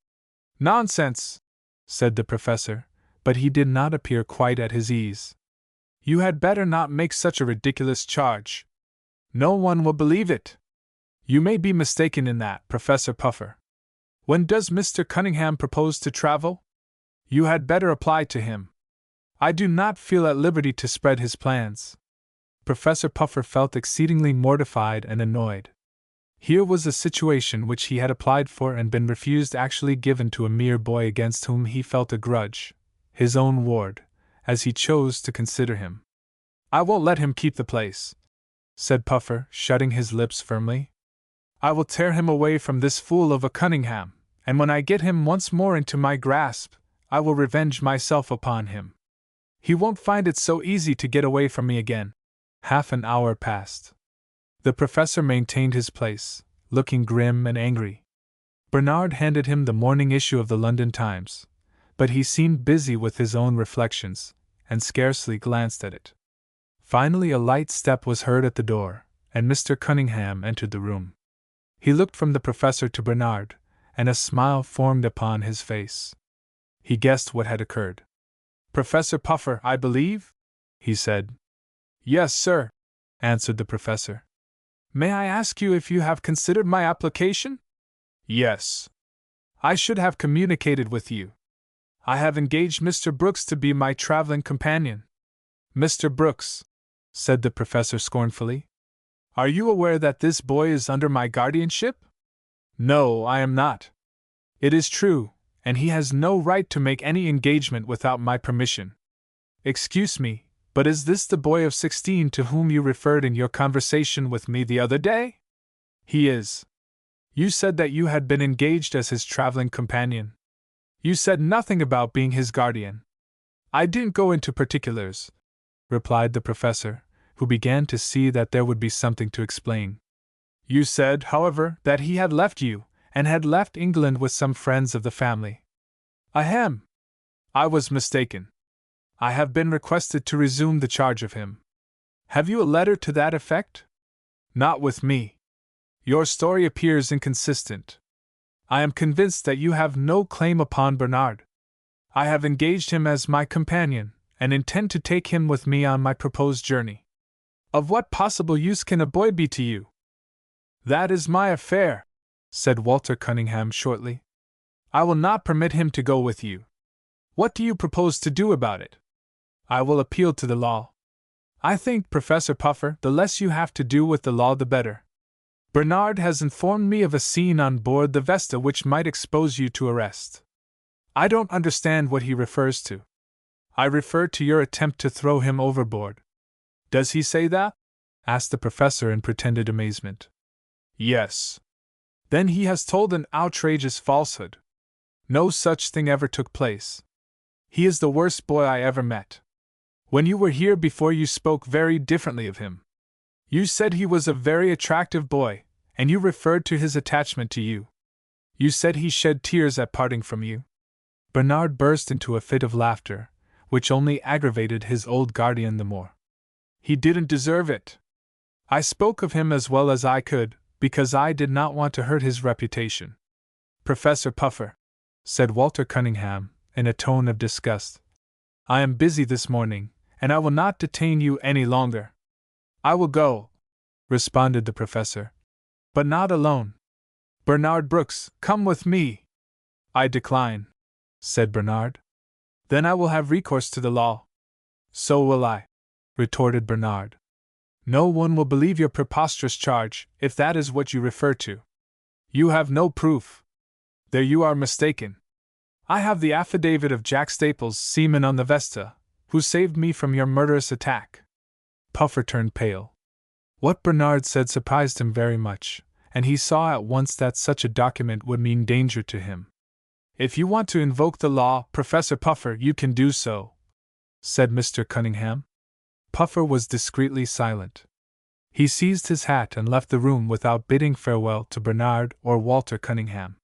[SPEAKER 1] "Nonsense!" said the professor, but he did not appear quite at his ease. "You had better not make such a ridiculous charge. No one will believe it. You may be mistaken in that, Professor Puffer. When does Mr. Cunningham propose to travel? You had better apply to him. I do not feel at liberty to spread his plans." Professor Puffer felt exceedingly mortified and annoyed. Here was a situation which he had applied for and been refused, actually given to a mere boy against whom he felt a grudge, his own ward, as he chose to consider him. "I won't let him keep the place," said Puffer, shutting his lips firmly. "I will tear him away from this fool of a Cunningham, and when I get him once more into my grasp, I will revenge myself upon him. He won't find it so easy to get away from me again." Half an hour passed. The professor maintained his place, looking grim and angry. Bernard handed him the morning issue of the London Times, but he seemed busy with his own reflections, and scarcely glanced at it. Finally a light step was heard at the door, and Mr. Cunningham entered the room. He looked from the professor to Bernard, and a smile formed upon his face. He guessed what had occurred. "Professor Puffer, I believe?" he said. "Yes, sir," answered the professor. "May I ask you if you have considered my application?" "Yes. I should have communicated with you. I have engaged Mr. Brooks to be my traveling companion." "Mr. Brooks," said the professor scornfully. "Are you aware that this boy is under my guardianship?" "No, I am not." "It is true, and he has no right to make any engagement without my permission." "Excuse me, But is this the boy of 16 to whom you referred in your conversation with me the other day? He is. You said that you had been engaged as his traveling companion. You said nothing about being his guardian. I didn't go into particulars, replied the professor, who began to see that there would be something to explain. You said, however, that he had left you, and had left England with some friends of the family. Ahem! I was mistaken. I have been requested to resume the charge of him. Have you a letter to that effect? Not with me. Your story appears inconsistent. I am convinced that you have no claim upon Bernard. I have engaged him as my companion, and intend to take him with me on my proposed journey. Of what possible use can a boy be to you? That is my affair, said Walter Cunningham shortly. I will not permit him to go with you. What do you propose to do about it? I will appeal to the law. I think, Professor Puffer, the less you have to do with the law the better. Bernard has informed me of a scene on board the Vesta which might expose you to arrest. I don't understand what he refers to. I refer to your attempt to throw him overboard. Does he say that? Asked the professor in pretended amazement. Yes. Then he has told an outrageous falsehood. No such thing ever took place. He is the worst boy I ever met. When you were here before, you spoke very differently of him. You said he was a very attractive boy, and you referred to his attachment to you. You said he shed tears at parting from you. Bernard burst into a fit of laughter, which only aggravated his old guardian the more. He didn't deserve it. I spoke of him as well as I could, because I did not want to hurt his reputation. Professor Puffer, said Walter Cunningham, in a tone of disgust, I am busy this morning, and I will not detain you any longer. I will go, responded the professor. But not alone. Bernard Brooks, come with me. I decline, said Bernard. Then I will have recourse to the law. So will I, retorted Bernard. No one will believe your preposterous charge, if that is what you refer to. You have no proof. There you are mistaken. I have the affidavit of Jack Staples, seaman on the Vesta, who saved me from your murderous attack. Puffer turned pale. What Bernard said surprised him very much, and he saw at once that such a document would mean danger to him. If you want to invoke the law, Professor Puffer, you can do so, said Mr. Cunningham. Puffer was discreetly silent. He seized his hat and left the room without bidding farewell to Bernard or Walter Cunningham.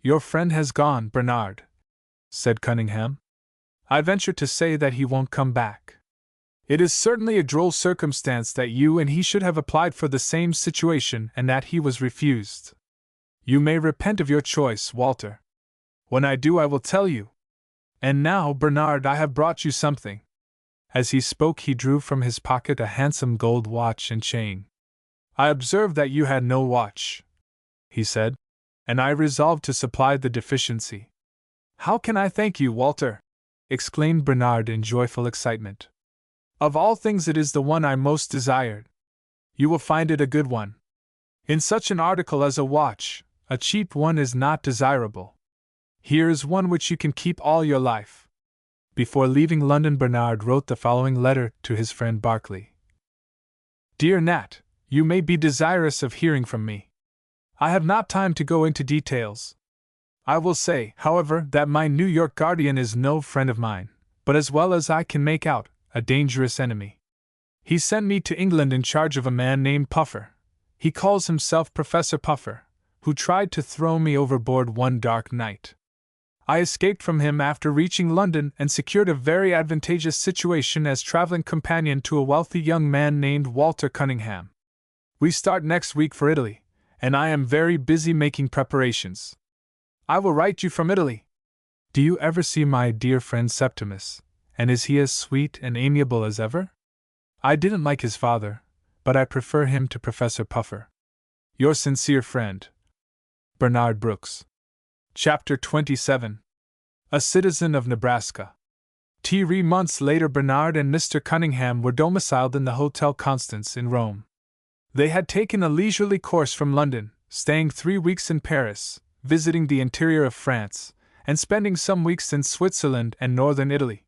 [SPEAKER 1] Your friend has gone, Bernard, said Cunningham. I venture to say that he won't come back. It is certainly a droll circumstance that you and he should have applied for the same situation and that he was refused. You may repent of your choice, Walter. When I do, I will tell you. And now, Bernard, I have brought you something. As he spoke, he drew from his pocket a handsome gold watch and chain. I observed that you had no watch, he said, and I resolved to supply the deficiency. How can I thank you, Walter? Exclaimed Bernard in joyful excitement. Of all things, it is the one I most desired. You will find it a good one. In such an article as a watch, a cheap one is not desirable. Here is one which you can keep all your life. Before leaving London, Bernard wrote the following letter to his friend Barclay. Dear Nat, you may be desirous of hearing from me. I have not time to go into details. I will say, however, that my New York guardian is no friend of mine, but as well as I can make out, a dangerous enemy. He sent me to England in charge of a man named Puffer. He calls himself Professor Puffer, who tried to throw me overboard one dark night. I escaped from him after reaching London and secured a very advantageous situation as traveling companion to a wealthy young man named Walter Cunningham. We start next week for Italy, and I am very busy making preparations. I will write you from Italy. Do you ever see my dear friend Septimus, and is he as sweet and amiable as ever? I didn't like his father, but I prefer him to Professor Puffer. Your sincere friend, Bernard Brooks. Chapter 27. A Citizen of Nebraska. 3 months later, Bernard and Mr. Cunningham were domiciled in the Hotel Constance in Rome. They had taken a leisurely course from London, staying 3 weeks in Paris, visiting the interior of France, and spending some weeks in Switzerland and northern Italy.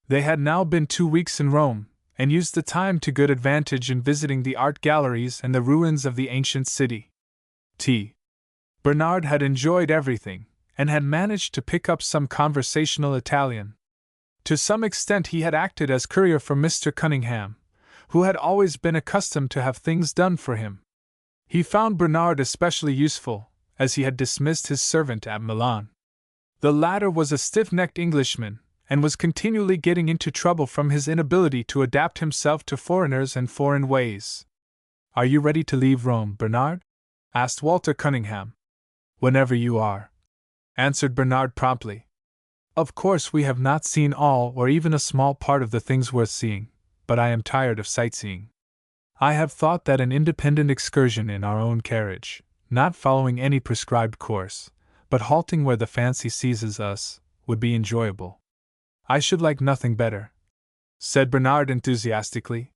[SPEAKER 1] They had now been 2 weeks in Rome, and used the time to good advantage in visiting the art galleries and the ruins of the ancient city. Bernard had enjoyed everything, and had managed to pick up some conversational Italian. To some extent he had acted as courier for Mr. Cunningham, who had always been accustomed to have things done for him. He found Bernard especially useful, as he had dismissed his servant at Milan. The latter was a stiff-necked Englishman, and was continually getting into trouble from his inability to adapt himself to foreigners and foreign ways. "Are you ready to leave Rome, Bernard?" asked Walter Cunningham. "Whenever you are," answered Bernard promptly. "Of course we have not seen all or even a small part of the things worth seeing, but I am tired of sightseeing. I have thought that an independent excursion in our own carriage, not following any prescribed course, but halting where the fancy seizes us, would be enjoyable." "I should like nothing better," said Bernard enthusiastically.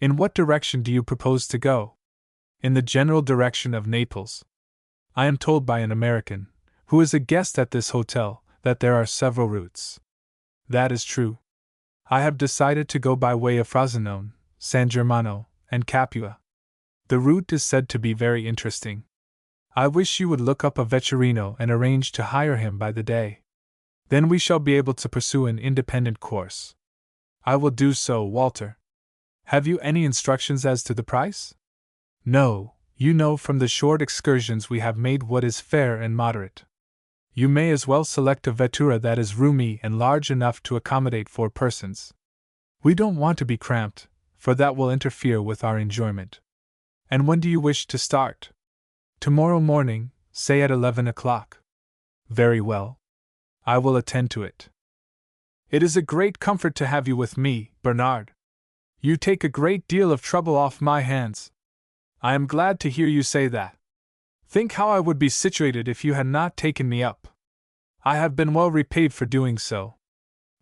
[SPEAKER 1] "In what direction do you propose to go?" "In the general direction of Naples. I am told by an American, who is a guest at this hotel, that there are several routes." "That is true. I have decided to go by way of Frosinone, San Germano, and Capua. The route is said to be very interesting. I wish you would look up a vetturino and arrange to hire him by the day. Then we shall be able to pursue an independent course." "I will do so, Walter. Have you any instructions as to the price?" "No, you know from the short excursions we have made what is fair and moderate. You may as well select a vettura that is roomy and large enough to accommodate 4 persons. We don't want to be cramped, for that will interfere with our enjoyment." "And when do you wish to start?" "Tomorrow morning, say at 11 o'clock. "Very well. I will attend to it." "It is a great comfort to have you with me, Bernard. You take a great deal of trouble off my hands. I am glad to hear you say that. Think how I would be situated if you had not taken me up. I have been well repaid for doing so."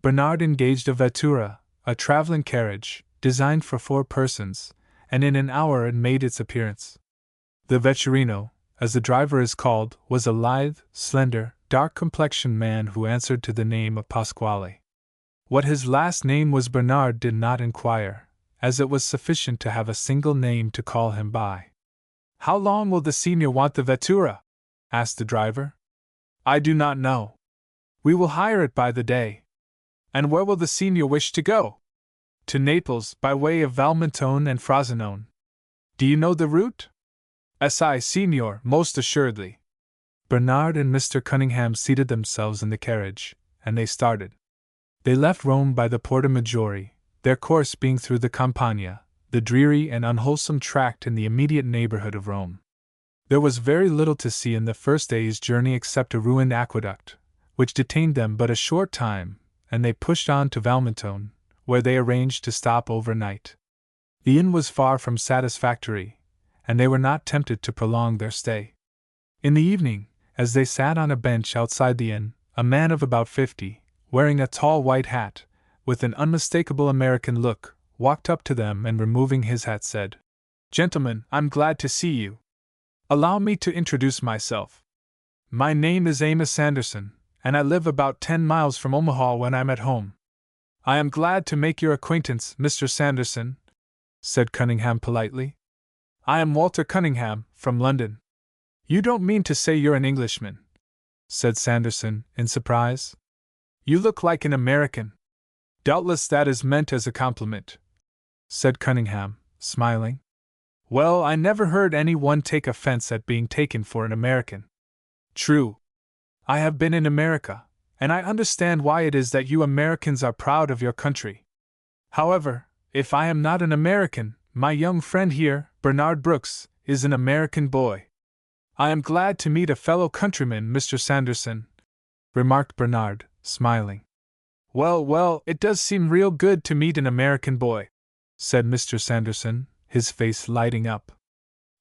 [SPEAKER 1] Bernard engaged a vettura, a traveling carriage, designed for 4 persons, and in an hour it made its appearance. The vetturino, as the driver is called, was a lithe, slender, dark-complexioned man who answered to the name of Pasquale. What his last name was Bernard did not inquire, as it was sufficient to have a single name to call him by. "How long will the senior want the vettura?" asked the driver. "I do not know. We will hire it by the day." "And where will the senior wish to go?" "To Naples, by way of Valmontone and Frosinone." "Do you know the route?" "Si, signor, most assuredly." Bernard and Mr. Cunningham seated themselves in the carriage, and they started. They left Rome by the Porta Maggiore, their course being through the Campagna, the dreary and unwholesome tract in the immediate neighborhood of Rome. There was very little to see in the first day's journey except a ruined aqueduct, which detained them but a short time, and they pushed on to Valmontone, where they arranged to stop overnight. The inn was far from satisfactory, and they were not tempted to prolong their stay. In the evening, as they sat on a bench outside the inn, a man of about 50, wearing a tall white hat, with an unmistakable American look, walked up to them and removing his hat said, "Gentlemen, I'm glad to see you. Allow me to introduce myself. My name is Amos Sanderson, and I live about 10 miles from Omaha when I'm at home." "I am glad to make your acquaintance, Mr. Sanderson," said Cunningham politely. "I am Walter Cunningham, from London." "You don't mean to say you're an Englishman?" said Sanderson, in surprise. "You look like an American." "Doubtless that is meant as a compliment," said Cunningham, smiling. "Well, I never heard any one take offense at being taken for an American." "True. I have been in America, and I understand why it is that you Americans are proud of your country. However, if I am not an American, my young friend here, Bernard Brooks, is an American boy." "I am glad to meet a fellow countryman, Mr. Sanderson," remarked Bernard, smiling. Well, it does seem real good to meet an American boy," said Mr. Sanderson, his face lighting up.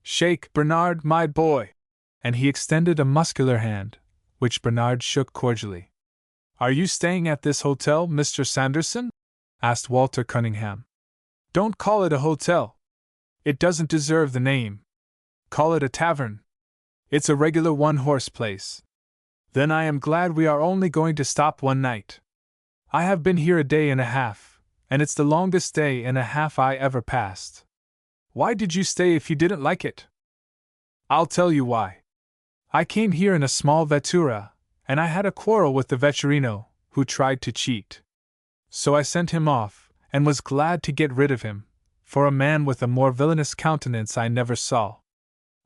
[SPEAKER 1] "Shake, Bernard, my boy!" And he extended a muscular hand, which Bernard shook cordially. "Are you staying at this hotel, Mr. Sanderson?" asked Walter Cunningham. "Don't call it a hotel. It doesn't deserve the name. Call it a tavern. It's a regular one-horse place." "Then I am glad we are only going to stop one night. I have been here a day and a half, and it's the longest day and a half I ever passed. Why did you stay if you didn't like it? I'll tell you why. I came here in a small vettura, and I had a quarrel with the vetturino, who tried to cheat. So I sent him off, and was glad to get rid of him, for a man with a more villainous countenance I never saw.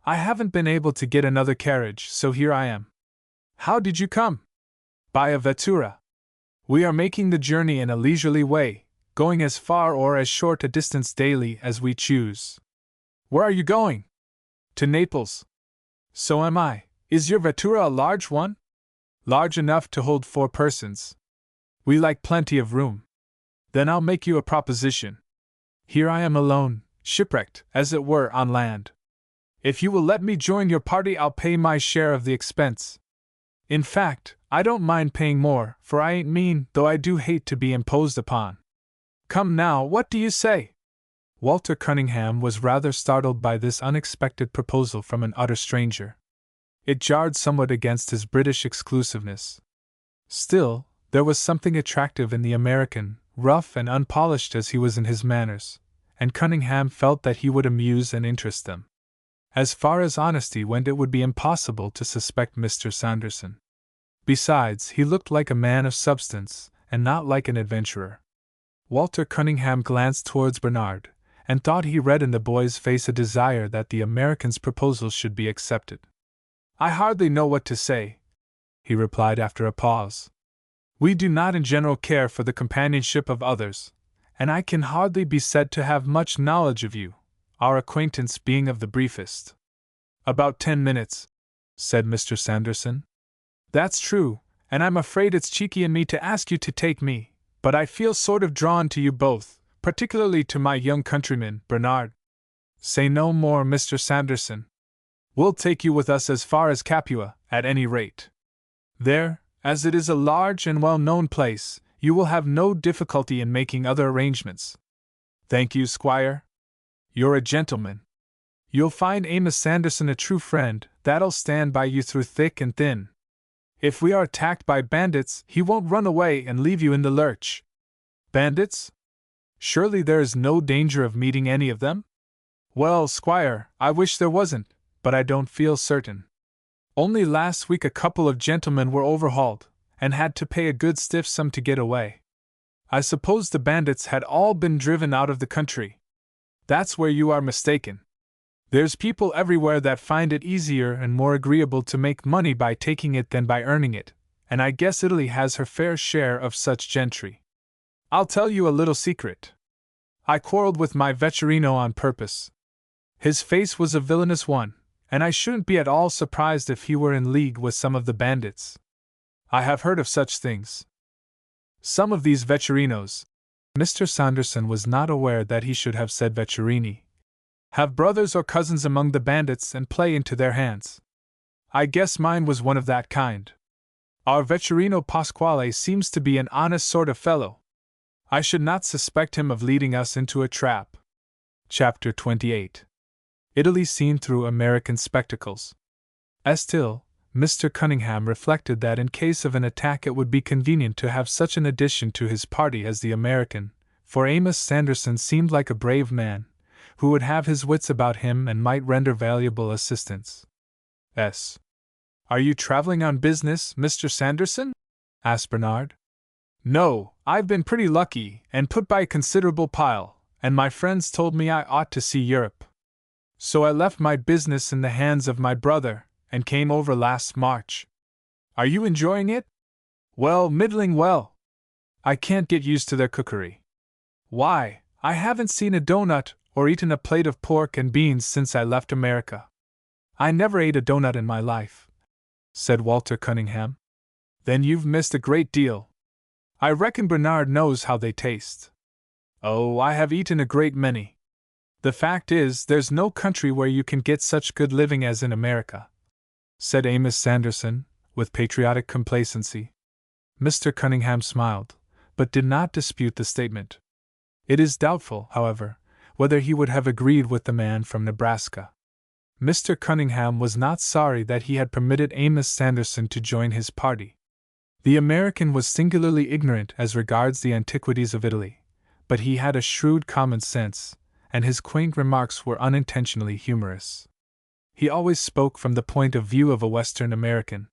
[SPEAKER 1] I haven't been able to get another carriage, so here I am. How did you come? By a vettura. We are making the journey in a leisurely way, going as far or as short a distance daily as we choose. Where are you going? To Naples. So am I. Is your vettura a large one? Large enough to hold 4 persons. We like plenty of room. Then I'll make you a proposition. Here I am alone, shipwrecked, as it were, on land. If you will let me join your party, I'll pay my share of the expense. In fact, I don't mind paying more, for I ain't mean, though I do hate to be imposed upon. Come now, what do you say? Walter Cunningham was rather startled by this unexpected proposal from an utter stranger. It jarred somewhat against his British exclusiveness. Still, there was something attractive in the American, rough and unpolished as he was in his manners, and Cunningham felt that he would amuse and interest them. As far as honesty went, it would be impossible to suspect Mr. Sanderson. Besides, he looked like a man of substance, and not like an adventurer. Walter Cunningham glanced towards Bernard, and thought he read in the boy's face a desire that the American's proposal should be accepted. I hardly know what to say, he replied after a pause. We do not in general care for the companionship of others, and I can hardly be said to have much knowledge of you, our acquaintance being of the briefest. About 10 minutes, said Mr. Sanderson. That's true, and I'm afraid it's cheeky in me to ask you to take me, but I feel sort of drawn to you both, particularly to my young countryman, Bernard. Say no more, Mr. Sanderson. We'll take you with us as far as Capua, at any rate. There, as it is a large and well-known place, you will have no difficulty in making other arrangements. Thank you, Squire. You're a gentleman. You'll find Amos Sanderson a true friend, that'll stand by you through thick and thin. If we are attacked by bandits, he won't run away and leave you in the lurch. Bandits? Surely there is no danger of meeting any of them? Well, Squire, I wish there wasn't, but I don't feel certain. Only last week a couple of gentlemen were overhauled, and had to pay a good stiff sum to get away. I suppose the bandits had all been driven out of the country. That's where you are mistaken. There's people everywhere that find it easier and more agreeable to make money by taking it than by earning it, and I guess Italy has her fair share of such gentry. I'll tell you a little secret. I quarreled with my vetturino on purpose. His face was a villainous one, and I shouldn't be at all surprised if he were in league with some of the bandits. I have heard of such things. Some of these vetturinos, Mr. Sanderson was not aware that he should have said vetturini, have brothers or cousins among the bandits and play into their hands. I guess mine was one of that kind. Our vetturino Pasquale seems to be an honest sort of fellow. I should not suspect him of leading us into a trap. Chapter 28. Italy seen through American spectacles. Still, Mr. Cunningham reflected that in case of an attack it would be convenient to have such an addition to his party as the American, for Amos Sanderson seemed like a brave man, who would have his wits about him and might render valuable assistance. Are you traveling on business, Mr. Sanderson? Asked Bernard. No, I've been pretty lucky, and put by a considerable pile, and my friends told me I ought to see Europe. So I left my business in the hands of my brother, and came over last March. Are you enjoying it? Well, middling well. I can't get used to their cookery. Why, I haven't seen a donut or eaten a plate of pork and beans since I left America. I never ate a donut in my life, said Walter Cunningham. Then you've missed a great deal. I reckon Bernard knows how they taste. Oh, I have eaten a great many. The fact is, there's no country where you can get such good living as in America, said Amos Sanderson, with patriotic complacency. Mr. Cunningham smiled, but did not dispute the statement. It is doubtful, however, whether he would have agreed with the man from Nebraska. Mr. Cunningham was not sorry that he had permitted Amos Sanderson to join his party. The American was singularly ignorant as regards the antiquities of Italy, but he had a shrewd common sense, and his quaint remarks were unintentionally humorous. He always spoke from the point of view of a Western American.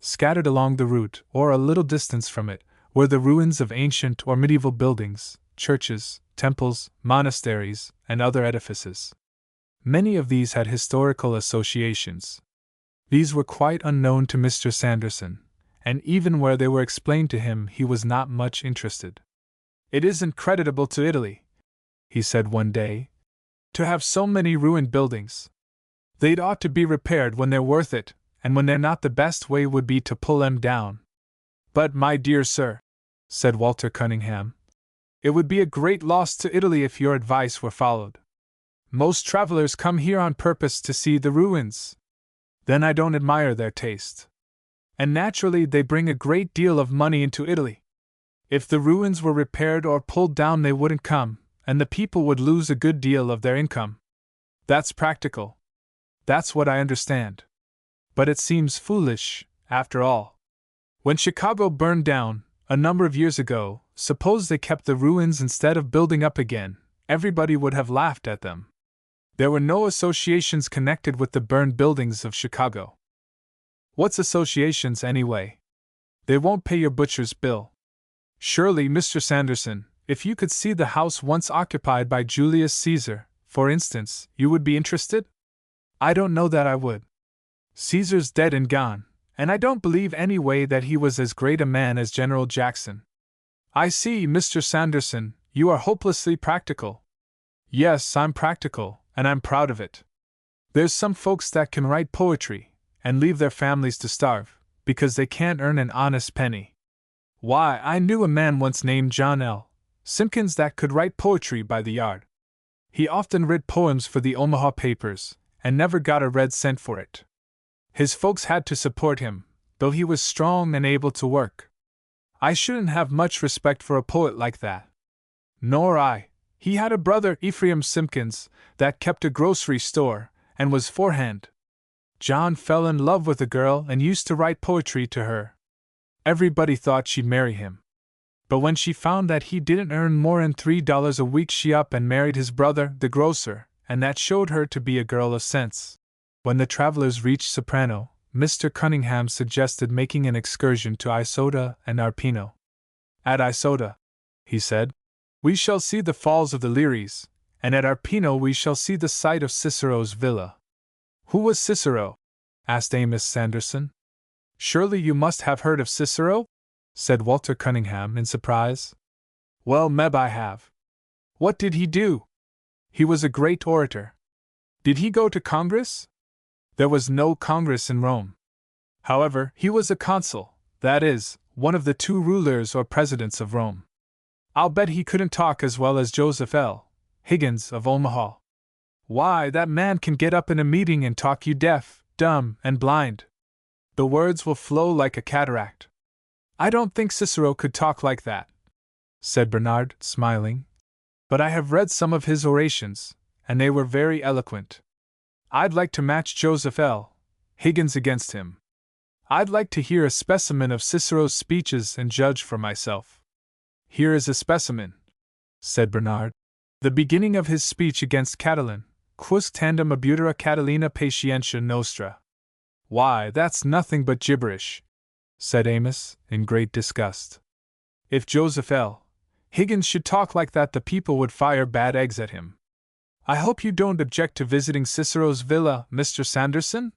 [SPEAKER 1] Scattered along the route, or a little distance from it, were the ruins of ancient or medieval buildings, churches, temples, monasteries, and other edifices. Many of these had historical associations. These were quite unknown to Mr. Sanderson, and even where they were explained to him he was not much interested. "It isn't creditable to Italy," he said one day, "to have so many ruined buildings. They'd ought to be repaired when they're worth it, and when they're not, the best way would be to pull them down." "But, my dear sir," said Walter Cunningham, "it would be a great loss to Italy if your advice were followed. Most travelers come here on purpose to see the ruins. Then I don't admire their taste. And naturally they bring a great deal of money into Italy. If the ruins were repaired or pulled down they wouldn't come, and the people would lose a good deal of their income. That's practical. That's what I understand. But it seems foolish, after all. When Chicago burned down, a number of years ago, suppose they kept the ruins instead of building up again, everybody would have laughed at them. There were no associations connected with the burned buildings of Chicago." "What's associations, anyway? They won't pay your butcher's bill. Surely, Mr. Sanderson, if you could see the house once occupied by Julius Caesar, for instance, you would be interested?" "I don't know that I would. Caesar's dead and gone, and I don't believe anyway that he was as great a man as General Jackson." "I see, Mr. Sanderson, you are hopelessly practical." "Yes, I'm practical, and I'm proud of it. There's some folks that can write poetry, and leave their families to starve, because they can't earn an honest penny. Why, I knew a man once named John L. Simpkins that could write poetry by the yard. He often writ poems for the Omaha papers, and never got a red cent for it. His folks had to support him, though he was strong and able to work. I shouldn't have much respect for a poet like that." "Nor I. He had a brother, Ephraim Simpkins, that kept a grocery store, and was forehand. John fell in love with a girl and used to write poetry to her. Everybody thought she'd marry him. But when she found that he didn't earn more'n $3 a week, she up and married his brother, the grocer, and that showed her to be a girl of sense." When the travelers reached Soprano, Mr. Cunningham suggested making an excursion to Isota and Arpino. "At Isota," he said, "we shall see the Falls of the Liris, and at Arpino we shall see the site of Cicero's villa." "Who was Cicero?" asked Amos Sanderson. "Surely you must have heard of Cicero?" said Walter Cunningham in surprise. "Well, Meb, I have." "What did he do?" "He was a great orator." "Did he go to Congress?" "There was no Congress in Rome. However, he was a consul, that is, one of the two rulers or presidents of Rome. I'll bet he couldn't talk as well as Joseph L. Higgins of Omaha. Why, that man can get up in a meeting and talk you deaf, dumb, and blind. The words will flow like a cataract." "I don't think Cicero could talk like that," said Bernard, smiling. "But I have read some of his orations, and they were very eloquent. I'd like to match Joseph L. Higgins against him. I'd like to hear a specimen of Cicero's speeches and judge for myself." "Here is a specimen," said Bernard. "The beginning of his speech against Catiline, quus tandem abutera Catilina patientia nostra." "Why, that's nothing but gibberish," said Amos, in great disgust. "If Joseph L. Higgins should talk like that, the people would fire bad eggs at him. I hope you don't object to visiting Cicero's villa, Mr. Sanderson?"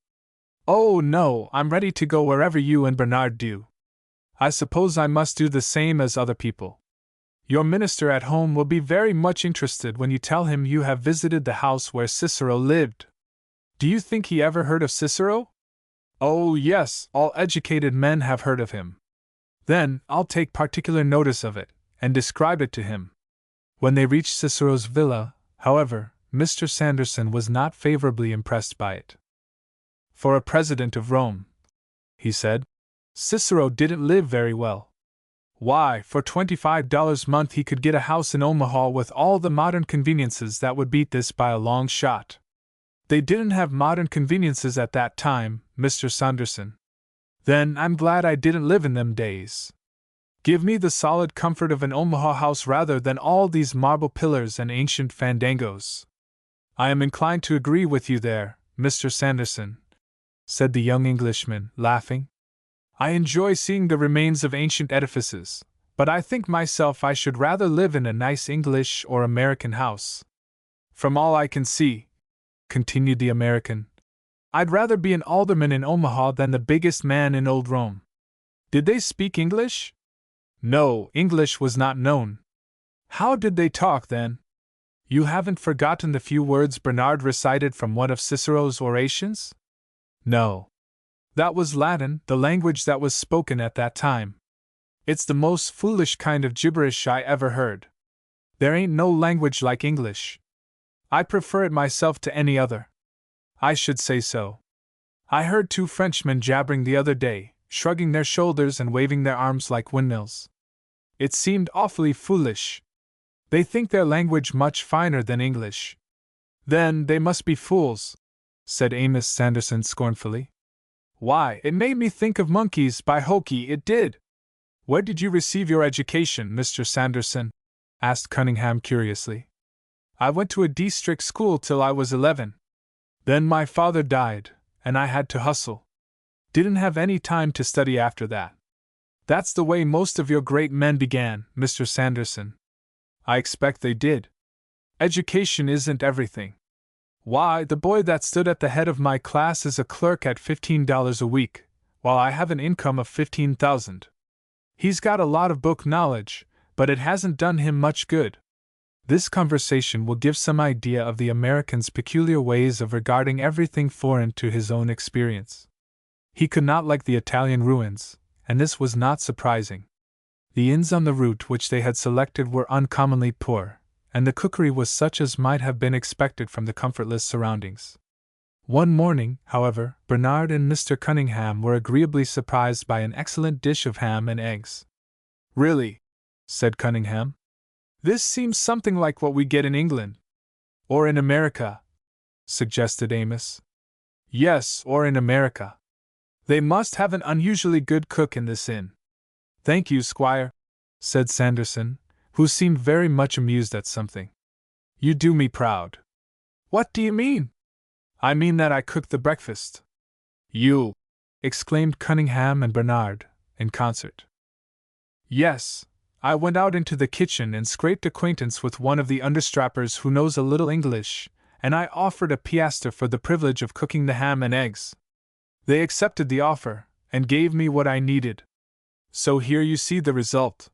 [SPEAKER 1] "Oh, no, I'm ready to go wherever you and Bernard do. I suppose I must do the same as other people. Your minister at home will be very much interested when you tell him you have visited the house where Cicero lived. Do you think he ever heard of Cicero?" "Oh, yes, all educated men have heard of him." "Then I'll take particular notice of it, and describe it to him." When they reached Cicero's villa, however, Mr. Sanderson was not favorably impressed by it. "For a president of Rome," he said, "Cicero didn't live very well. Why, for $25 a month he could get a house in Omaha with all the modern conveniences that would beat this by a long shot." "They didn't have modern conveniences at that time, Mr. Sanderson." "Then I'm glad I didn't live in them days." Give me the solid comfort of an Omaha house rather than all these marble pillars and ancient fandangos. I am inclined to agree with you there, Mr. Sanderson, said the young Englishman, laughing. I enjoy seeing the remains of ancient edifices, but I think myself I should rather live in a nice English or American house. From all I can see, continued the American, I'd rather be an alderman in Omaha than the biggest man in old Rome. Did they speak English? No, English was not known. How did they talk then? You haven't forgotten the few words Bernard recited from one of Cicero's orations? No. That was Latin, the language that was spoken at that time. It's the most foolish kind of gibberish I ever heard. There ain't no language like English. I prefer it myself to any other. I should say so. I heard two Frenchmen jabbering the other day, shrugging their shoulders and waving their arms like windmills. It seemed awfully foolish. They think their language much finer than English. Then they must be fools, said Amos Sanderson scornfully. Why, it made me think of monkeys, by hokey, it did. Where did you receive your education, Mr. Sanderson? Asked Cunningham curiously. I went to a district school till I was 11. Then my father died, and I had to hustle. Didn't have any time to study after that. That's the way most of your great men began, Mr. Sanderson. I expect they did. Education isn't everything. Why, the boy that stood at the head of my class is a clerk at $15 a week, while I have an income of $15,000. He's got a lot of book knowledge, but it hasn't done him much good. This conversation will give some idea of the American's peculiar ways of regarding everything foreign to his own experience. He could not like the Italian ruins, and this was not surprising. The inns on the route which they had selected were uncommonly poor, and the cookery was such as might have been expected from the comfortless surroundings. One morning, however, Bernard and Mr. Cunningham were agreeably surprised by an excellent dish of ham and eggs. Really, said Cunningham, this seems something like what we get in England. Or in America, suggested Amos. Yes, or in America. They must have an unusually good cook in this inn. Thank you, Squire, said Sanderson, who seemed very much amused at something. You do me proud. What do you mean? I mean that I cooked the breakfast. You! Exclaimed Cunningham and Bernard, in concert. Yes, I went out into the kitchen and scraped acquaintance with one of the understrappers who knows a little English, and I offered a piastre for the privilege of cooking the ham and eggs. They accepted the offer, and gave me what I needed. So here you see the result.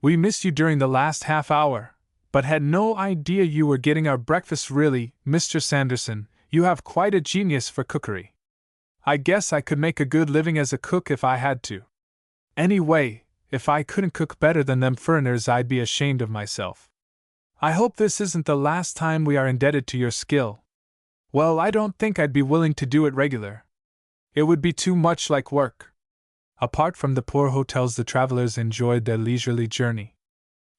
[SPEAKER 1] We missed you during the last half hour, but had no idea you were getting our breakfast. Really, Mr. Sanderson, you have quite a genius for cookery. I guess I could make a good living as a cook if I had to. Anyway, if I couldn't cook better than them foreigners, I'd be ashamed of myself. I hope this isn't the last time we are indebted to your skill. Well, I don't think I'd be willing to do it regular. It would be too much like work. Apart from the poor hotels, the travelers enjoyed their leisurely journey.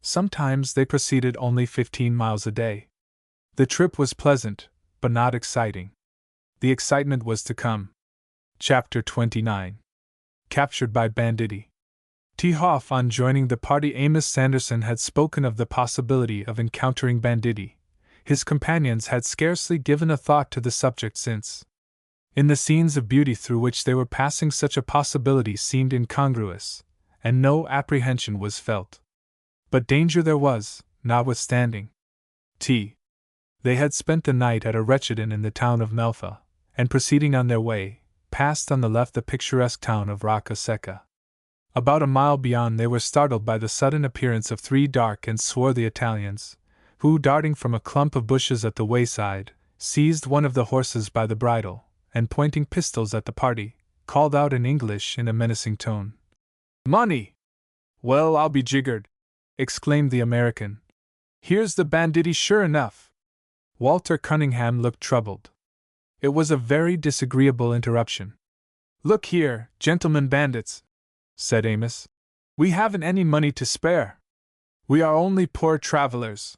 [SPEAKER 1] Sometimes they proceeded only 15 miles a day. The trip was pleasant, but not exciting. The excitement was to come. Chapter 29. Captured by banditti. Hoff, on joining the party, Amos Sanderson had spoken of the possibility of encountering banditti. His companions had scarcely given a thought to the subject since. In the scenes of beauty through which they were passing, such a possibility seemed incongruous, and no apprehension was felt. But danger there was, notwithstanding. They had spent the night at a wretched inn in the town of Melfa, and proceeding on their way, passed on the left the picturesque town of Rocca Secca. About a mile beyond, they were startled by the sudden appearance of three dark and swarthy Italians, who, darting from a clump of bushes at the wayside, seized one of the horses by the bridle, and pointing pistols at the party, called out in English in a menacing tone. Money! Well, I'll be jiggered! Exclaimed the American. Here's the banditti sure enough! Walter Cunningham looked troubled. It was a very disagreeable interruption. Look here, gentlemen bandits, said Amos. We haven't any money to spare. We are only poor travelers.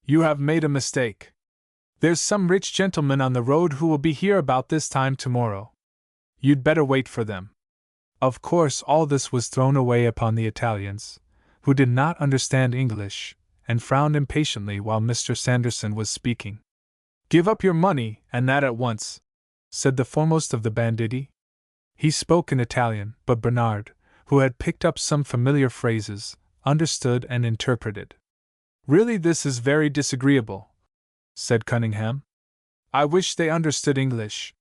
[SPEAKER 1] You have made a mistake. There's some rich gentlemen on the road who will be here about this time tomorrow. You'd better wait for them. Of course, all this was thrown away upon the Italians, who did not understand English, and frowned impatiently while Mr. Sanderson was speaking. "Give up your money, and that at once," said the foremost of the banditti. He spoke in Italian, but Bernard, who had picked up some familiar phrases, understood and interpreted. "Really, this is very disagreeable," said Cunningham. "I wish they understood English.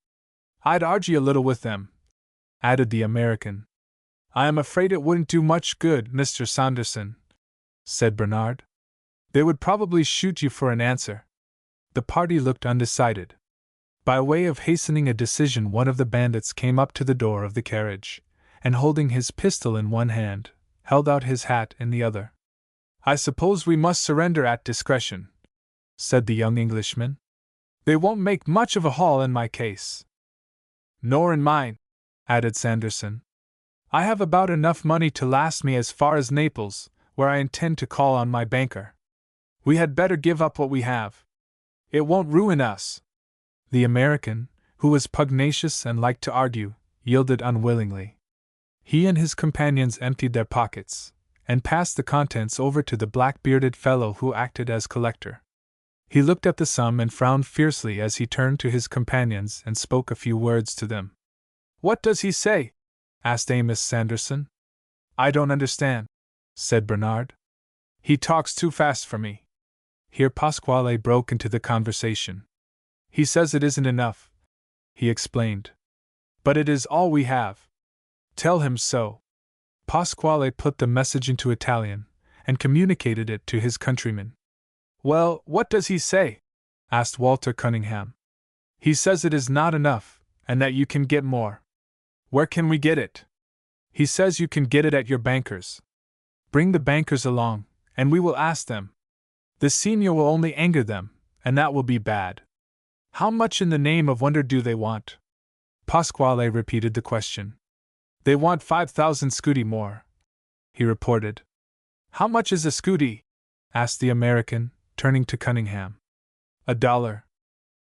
[SPEAKER 1] I'd argue a little with them," added the American. "I am afraid it wouldn't do much good, Mr. Sanderson," said Bernard. "They would probably shoot you for an answer." The party looked undecided. By way of hastening a decision, one of the bandits came up to the door of the carriage, and holding his pistol in one hand, held out his hat in the other. "I suppose we must surrender at discretion," said the young Englishman. "They won't make much of a haul in my case." "Nor in mine," added Sanderson. "I have about enough money to last me as far as Naples, where I intend to call on my banker. We had better give up what we have. It won't ruin us." The American, who was pugnacious and liked to argue, yielded unwillingly. He and his companions emptied their pockets, and passed the contents over to the black-bearded fellow who acted as collector. He looked at the sum and frowned fiercely as he turned to his companions and spoke a few words to them. "What does he say?" asked Amos Sanderson. "I don't understand," said Bernard. "He talks too fast for me." Here Pasquale broke into the conversation. "He says it isn't enough," he explained. "But it is all we have. Tell him so." Pasquale put the message into Italian, and communicated it to his countrymen. "Well, what does he say?" asked Walter Cunningham. "He says it is not enough, and that you can get more." "Where can we get it?" "He says you can get it at your banker's." "Bring the bankers along, and we will ask them. The senior will only anger them, and that will be bad." "How much in the name of wonder do they want?" Pasquale repeated the question. "They want 5,000 scudi more," he reported. "How much is a scudi?" asked the American, turning to Cunningham. $1.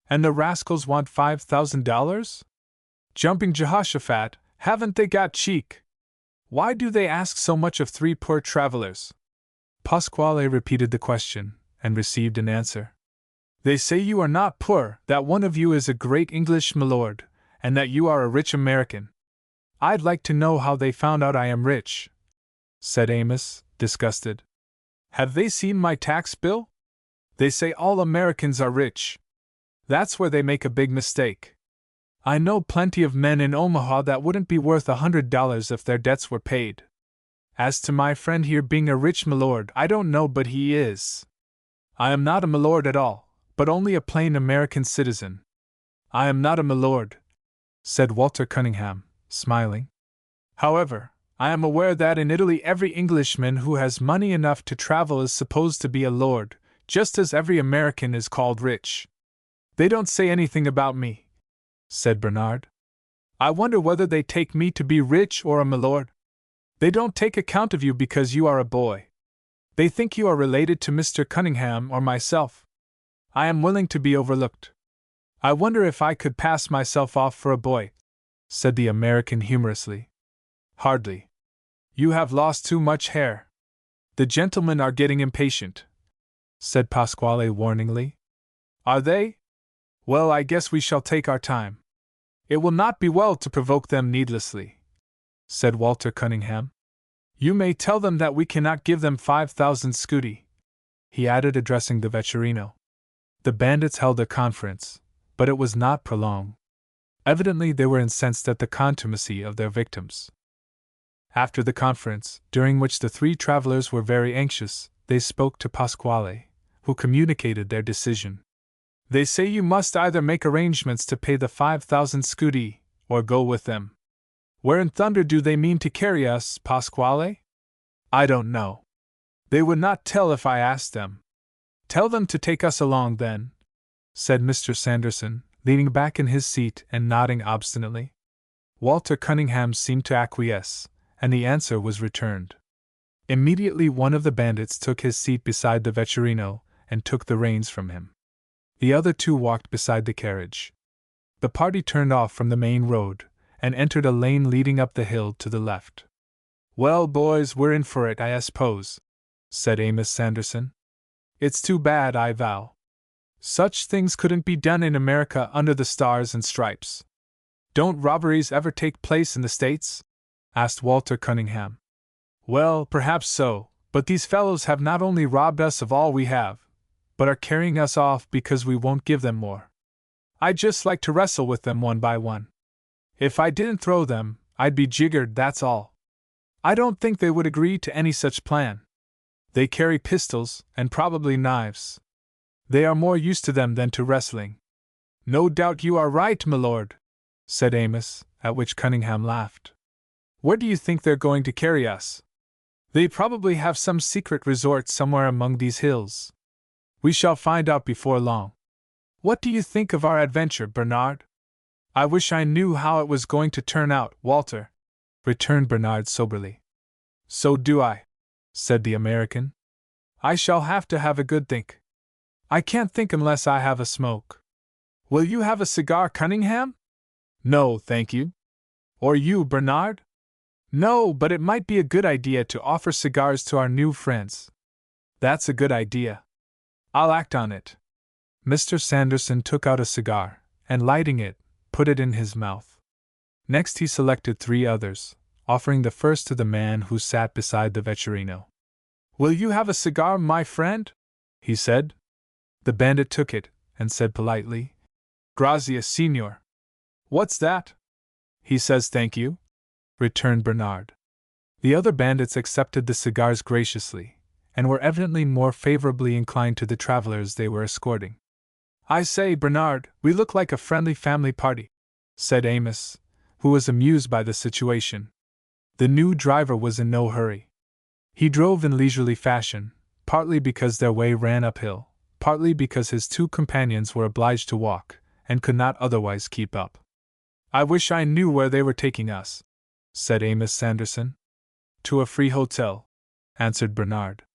[SPEAKER 1] "And the rascals want $5,000? Jumping Jehoshaphat, haven't they got cheek? Why do they ask so much of 3 poor travelers?" Pasquale repeated the question, and received an answer. "They say you are not poor, that one of you is a great English milord, and that you are a rich American." "I'd like to know how they found out I am rich," said Amos, disgusted. "Have they seen my tax bill? They say all Americans are rich. That's where they make a big mistake. I know plenty of men in Omaha that wouldn't be worth $100 if their debts were paid. As to my friend here being a rich milord, I don't know, but he is. I am not a milord at all, but only a plain American citizen." "I am not a milord," said Walter Cunningham, smiling. "However, I am aware that in Italy every Englishman who has money enough to travel is supposed to be a lord, just as every American is called rich." "They don't say anything about me," said Bernard. "I wonder whether they take me to be rich or a milord. They don't take account of you because you are a boy. They think you are related to Mr. Cunningham or myself. I am willing to be overlooked. I wonder if I could pass myself off for a boy," said the American humorously. "Hardly. You have lost too much hair. The gentlemen are getting impatient," said Pasquale warningly. "Are they? Well, I guess we shall take our time. It will not be well to provoke them needlessly," said Walter Cunningham. "You may tell them that we cannot give them 5,000 scudi," he added, addressing the vetturino. The bandits held a conference, but it was not prolonged. Evidently they were incensed at the contumacy of their victims. After the conference, during which the 3 travelers were very anxious, they spoke to Pasquale, who communicated their decision. "They say you must either make arrangements to pay the 5,000 scudi, or go with them. Where in thunder do they mean to carry us, Pasquale?" "I don't know. They would not tell if I asked them." "Tell them to take us along, then," said Mr. Sanderson, leaning back in his seat and nodding obstinately. Walter Cunningham seemed to acquiesce, and the answer was returned. Immediately one of the bandits took his seat beside the vetturino, and took the reins from him. The other 2 walked beside the carriage. The party turned off from the main road, and entered a lane leading up the hill to the left. "Well, boys, we're in for it, I suppose," said Amos Sanderson. "It's too bad, I vow. Such things couldn't be done in America under the stars and stripes." "Don't robberies ever take place in the States?" asked Walter Cunningham. "Well, perhaps so, but these fellows have not only robbed us of all we have, but are carrying us off because we won't give them more. I'd just like to wrestle with them one by one. If I didn't throw them, I'd be jiggered, that's all. I don't think they would agree to any such plan. They carry pistols, and probably knives. They are more used to them than to wrestling." "No doubt you are right, my lord," said Amos, at which Cunningham laughed. "Where do you think they're going to carry us?" "They probably have some secret resort somewhere among these hills. We shall find out before long. What do you think of our adventure, Bernard?" "I wish I knew how it was going to turn out, Walter," returned Bernard soberly. "So do I," said the American. "I shall have to have a good think. I can't think unless I have a smoke. Will you have a cigar, Cunningham?" "No, thank you." "Or you, Bernard?" "No, but it might be a good idea to offer cigars to our new friends." "That's a good idea. I'll act on it." Mr. Sanderson took out a cigar, and lighting it, put it in his mouth. Next he selected 3 others, offering the first to the man who sat beside the vetturino. "Will you have a cigar, my friend?" he said. The bandit took it, and said politely, "Gracias, senor." "What's that?" "He says thank you," returned Bernard. The other bandits accepted the cigars graciously, and were evidently more favorably inclined to the travelers they were escorting. "I say, Bernard, we look like a friendly family party," said Amos, who was amused by the situation. The new driver was in no hurry. He drove in leisurely fashion, partly because their way ran uphill, partly because his 2 companions were obliged to walk, and could not otherwise keep up. "I wish I knew where they were taking us," said Amos Sanderson. "To a free hotel," answered Bernard.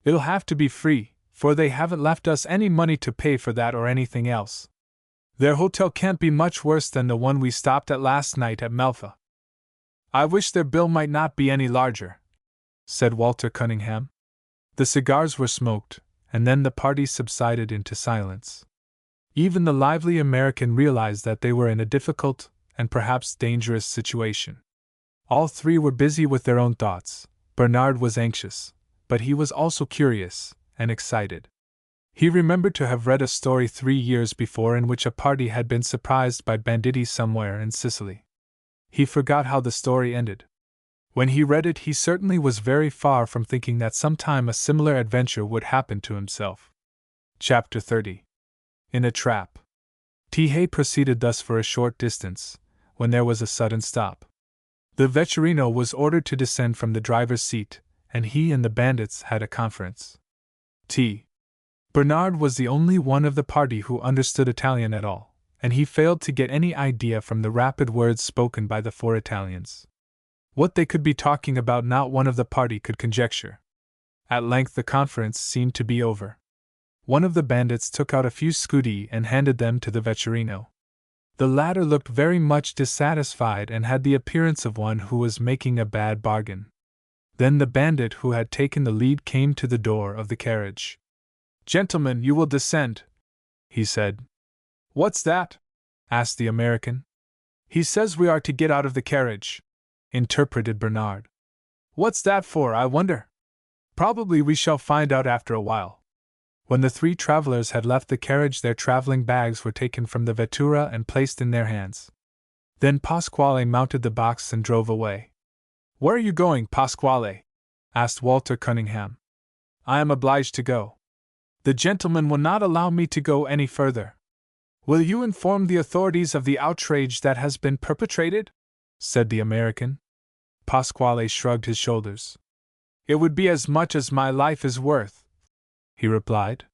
[SPEAKER 1] "It'll have to be free, for they haven't left us any money to pay for that or anything else. Their hotel can't be much worse than the one we stopped at last night at Melfa." "I wish their bill might not be any larger," said Walter Cunningham. The cigars were smoked, and then the party subsided into silence. Even the lively American realized that they were in a difficult, and perhaps dangerous situation. All 3 were busy with their own thoughts. Bernard was anxious, but he was also curious, and excited. He remembered to have read a story 3 years before in which a party had been surprised by banditti somewhere in Sicily. He forgot how the story ended. When he read it, he certainly was very far from thinking that sometime a similar adventure would happen to himself. Chapter 30. In a Trap. Tehei proceeded thus for a short distance, when there was a sudden stop. The vetturino was ordered to descend from the driver's seat, and he and the bandits had a conference. Bernard was the only one of the party who understood Italian at all, and he failed to get any idea from the rapid words spoken by the 4 Italians. What they could be talking about not one of the party could conjecture. At length the conference seemed to be over. One of the bandits took out a few scudi and handed them to the vetturino. The latter looked very much dissatisfied and had the appearance of one who was making a bad bargain. Then the bandit who had taken the lead came to the door of the carriage. "Gentlemen, you will descend," he said. "What's that?" asked the American. "He says we are to get out of the carriage," interpreted Bernard. "What's that for, I wonder? Probably we shall find out after a while." When the 3 travelers had left the carriage, their traveling bags were taken from the vettura and placed in their hands. Then Pasquale mounted the box and drove away. "Where are you going, Pasquale?" asked Walter Cunningham. "I am obliged to go. The gentleman will not allow me to go any further." "Will you inform the authorities of the outrage that has been perpetrated?" said the American. Pasquale shrugged his shoulders. "It would be as much as my life is worth," he replied.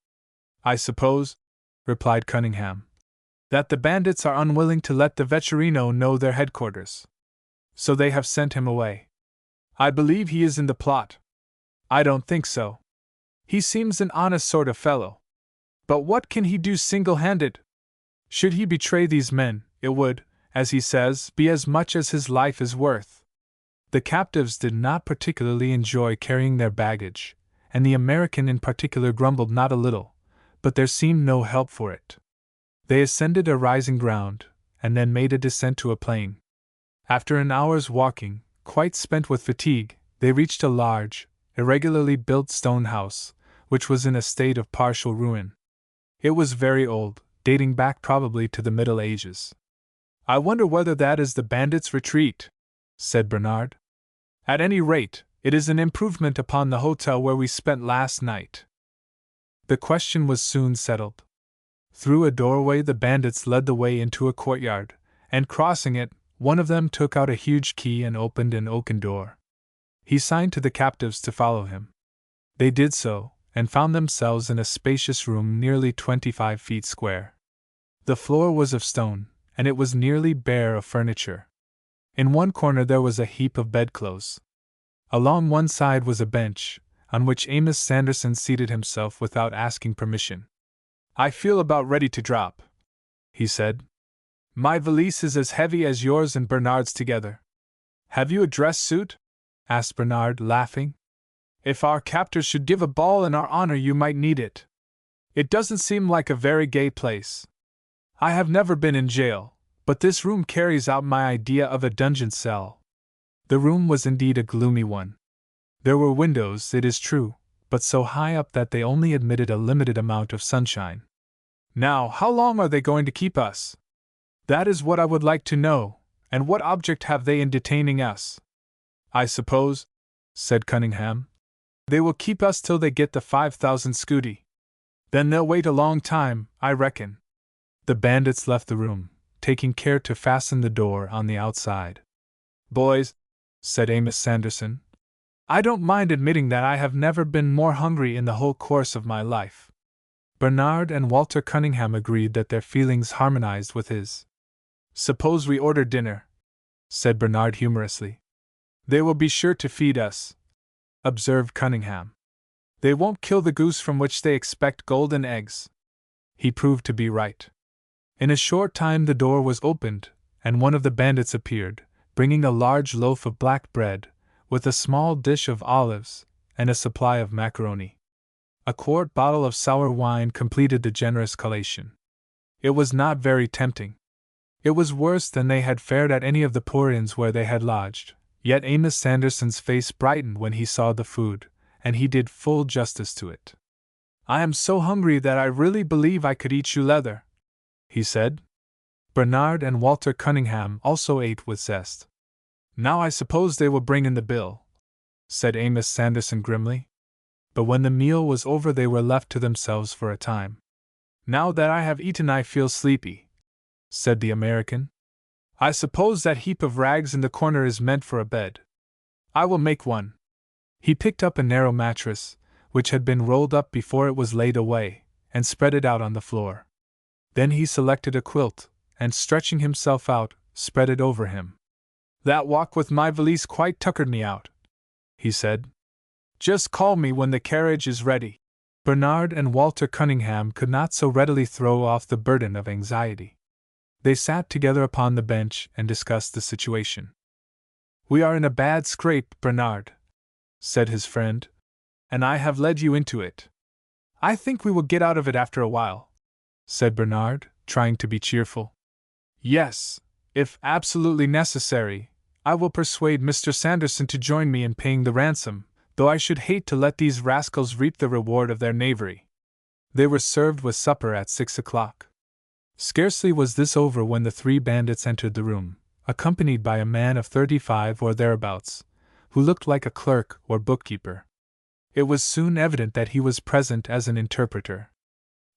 [SPEAKER 1] "I suppose," replied Cunningham, "that the bandits are unwilling to let the vetturino know their headquarters. So they have sent him away. I believe he is in the plot." "I don't think so. He seems an honest sort of fellow. But what can he do single-handed? Should he betray these men, it would, as he says, be as much as his life is worth. The captives did not particularly enjoy carrying their baggage, and the American in particular grumbled not a little, but there seemed no help for it. They ascended a rising ground, and then made a descent to a plain. After an hour's walking, quite spent with fatigue, they reached a large, irregularly built stone house, which was in a state of partial ruin. It was very old, dating back probably to the Middle Ages. I wonder whether that is the bandits' retreat, said Bernard. At any rate, it is an improvement upon the hotel where we spent last night. The question was soon settled. Through a doorway the bandits led the way into a courtyard, and crossing it, one of them took out a huge key and opened an oaken door. He signed to the captives to follow him. They did so, and found themselves in a spacious room nearly 25 feet square. The floor was of stone, and it was nearly bare of furniture. In one corner there was a heap of bedclothes. Along one side was a bench, on which Amos Sanderson seated himself without asking permission. I feel about ready to drop, he said. My valise is as heavy as yours and Bernard's together. Have you a dress suit? Asked Bernard, laughing. If our captors should give a ball in our honor, you might need it. It doesn't seem like a very gay place. I have never been in jail, but this room carries out my idea of a dungeon cell. The room was indeed a gloomy one. There were windows, it is true, but so high up that they only admitted a limited amount of sunshine. Now, how long are they going to keep us? That is what I would like to know, and what object have they in detaining us? I suppose, said Cunningham, they will keep us till they get the 5,000 scudi. Then they'll wait a long time, I reckon. The bandits left the room, taking care to fasten the door on the outside. Boys, said Amos Sanderson, I don't mind admitting that I have never been more hungry in the whole course of my life. Bernard and Walter Cunningham agreed that their feelings harmonized with his. Suppose we order dinner, said Bernard humorously. They will be sure to feed us, observed Cunningham. They won't kill the goose from which they expect golden eggs. He proved to be right. In a short time the door was opened, and one of the bandits appeared, bringing a large loaf of black bread, with a small dish of olives, and a supply of macaroni. A quart bottle of sour wine completed the generous collation. It was not very tempting. It was worse than they had fared at any of the poor inns where they had lodged, yet Amos Sanderson's face brightened when he saw the food, and he did full justice to it. I am so hungry that I really believe I could eat you leather, he said. Bernard and Walter Cunningham also ate with zest. Now I suppose they will bring in the bill, said Amos Sanderson grimly. But when the meal was over they were left to themselves for a time. Now that I have eaten I feel sleepy, said the American. I suppose that heap of rags in the corner is meant for a bed. I will make one. He picked up a narrow mattress, which had been rolled up before it was laid away, and spread it out on the floor. Then he selected a quilt, and stretching himself out, spread it over him. That walk with my valise quite tuckered me out, he said. Just call me when the carriage is ready. Bernard and Walter Cunningham could not so readily throw off the burden of anxiety. They sat together upon the bench and discussed the situation. We are in a bad scrape, Bernard, said his friend, and I have led you into it. I think we will get out of it after a while, said Bernard, trying to be cheerful. Yes, if absolutely necessary, I will persuade Mr. Sanderson to join me in paying the ransom, though I should hate to let these rascals reap the reward of their knavery. They were served with supper at 6 o'clock. Scarcely was this over when the three bandits entered the room, accompanied by a man of 35 or thereabouts, who looked like a clerk or bookkeeper. It was soon evident that he was present as an interpreter.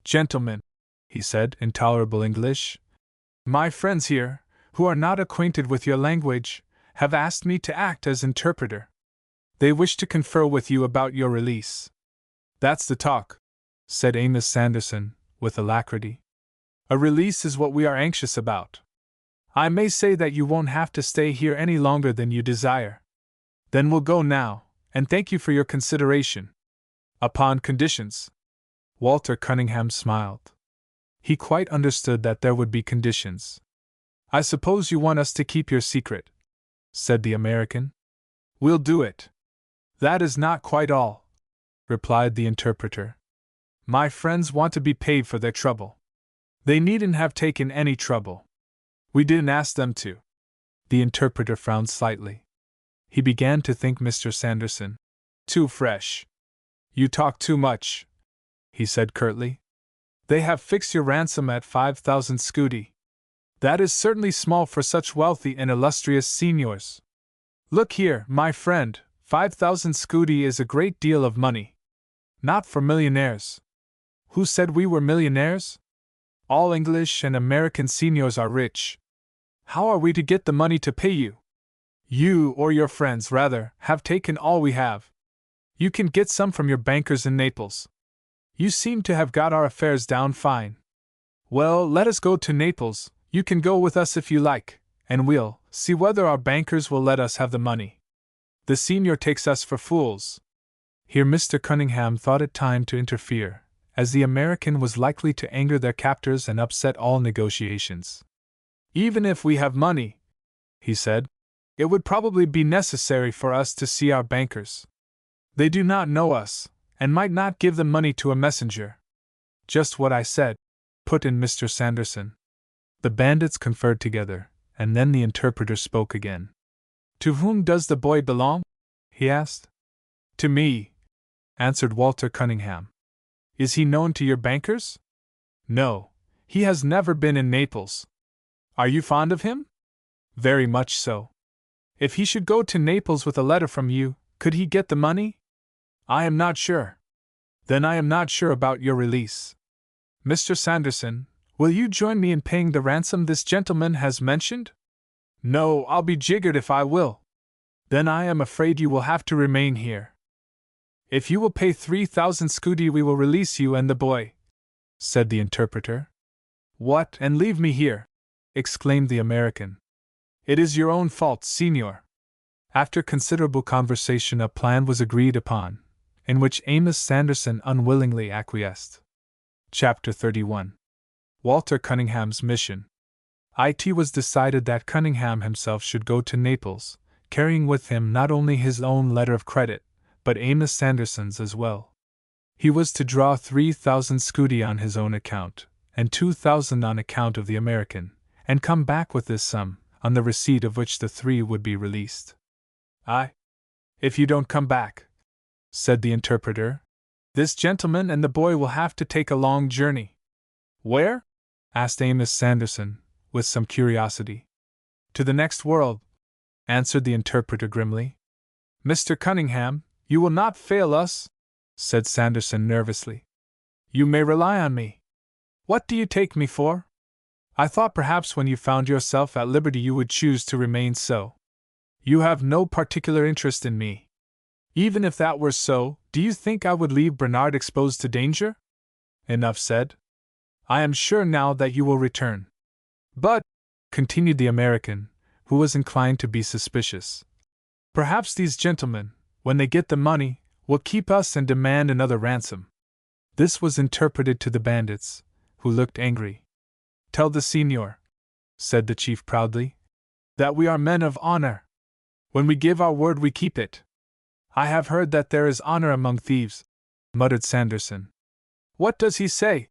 [SPEAKER 1] Gentlemen, he said in tolerable English, my friends here, who are not acquainted with your language, have asked me to act as interpreter. They wish to confer with you about your release. That's the talk, said Amos Sanderson, with alacrity. A release is what we are anxious about. I may say that you won't have to stay here any longer than you desire. Then we'll go now, and thank you for your consideration. Upon conditions. Walter Cunningham smiled. He quite understood that there would be conditions. I suppose you want us to keep your secret, said the American. We'll do it. That is not quite all, replied the interpreter. My friends want to be paid for their trouble. They needn't have taken any trouble. We didn't ask them to. The interpreter frowned slightly. He began to think Mr. Sanderson too fresh. You talk too much, he said curtly. They have fixed your ransom at 5,000 scudi. That is certainly small for such wealthy and illustrious seniors. Look here, my friend, 5,000 scudi is a great deal of money. Not for millionaires. Who said we were millionaires? All English and American seniors are rich. How are we to get the money to pay you? You, or your friends rather, have taken all we have. You can get some from your bankers in Naples. You seem to have got our affairs down fine. Well, let us go to Naples. You can go with us if you like, and we'll see whether our bankers will let us have the money. The senior takes us for fools. Here Mr. Cunningham thought it time to interfere, as the American was likely to anger their captors and upset all negotiations. Even if we have money, he said, it would probably be necessary for us to see our bankers. They do not know us, and might not give the money to a messenger. Just what I said, put in Mr. Sanderson. The bandits conferred together, and then the interpreter spoke again. To whom does the boy belong? He asked. To me, answered Walter Cunningham. Is he known to your bankers? No, he has never been in Naples. Are you fond of him? Very much so. If he should go to Naples with a letter from you, could he get the money? I am not sure. Then I am not sure about your release. Mr. Sanderson, will you join me in paying the ransom this gentleman has mentioned? No, I'll be jiggered if I will. Then I am afraid you will have to remain here. If you will pay 3,000 scudi we will release you and the boy, said the interpreter. What, and leave me here? Exclaimed the American. It is your own fault, Signor. After considerable conversation a plan was agreed upon, in which Amos Sanderson unwillingly acquiesced. Chapter 31. Walter Cunningham's Mission. It was decided that Cunningham himself should go to Naples, carrying with him not only his own letter of credit, but Amos Sanderson's as well. He was to draw 3,000 scudi on his own account, and 2,000 on account of the American, and come back with this sum, on the receipt of which the three would be released. If you don't come back, said the interpreter, this gentleman and the boy will have to take a long journey. Where? Asked Amos Sanderson, with some curiosity. To the next world, answered the interpreter grimly. Mr. Cunningham, you will not fail us, said Sanderson nervously. You may rely on me. What do you take me for? I thought perhaps when you found yourself at liberty you would choose to remain so. You have no particular interest in me. Even if that were so, do you think I would leave Bernard exposed to danger? Enough said. I am sure now that you will return. But, continued the American, who was inclined to be suspicious, perhaps these gentlemen, when they get the money, will keep us and demand another ransom. This was interpreted to the bandits, who looked angry. Tell the Signor, said the chief proudly, that we are men of honor. When we give our word we keep it. I have heard that there is honor among thieves, muttered Sanderson. What does he say?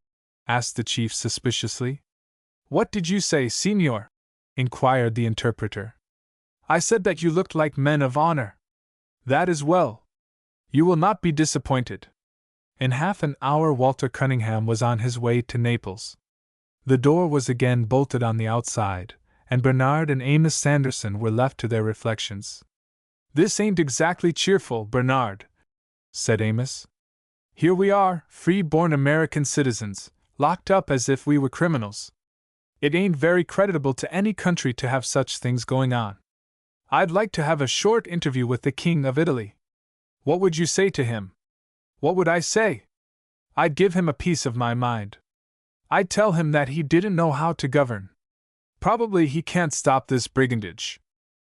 [SPEAKER 1] Asked the chief suspiciously. What did you say, Signor? Inquired the interpreter. I said that you looked like men of honor. That is well. You will not be disappointed. In half an hour Walter Cunningham was on his way to Naples. The door was again bolted on the outside, and Bernard and Amos Sanderson were left to their reflections. This ain't exactly cheerful, Bernard, said Amos. Here we are, free-born American citizens, locked up as if we were criminals. It ain't very creditable to any country to have such things going on. I'd like to have a short interview with the King of Italy. What would you say to him? What would I say? I'd give him a piece of my mind. I'd tell him that he didn't know how to govern. Probably he can't stop this brigandage.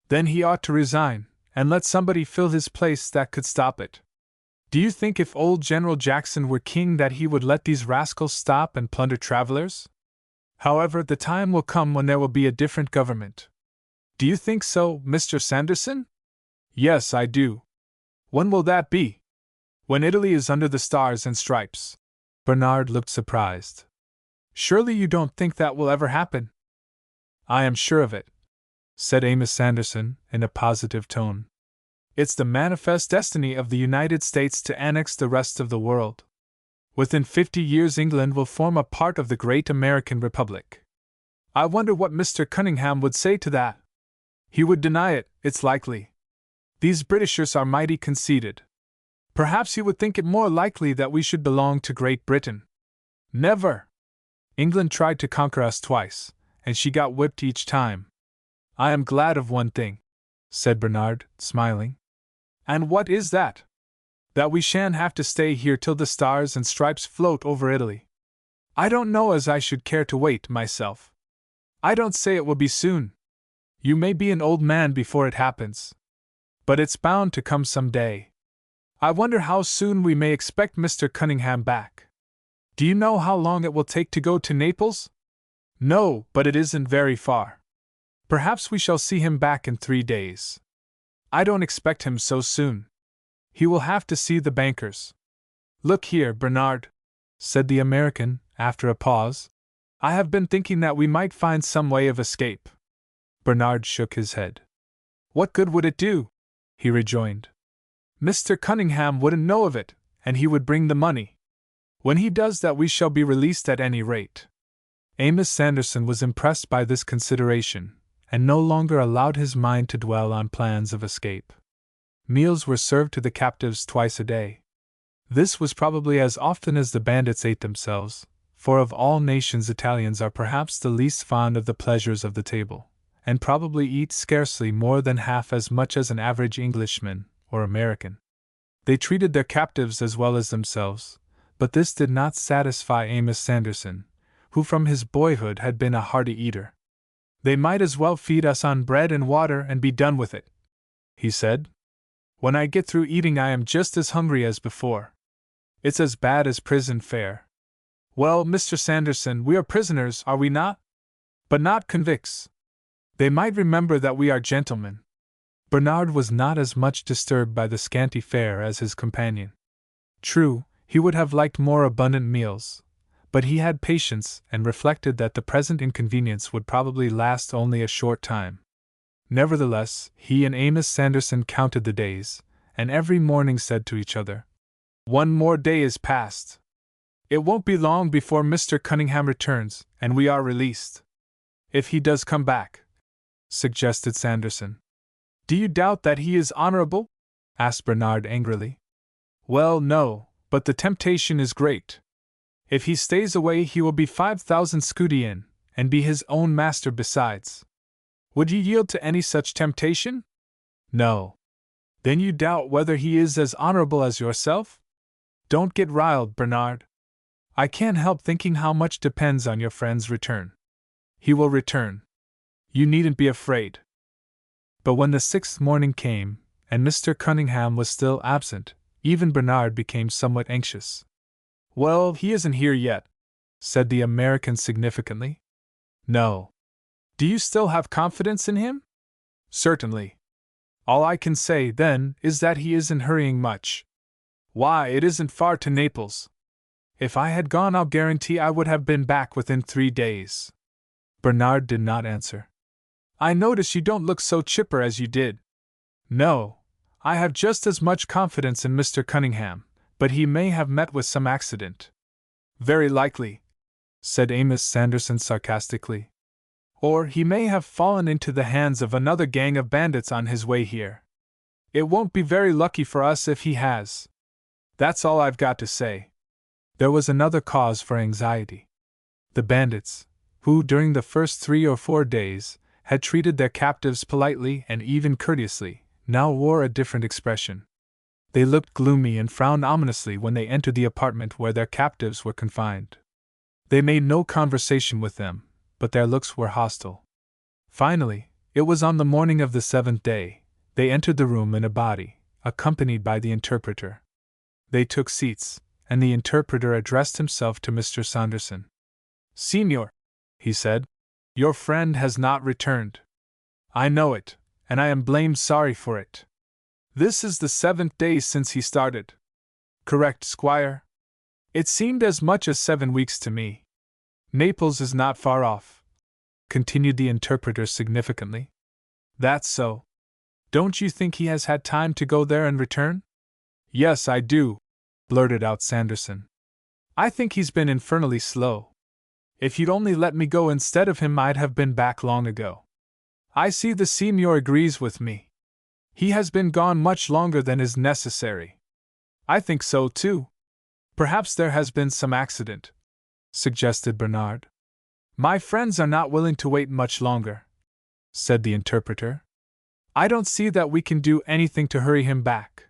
[SPEAKER 1] Then he ought to resign, and let somebody fill his place that could stop it. Do you think if old General Jackson were king that he would let these rascals stop and plunder travelers? However, the time will come when there will be a different government. Do you think so, Mr. Sanderson? Yes, I do. When will that be? When Italy is under the stars and stripes. Bernard looked surprised. Surely you don't think that will ever happen? I am sure of it, said Amos Sanderson in a positive tone. It's the manifest destiny of the United States to annex the rest of the world. Within 50 years England will form a part of the great American Republic. I wonder what Mr. Cunningham would say to that. He would deny it, it's likely. These Britishers are mighty conceited. Perhaps he would think it more likely that we should belong to Great Britain. Never! England tried to conquer us twice, and she got whipped each time. I am glad of one thing, said Bernard, smiling. And what is that? That we shan't have to stay here till the stars and stripes float over Italy. I don't know as I should care to wait, myself. I don't say it will be soon. You may be an old man before it happens. But it's bound to come some day. I wonder how soon we may expect Mr. Cunningham back. Do you know how long it will take to go to Naples? No, but it isn't very far. Perhaps we shall see him back in 3 days. I don't expect him so soon. He will have to see the bankers. Look here, Bernard, said the American, after a pause. I have been thinking that we might find some way of escape. Bernard shook his head. What good would it do? He rejoined. Mr. Cunningham wouldn't know of it, and he would bring the money. When he does that, we shall be released at any rate. Amos Sanderson was impressed by this consideration, and no longer allowed his mind to dwell on plans of escape. Meals were served to the captives twice a day. This was probably as often as the bandits ate themselves, for of all nations Italians are perhaps the least fond of the pleasures of the table, and probably eat scarcely more than half as much as an average Englishman or American. They treated their captives as well as themselves, but this did not satisfy Amos Sanderson, who from his boyhood had been a hearty eater. They might as well feed us on bread and water and be done with it, he said. When I get through eating I am just as hungry as before. It's as bad as prison fare. Well, Mr. Sanderson, we are prisoners, are we not? But not convicts. They might remember that we are gentlemen. Bernard was not as much disturbed by the scanty fare as his companion. True, he would have liked more abundant meals, but he had patience and reflected that the present inconvenience would probably last only a short time. Nevertheless, he and Amos Sanderson counted the days, and every morning said to each other, "One more day is past. It won't be long before Mr. Cunningham returns, and we are released." "If he does come back," suggested Sanderson. "Do you doubt that he is honorable?" asked Bernard angrily. "Well, no, but the temptation is great. If he stays away he will be 5,000 scudi in, and be his own master besides. Would you yield to any such temptation? No. Then you doubt whether he is as honorable as yourself? Don't get riled, Bernard. I can't help thinking how much depends on your friend's return. He will return. You needn't be afraid." But when the 6th morning came, and Mr. Cunningham was still absent, even Bernard became somewhat anxious. "Well, he isn't here yet," said the American significantly. "No. Do you still have confidence in him?" "Certainly. All I can say, then, is that he isn't hurrying much. Why, it isn't far to Naples. If I had gone, I'll guarantee I would have been back within 3 days. Bernard did not answer. "I notice you don't look so chipper as you did." "No, I have just as much confidence in Mr. Cunningham, but he may have met with some accident." "Very likely," said Amos Sanderson sarcastically. "Or he may have fallen into the hands of another gang of bandits on his way here. It won't be very lucky for us if he has. That's all I've got to say." There was another cause for anxiety. The bandits, who during the first 3 or 4 days had treated their captives politely and even courteously, now wore a different expression. They looked gloomy and frowned ominously when they entered the apartment where their captives were confined. They made no conversation with them, but their looks were hostile. Finally, it was on the morning of the 7th day, they entered the room in a body, accompanied by the interpreter. They took seats, and the interpreter addressed himself to Mr. Sanderson. "Signor," he said. Your friend has not returned. I know it, and I am blamed sorry for it. This is the 7th day since he started. Correct, Squire? It seemed as much as 7 weeks to me. Naples is not far off, continued the interpreter significantly. That's so. Don't you think he has had time to go there and return? Yes, I do, blurted out Sanderson. I think he's been infernally slow. If you'd only let me go instead of him, I'd have been back long ago. I see the Signor agrees with me. He has been gone much longer than is necessary. I think so, too. Perhaps there has been some accident, suggested Bernard. My friends are not willing to wait much longer, said the interpreter. I don't see that we can do anything to hurry him back.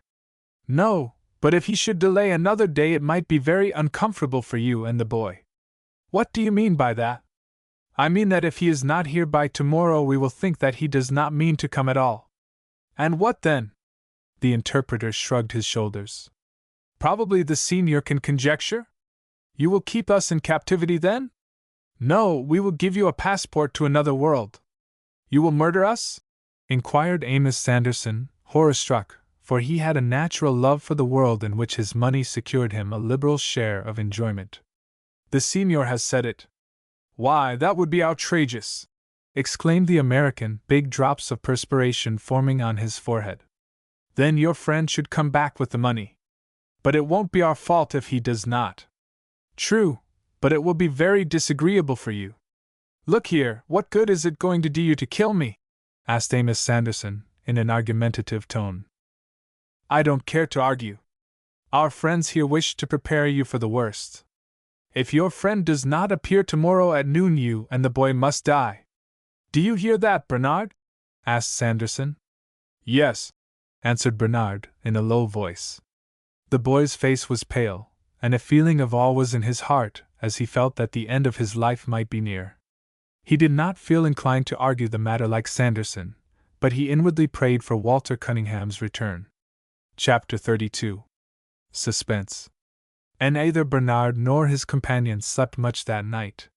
[SPEAKER 1] No, but if he should delay another day, it might be very uncomfortable for you and the boy. What do you mean by that? I mean that if he is not here by tomorrow, we will think that he does not mean to come at all. And what then? The interpreter shrugged his shoulders. Probably the senior can conjecture? You will keep us in captivity then? No, we will give you a passport to another world. You will murder us? Inquired Amos Sanderson, horror-struck, for he had a natural love for the world in which his money secured him a liberal share of enjoyment. The senior has said it. Why, that would be outrageous! Exclaimed the American, big drops of perspiration forming on his forehead. Then your friend should come back with the money. But it won't be our fault if he does not. True, but it will be very disagreeable for you. Look here, what good is it going to do you to kill me? Asked Amos Sanderson, in an argumentative tone. I don't care to argue. Our friends here wish to prepare you for the worst. If your friend does not appear tomorrow at noon, you and the boy must die. Do you hear that, Bernard? Asked Sanderson. Yes, answered Bernard, in a low voice. The boy's face was pale, and a feeling of awe was in his heart as he felt that the end of his life might be near. He did not feel inclined to argue the matter like Sanderson, but he inwardly prayed for Walter Cunningham's return. Chapter 32. Suspense. And neither Bernard nor his companion slept much that night.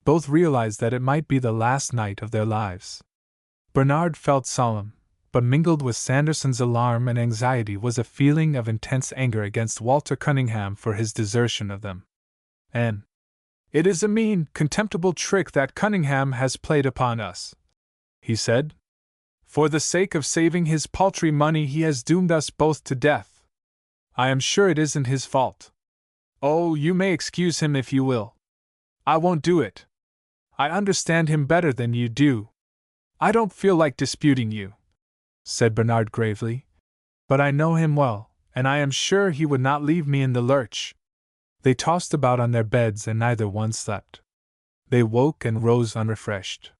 [SPEAKER 1] Both realized that it might be the last night of their lives. Bernard felt solemn, but mingled with Sanderson's alarm and anxiety was a feeling of intense anger against Walter Cunningham for his desertion of them. And it is a mean, contemptible trick that Cunningham has played upon us, he said. For the sake of saving his paltry money, he has doomed us both to death. I am sure it isn't his fault. Oh, you may excuse him if you will. I won't do it. I understand him better than you do. I don't feel like disputing you, said Bernard gravely, but I know him well, and I am sure he would not leave me in the lurch. They tossed about on their beds and neither one slept. They woke and rose unrefreshed.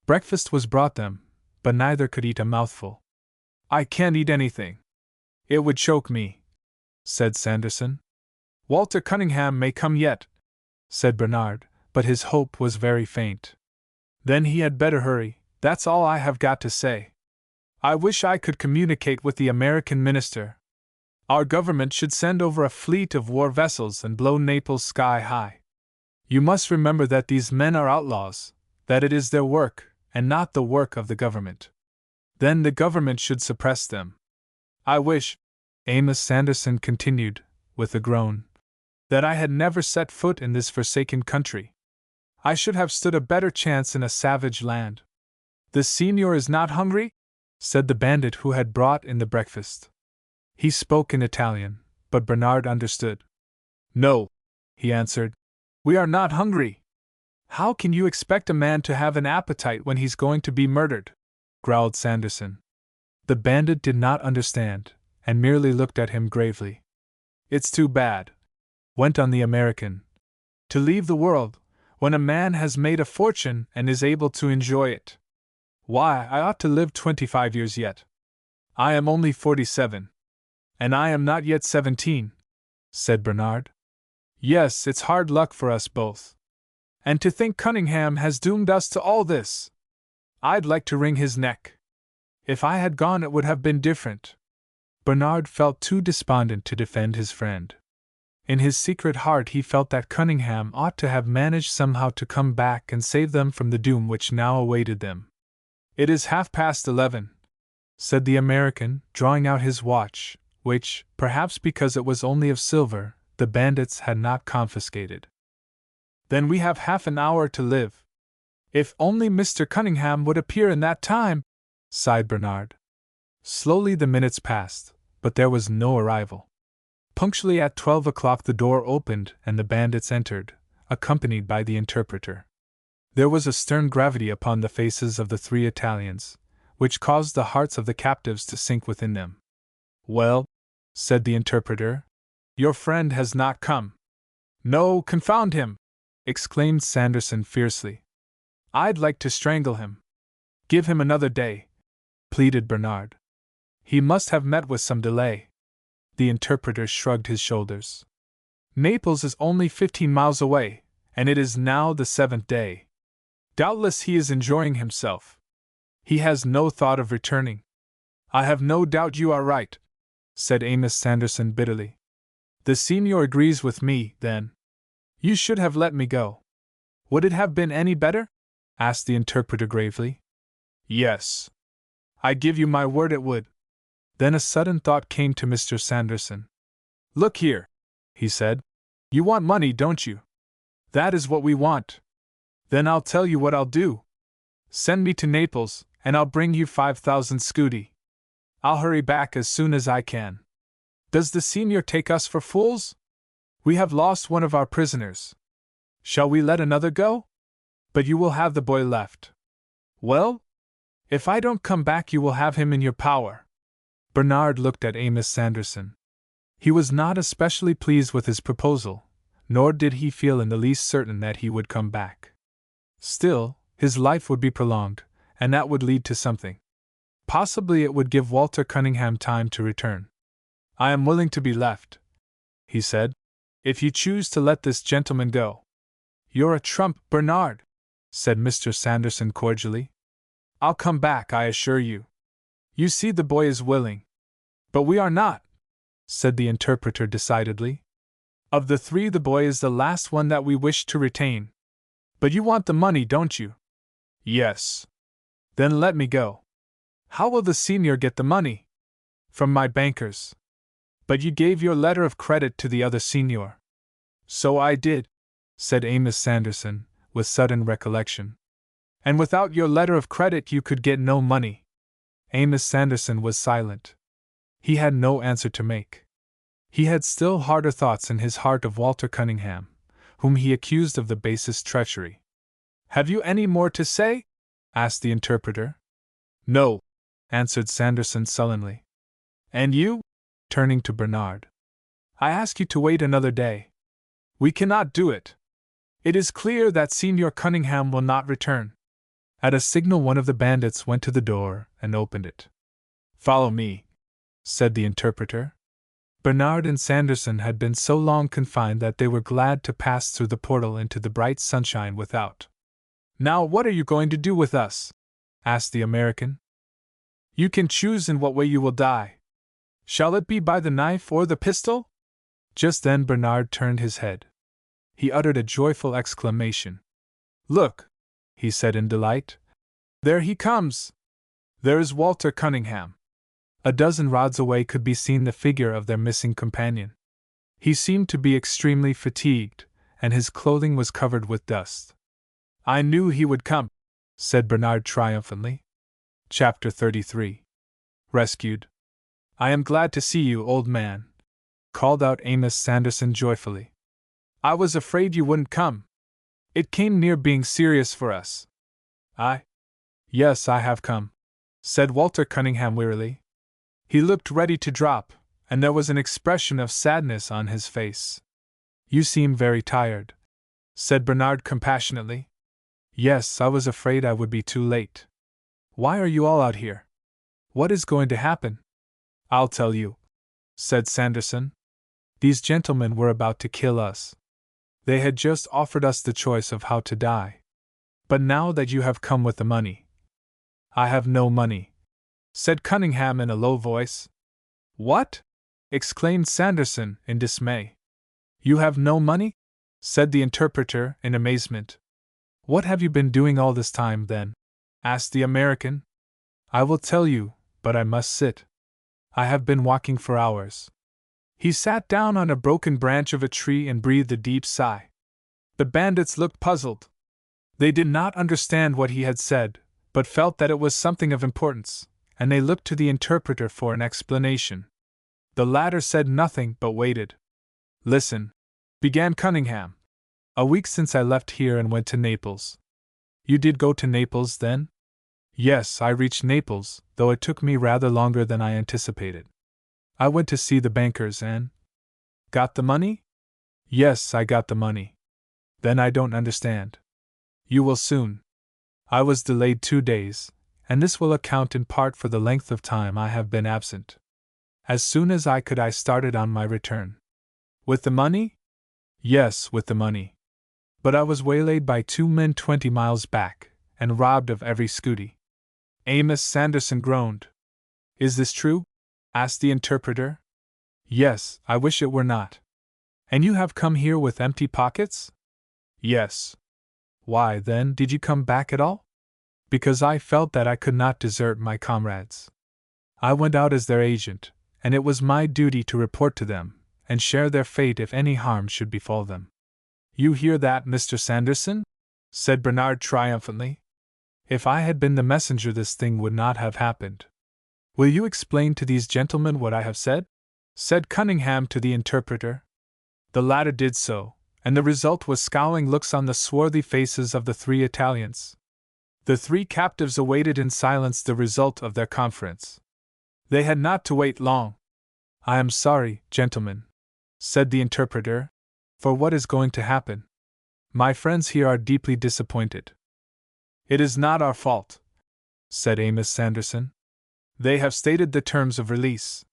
[SPEAKER 1] Breakfast was brought them, but neither could eat a mouthful. I can't eat anything. It would choke me, said Sanderson. Walter Cunningham may come yet, said Bernard, but his hope was very faint. Then he had better hurry, that's all I have got to say. I wish I could communicate with the American minister. Our government should send over a fleet of war vessels and blow Naples sky high. You must remember that these men are outlaws, that it is their work, and not the work of the government. Then the government should suppress them. I wish, Amos Sanderson continued, with a groan, that I had never set foot in this forsaken country. I should have stood a better chance in a savage land. The senior is not hungry? Said the bandit who had brought in the breakfast. He spoke in Italian, but Bernard understood. No, he answered. We are not hungry. How can you expect a man to have an appetite when he's going to be murdered? Growled Sanderson. The bandit did not understand, and merely looked at him gravely. It's too bad, went on the American, to leave the world, when a man has made a fortune and is able to enjoy it. Why, I ought to live 25 years yet. I am only 47. And I am not yet 17, said Bernard. Yes, it's hard luck for us both. And to think Cunningham has doomed us to all this. I'd like to wring his neck. If I had gone, it would have been different. Bernard felt too despondent to defend his friend. In his secret heart he felt that Cunningham ought to have managed somehow to come back and save them from the doom which now awaited them. "It is 11:30, said the American, drawing out his watch, which, perhaps because it was only of silver, the bandits had not confiscated. "Then we have half an hour to live. If only Mr. Cunningham would appear in that time!" sighed Bernard. Slowly the minutes passed, but there was no arrival. Punctually at 12 o'clock the door opened and the bandits entered, accompanied by the interpreter. There was a stern gravity upon the faces of the three Italians, which caused the hearts of the captives to sink within them. "Well," said the interpreter, "your friend has not come." "No, confound him!" exclaimed Sanderson fiercely. "I'd like to strangle him." "Give him another day," pleaded Bernard. "He must have met with some delay." The interpreter shrugged his shoulders. "Naples is only 15 miles away, and it is now the 7th day. Doubtless he is enjoying himself. He has no thought of returning." "I have no doubt you are right," said Amos Sanderson bitterly. "The senior agrees with me, then. You should have let me go." "Would it have been any better?" asked the interpreter gravely. "Yes. I give you my word it would." Then a sudden thought came to Mr. Sanderson. "Look here," he said. "You want money, don't you?" "That is what we want." "Then I'll tell you what I'll do. Send me to Naples, and I'll bring you 5,000 scudi. I'll hurry back as soon as I can. Does the senior take us for fools? We have lost one of our prisoners. Shall we let another go? But you will have the boy left." "Well? If I don't come back you will have him in your power." Bernard looked at Amos Sanderson. He was not especially pleased with his proposal, nor did he feel in the least certain that he would come back. Still, his life would be prolonged, and that would lead to something. Possibly it would give Walter Cunningham time to return. "I am willing to be left," he said, "if you choose to let this gentleman go." "You're a trump, Bernard," said Mr. Sanderson cordially. "I'll come back, I assure you. You see the boy is willing." "But we are not," said the interpreter decidedly. "Of the three the boy is the last one that we wish to retain." "But you want the money, don't you?" "Yes." "Then let me go." "How will the senior get the money?" "From my bankers." "But you gave your letter of credit to the other senior." "So I did," said Amos Sanderson, with sudden recollection. "And without your letter of credit you could get no money." Amos Sanderson was silent. He had no answer to make. He had still harder thoughts in his heart of Walter Cunningham, whom he accused of the basest treachery. "Have you any more to say?" asked the interpreter. "No," answered Sanderson sullenly. "And you?" turning to Bernard. "I ask you to wait another day." "We cannot do it. It is clear that Senior Cunningham will not return." At a signal one of the bandits went to the door and opened it. "Follow me," said the interpreter. Bernard and Sanderson had been so long confined that they were glad to pass through the portal into the bright sunshine without. "Now what are you going to do with us?" asked the American. "You can choose in what way you will die. Shall it be by the knife or the pistol?" Just then Bernard turned his head. He uttered a joyful exclamation. "Look!" he said in delight. "There he comes! There is Walter Cunningham." A dozen rods away could be seen the figure of their missing companion. He seemed to be extremely fatigued, and his clothing was covered with dust. "I knew he would come," said Bernard triumphantly. Chapter 33. Rescued. "I am glad to see you, old man," called out Amos Sanderson joyfully. "I was afraid you wouldn't come. It came near being serious for us." "Yes, I have come," said Walter Cunningham wearily. He looked ready to drop, and there was an expression of sadness on his face. "You seem very tired," said Bernard compassionately. "Yes, I was afraid I would be too late." "Why are you all out here? What is going to happen?" "I'll tell you," said Sanderson. "These gentlemen were about to kill us. They had just offered us the choice of how to die. But now that you have come with the money—" "I have no money," said Cunningham in a low voice. "What?" exclaimed Sanderson in dismay. You have no money? Said the interpreter in amazement. What have you been doing all this time, then? Asked the American. I will tell you, but I must sit. I have been walking for hours. He sat down on a broken branch of a tree and breathed a deep sigh. The bandits looked puzzled. They did not understand what he had said, but felt that it was something of importance, and they looked to the interpreter for an explanation. The latter said nothing but waited. Listen, began Cunningham. A week since I left here and went to Naples. You did go to Naples, then? Yes, I reached Naples, though it took me rather longer than I anticipated. I went to see the bankers and… Got the money? Yes, I got the money. Then I don't understand. You will soon. I was delayed 2 days, and this will account in part for the length of time I have been absent. As soon as I could, I started on my return. With the money? Yes, with the money. But I was waylaid by 2 men 20 miles back, and robbed of every scudi. Amos Sanderson groaned. Is this true? Asked the interpreter. Yes, I wish it were not. And you have come here with empty pockets? Yes. Why, then, did you come back at all? Because I felt that I could not desert my comrades. I went out as their agent, and it was my duty to report to them, and share their fate if any harm should befall them. You hear that, Mr. Sanderson? Said Bernard triumphantly. If I had been the messenger, this thing would not have happened. Will you explain to these gentlemen what I have said? Said Cunningham to the interpreter. The latter did so, and the result was scowling looks on the swarthy faces of the 3 Italians. The 3 captives awaited in silence the result of their conference. They had not to wait long. I am sorry, gentlemen, said the interpreter, for what is going to happen. My friends here are deeply disappointed. It is not our fault, said Amos Sanderson. They have stated the terms of release.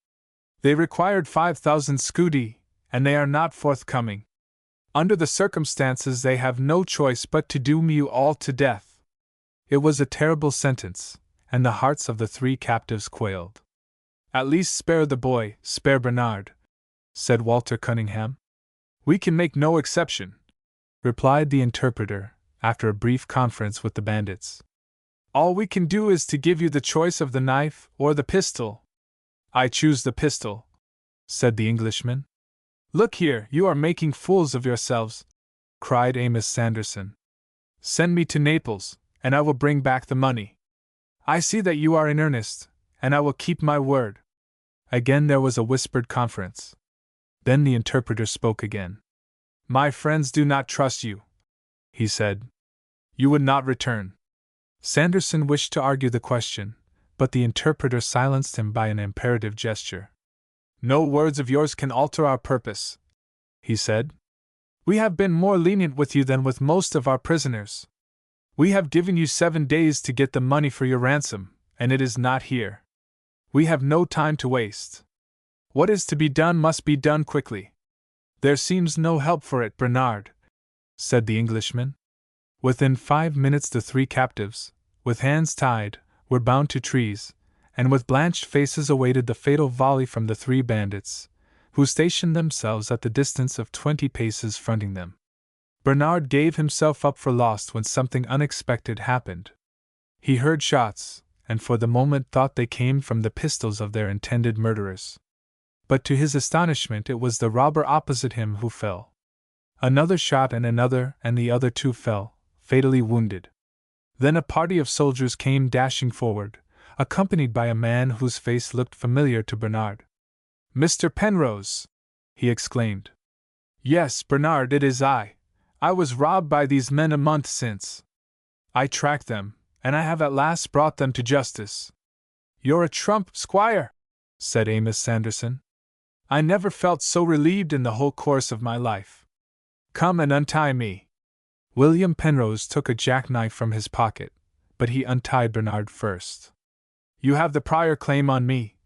[SPEAKER 1] They required 5,000 scudi, and they are not forthcoming. Under the circumstances, they have no choice but to doom you all to death. It was a terrible sentence, and the hearts of the 3 captives quailed. At least spare the boy, spare Bernard, said Walter Cunningham. We can make no exception, replied the interpreter, after a brief conference with the bandits. All we can do is to give you the choice of the knife or the pistol. I choose the pistol, said the Englishman. Look here, you are making fools of yourselves, cried Amos Sanderson. Send me to Naples, and I will bring back the money. I see that you are in earnest, and I will keep my word. Again there was a whispered conference. Then the interpreter spoke again. My friends do not trust you, he said. You would not return. Sanderson wished to argue the question, but the interpreter silenced him by an imperative gesture. No words of yours can alter our purpose, he said. We have been more lenient with you than with most of our prisoners. We have given you 7 days to get the money for your ransom, and it is not here. We have no time to waste. What is to be done must be done quickly. There seems no help for it, Bernard, said the Englishman. Within 5 minutes the 3 captives, with hands tied, were bound to trees, and with blanched faces awaited the fatal volley from the 3 bandits, who stationed themselves at the distance of 20 paces fronting them. Bernard gave himself up for lost when something unexpected happened. He heard shots, and for the moment thought they came from the pistols of their intended murderers. But to his astonishment it was the robber opposite him who fell. Another shot and another, and the other 2 fell, fatally wounded. Then a party of soldiers came dashing forward, accompanied by a man whose face looked familiar to Bernard. Mr. Penrose! He exclaimed. Yes, Bernard, it is I. I was robbed by these men a month since. I tracked them, and I have at last brought them to justice. You're a trump, squire, said Amos Sanderson. I never felt so relieved in the whole course of my life. Come and untie me. William Penrose took a jackknife from his pocket, but he untied Bernard first. You have the prior claim on me,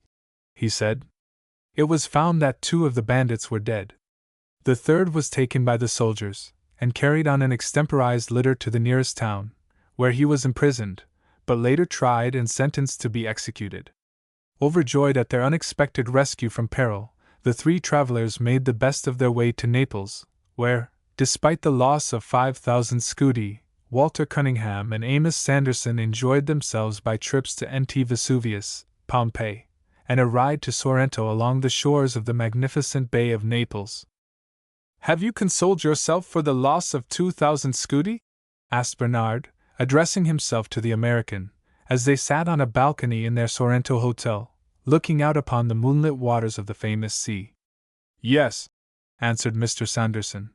[SPEAKER 1] he said. It was found that 2 of the bandits were dead. The 3rd was taken by the soldiers, and carried on an extemporized litter to the nearest town, where he was imprisoned, but later tried and sentenced to be executed. Overjoyed at their unexpected rescue from peril, The three travelers made the best of their way to Naples, where, despite the loss of 5,000 scudi, Walter Cunningham and Amos Sanderson enjoyed themselves by trips to Nt. Vesuvius, Pompeii, and a ride to Sorrento along the shores of the magnificent Bay of Naples. "Have you consoled yourself for the loss of 2,000 scudi?" asked Bernard, addressing himself to the American, as they sat on a balcony in their Sorrento hotel, looking out upon the moonlit waters of the famous sea. "Yes," answered Mr. Sanderson.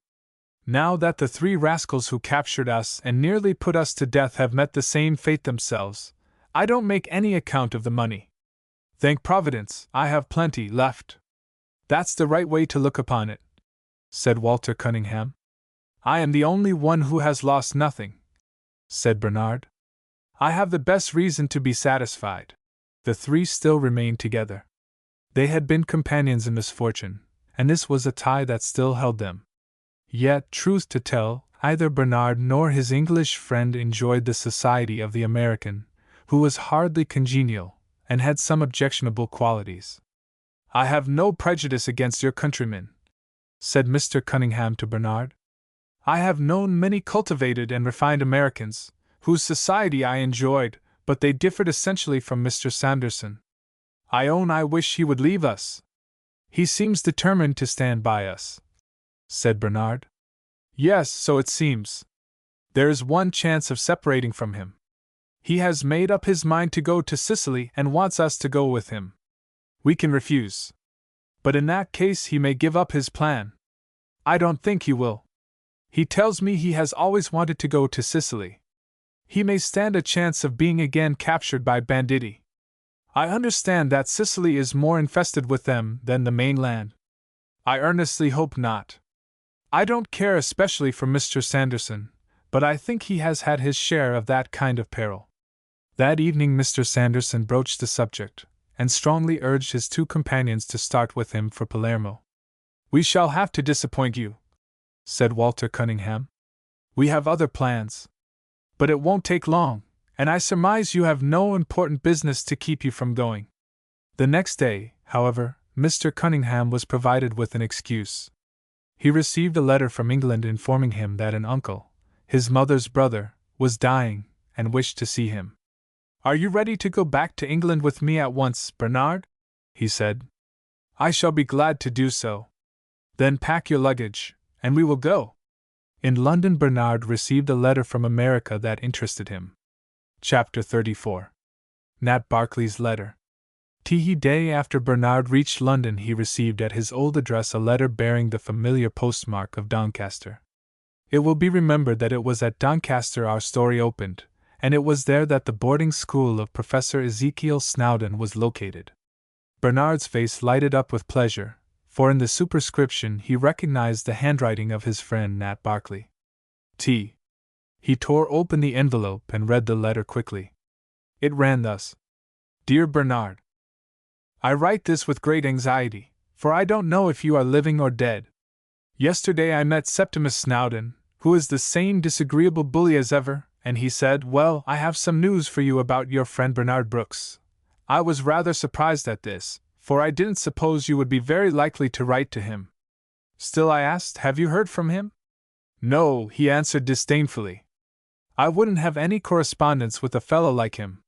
[SPEAKER 1] "Now that the three rascals who captured us and nearly put us to death have met the same fate themselves, I don't make any account of the money. Thank Providence, I have plenty left." "That's the right way to look upon it," said Walter Cunningham. "I am the only one who has lost nothing," said Bernard. "I have the best reason to be satisfied." The three still remained together. They had been companions in misfortune, and this was a tie that still held them. Yet, truth to tell, neither Bernard nor his English friend enjoyed the society of the American, who was hardly congenial, and had some objectionable qualities. "I have no prejudice against your countrymen," said Mr. Cunningham to Bernard. "I have known many cultivated and refined Americans, whose society I enjoyed, but they differed essentially from Mr. Sanderson. I own I wish he would leave us." "He seems determined to stand by us," said Bernard. "Yes, so it seems. There is one chance of separating from him. He has made up his mind to go to Sicily and wants us to go with him. We can refuse. But in that case he may give up his plan. I don't think he will. He tells me he has always wanted to go to Sicily. He may stand a chance of being again captured by banditti. I understand that Sicily is more infested with them than the mainland. I earnestly hope not. I don't care especially for Mr. Sanderson, but I think he has had his share of that kind of peril." That evening Mr. Sanderson broached the subject, and strongly urged his two companions to start with him for Palermo. "We shall have to disappoint you," said Walter Cunningham. "We have other plans. But it won't take long, and I surmise you have no important business to keep you from going." The next day, however, Mr. Cunningham was provided with an excuse. He received a letter from England informing him that an uncle, his mother's brother, was dying, and wished to see him. "Are you ready to go back to England with me at once, Bernard?" he said. "I shall be glad to do so." "Then pack your luggage, and we will go." In London Bernard received a letter from America that interested him. Chapter 34. Nat Barclay's Letter. The day after Bernard reached London he received at his old address a letter bearing the familiar postmark of Doncaster. It will be remembered that it was at Doncaster our story opened, and it was there that the boarding school of Professor Ezekiel Snowdon was located. Bernard's face lighted up with pleasure, for in the superscription he recognized the handwriting of his friend Nat Barclay. He tore open the envelope and read the letter quickly. It ran thus: "Dear Bernard, I write this with great anxiety, for I don't know if you are living or dead. Yesterday I met Septimus Snowdon, who is the same disagreeable bully as ever, and he said, 'Well, I have some news for you about your friend Bernard Brooks.' I was rather surprised at this, for I didn't suppose you would be very likely to write to him. Still, I asked, 'Have you heard from him?' 'No,' he answered disdainfully. 'I wouldn't have any correspondence with a fellow like him.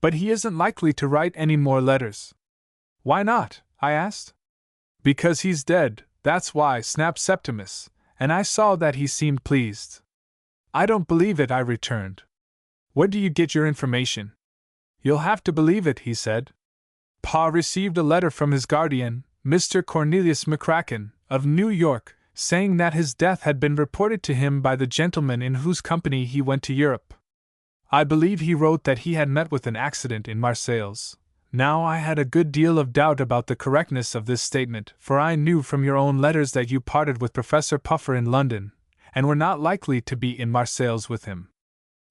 [SPEAKER 1] But he isn't likely to write any more letters.' 'Why not?' I asked. 'Because he's dead, that's why,' snapped Septimus, and I saw that he seemed pleased. 'I don't believe it,' I returned. 'Where do you get your information?' 'You'll have to believe it,' he said. 'Pa received a letter from his guardian, Mr. Cornelius McCracken, of New York, saying that his death had been reported to him by the gentleman in whose company he went to Europe. I believe he wrote that he had met with an accident in Marseilles. Now I had a good deal of doubt about the correctness of this statement, for I knew from your own letters that you parted with Professor Puffer in London, and were not likely to be in Marseilles with him.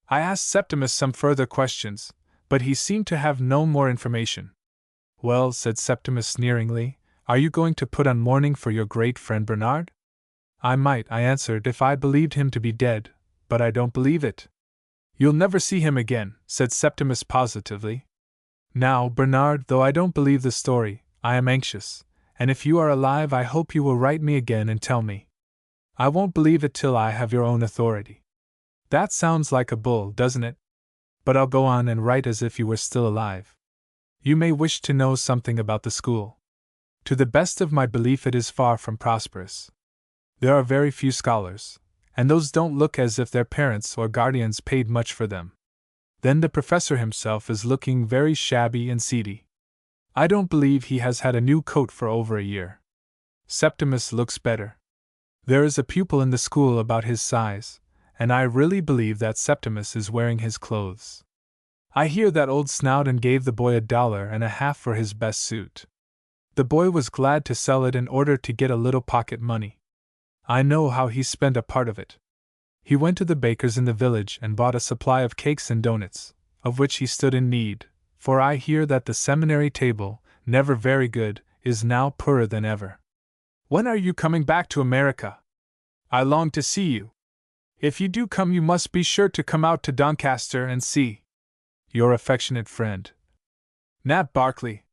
[SPEAKER 1] I asked Septimus some further questions, but he seemed to have no more information. 'Well,' said Septimus sneeringly, 'are you going to put on mourning for your great friend Bernard?' 'I might,' I answered, 'if I believed him to be dead, but I don't believe it.' 'You'll never see him again,' said Septimus positively. 'Now, Bernard, though I don't believe the story, I am anxious, and if you are alive I hope you will write me again and tell me. I won't believe it till I have your own authority. That sounds like a bull, doesn't it? But I'll go on and write as if you were still alive. You may wish to know something about the school. To the best of my belief it is far from prosperous. There are very few scholars, and those don't look as if their parents or guardians paid much for them. Then the professor himself is looking very shabby and seedy. I don't believe he has had a new coat for over a year. Septimus looks better. There is a pupil in the school about his size, and I really believe that Septimus is wearing his clothes. I hear that old Snowdon gave the boy $1.50 for his best suit. The boy was glad to sell it in order to get a little pocket money. I know how he spent a part of it. He went to the baker's in the village and bought a supply of cakes and doughnuts, of which he stood in need, for I hear that the seminary table, never very good, is now poorer than ever. When are you coming back to America? I long to see you. If you do come, you must be sure to come out to Doncaster and see your affectionate friend, Nat Barkley.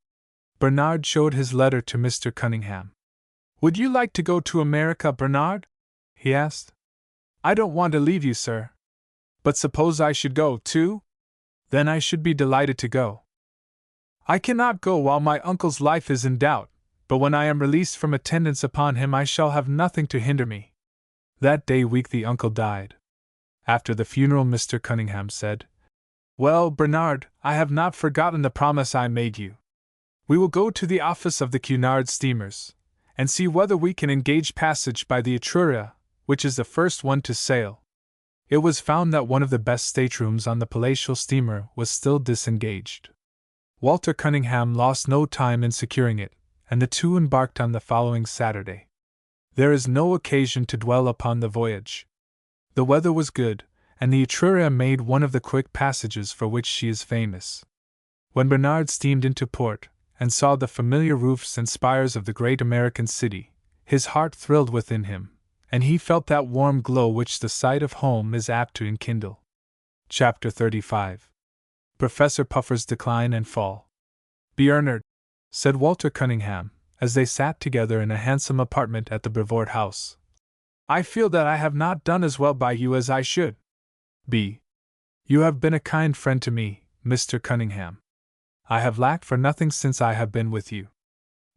[SPEAKER 1] Bernard showed his letter to Mr. Cunningham. Would you like to go to America, Bernard? He asked. I don't want to leave you, sir. But suppose I should go, too? Then I should be delighted to go. I cannot go while my uncle's life is in doubt, but when I am released from attendance upon him I shall have nothing to hinder me. That day week the uncle died. After the funeral Mr. Cunningham said, Well, Bernard, I have not forgotten the promise I made you. We will go to the office of the Cunard steamers, and see whether we can engage passage by the Etruria, which is the first one to sail. It was found that one of the best staterooms on the palatial steamer was still disengaged. Walter Cunningham lost no time in securing it, and the two embarked on the following Saturday. There is no occasion to dwell upon the voyage. The weather was good, and the Etruria made one of the quick passages for which she is famous. When Bernard steamed into port, and saw the familiar roofs and spires of the great American city, his heart thrilled within him, and he felt that warm glow which the sight of home is apt to enkindle. Chapter 35. Professor Puffer's Decline and Fall. Bernard, said Walter Cunningham, as they sat together in a handsome apartment at the Brevoort House, I feel that I have not done as well by you as I should. You have been a kind friend to me, Mr. Cunningham. I have lacked for nothing since I have been with you.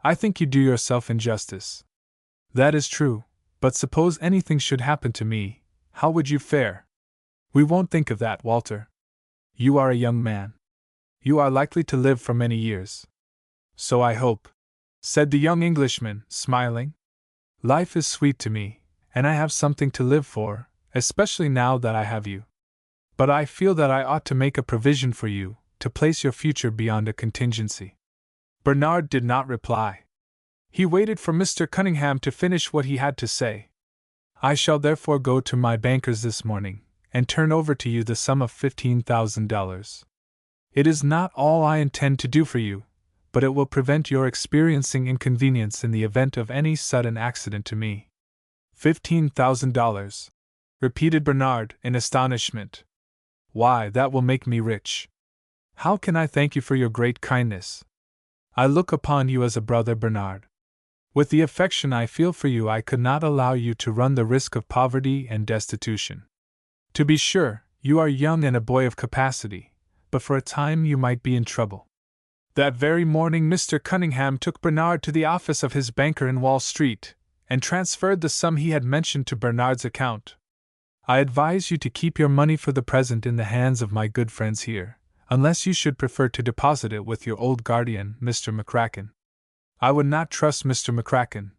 [SPEAKER 1] I think you do yourself injustice. That is true, but suppose anything should happen to me, how would you fare? We won't think of that, Walter. You are a young man. You are likely to live for many years. So I hope, said the young Englishman, smiling. Life is sweet to me, and I have something to live for, especially now that I have you. But I feel that I ought to make a provision for you, to place your future beyond a contingency. Bernard did not reply. He waited for Mr. Cunningham to finish what he had to say. I shall therefore go to my bankers this morning, and turn over to you the sum of $15,000. It is not all I intend to do for you, but it will prevent your experiencing inconvenience in the event of any sudden accident to me. $15,000, repeated Bernard in astonishment. Why, that will make me rich. How can I thank you for your great kindness? I look upon you as a brother, Bernard. With the affection I feel for you, I could not allow you to run the risk of poverty and destitution. To be sure, you are young and a boy of capacity, but for a time you might be in trouble. That very morning Mr. Cunningham took Bernard to the office of his banker in Wall Street, and transferred the sum he had mentioned to Bernard's account. I advise you to keep your money for the present in the hands of my good friends here, unless you should prefer to deposit it with your old guardian, Mr. McCracken. I would not trust Mr. McCracken,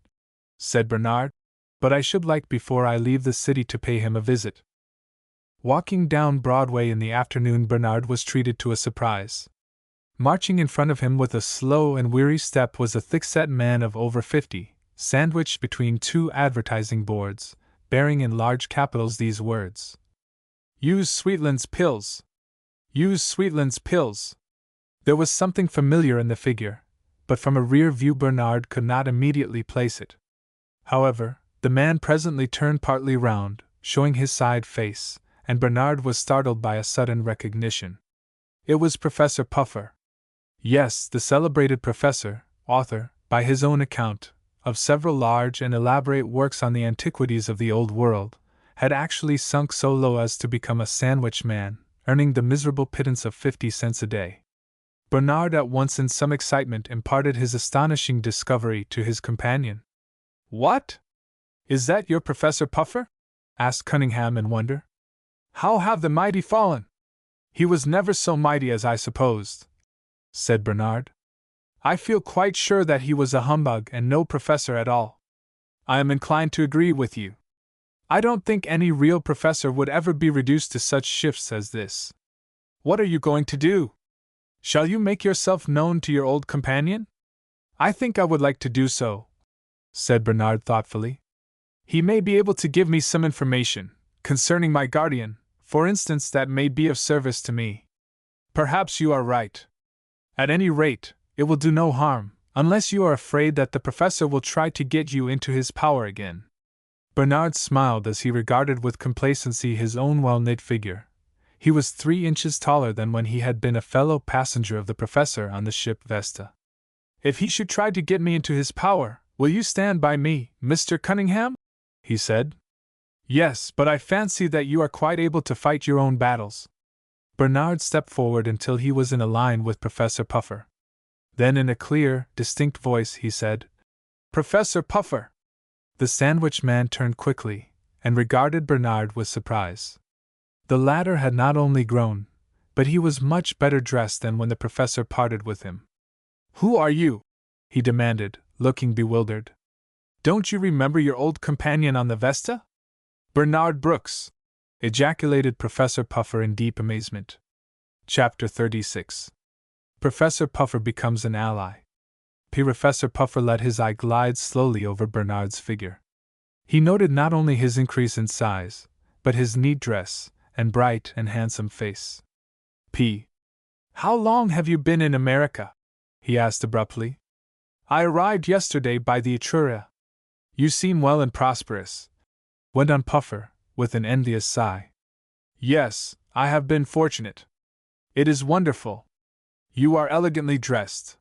[SPEAKER 1] said Bernard, but I should like before I leave the city to pay him a visit. Walking down Broadway in the afternoon, Bernard was treated to a surprise. Marching in front of him with a slow and weary step was a thick-set man of over 50, sandwiched between two advertising boards, bearing in large capitals these words: Use Sweetland's Pills. Use Sweetland's Pills. There was something familiar in the figure, but from a rear view Bernard could not immediately place it. However, the man presently turned partly round, showing his side face, and Bernard was startled by a sudden recognition. It was Professor Puffer. Yes, the celebrated professor, author, by his own account, of several large and elaborate works on the antiquities of the Old World, had actually sunk so low as to become a sandwich man, earning the miserable pittance of 50 cents a day. Bernard at once in some excitement imparted his astonishing discovery to his companion. "What? Is that your Professor Puffer?" asked Cunningham in wonder. "How have the mighty fallen?" "He was never so mighty as I supposed," said Bernard. "I feel quite sure that he was a humbug and no professor at all." "I am inclined to agree with you. I don't think any real professor would ever be reduced to such shifts as this. What are you going to do? Shall you make yourself known to your old companion?" "I think I would like to do so," said Bernard thoughtfully. "He may be able to give me some information, concerning my guardian, for instance, that may be of service to me." "Perhaps you are right. At any rate, it will do no harm, unless you are afraid that the professor will try to get you into his power again." Bernard smiled as he regarded with complacency his own well-knit figure. He was 3 inches taller than when he had been a fellow passenger of the professor on the ship Vesta. "If he should try to get me into his power, will you stand by me, Mr. Cunningham?" he said. "Yes, but I fancy that you are quite able to fight your own battles." Bernard stepped forward until he was in a line with Professor Puffer. Then in a clear, distinct voice he said, "Professor Puffer!" The sandwich man turned quickly, and regarded Bernard with surprise. The latter had not only grown, but he was much better dressed than when the professor parted with him. "Who are you?" he demanded, looking bewildered. "Don't you remember your old companion on the Vesta?" "Bernard Brooks!" ejaculated Professor Puffer in deep amazement. Chapter 36. Professor Puffer becomes an ally. Professor Puffer let his eye glide slowly over Bernard's figure. He noted not only his increase in size, but his neat dress, and bright and handsome face. "How long have you been in America?" he asked abruptly. "I arrived yesterday by the Etruria." "You seem well and prosperous," went on Puffer, with an envious sigh. "Yes, I have been fortunate. It is wonderful. You are elegantly dressed.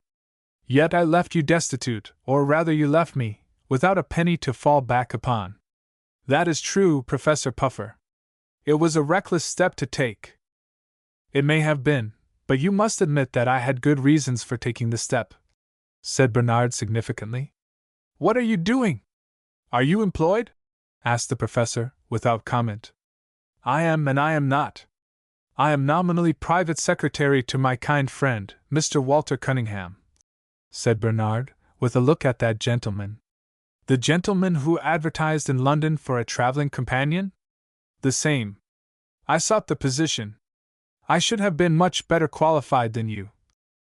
[SPEAKER 1] Yet I left you destitute, or rather you left me, without a penny to fall back upon." "That is true, Professor Puffer. It was a reckless step to take." "It may have been, but you must admit that I had good reasons for taking the step," said Bernard significantly. "What are you doing? Are you employed?" asked the professor, without comment. "I am and I am not. I am nominally private secretary to my kind friend, Mr. Walter Cunningham," said Bernard, with a look at that gentleman. "The gentleman who advertised in London for a traveling companion?" "The same. I sought the position. I should have been much better qualified than you,"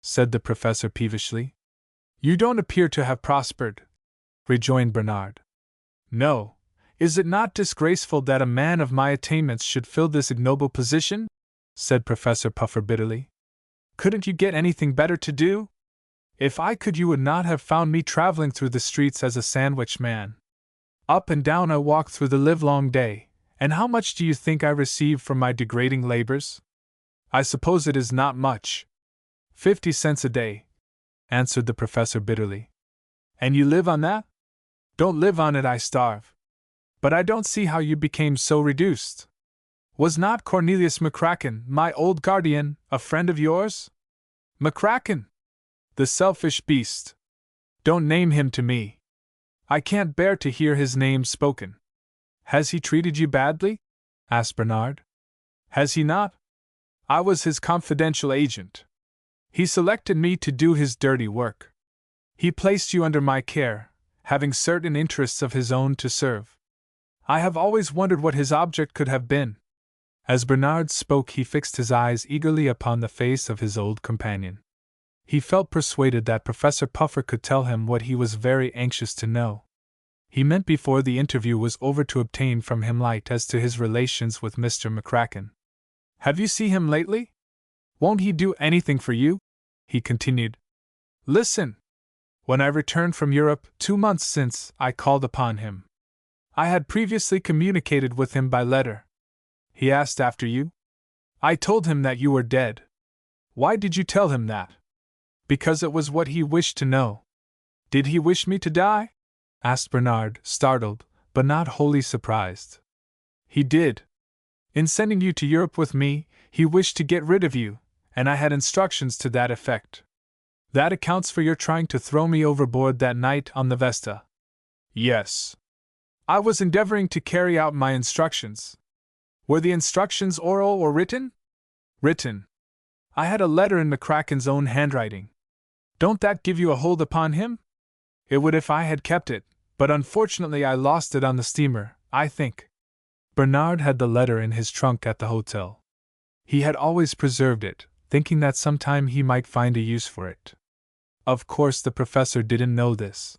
[SPEAKER 1] said the professor peevishly. "You don't appear to have prospered," rejoined Bernard. "No. Is it not disgraceful that a man of my attainments should fill this ignoble position?" said Professor Puffer bitterly. "Couldn't you get anything better to do? If I could, you would not have found me traveling through the streets as a sandwich man. Up and down I walk through the livelong day, and how much do you think I receive for my degrading labors? I suppose it is not much." 50 cents a day," answered the professor bitterly. "And you live on that?" "Don't live on it, I starve." "But I don't see how you became so reduced. Was not Cornelius McCracken, my old guardian, a friend of yours?" "McCracken! The selfish beast! Don't name him to me. I can't bear to hear his name spoken." "Has he treated you badly?" asked Bernard. "Has he not? I was his confidential agent. He selected me to do his dirty work. He placed you under my care, having certain interests of his own to serve. I have always wondered what his object could have been." As Bernard spoke, he fixed his eyes eagerly upon the face of his old companion. He felt persuaded that Professor Puffer could tell him what he was very anxious to know. He meant before the interview was over to obtain from him light as to his relations with Mr. McCracken. "Have you seen him lately? Won't he do anything for you?" he continued. "Listen! When I returned from Europe 2 months since, I called upon him. I had previously communicated with him by letter. He asked after you. I told him that you were dead. Why did you tell him that?" "Because it was what he wished to know." Did he wish me to die? Asked Bernard, startled, but not wholly surprised. He did. In sending you to Europe with me, he wished to get rid of you, and I had instructions to that effect. That accounts for your trying to throw me overboard that night on the Vesta. Yes. I was endeavoring to carry out my instructions. Were the instructions oral or written? Written. I had a letter in McCracken's own handwriting. Don't that give you a hold upon him? It would if I had kept it, but unfortunately I lost it on the steamer, I think. Bernard had the letter in his trunk at the hotel. He had always preserved it, thinking that sometime he might find a use for it. Of course the professor didn't know this.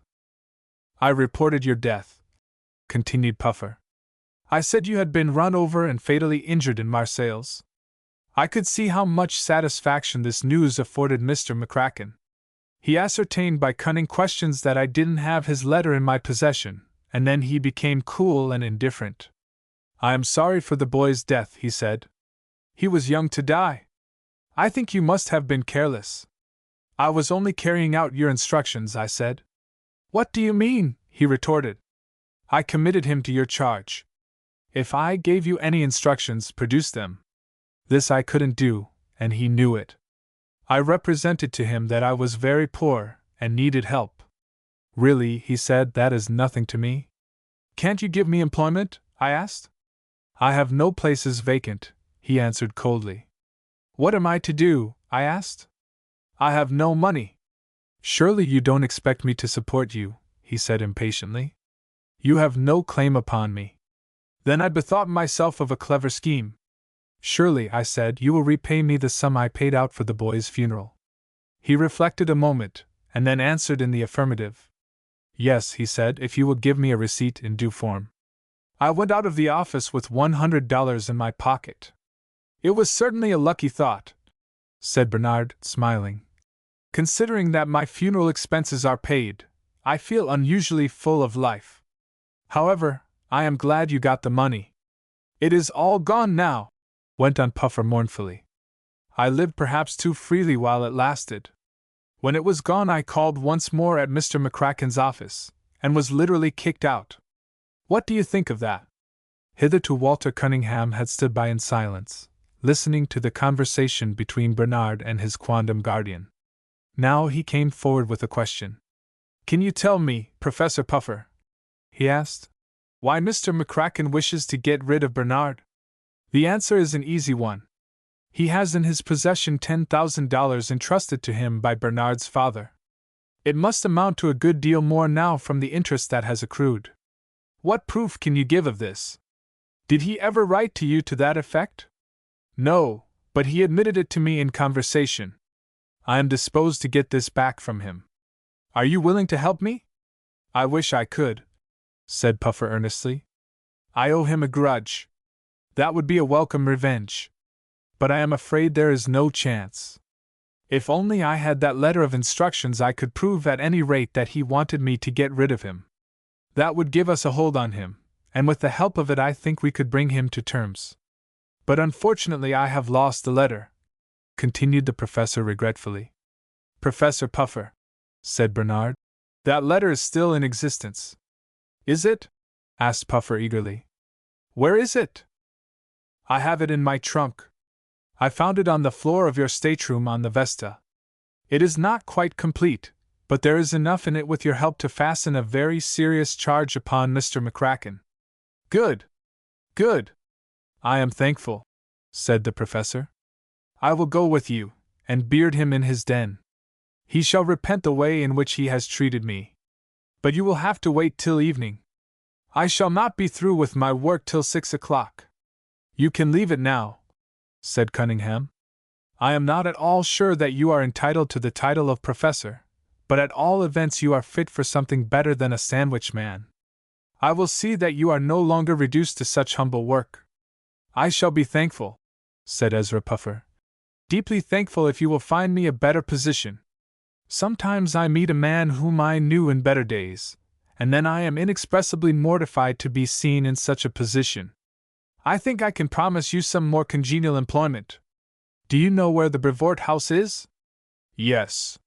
[SPEAKER 1] I reported your death, continued Puffer. I said you had been run over and fatally injured in Marseilles. I could see how much satisfaction this news afforded Mr. McCracken. He ascertained by cunning questions that I didn't have his letter in my possession, and then he became cool and indifferent. I am sorry for the boy's death, he said. He was young to die. I think you must have been careless. I was only carrying out your instructions, I said. What do you mean? He retorted. I committed him to your charge. If I gave you any instructions, produce them. This I couldn't do, and he knew it. I represented to him that I was very poor and needed help. Really, he said, that is nothing to me. Can't you give me employment? I asked. I have no places vacant, he answered coldly. What am I to do? I asked. I have no money. Surely you don't expect me to support you, he said impatiently. You have no claim upon me. Then I bethought myself of a clever scheme. Surely, I said, you will repay me the sum I paid out for the boy's funeral. He reflected a moment, and then answered in the affirmative. Yes, he said, if you will give me a receipt in due form. I went out of the office with $100 in my pocket. It was certainly a lucky thought, said Bernard, smiling. Considering that my funeral expenses are paid, I feel unusually full of life. However, I am glad you got the money. It is all gone now, went on Puffer mournfully. I lived perhaps too freely while it lasted. When it was gone, I called once more at Mr. McCracken's office, and was literally kicked out. What do you think of that? Hitherto Walter Cunningham had stood by in silence, listening to the conversation between Bernard and his quondam guardian. Now he came forward with a question. Can you tell me, Professor Puffer, he asked, why Mr. McCracken wishes to get rid of Bernard? The answer is an easy one. He has in his possession $10,000 entrusted to him by Bernard's father. It must amount to a good deal more now from the interest that has accrued. What proof can you give of this? Did he ever write to you to that effect? No, but he admitted it to me in conversation. I am disposed to get this back from him. Are you willing to help me? I wish I could, said Puffer earnestly. I owe him a grudge. That would be a welcome revenge. But I am afraid there is no chance. If only I had that letter of instructions, I could prove at any rate that he wanted me to get rid of him. That would give us a hold on him, and with the help of it I think we could bring him to terms. But unfortunately I have lost the letter, continued the professor regretfully. Professor Puffer, said Bernard, that letter is still in existence. Is it? Asked Puffer eagerly. Where is it? I have it in my trunk. I found it on the floor of your stateroom on the Vesta. It is not quite complete, but there is enough in it with your help to fasten a very serious charge upon Mr. McCracken. Good! Good! I am thankful, said the professor. I will go with you, and beard him in his den. He shall repent the way in which he has treated me. But you will have to wait till evening. I shall not be through with my work till 6 o'clock. You can leave it now, said Cunningham. I am not at all sure that you are entitled to the title of professor, but at all events you are fit for something better than a sandwich man. I will see that you are no longer reduced to such humble work. I shall be thankful, said Ezra Puffer. Deeply thankful if you will find me a better position. Sometimes I meet a man whom I knew in better days, and then I am inexpressibly mortified to be seen in such a position. I think I can promise you some more congenial employment. Do you know where the Brevoort house is? Yes.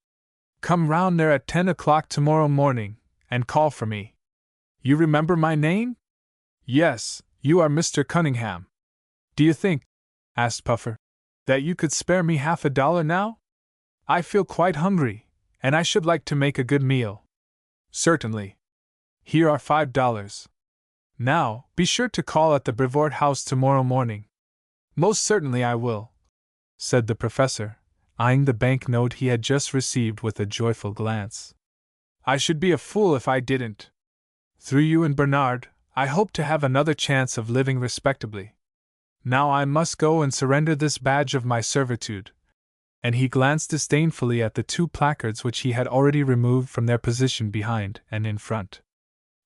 [SPEAKER 1] Come round there at 10 o'clock tomorrow morning, and call for me. You remember my name? Yes, you are Mr. Cunningham. Do you think, asked Puffer, that you could spare me $50 now? I feel quite hungry, and I should like to make a good meal. Certainly. Here are $5. Now, be sure to call at the Brevoort house tomorrow morning. Most certainly I will, said the professor, eyeing the banknote he had just received with a joyful glance. I should be a fool if I didn't. Through you and Bernard, I hope to have another chance of living respectably. Now I must go and surrender this badge of my servitude. And he glanced disdainfully at the 2 placards which he had already removed from their position behind and in front.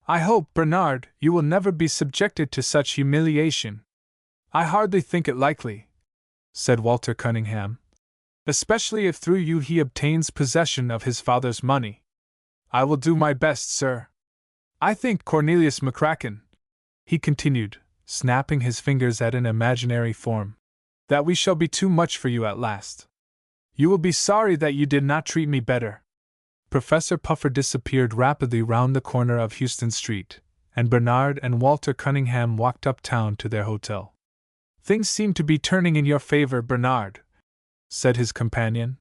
[SPEAKER 1] I hope, Bernard, you will never be subjected to such humiliation. I hardly think it likely, said Walter Cunningham, especially if through you he obtains possession of his father's money. I will do my best, sir. I think, Cornelius McCracken, he continued, snapping his fingers at an imaginary form, that we shall be too much for you at last. You will be sorry that you did not treat me better. Professor Puffer disappeared rapidly round the corner of Houston Street, and Bernard and Walter Cunningham walked uptown to their hotel. Things seem to be turning in your favor, Bernard, said his companion.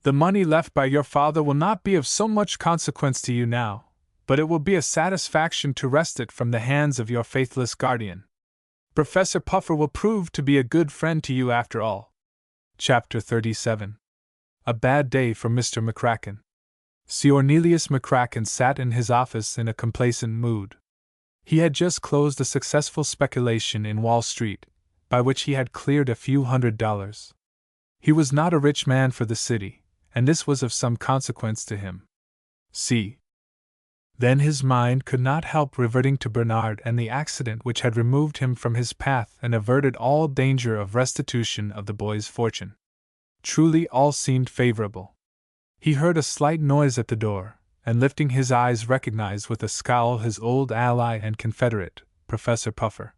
[SPEAKER 1] The money left by your father will not be of so much consequence to you now, but it will be a satisfaction to wrest it from the hands of your faithless guardian. Professor Puffer will prove to be a good friend to you after all. Chapter 37. A bad day for Mr. McCracken. Sir Cornelius McCracken sat in his office in a complacent mood. He had just closed a successful speculation in Wall Street, by which he had cleared a few $100s. He was not a rich man for the city, and this was of some consequence to him. Then his mind could not help reverting to Bernard and the accident which had removed him from his path and averted all danger of restitution of the boy's fortune. Truly all seemed favorable. He heard a slight noise at the door, and lifting his eyes recognized with a scowl his old ally and confederate, Professor Puffer.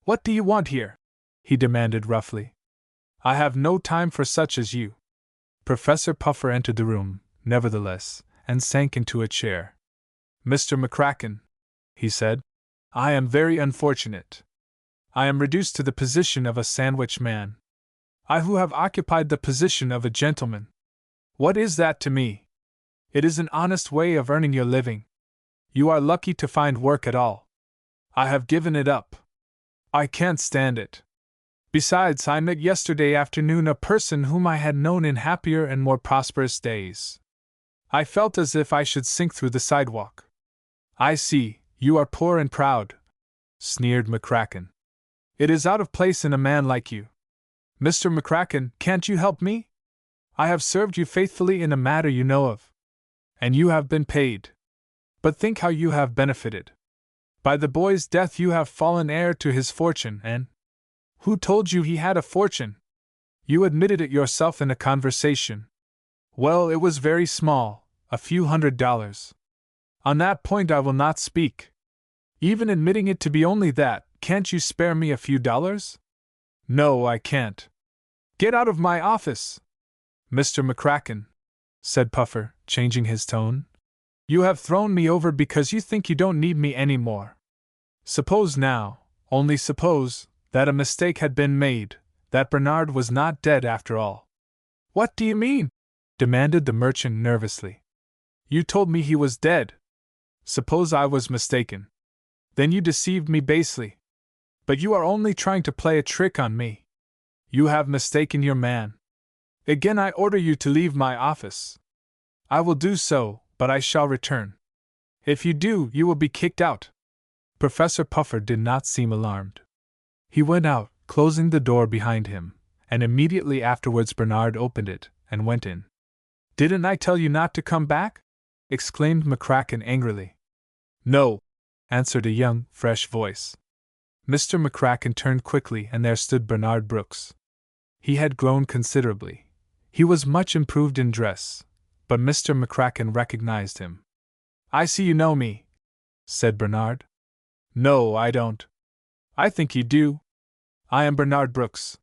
[SPEAKER 1] What do you want here? He demanded roughly. I have no time for such as you. Professor Puffer entered the room, nevertheless, and sank into a chair. Mr. McCracken, he said, I am very unfortunate. I am reduced to the position of a sandwich man. I who have occupied the position of a gentleman. What is that to me? It is an honest way of earning your living. You are lucky to find work at all. I have given it up. I can't stand it. Besides, I met yesterday afternoon a person whom I had known in happier and more prosperous days. I felt as if I should sink through the sidewalk. I see, you are poor and proud, sneered McCracken. It is out of place in a man like you. Mr. McCracken, can't you help me? I have served you faithfully in a matter you know of. And you have been paid. But think how you have benefited. By the boy's death you have fallen heir to his fortune, and who told you he had a fortune? You admitted it yourself in a conversation. Well, it was very small, a few $100s. On that point I will not speak. Even admitting it to be only that, can't you spare me a few dollars? No, I can't. Get out of my office! Mr. McCracken, said Puffer, changing his tone. You have thrown me over because you think you don't need me any more. Suppose now, only suppose, that a mistake had been made, that Bernard was not dead after all. What do you mean? Demanded the merchant nervously. You told me he was dead. Suppose I was mistaken. Then you deceived me basely. But you are only trying to play a trick on me. You have mistaken your man. Again I order you to leave my office. I will do so, but I shall return. If you do, you will be kicked out. Professor Puffer did not seem alarmed. He went out, closing the door behind him, and immediately afterwards Bernard opened it and went in. Didn't I tell you not to come back? Exclaimed McCracken angrily. No, answered a young, fresh voice. Mr. McCracken turned quickly, and there stood Bernard Brooks. He had grown considerably. He was much improved in dress, but Mr. McCracken recognized him. I see you know me, said Bernard. No, I don't. I think you do. I am Bernard Brooks.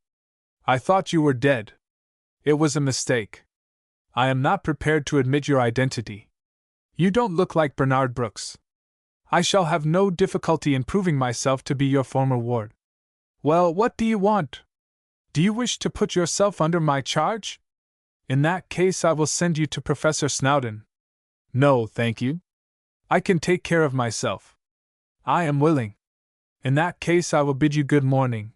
[SPEAKER 1] I thought you were dead. It was a mistake. I am not prepared to admit your identity. You don't look like Bernard Brooks. I shall have no difficulty in proving myself to be your former ward. Well, what do you want? Do you wish to put yourself under my charge? In that case, I will send you to Professor Snowdon. No, thank you. I can take care of myself. I am willing. In that case, I will bid you good morning.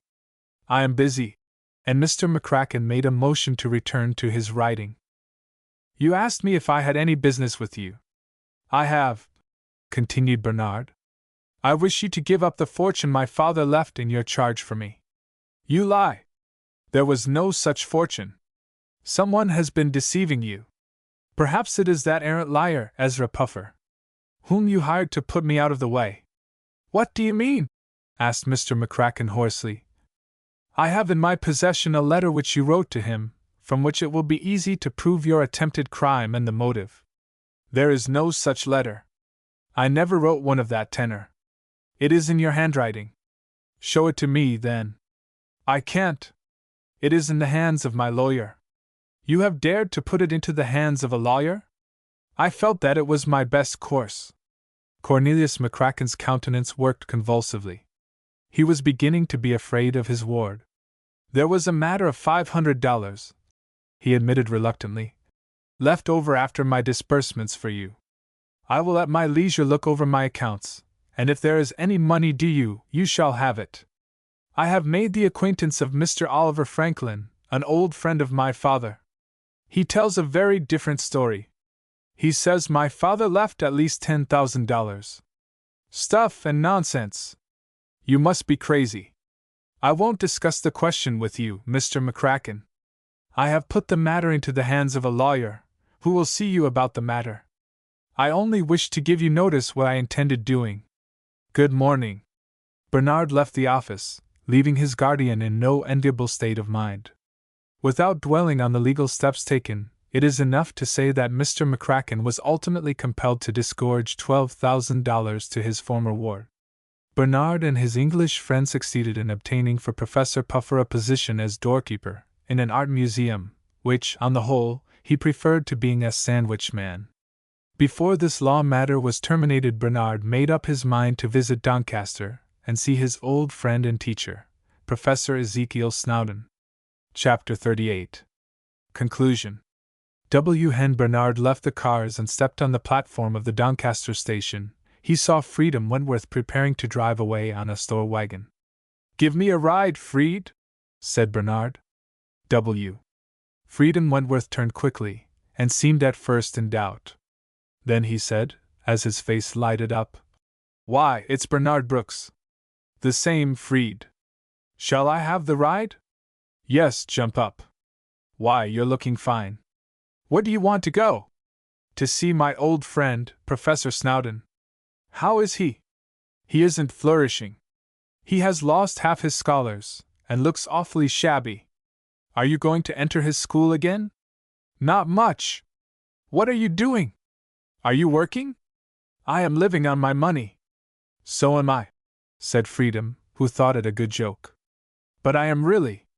[SPEAKER 1] I am busy. And Mr. McCracken made a motion to return to his writing. You asked me if I had any business with you. I have, continued Bernard. I wish you to give up the fortune my father left in your charge for me. You lie. There was no such fortune. Someone has been deceiving you. Perhaps it is that errant liar, Ezra Puffer, whom you hired to put me out of the way. What do you mean? Asked Mr. McCracken hoarsely. I have in my possession a letter which you wrote to him, from which it will be easy to prove your attempted crime and the motive. There is no such letter. I never wrote one of that tenor. It is in your handwriting. Show it to me, then. I can't. It is in the hands of my lawyer. You have dared to put it into the hands of a lawyer? I felt that it was my best course. Cornelius McCracken's countenance worked convulsively. He was beginning to be afraid of his ward. There was a matter of $500, he admitted reluctantly, left over after my disbursements for you. I will at my leisure look over my accounts, and if there is any money due you shall have it. I have made the acquaintance of Mr. Oliver Franklin, an old friend of my father. He tells a very different story. He says my father left at least $10,000. Stuff and nonsense. You must be crazy. I won't discuss the question with you, Mr. McCracken. I have put the matter into the hands of a lawyer, who will see you about the matter. I only wish to give you notice what I intended doing. Good morning. Bernard left the office, leaving his guardian in no enviable state of mind. Without dwelling on the legal steps taken, it is enough to say that Mr. McCracken was ultimately compelled to disgorge $12,000 to his former ward. Bernard and his English friend succeeded in obtaining for Professor Puffer a position as doorkeeper in an art museum, which, on the whole, he preferred to being a sandwich man. Before this law matter was terminated, Bernard made up his mind to visit Doncaster and see his old friend and teacher, Professor Ezekiel Snowdon. Chapter 38. Conclusion. When Bernard left the cars and stepped on the platform of the Doncaster station, he saw Freedom Wentworth preparing to drive away on a store wagon. Give me a ride, Freed, said Bernard. Freedom Wentworth turned quickly, and seemed at first in doubt. Then he said, as his face lighted up, Why, it's Bernard Brooks. The same, Freed. Shall I have the ride? Yes, jump up. Why, you're looking fine. Where do you want to go? To see my old friend, Professor Snowdon. How is he? He isn't flourishing. He has lost half his scholars, and looks awfully shabby. Are you going to enter his school again? Not much. What are you doing? Are you working? I am living on my money. So am I, said Freedom, who thought it a good joke. But I am really.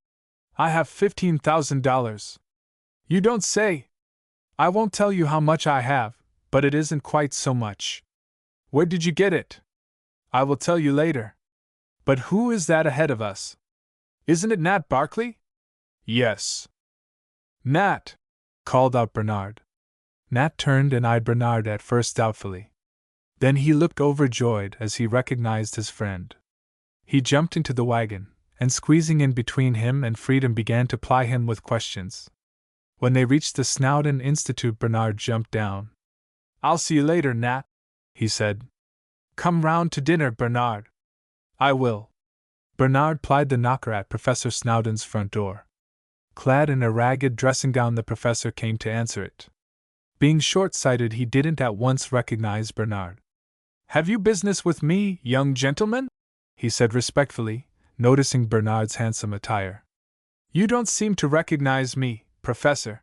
[SPEAKER 1] I have $15,000. You don't say. I won't tell you how much I have, but it isn't quite so much. Where did you get it? I will tell you later. But who is that ahead of us? Isn't it Nat Barkley? Yes. Nat, called out Bernard. Nat turned and eyed Bernard at first doubtfully. Then he looked overjoyed as he recognized his friend. He jumped into the wagon, and squeezing in between him and Freedom began to ply him with questions. When they reached the Snowdon Institute, Bernard jumped down. I'll see you later, Nat, he said. Come round to dinner, Bernard. I will. Bernard plied the knocker at Professor Snowdon's front door. Clad in a ragged dressing gown, the professor came to answer it. Being short-sighted, he didn't at once recognize Bernard. Have you business with me, young gentleman? He said respectfully, noticing Bernard's handsome attire. You don't seem to recognize me, Professor.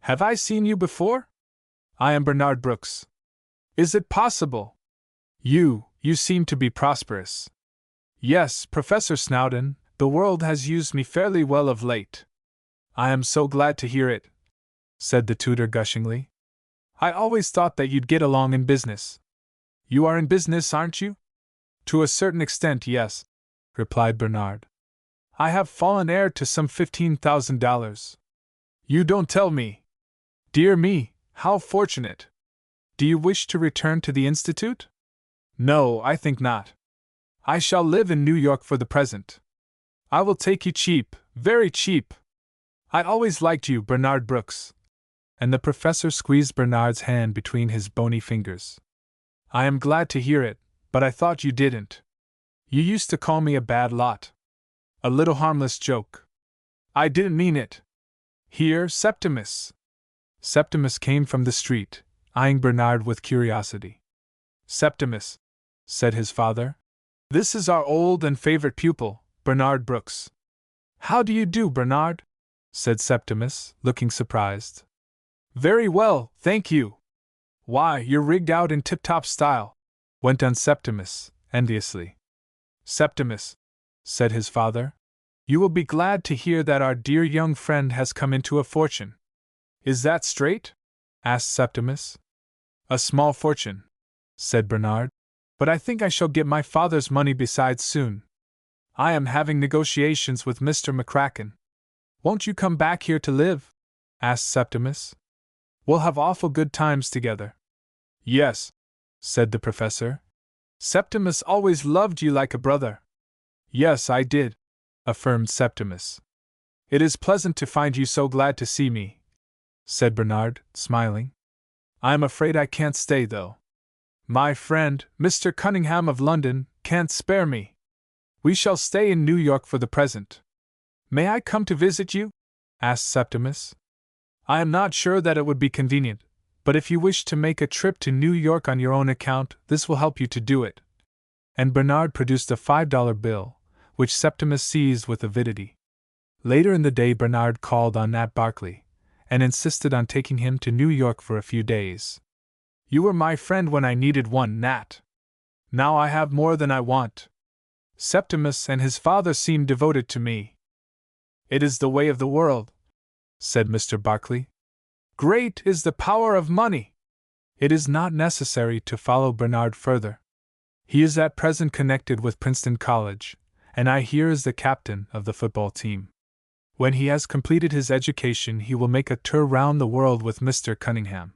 [SPEAKER 1] Have I seen you before? I am Bernard Brooks. Is it possible? You seem to be prosperous. Yes, Professor Snowdon, the world has used me fairly well of late. I am so glad to hear it. said the tutor gushingly. I always thought that you'd get along in business. You are in business, aren't you? To a certain extent, yes, replied Bernard. I have fallen heir to some $15,000. You don't tell me. Dear me, how fortunate. Do you wish to return to the Institute? No, I think not. I shall live in New York for the present. I will take you cheap, very cheap. I always liked you, Bernard Brooks. And the professor squeezed Bernard's hand between his bony fingers. I am glad to hear it, but I thought you didn't. You used to call me a bad lot. A little harmless joke. I didn't mean it. Here, Septimus. Septimus came from the street, eyeing Bernard with curiosity. Septimus, said his father. This is our old and favorite pupil, Bernard Brooks. How do you do, Bernard? Said Septimus, looking surprised. Very well, thank you. Why, you're rigged out in tip-top style, went on Septimus, enviously. Septimus, said his father, you will be glad to hear that our dear young friend has come into a fortune. Is that straight? Asked Septimus. A small fortune, said Bernard, but I think I shall get my father's money besides soon. I am having negotiations with Mr. McCracken. Won't you come back here to live? Asked Septimus. We'll have awful good times together. Yes, said the professor. Septimus always loved you like a brother. Yes, I did, affirmed Septimus. It is pleasant to find you so glad to see me, said Bernard, smiling. I am afraid I can't stay, though. My friend, Mr. Cunningham of London, can't spare me. We shall stay in New York for the present. May I come to visit you? Asked Septimus. I am not sure that it would be convenient, but if you wish to make a trip to New York on your own account, this will help you to do it. And Bernard produced a $5 bill, which Septimus seized with avidity. Later in the day Bernard called on Nat Barkley, and insisted on taking him to New York for a few days. You were my friend when I needed one, Nat. Now I have more than I want. Septimus and his father seem devoted to me. It is the way of the world, said Mr. Barkley. Great is the power of money. It is not necessary to follow Bernard further. He is at present connected with Princeton College, and I hear is the captain of the football team. When he has completed his education, he will make a tour round the world with Mr. Cunningham.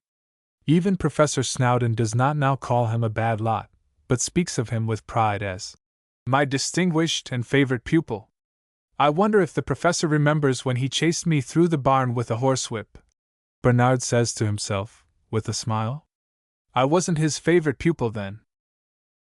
[SPEAKER 1] Even Professor Snowdon does not now call him a bad lot, but speaks of him with pride as my distinguished and favorite pupil. I wonder if the professor remembers when he chased me through the barn with a horsewhip, Bernard says to himself, with a smile. I wasn't his favorite pupil then.